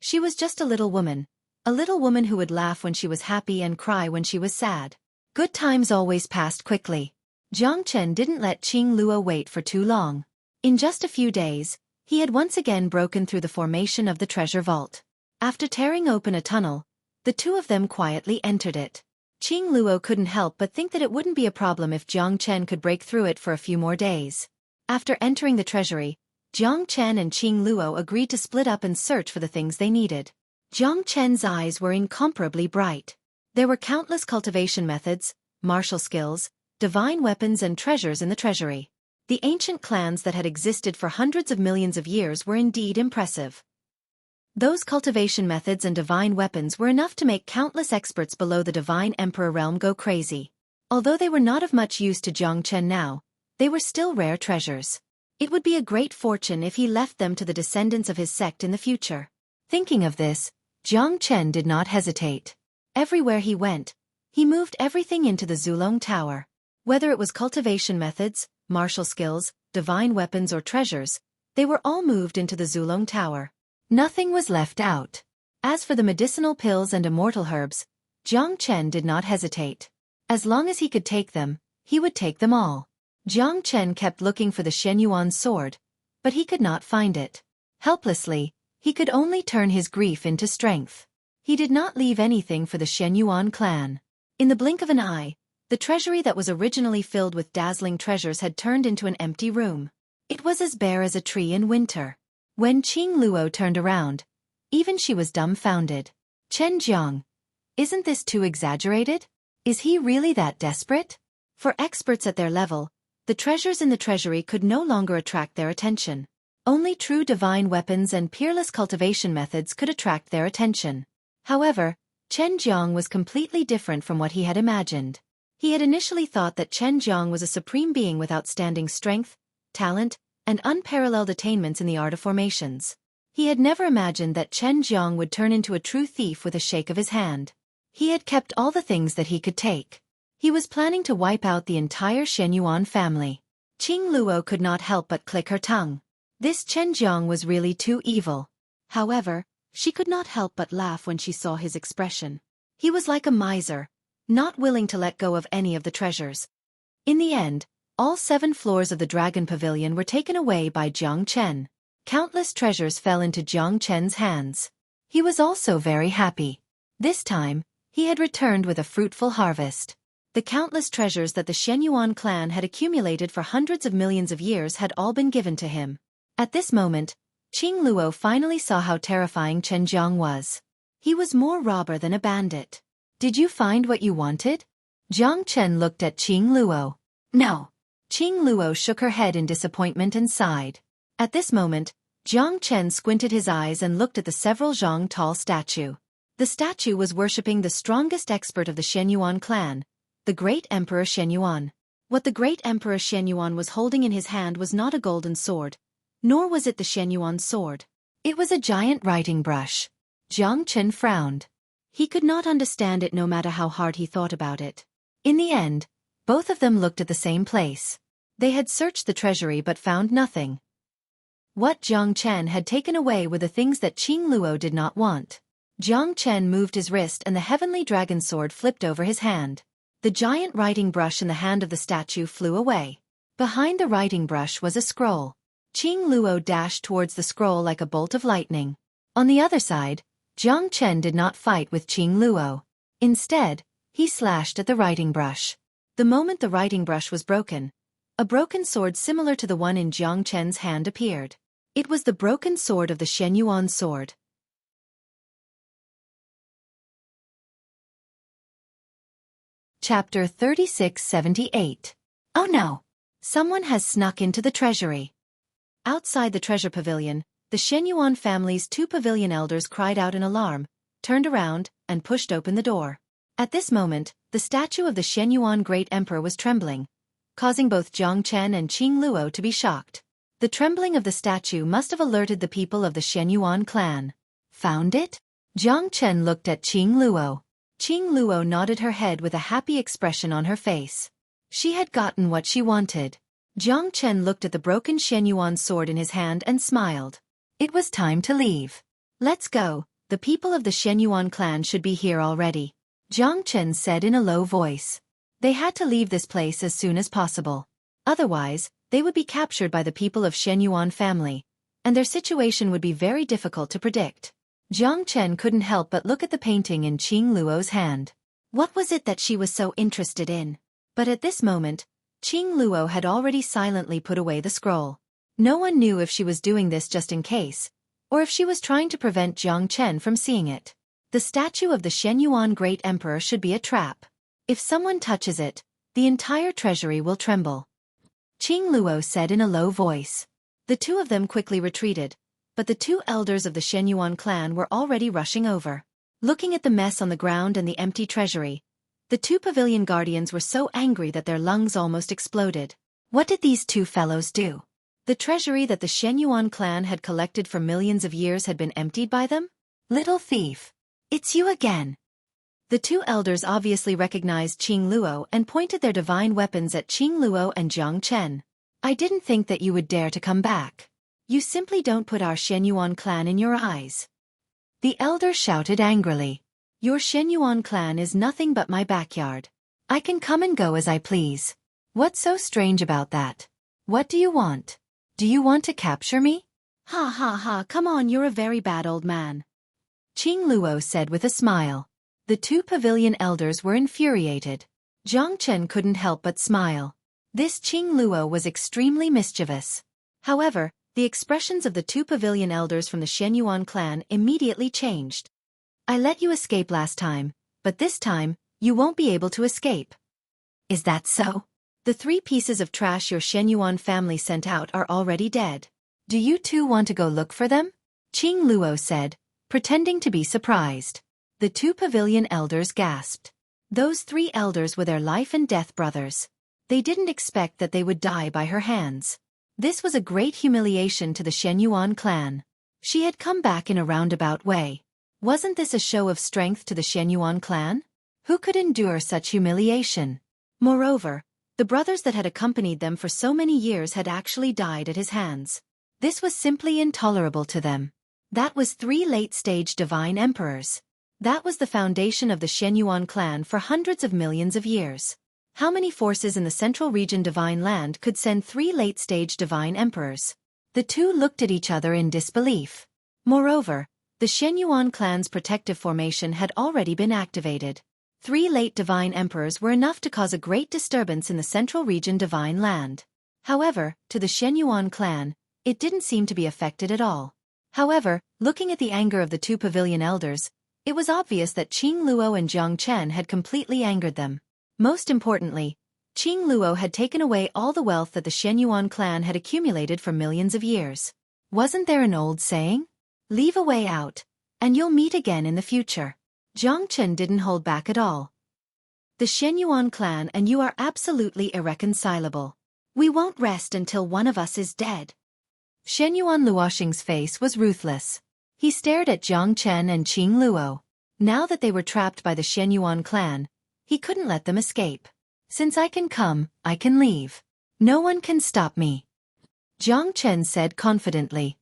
She was just a little woman who would laugh when she was happy and cry when she was sad. Good times always passed quickly. Jiang Chen didn't let Qing Luo wait for too long. In just a few days, he had once again broken through the formation of the treasure vault. After tearing open a tunnel, the 2 of them quietly entered it. Qing Luo couldn't help but think that it wouldn't be a problem if Jiang Chen could break through it for a few more days. After entering the treasury, Jiang Chen and Qing Luo agreed to split up and search for the things they needed. Jiang Chen's eyes were incomparably bright. There were countless cultivation methods, martial skills, divine weapons and treasures in the treasury. The ancient clans that had existed for hundreds of millions of years were indeed impressive. Those cultivation methods and divine weapons were enough to make countless experts below the Divine Emperor realm go crazy. Although they were not of much use to Jiang Chen now, they were still rare treasures. It would be a great fortune if he left them to the descendants of his sect in the future. Thinking of this, Jiang Chen did not hesitate. Everywhere he went, he moved everything into the Zulong Tower. Whether it was cultivation methods, martial skills, divine weapons or treasures, they were all moved into the Zulong Tower. Nothing was left out. As for the medicinal pills and immortal herbs, Jiang Chen did not hesitate. As long as he could take them, he would take them all. Jiang Chen kept looking for the Shenyuan sword, but he could not find it. Helplessly, he could only turn his grief into strength. He did not leave anything for the Shenyuan clan. In the blink of an eye, the treasury that was originally filled with dazzling treasures had turned into an empty room. It was as bare as a tree in winter. When Qing Luo turned around, even she was dumbfounded. Chen Jiang, isn't this too exaggerated? Is he really that desperate? For experts at their level, the treasures in the treasury could no longer attract their attention. Only true divine weapons and peerless cultivation methods could attract their attention. However, Chen Jiang was completely different from what he had imagined. He had initially thought that Chen Jiang was a supreme being with outstanding strength, talent, and unparalleled attainments in the art of formations. He had never imagined that Chen Jiang would turn into a true thief with a shake of his hand. He had kept all the things that he could take. He was planning to wipe out the entire Shenyuan family. Qing Luo could not help but click her tongue. This Chen Jiang was really too evil. However, she could not help but laugh when she saw his expression. He was like a miser, not willing to let go of any of the treasures. In the end, all 7 floors of the Dragon Pavilion were taken away by Jiang Chen. Countless treasures fell into Jiang Chen's hands. He was also very happy. This time, he had returned with a fruitful harvest. The countless treasures that the Shenyuan clan had accumulated for hundreds of millions of years had all been given to him. At this moment, Qing Luo finally saw how terrifying Chen Jiang was. He was more robber than a bandit. Did you find what you wanted? Jiang Chen looked at Qing Luo. No. Qing Luo shook her head in disappointment and sighed. At this moment, Jiang Chen squinted his eyes and looked at the several zhang tall statue. The statue was worshipping the strongest expert of the Shenyuan clan, the great Emperor Shenyuan. What the great Emperor Shenyuan was holding in his hand was not a golden sword, nor was it the Shenyuan sword. It was a giant writing brush. Jiang Chen frowned. He could not understand it no matter how hard he thought about it. In the end, both of them looked at the same place. They had searched the treasury but found nothing. What Jiang Chen had taken away were the things that Qing Luo did not want. Jiang Chen moved his wrist and the heavenly dragon sword flipped over his hand. The giant writing brush in the hand of the statue flew away. Behind the writing brush was a scroll. Qing Luo dashed towards the scroll like a bolt of lightning. On the other side, Jiang Chen did not fight with Qing Luo. Instead, he slashed at the writing brush. The moment the writing brush was broken, a broken sword similar to the one in Jiang Chen's hand appeared. It was the broken sword of the Shenyuan sword. Chapter 3678. Oh no! Someone has snuck into the treasury. Outside the treasure pavilion, the Shenyuan family's 2 pavilion elders cried out in alarm, turned around, and pushed open the door. At this moment, the statue of the Shenyuan great emperor was trembling, causing both Jiang Chen and Qing Luo to be shocked. The trembling of the statue must have alerted the people of the Shenyuan clan. Found it? Jiang Chen looked at Qing Luo. Qing Luo nodded her head with a happy expression on her face. She had gotten what she wanted. Jiang Chen looked at the broken Shenyuan sword in his hand and smiled. It was time to leave. Let's go, the people of the Shenyuan clan should be here already. Jiang Chen said in a low voice. They had to leave this place as soon as possible. Otherwise, they would be captured by the people of Shenyuan family, and their situation would be very difficult to predict. Jiang Chen couldn't help but look at the painting in Qing Luo's hand. What was it that she was so interested in? But at this moment, Qing Luo had already silently put away the scroll. No one knew if she was doing this just in case, or if she was trying to prevent Jiang Chen from seeing it. The statue of the Shenyuan great emperor should be a trap. If someone touches it, the entire treasury will tremble. Qing Luo said in a low voice. The 2 of them quickly retreated, but the 2 elders of the Shenyuan clan were already rushing over. Looking at the mess on the ground and the empty treasury, the 2 pavilion guardians were so angry that their lungs almost exploded. What did these 2 fellows do? The treasury that the Shenyuan clan had collected for millions of years had been emptied by them? Little thief! It's you again! The 2 elders obviously recognized Qing Luo and pointed their divine weapons at Qing Luo and Jiang Chen. I didn't think that you would dare to come back. You simply don't put our Shenyuan clan in your eyes. The elder shouted angrily. Your Shenyuan clan is nothing but my backyard. I can come and go as I please. What's so strange about that? What do you want? Do you want to capture me? Ha ha ha, come on, you're a very bad old man. Qing Luo said with a smile. The 2 pavilion elders were infuriated. Jiang Chen couldn't help but smile. This Qing Luo was extremely mischievous. However, the expressions of the 2 pavilion elders from the Shenyuan clan immediately changed. I let you escape last time, but this time, you won't be able to escape. Is that so? The 3 pieces of trash your Shenyuan family sent out are already dead. Do you 2 want to go look for them? Qing Luo said, pretending to be surprised. The 2 pavilion elders gasped. Those 3 elders were their life and death brothers. They didn't expect that they would die by her hands. This was a great humiliation to the Xueqi clan. She had come back in a roundabout way. Wasn't this a show of strength to the Xueqi clan? Who could endure such humiliation? Moreover, the brothers that had accompanied them for so many years had actually died at his hands. This was simply intolerable to them. That was 3 late-stage divine emperors. That was the foundation of the Xueqi clan for hundreds of millions of years. How many forces in the central region divine land could send 3 late-stage divine emperors? The 2 looked at each other in disbelief. Moreover, the Xueqi clan's protective formation had already been activated. 3 late divine emperors were enough to cause a great disturbance in the central region divine land. However, to the Xueqi clan, it didn't seem to be affected at all. However, looking at the anger of the 2 pavilion elders, it was obvious that Qing Luo and Jiang Chen had completely angered them. Most importantly, Qing Luo had taken away all the wealth that the Xueqi clan had accumulated for millions of years. Wasn't there an old saying? Leave a way out, and you'll meet again in the future. Jiang Chen didn't hold back at all. The Xueqi clan and you are absolutely irreconcilable. We won't rest until one of us is dead. Xueqi Luoxing's face was ruthless. He stared at Jiang Chen and Qing Luo. Now that they were trapped by the Xueqi clan, he couldn't let them escape. Since I can come, I can leave. No one can stop me, Jiang Chen said confidently.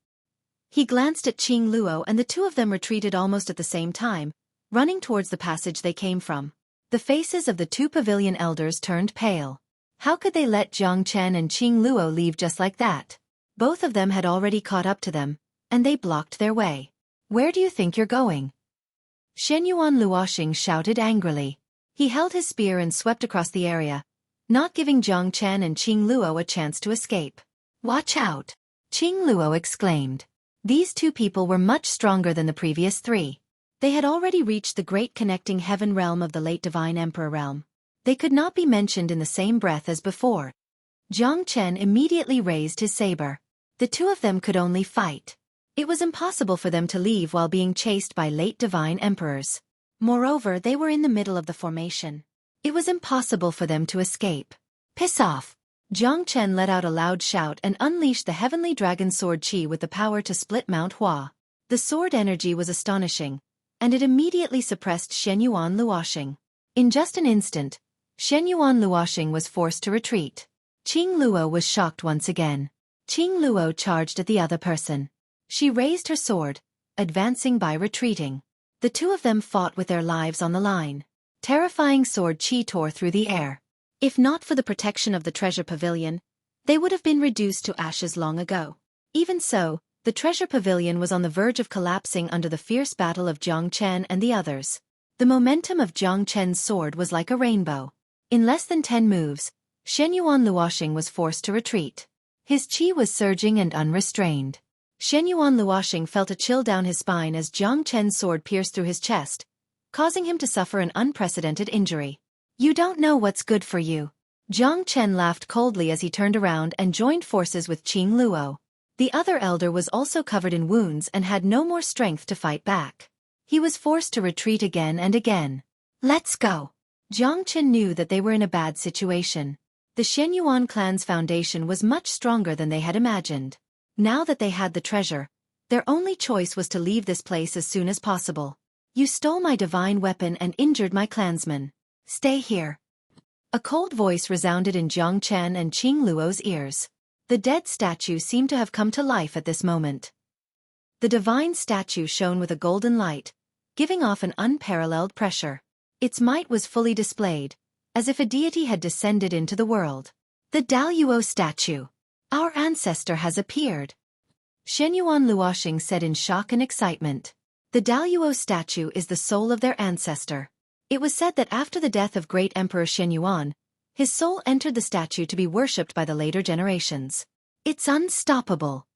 He glanced at Qing Luo and the 2 of them retreated almost at the same time, running towards the passage they came from. The faces of the 2 pavilion elders turned pale. How could they let Jiang Chen and Qing Luo leave just like that? Both of them had already caught up to them, and they blocked their way. Where do you think you're going? Xueqi Luoxing shouted angrily. He held his spear and swept across the area, not giving Jiang Chen and Qing Luo a chance to escape. Watch out! Qing Luo exclaimed. These 2 people were much stronger than the previous 3. They had already reached the great connecting heaven realm of the late divine emperor realm. They could not be mentioned in the same breath as before. Jiang Chen immediately raised his saber. The 2 of them could only fight. It was impossible for them to leave while being chased by late divine emperors. Moreover, they were in the middle of the formation. It was impossible for them to escape. Piss off! Jiang Chen let out a loud shout and unleashed the heavenly dragon sword Qi with the power to split Mount Hua. The sword energy was astonishing, and it immediately suppressed Xueqi Luoxing. In just an instant, Xueqi Luoxing was forced to retreat. Qing Luo was shocked once again. Qing Luo charged at the other person. She raised her sword, advancing by retreating. The 2 of them fought with their lives on the line. Terrifying sword Qi tore through the air. If not for the protection of the treasure pavilion, they would have been reduced to ashes long ago. Even so, the treasure pavilion was on the verge of collapsing under the fierce battle of Jiang Chen and the others. The momentum of Jiang Chen's sword was like a rainbow. In less than 10 moves, Xueqi Luoxing was forced to retreat. His qi was surging and unrestrained. Xueqi Luoxing felt a chill down his spine as Jiang Chen's sword pierced through his chest, causing him to suffer an unprecedented injury. You don't know what's good for you. Jiang Chen laughed coldly as he turned around and joined forces with Qing Luo. The other elder was also covered in wounds and had no more strength to fight back. He was forced to retreat again and again. Let's go. Jiang Chen knew that they were in a bad situation. The Xueqi clan's foundation was much stronger than they had imagined. Now that they had the treasure, their only choice was to leave this place as soon as possible. You stole my divine weapon and injured my clansmen. Stay here. A cold voice resounded in Jiang Chen and Qing Luo's ears. The dead statue seemed to have come to life at this moment. The divine statue shone with a golden light, giving off an unparalleled pressure. Its might was fully displayed, as if a deity had descended into the world. The Daluo statue. Our ancestor has appeared. Xueqi Luoxing said in shock and excitement. The Daluo statue is the soul of their ancestor. It was said that after the death of great Emperor Xueqi, his soul entered the statue to be worshipped by the later generations. It's unstoppable.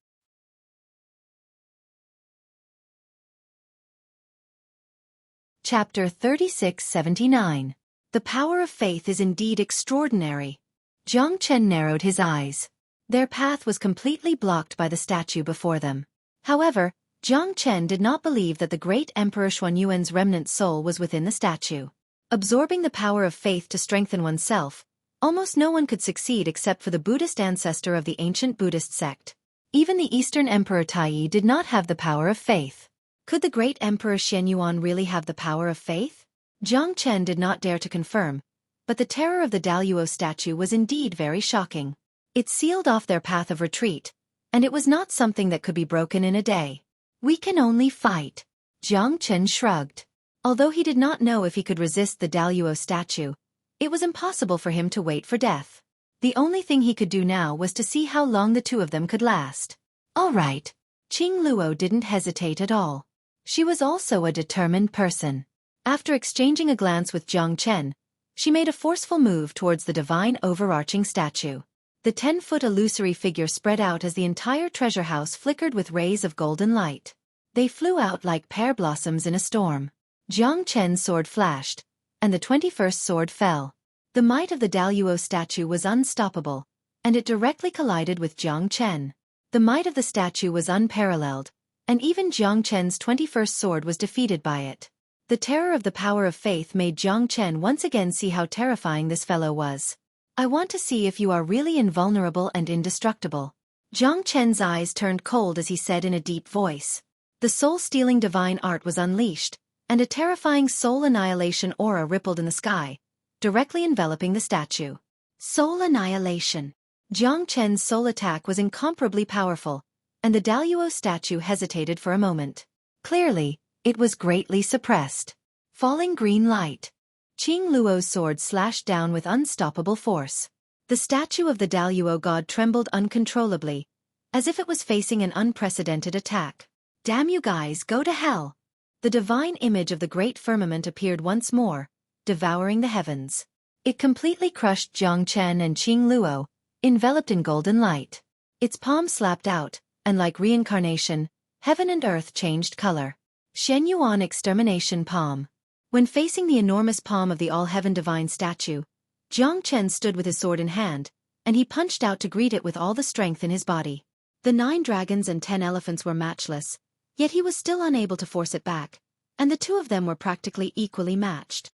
Chapter 3679. The power of faith is indeed extraordinary. Jiang Chen narrowed his eyes. Their path was completely blocked by the statue before them. However, Jiang Chen did not believe that the great Emperor Xuanyuan's remnant soul was within the statue. Absorbing the power of faith to strengthen oneself, almost no one could succeed except for the Buddhist ancestor of the ancient Buddhist sect. Even the Eastern Emperor Taiyi did not have the power of faith. Could the great Emperor Xuanyuan really have the power of faith? Jiang Chen did not dare to confirm, but the terror of the Daluo statue was indeed very shocking. It sealed off their path of retreat, and it was not something that could be broken in a day. We can only fight. Jiang Chen shrugged. Although he did not know if he could resist the Daluo statue, it was impossible for him to wait for death. The only thing he could do now was to see how long the two of them could last. All right. Qing Luo didn't hesitate at all. She was also a determined person. After exchanging a glance with Jiang Chen, she made a forceful move towards the divine overarching statue. The 10-foot illusory figure spread out as the entire treasure house flickered with rays of golden light. They flew out like pear blossoms in a storm. Jiang Chen's sword flashed, and the 21st sword fell. The might of the Daluo statue was unstoppable, and it directly collided with Jiang Chen. The might of the statue was unparalleled, and even Jiang Chen's 21st sword was defeated by it. The terror of the power of faith made Jiang Chen once again see how terrifying this fellow was. I want to see if you are really invulnerable and indestructible. Jiang Chen's eyes turned cold as he said in a deep voice. The soul-stealing divine art was unleashed, and a terrifying soul annihilation aura rippled in the sky, directly enveloping the statue. Soul annihilation. Jiang Chen's soul attack was incomparably powerful, and the Daluo statue hesitated for a moment. Clearly, it was greatly suppressed. Falling green light. Qing Luo's sword slashed down with unstoppable force. The statue of the Daluo god trembled uncontrollably, as if it was facing an unprecedented attack. Damn you guys, go to hell! The divine image of the great firmament appeared once more, devouring the heavens. It completely crushed Jiang Chen and Qing Luo, enveloped in golden light. Its palm slapped out, and like reincarnation, heaven and earth changed color. Xuanyuan extermination palm. When facing the enormous palm of the all-heaven divine statue, Jiang Chen stood with his sword in hand, and he punched out to greet it with all the strength in his body. The 9 dragons and 10 elephants were matchless, yet he was still unable to force it back, and the two of them were practically equally matched.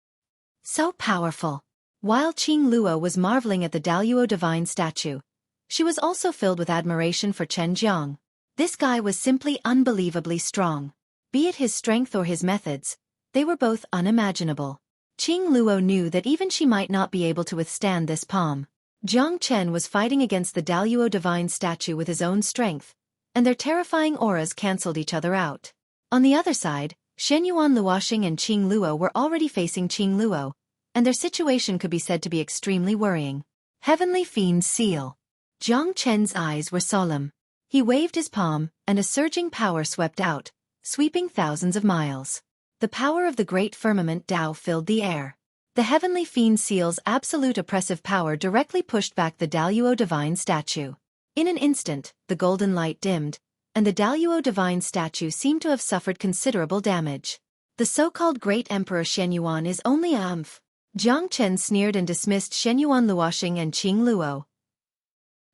So powerful. While Qing Luo was marveling at the Daluo divine statue, she was also filled with admiration for Chen Jiang. This guy was simply unbelievably strong. Be it his strength or his methods, they were both unimaginable. Qing Luo knew that even she might not be able to withstand this palm. Jiang Chen was fighting against the Daluo divine statue with his own strength, and their terrifying auras cancelled each other out. On the other side, Xuanyuan Luoxing and Qing Luo were already facing Qing Luo, and their situation could be said to be extremely worrying. Heavenly Fiend's seal. Jiang Chen's eyes were solemn. He waved his palm, and a surging power swept out, sweeping thousands of miles. The power of the great firmament Tao filled the air. The Heavenly Fiend seal's absolute oppressive power directly pushed back the Daluo divine statue. In an instant, the golden light dimmed, and the Daluo divine statue seemed to have suffered considerable damage. The so-called Great Emperor Xuanyuan is only a umph. Jiang Chen sneered and dismissed Xuanyuan Luoxing and Qing Luo.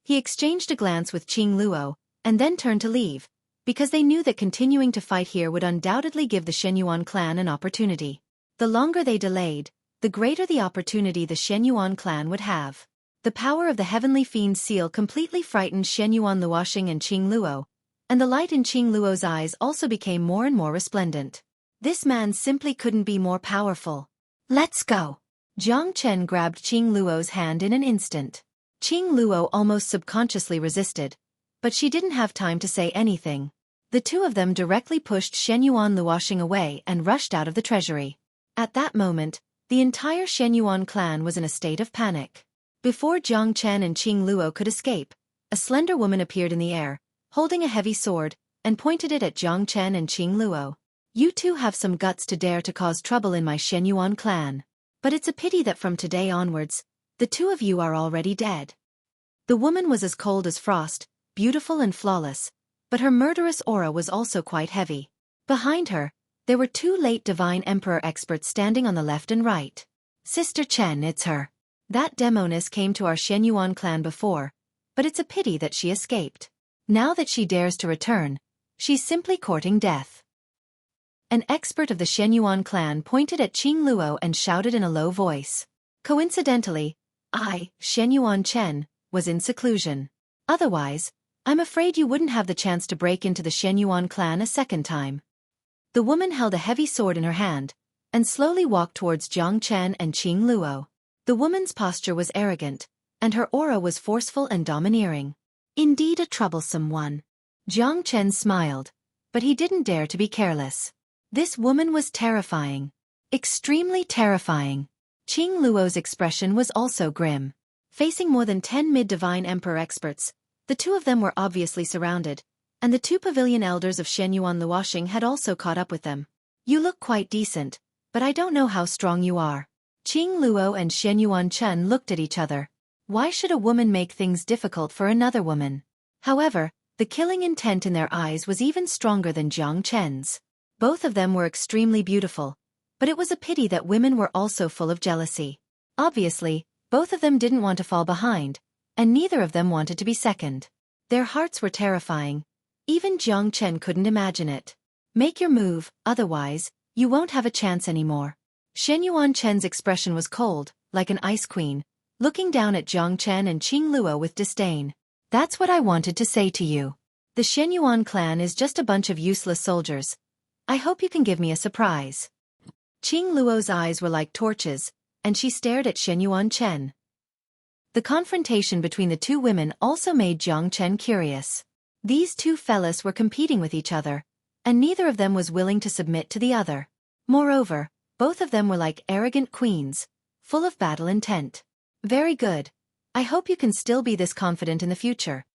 He exchanged a glance with Qing Luo, and then turned to leave, because they knew that continuing to fight here would undoubtedly give the Xuanyuan clan an opportunity. The longer they delayed, the greater the opportunity the Xuanyuan clan would have. The power of the Heavenly Fiend's seal completely frightened Xuanyuan Luoxing and Qing Luo, and the light in Qing Luo's eyes also became more and more resplendent. This man simply couldn't be more powerful. Let's go! Jiang Chen grabbed Qing Luo's hand in an instant. Qing Luo almost subconsciously resisted, but she didn't have time to say anything. The two of them directly pushed Xuanyuan Luoxing away and rushed out of the treasury. At that moment, the entire Xuanyuan clan was in a state of panic. Before Jiang Chen and Qing Luo could escape, a slender woman appeared in the air, holding a heavy sword, and pointed it at Jiang Chen and Qing Luo. You two have some guts to dare to cause trouble in my Xuanyuan clan. But it's a pity that from today onwards, the two of you are already dead. The woman was as cold as frost, beautiful and flawless, but her murderous aura was also quite heavy. Behind her, there were 2 late Divine Emperor experts standing on the left and right. Sister Chen, it's her. That demoness came to our Xuanyuan clan before, but it's a pity that she escaped. Now that she dares to return, she's simply courting death. An expert of the Shenyuan clan pointed at Qing Luo and shouted in a low voice. Coincidentally, I, Shenyuan Chen, was in seclusion. Otherwise, I'm afraid you wouldn't have the chance to break into the Shenyuan clan a second time. The woman held a heavy sword in her hand, and slowly walked towards Jiang Chen and Qing Luo. The woman's posture was arrogant, and her aura was forceful and domineering. Indeed a troublesome one. Jiang Chen smiled, but he didn't dare to be careless. This woman was terrifying. Extremely terrifying. Qing Luo's expression was also grim. Facing more than 10 mid-divine emperor experts, the two of them were obviously surrounded, and the two pavilion elders of Shenyuan Luoxing had also caught up with them. You look quite decent, but I don't know how strong you are. Qing Luo and Shenyuan Chen looked at each other. Why should a woman make things difficult for another woman? However, the killing intent in their eyes was even stronger than Jiang Chen's. Both of them were extremely beautiful, but it was a pity that women were also full of jealousy. Obviously, both of them didn't want to fall behind, and neither of them wanted to be second. Their hearts were terrifying. Even Jiang Chen couldn't imagine it. Make your move, otherwise, you won't have a chance anymore. Shenyuan Chen's expression was cold, like an ice queen, looking down at Jiang Chen and Qing Luo with disdain. That's what I wanted to say to you. The Shenyuan clan is just a bunch of useless soldiers. I hope you can give me a surprise. Qing Luo's eyes were like torches, and she stared at Shenyuan Chen. The confrontation between the two women also made Jiang Chen curious. These two fellas were competing with each other, and neither of them was willing to submit to the other. Moreover, both of them were like arrogant queens, full of battle intent. Very good. I hope you can still be this confident in the future.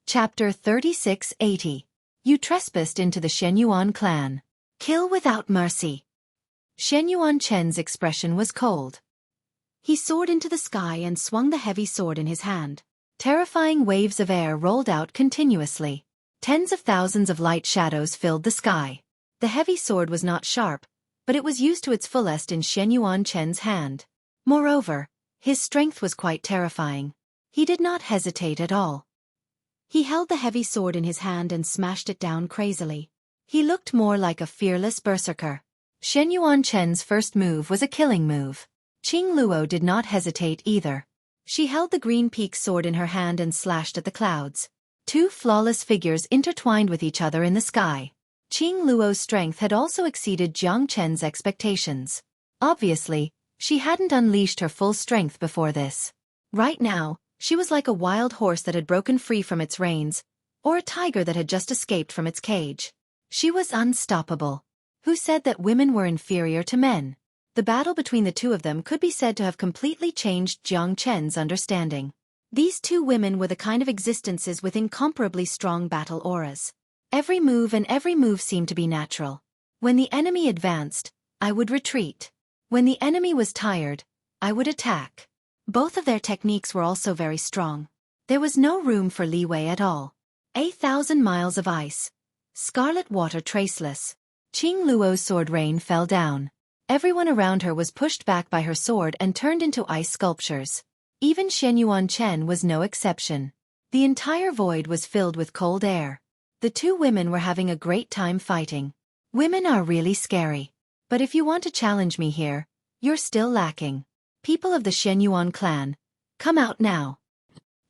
Chapter 3680. You trespassed into the Shenyuan clan. Kill without mercy. Shenyuan Chen's expression was cold. He soared into the sky and swung the heavy sword in his hand. Terrifying waves of air rolled out continuously. Tens of thousands of light shadows filled the sky. The heavy sword was not sharp, but it was used to its fullest in Shenyuan Chen's hand. Moreover, his strength was quite terrifying. He did not hesitate at all. He held the heavy sword in his hand and smashed it down crazily. He looked more like a fearless berserker. Shenyuan Chen's first move was a killing move. Qing Luo did not hesitate either. She held the green peak sword in her hand and slashed at the clouds. Two flawless figures intertwined with each other in the sky. Qing Luo's strength had also exceeded Jiang Chen's expectations. Obviously, she hadn't unleashed her full strength before this. Right now, she was like a wild horse that had broken free from its reins, or a tiger that had just escaped from its cage. She was unstoppable. Who said that women were inferior to men? The battle between the two of them could be said to have completely changed Jiang Chen's understanding. These two women were the kind of existences with incomparably strong battle auras. Every move seemed to be natural. When the enemy advanced, I would retreat. When the enemy was tired, I would attack. Both of their techniques were also very strong. There was no room for leeway at all. 1,000 miles of ice. Scarlet water traceless. Qing Luo's sword rain fell down. Everyone around her was pushed back by her sword and turned into ice sculptures. Even Shenyuan Chen was no exception. The entire void was filled with cold air. The two women were having a great time fighting. Women are really scary. But if you want to challenge me here, you're still lacking. People of the Shenyuan clan, come out now.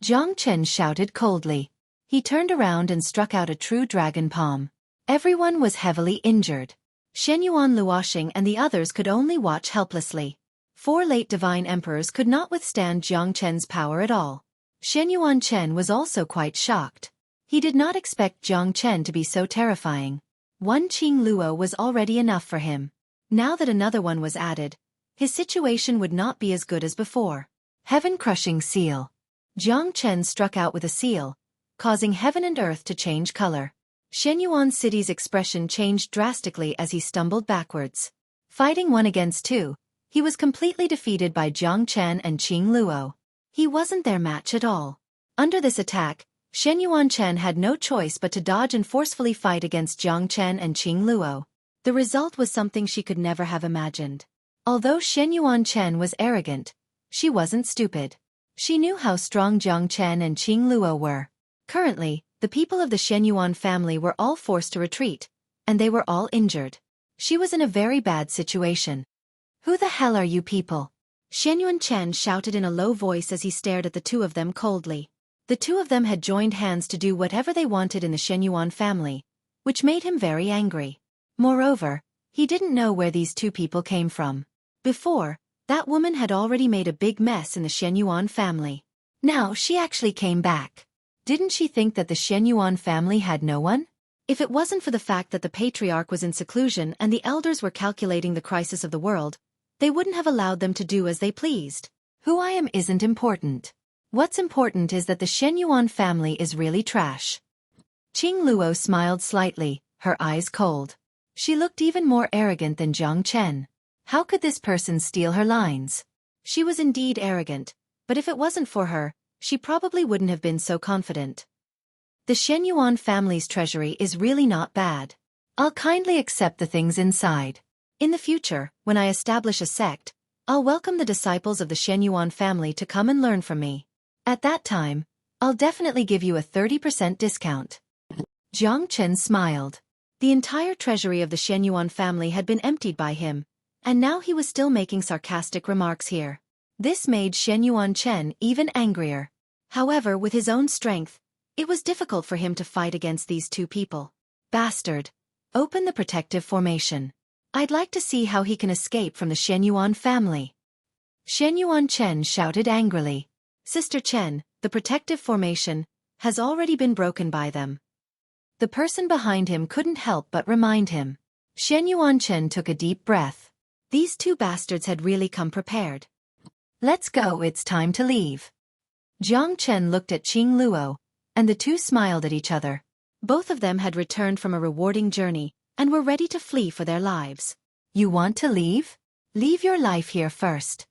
Jiang Chen shouted coldly. He turned around and struck out a true dragon palm. Everyone was heavily injured. Shenyuan Luoxing and the others could only watch helplessly. 4 late divine emperors could not withstand Jiang Chen's power at all. Shenyuan Chen was also quite shocked. He did not expect Jiang Chen to be so terrifying. One Qing Luo was already enough for him. Now that another one was added, his situation would not be as good as before. Heaven-crushing seal. Jiang Chen struck out with a seal, causing heaven and earth to change color. Shenyuan City's expression changed drastically as he stumbled backwards. Fighting 1 against 2, he was completely defeated by Jiang Chen and Qing Luo. He wasn't their match at all. Under this attack, Shenyuan Chen had no choice but to dodge and forcefully fight against Jiang Chen and Qing Luo. The result was something she could never have imagined. Although Shenyuan Chen was arrogant, she wasn't stupid. She knew how strong Jiang Chen and Qing Luo were. Currently, The people of the Xueqi family were all forced to retreat, and they were all injured. She was in a very bad situation. Who the hell are you people? Xueqi Chen shouted in a low voice as he stared at the two of them coldly. The two of them had joined hands to do whatever they wanted in the Xueqi family, which made him very angry. Moreover, he didn't know where these two people came from. Before, that woman had already made a big mess in the Xueqi family. Now she actually came back. Didn't she think that the Xueqi family had no one? If it wasn't for the fact that the patriarch was in seclusion and the elders were calculating the crisis of the world, they wouldn't have allowed them to do as they pleased. Who I am isn't important. What's important is that the Xueqi family is really trash. Qing Luo smiled slightly, her eyes cold. She looked even more arrogant than Jiang Chen. How could this person steal her lines? She was indeed arrogant, but if it wasn't for her, she probably wouldn't have been so confident. The Xueqi family's treasury is really not bad. I'll kindly accept the things inside. In the future, when I establish a sect, I'll welcome the disciples of the Xueqi family to come and learn from me. At that time, I'll definitely give you a 30% discount. Jiang Chen smiled. The entire treasury of the Xueqi family had been emptied by him, and now he was still making sarcastic remarks here. This made Xueqi Chen even angrier. However, with his own strength, it was difficult for him to fight against these two people. Bastard! Open the protective formation. I'd like to see how he can escape from the Xueqi family. Xueqi Chen shouted angrily. Sister Chen, the protective formation has already been broken by them. The person behind him couldn't help but remind him. Xueqi Chen took a deep breath. These two bastards had really come prepared. Let's go, it's time to leave. Jiang Chen looked at Qing Luo, and the two smiled at each other. Both of them had returned from a rewarding journey, and were ready to flee for their lives. You want to leave? Leave your life here first.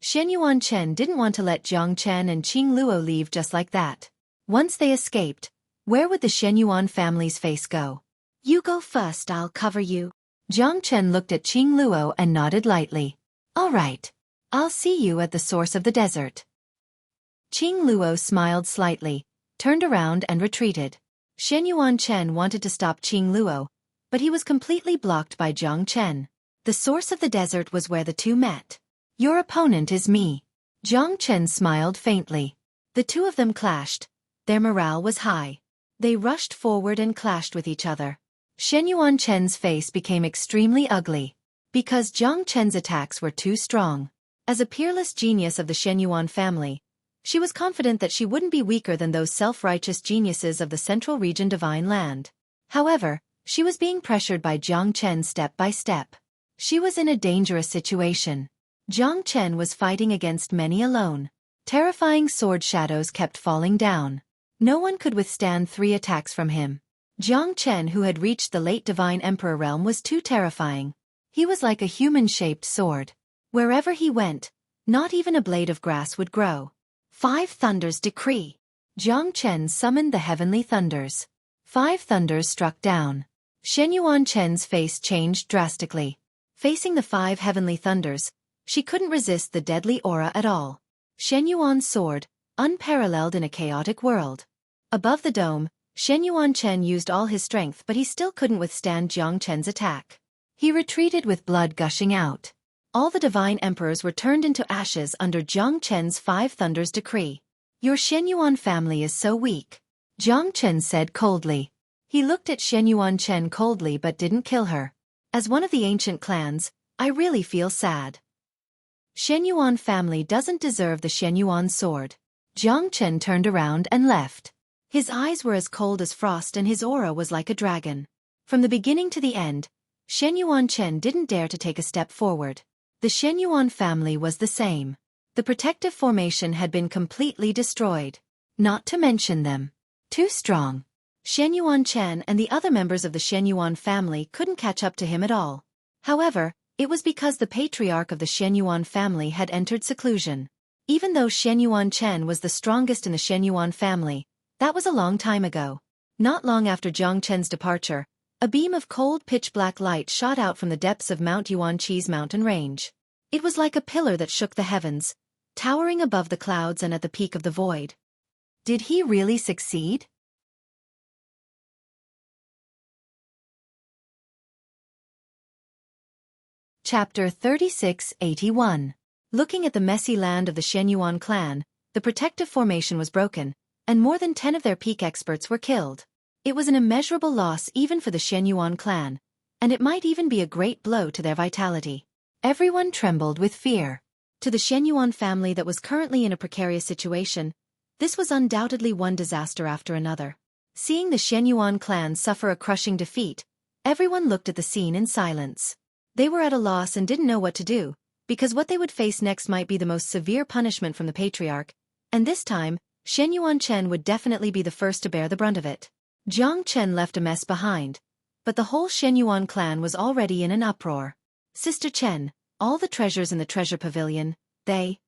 Xueqi Chen didn't want to let Jiang Chen and Qing Luo leave just like that. Once they escaped, where would the Xueqi family's face go? You go first, I'll cover you. Jiang Chen looked at Qing Luo and nodded lightly. All right. I'll see you at the source of the desert. Qing Luo smiled slightly, turned around and retreated. Xueqi Chen wanted to stop Qing Luo, but he was completely blocked by Jiang Chen. The source of the desert was where the two met. Your opponent is me. Jiang Chen smiled faintly. The two of them clashed. Their morale was high. They rushed forward and clashed with each other. Xueqi Chen's face became extremely ugly, because Jiang Chen's attacks were too strong. As a peerless genius of the Xueqi family, she was confident that she wouldn't be weaker than those self-righteous geniuses of the Central Region Divine Land. However, she was being pressured by Jiang Chen step by step. She was in a dangerous situation. Jiang Chen was fighting against many alone. Terrifying sword shadows kept falling down. No one could withstand 3 attacks from him. Jiang Chen, who had reached the late Divine Emperor realm, was too terrifying. He was like a human-shaped sword. Wherever he went, not even a blade of grass would grow. 5 thunders decree. Jiang Chen summoned the heavenly thunders. 5 thunders struck down. Xueqi Chen's face changed drastically. Facing the 5 heavenly thunders, she couldn't resist the deadly aura at all. Xueqi's sword, unparalleled in a chaotic world. Above the dome, Xueqi Chen used all his strength, but he still couldn't withstand Jiang Chen's attack. He retreated with blood gushing out. All the divine emperors were turned into ashes under Jiang Chen's 5 thunders decree. Your Xueqi family is so weak, Jiang Chen said coldly. He looked at Xueqi Chen coldly but didn't kill her. As one of the ancient clans, I really feel sad. Xueqi family doesn't deserve the Xueqi sword. Jiang Chen turned around and left. His eyes were as cold as frost and his aura was like a dragon. From the beginning to the end, Xueqi Chen didn't dare to take a step forward. The Xueqi family was the same. The protective formation had been completely destroyed. Not to mention them. Too strong. Xueqi Chen and the other members of the Xueqi family couldn't catch up to him at all. However, it was because the patriarch of the Xueqi family had entered seclusion. Even though Xueqi Chen was the strongest in the Xueqi family, that was a long time ago. Not long after Jiang Chen's departure, a beam of cold pitch-black light shot out from the depths of Mount Yuanqi's mountain range. It was like a pillar that shook the heavens, towering above the clouds and at the peak of the void. Did he really succeed? Chapter 3681. Looking at the messy land of the Shenyuan clan, the protective formation was broken, and more than 10 of their peak experts were killed. It was an immeasurable loss even for the Shenyuan clan, and it might even be a great blow to their vitality. Everyone trembled with fear. To the Shenyuan family that was currently in a precarious situation, this was undoubtedly one disaster after another. Seeing the Shenyuan clan suffer a crushing defeat, everyone looked at the scene in silence. They were at a loss and didn't know what to do, because what they would face next might be the most severe punishment from the patriarch, and this time, Shenyuan Chen would definitely be the first to bear the brunt of it. Jiang Chen left a mess behind, but the whole Shenyuan clan was already in an uproar. Sister Chen, all the treasures in the treasure pavilion, they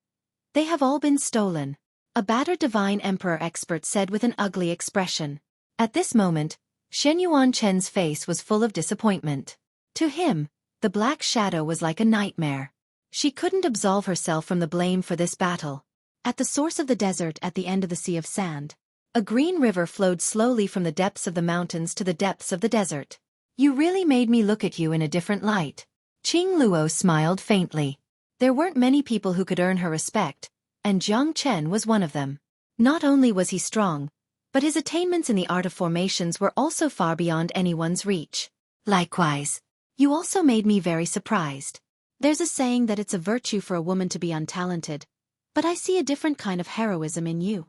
have all been stolen. A battered divine emperor expert said with an ugly expression. At this moment, Shenyuan Chen's face was full of disappointment. To him, the black shadow was like a nightmare. She couldn't absolve herself from the blame for this battle. At the source of the desert at the end of the sea of sand, a green river flowed slowly from the depths of the mountains to the depths of the desert. You really made me look at you in a different light. Qing Luo smiled faintly. There weren't many people who could earn her respect, and Jiang Chen was one of them. Not only was he strong, but his attainments in the art of formations were also far beyond anyone's reach. Likewise, you also made me very surprised. There's a saying that it's a virtue for a woman to be untalented, but I see a different kind of heroism in you.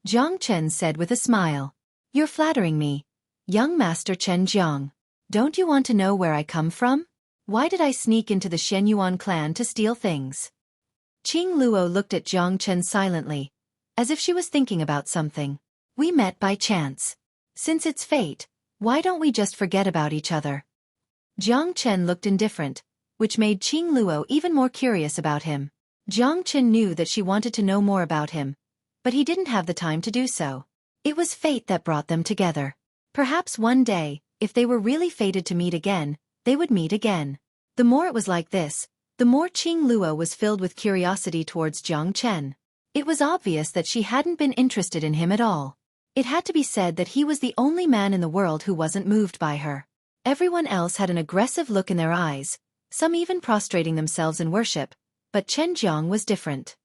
Jiang Chen said with a smile. You're flattering me, young Master Chen Jiang. Don't you want to know where I come from? Why did I sneak into the Shenyuan clan to steal things? Qing Luo looked at Jiang Chen silently, as if she was thinking about something. We met by chance. Since it's fate, why don't we just forget about each other? Jiang Chen looked indifferent, which made Qing Luo even more curious about him. Jiang Chen knew that she wanted to know more about him, but he didn't have the time to do so. It was fate that brought them together. Perhaps one day, if they were really fated to meet again, they would meet again. The more it was like this, the more Qing Luo was filled with curiosity towards Jiang Chen. It was obvious that she hadn't been interested in him at all. It had to be said that he was the only man in the world who wasn't moved by her. Everyone else had an aggressive look in their eyes, some even prostrating themselves in worship, but Chen Jiang was different.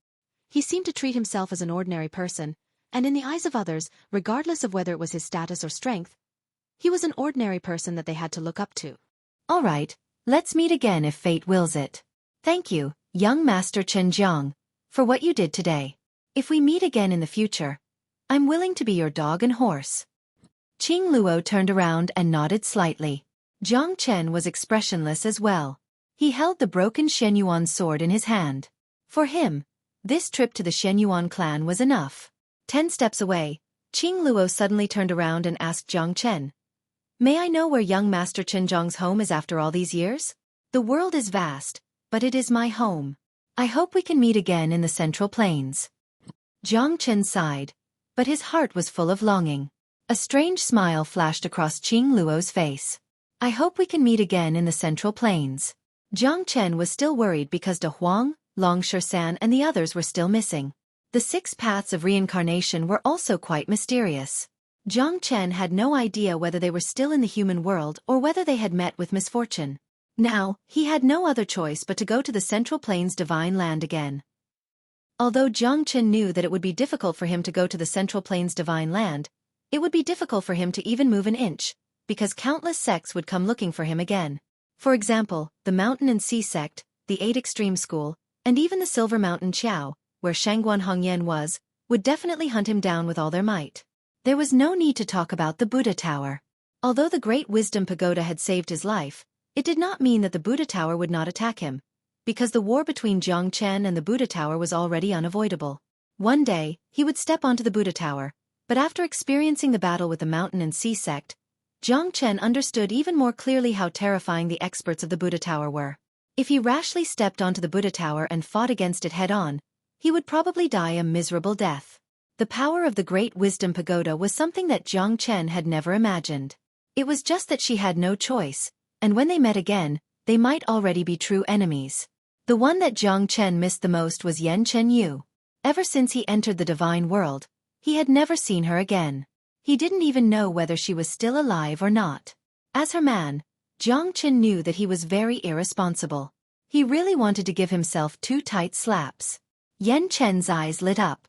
He seemed to treat himself as an ordinary person, and in the eyes of others, regardless of whether it was his status or strength, he was an ordinary person that they had to look up to. All right, let's meet again if fate wills it. Thank you, young Master Chen Jiang, for what you did today. If we meet again in the future, I'm willing to be your dog and horse. Qing Luo turned around and nodded slightly. Jiang Chen was expressionless as well. He held the broken Shenyuan sword in his hand. For him, this trip to the Shenyuan clan was enough. 10 steps away, Qing Luo suddenly turned around and asked Jiang Chen, May I know where young Master Chen Jiang's home is after all these years? The world is vast, but it is my home. I hope we can meet again in the Central Plains. Jiang Chen sighed, but his heart was full of longing. A strange smile flashed across Qing Luo's face. I hope we can meet again in the Central Plains. Jiang Chen was still worried because De Huang, Long Shersan and the others were still missing. The 6 paths of reincarnation were also quite mysterious. Jiang Chen had no idea whether they were still in the human world or whether they had met with misfortune. Now, he had no other choice but to go to the Central Plains Divine Land again. Although Jiang Chen knew that it would be difficult for him to go to the Central Plains Divine Land, it would be difficult for him to even move an inch, because countless sects would come looking for him again. For example, the Mountain and Sea sect, the 8 Extreme School, and even the Silver Mountain Qiao, where Shangguan Hongyan was, would definitely hunt him down with all their might. There was no need to talk about the Buddha Tower. Although the Great Wisdom Pagoda had saved his life, it did not mean that the Buddha Tower would not attack him, because the war between Jiang Chen and the Buddha Tower was already unavoidable. One day, he would step onto the Buddha Tower, but after experiencing the battle with the Mountain and Sea sect, Jiang Chen understood even more clearly how terrifying the experts of the Buddha Tower were. If he rashly stepped onto the Buddha Tower and fought against it head-on, he would probably die a miserable death. The power of the Great Wisdom Pagoda was something that Jiang Chen had never imagined. It was just that she had no choice, and when they met again, they might already be true enemies. The one that Jiang Chen missed the most was Yan Chen Yu. Ever since he entered the divine world, he had never seen her again. He didn't even know whether she was still alive or not. As her man, Jiang Chen knew that he was very irresponsible. He really wanted to give himself 2 tight slaps. Yan Chen's eyes lit up.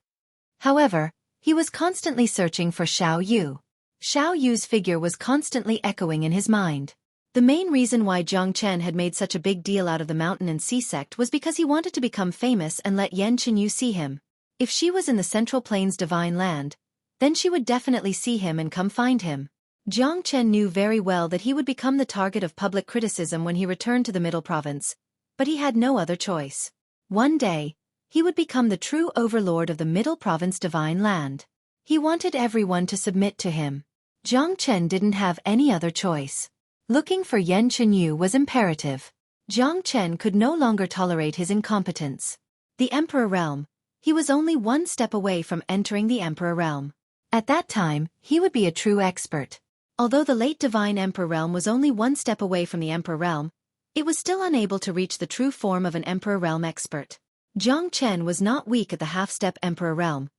However, he was constantly searching for Xiao Yu. Xiao Yu's figure was constantly echoing in his mind. The main reason why Jiang Chen had made such a big deal out of the mountain and sea sect was because he wanted to become famous and let Yan Chenyu see him. If she was in the Central Plains Divine Land, then she would definitely see him and come find him. Jiang Chen knew very well that he would become the target of public criticism when he returned to the Middle Province, but he had no other choice. One day, he would become the true overlord of the Middle Province Divine Land. He wanted everyone to submit to him. Jiang Chen didn't have any other choice. Looking for Yan Chenyu was imperative. Jiang Chen could no longer tolerate his incompetence. The Emperor Realm. He was only 1 step away from entering the Emperor Realm. At that time, he would be a true expert. Although the late Divine Emperor Realm was only 1 step away from the Emperor Realm, it was still unable to reach the true form of an Emperor Realm expert. Jiang Chen was not weak at the half-step Emperor Realm,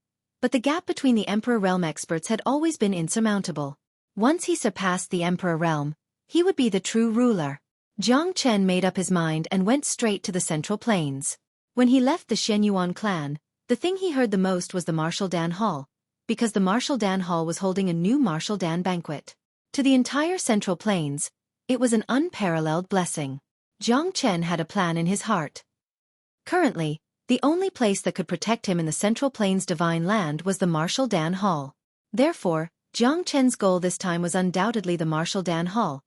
but the gap between the Emperor Realm experts had always been insurmountable. Once he surpassed the Emperor Realm, he would be the true ruler. Jiang Chen made up his mind and went straight to the Central Plains. When he left the Shenyuan clan, the thing he heard the most was the Martial Dan Hall, because the Martial Dan Hall was holding a new Martial Dan banquet. To the entire Central Plains, it was an unparalleled blessing. Jiang Chen had a plan in his heart. Currently, the only place that could protect him in the Central Plains Divine Land was the Martial Dan Hall. Therefore, Jiang Chen's goal this time was undoubtedly the Martial Dan Hall.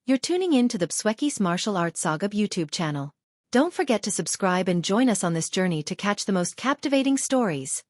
You're tuning in to the Xueqi's Martial Arts Saga YouTube channel. Don't forget to subscribe and join us on this journey to catch the most captivating stories.